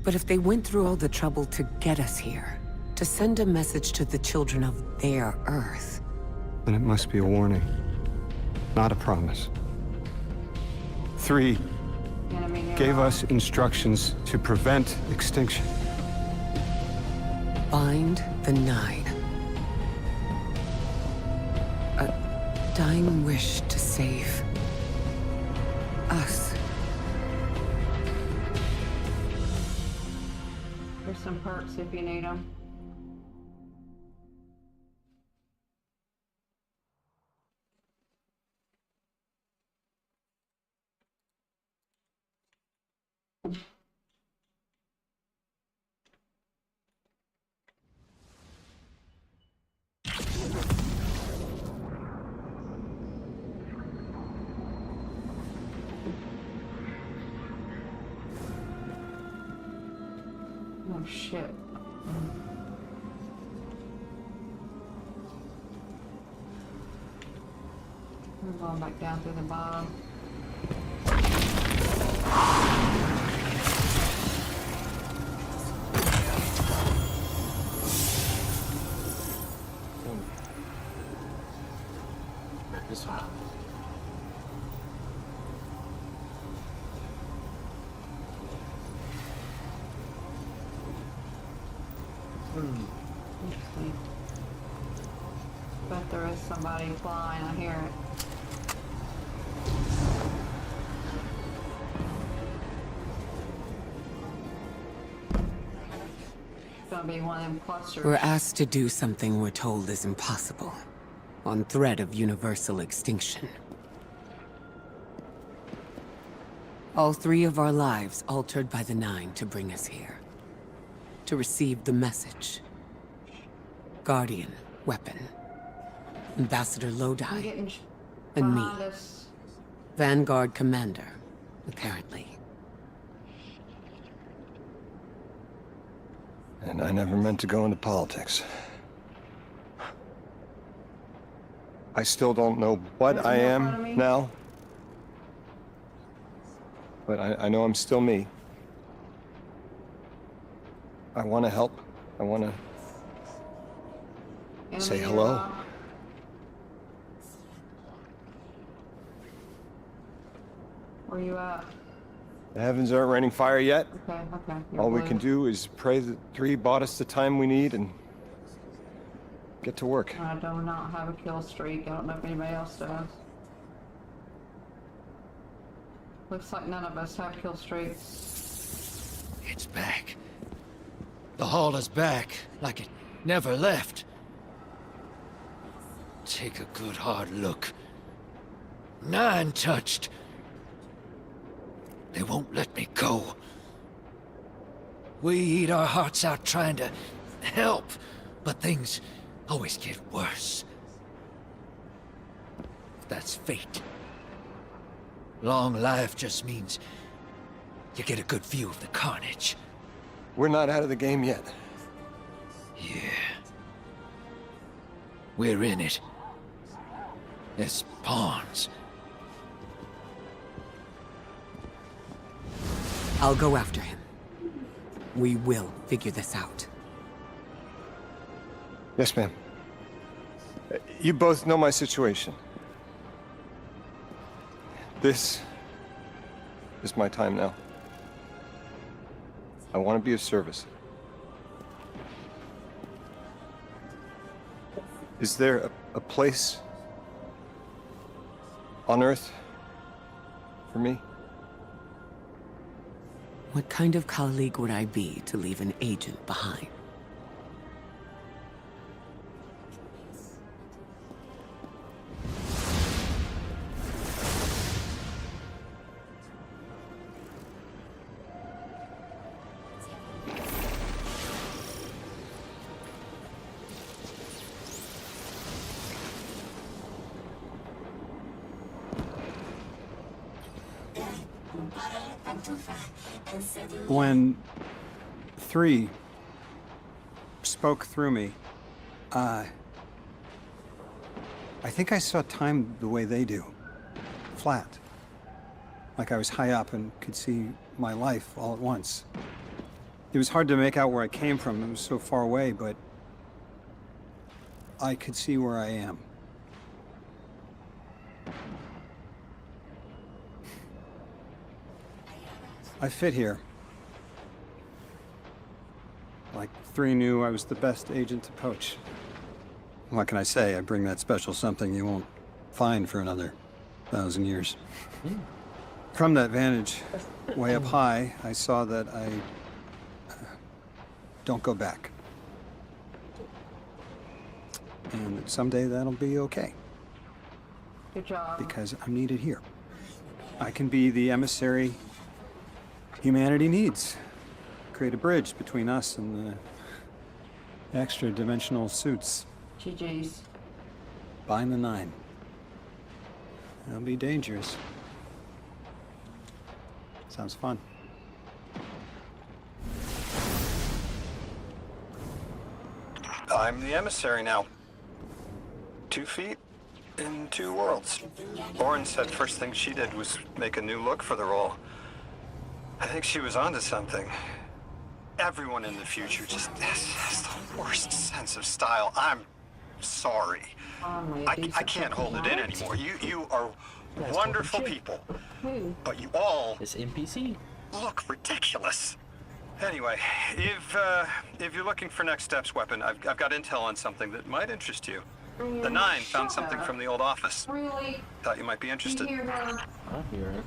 But if they went through all the trouble to get us here, to send a message to the children of their Earth, Then it must be a warning, not a promise. 3 gave us instructions to prevent extinction. bind the 9. A dying wish to save us. There's some perks if you need them. Oh shit. We're going back down through the bottom. This one. Interesting. Bet there is somebody flying, I hear it. It's gonna be one of them clusters. We're asked to do something we're told is impossible, on threat of universal extinction. All 3 of our lives altered by the 9 to bring us here. To receive the message. Guardian, weapon. Ambassador Lodi. And me. Vanguard commander, apparently. And I never meant to go into politics. I still don't know what I am now. But I know I'm still me. I want to help. I want to say hello. Where you at? The heavens aren't raining fire yet. Okay, okay. You're All we blue. can do is pray that 3 bought us the time we need and get to work. I do not have a kill streak. I don't know if anybody else does. Looks like none of us have kill streaks. It's back. The hall is back, like it never left. take a good hard look. 9 touched. They won't let me go. We eat our hearts out trying to help, but things always get worse. That's fate. Long life just means you get a good view of the carnage. We're not out of the game yet. Yeah. We're in it. As pawns. I'll go after him. We will figure this out. Yes, ma'am. You both know my situation. This is my time now. I want to be of service. Is there a place on Earth for me? What kind of colleague would I be to leave an agent behind? When 3 spoke through me, I think I saw time the way they do. Flat. Like I was high up and could see my life all at once. It was hard to make out where I came from. It was so far away, but I could see where I am. I fit here. Like 3 knew I was the best agent to poach. What can I say? I bring that special something you won't find for another 1,000 years. From that vantage, way up high, I saw that I don't go back. And that someday that'll be okay. Good job. Because I'm needed here. I can be the emissary humanity needs. Create a bridge between us and the extra-dimensional suits. GG's. Bind the 9. It'll be dangerous. Sounds fun. I'm the emissary now. 2 feet in 2 worlds. Lauren said first thing she did was make a new look for the role. I think she was onto something. Everyone in the future just has the worst sense of style. I'm sorry. I can't hold it in anymore. You are wonderful people. But you all... This NPC? Look ridiculous. Anyway, if you're looking for next steps, Weapon, I've got intel on something that might interest you. The 9 found something from the old office. Really? Thought you might be interested. I hear it.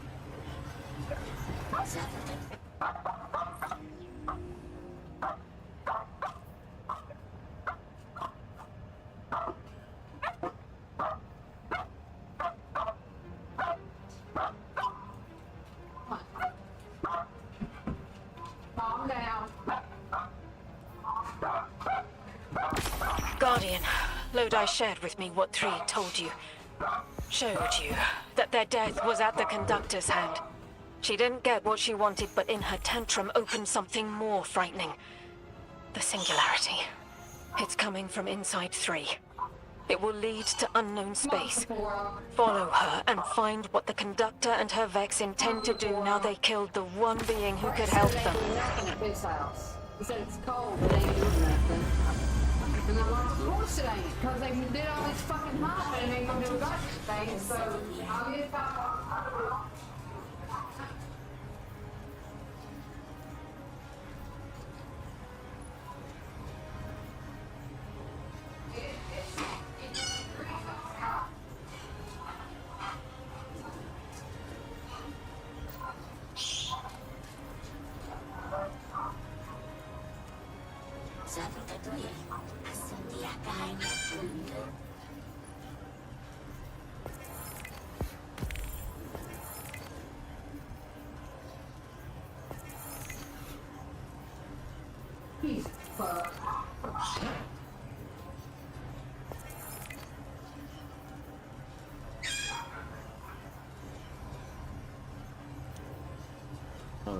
Calm down. Guardian, Lodi shared with me what 3 told you. Showed you that their death was at the conductor's hand. She didn't get what she wanted, but in her tantrum opened something more frightening. The Singularity. It's coming from inside 3. It will lead to unknown space. Follow her and find what the conductor and her Vex intend to do now they killed the one being who could help them. Nothing at this house. He said it's cold, but they ain't doing nothing. And I'm like, of course it ain't, because they did all this fucking hopping and they gonna do a gotcha thing, so I'll get it back.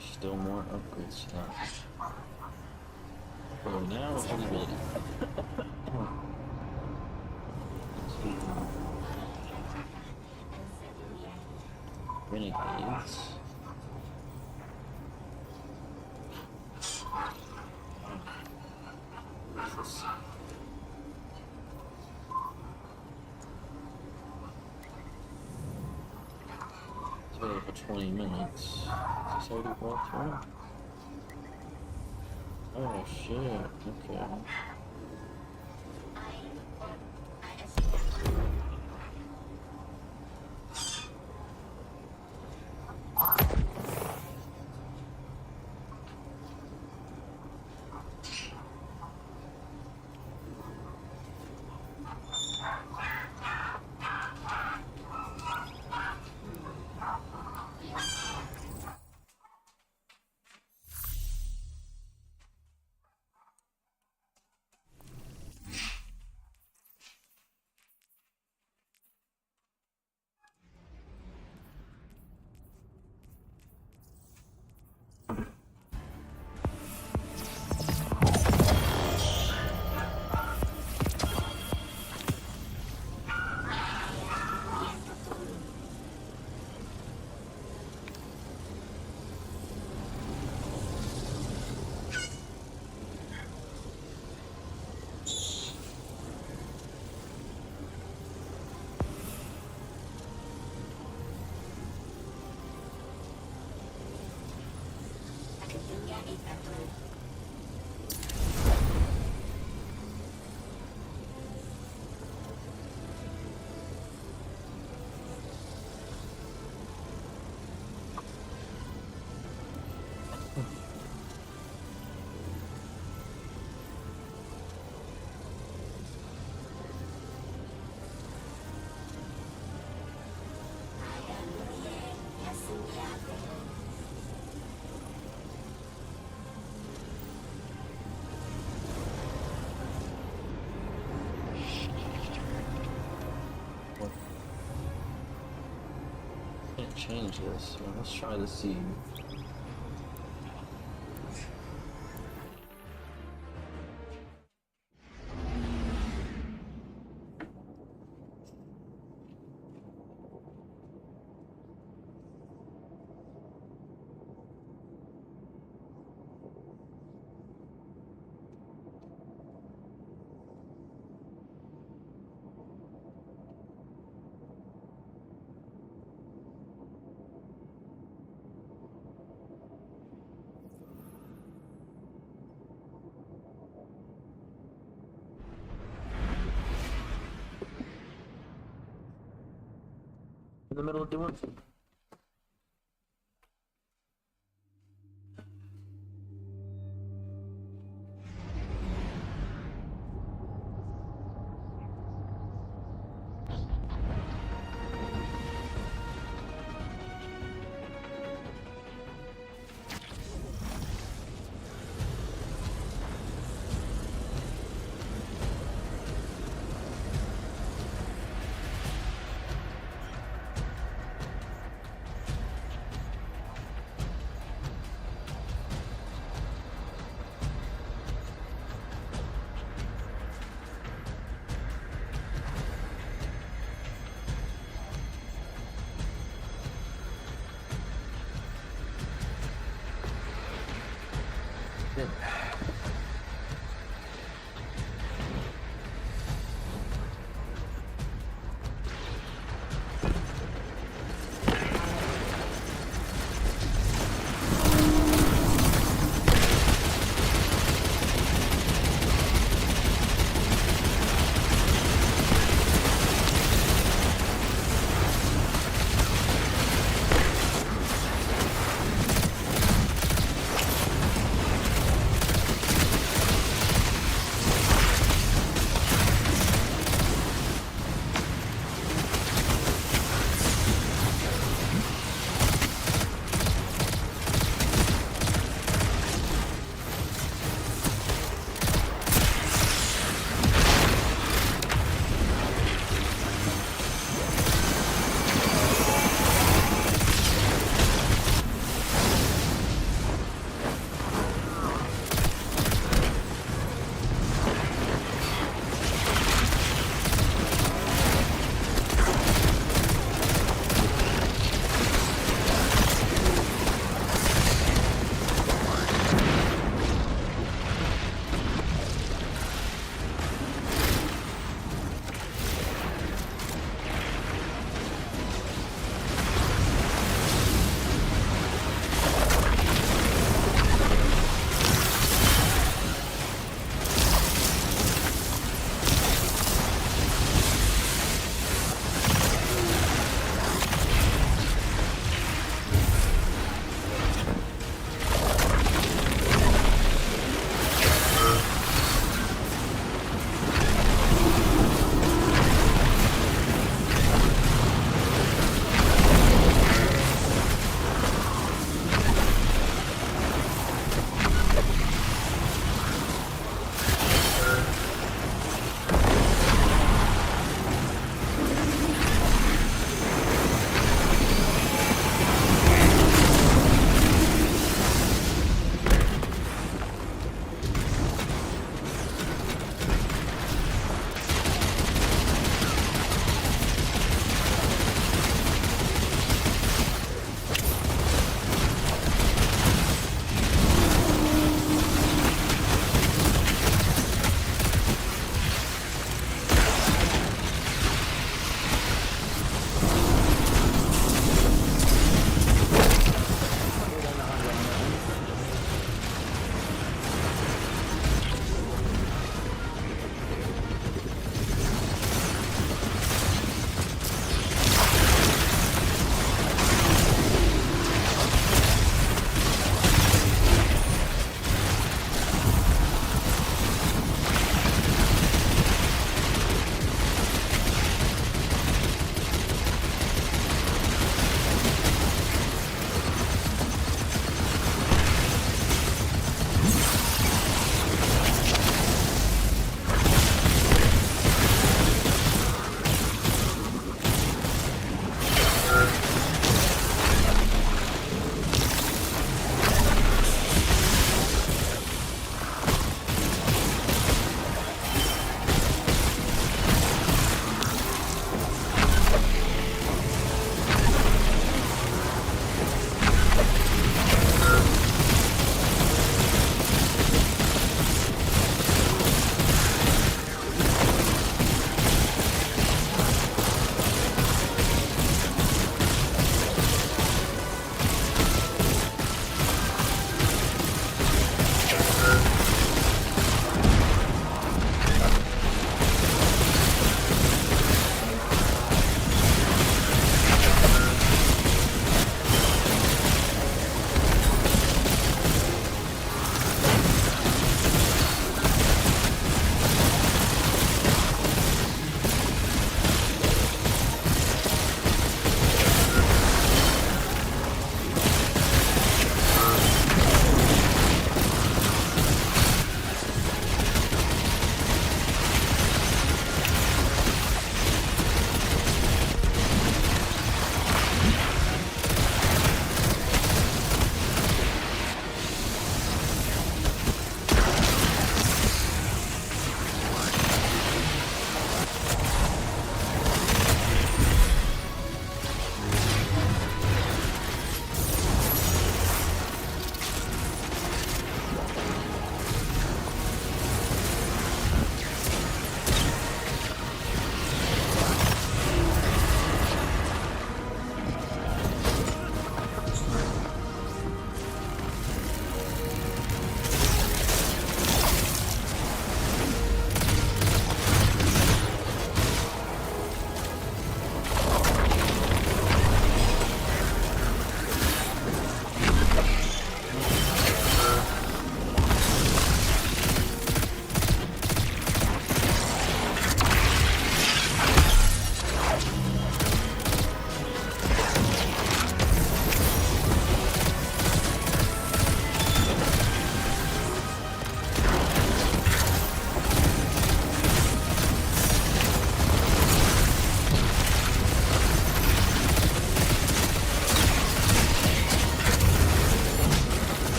still more upgrade stuff. So now visibility. Renegades. So for 20 minutes. Is this already walked through? Oh shit, okay. Can't change this, so let's try the seed. In the middle of doing something.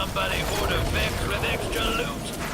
somebody order Vex with extra loot?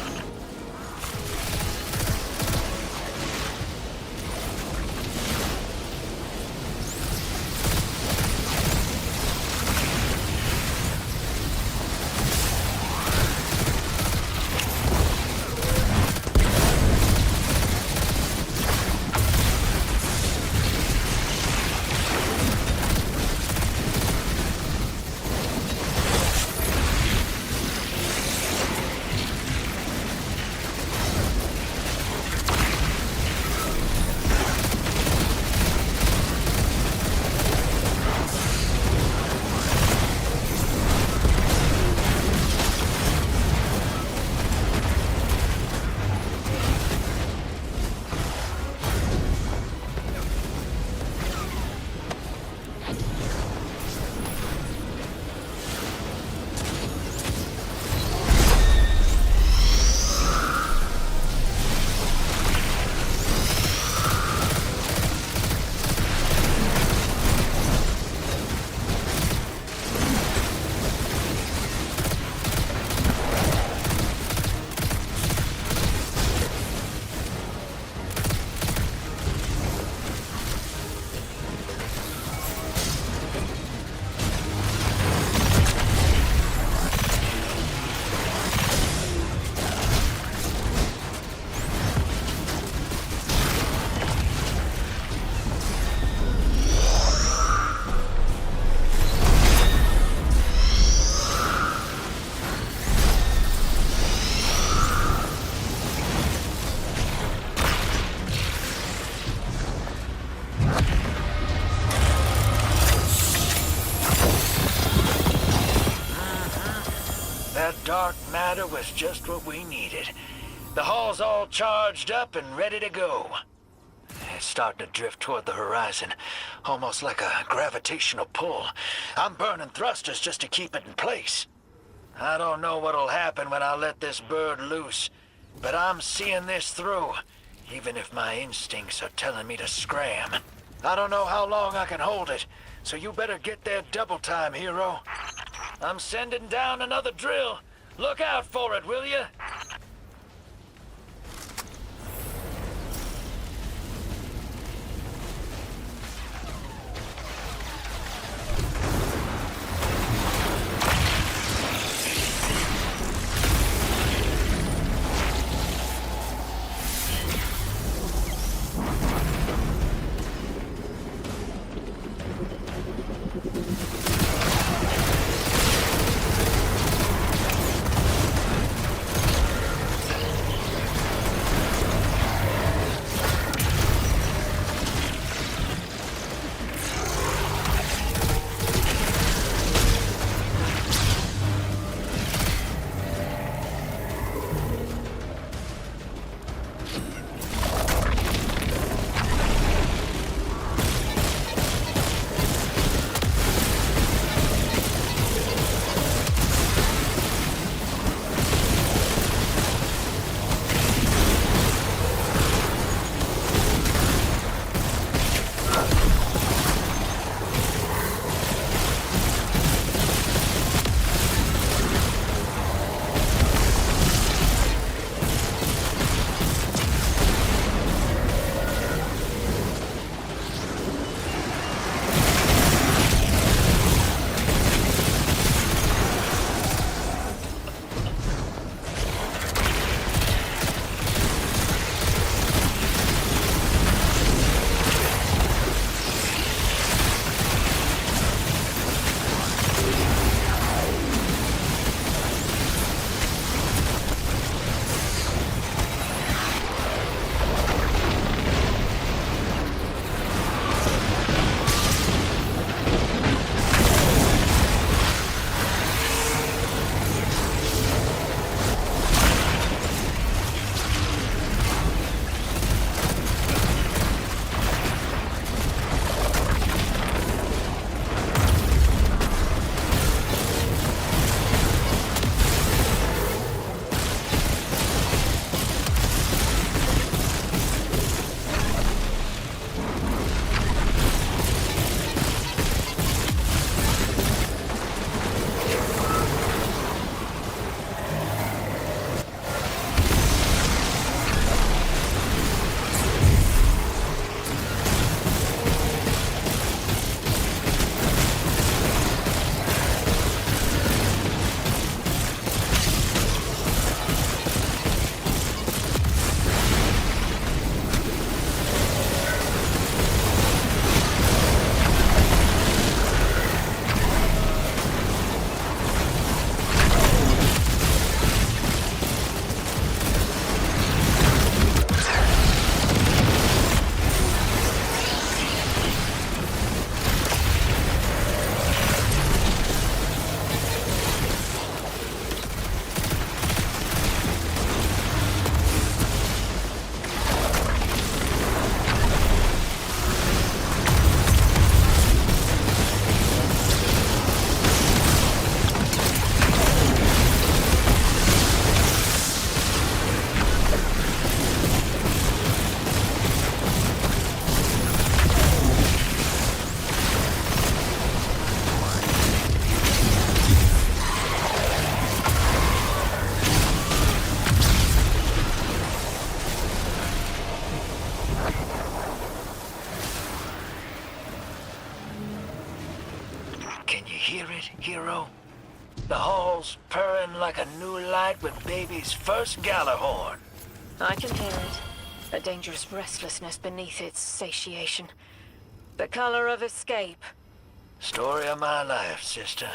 That dark matter was just what we needed. The hull's all charged up and ready to go. It's starting to drift toward the horizon, almost like a gravitational pull. I'm burning thrusters just to keep it in place. I don't know what'll happen when I let this bird loose, but I'm seeing this through, even if my instincts are telling me to scram. I don't know how long I can hold it, so you better get there double time, hero. I'm sending down another drill. Look out for it, will you? Can you hear it, Hero? The hall's purring like a new light with baby's first Galahorn. I can hear it. A dangerous restlessness beneath its satiation. The color of escape. Story of my life, sister.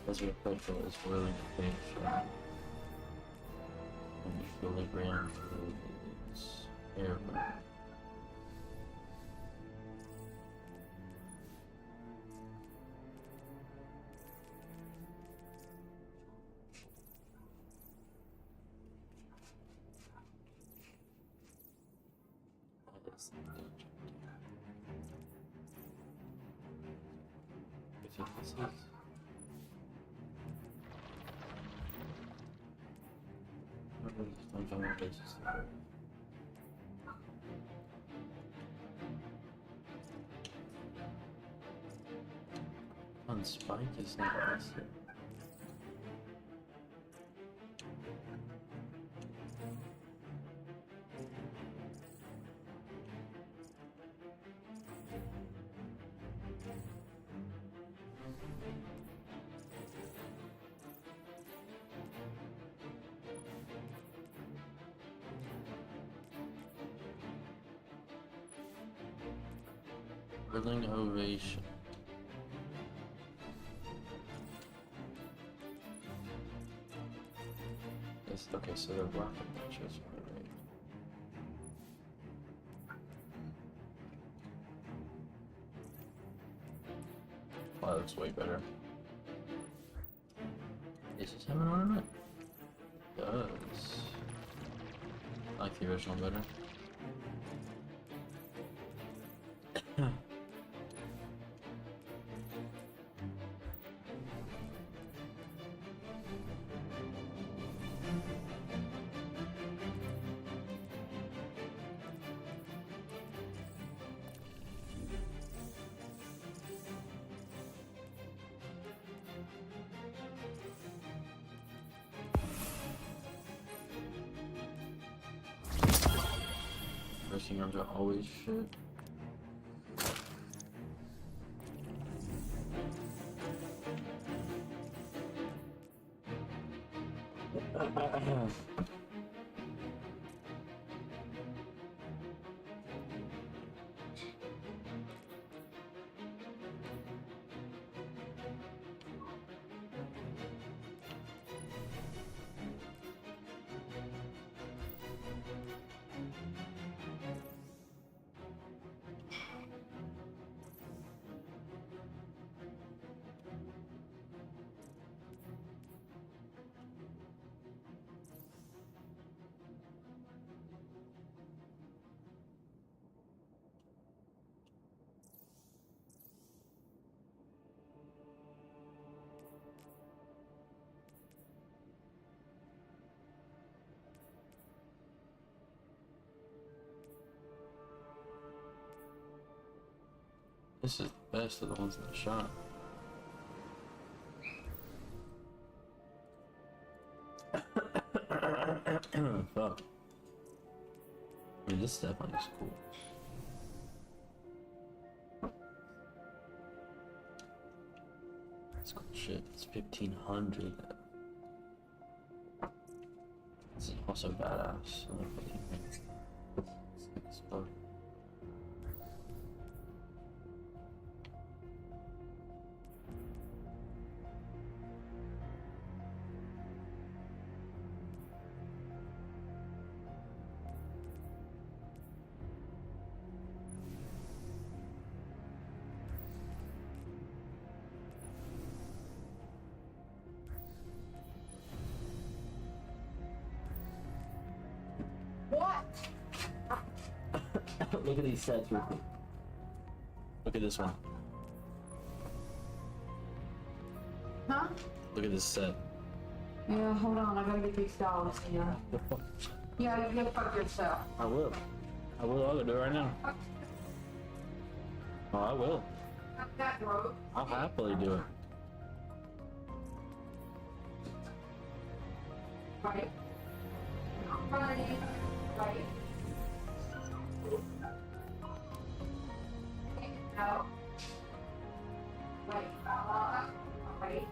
Desert Petrol is willing to pay for an equilibrium to its airburn. That is the danger. I think this is. On Spike is not listed. Thrilling ovation. Yes, okay, so the rocket launchers are right. Wow, that looks way better. Does this have an ornament? It does. I like the original better. Racing arms are always shit. This is the best of the ones that shot. Fuck. I mean, this definitely is cool. That's cool shit. It's 1500. It's also badass. It's fun. What? Look at these sets real quick. Look at this one. Huh? Look at this set. Yeah, hold on. I gotta get these dollars here. Yeah, you go fuck yourself. I will. I'll go do it right now. Oh, I will. That broke. I'll happily do it. Right. Right. Right. No. Wait. Right.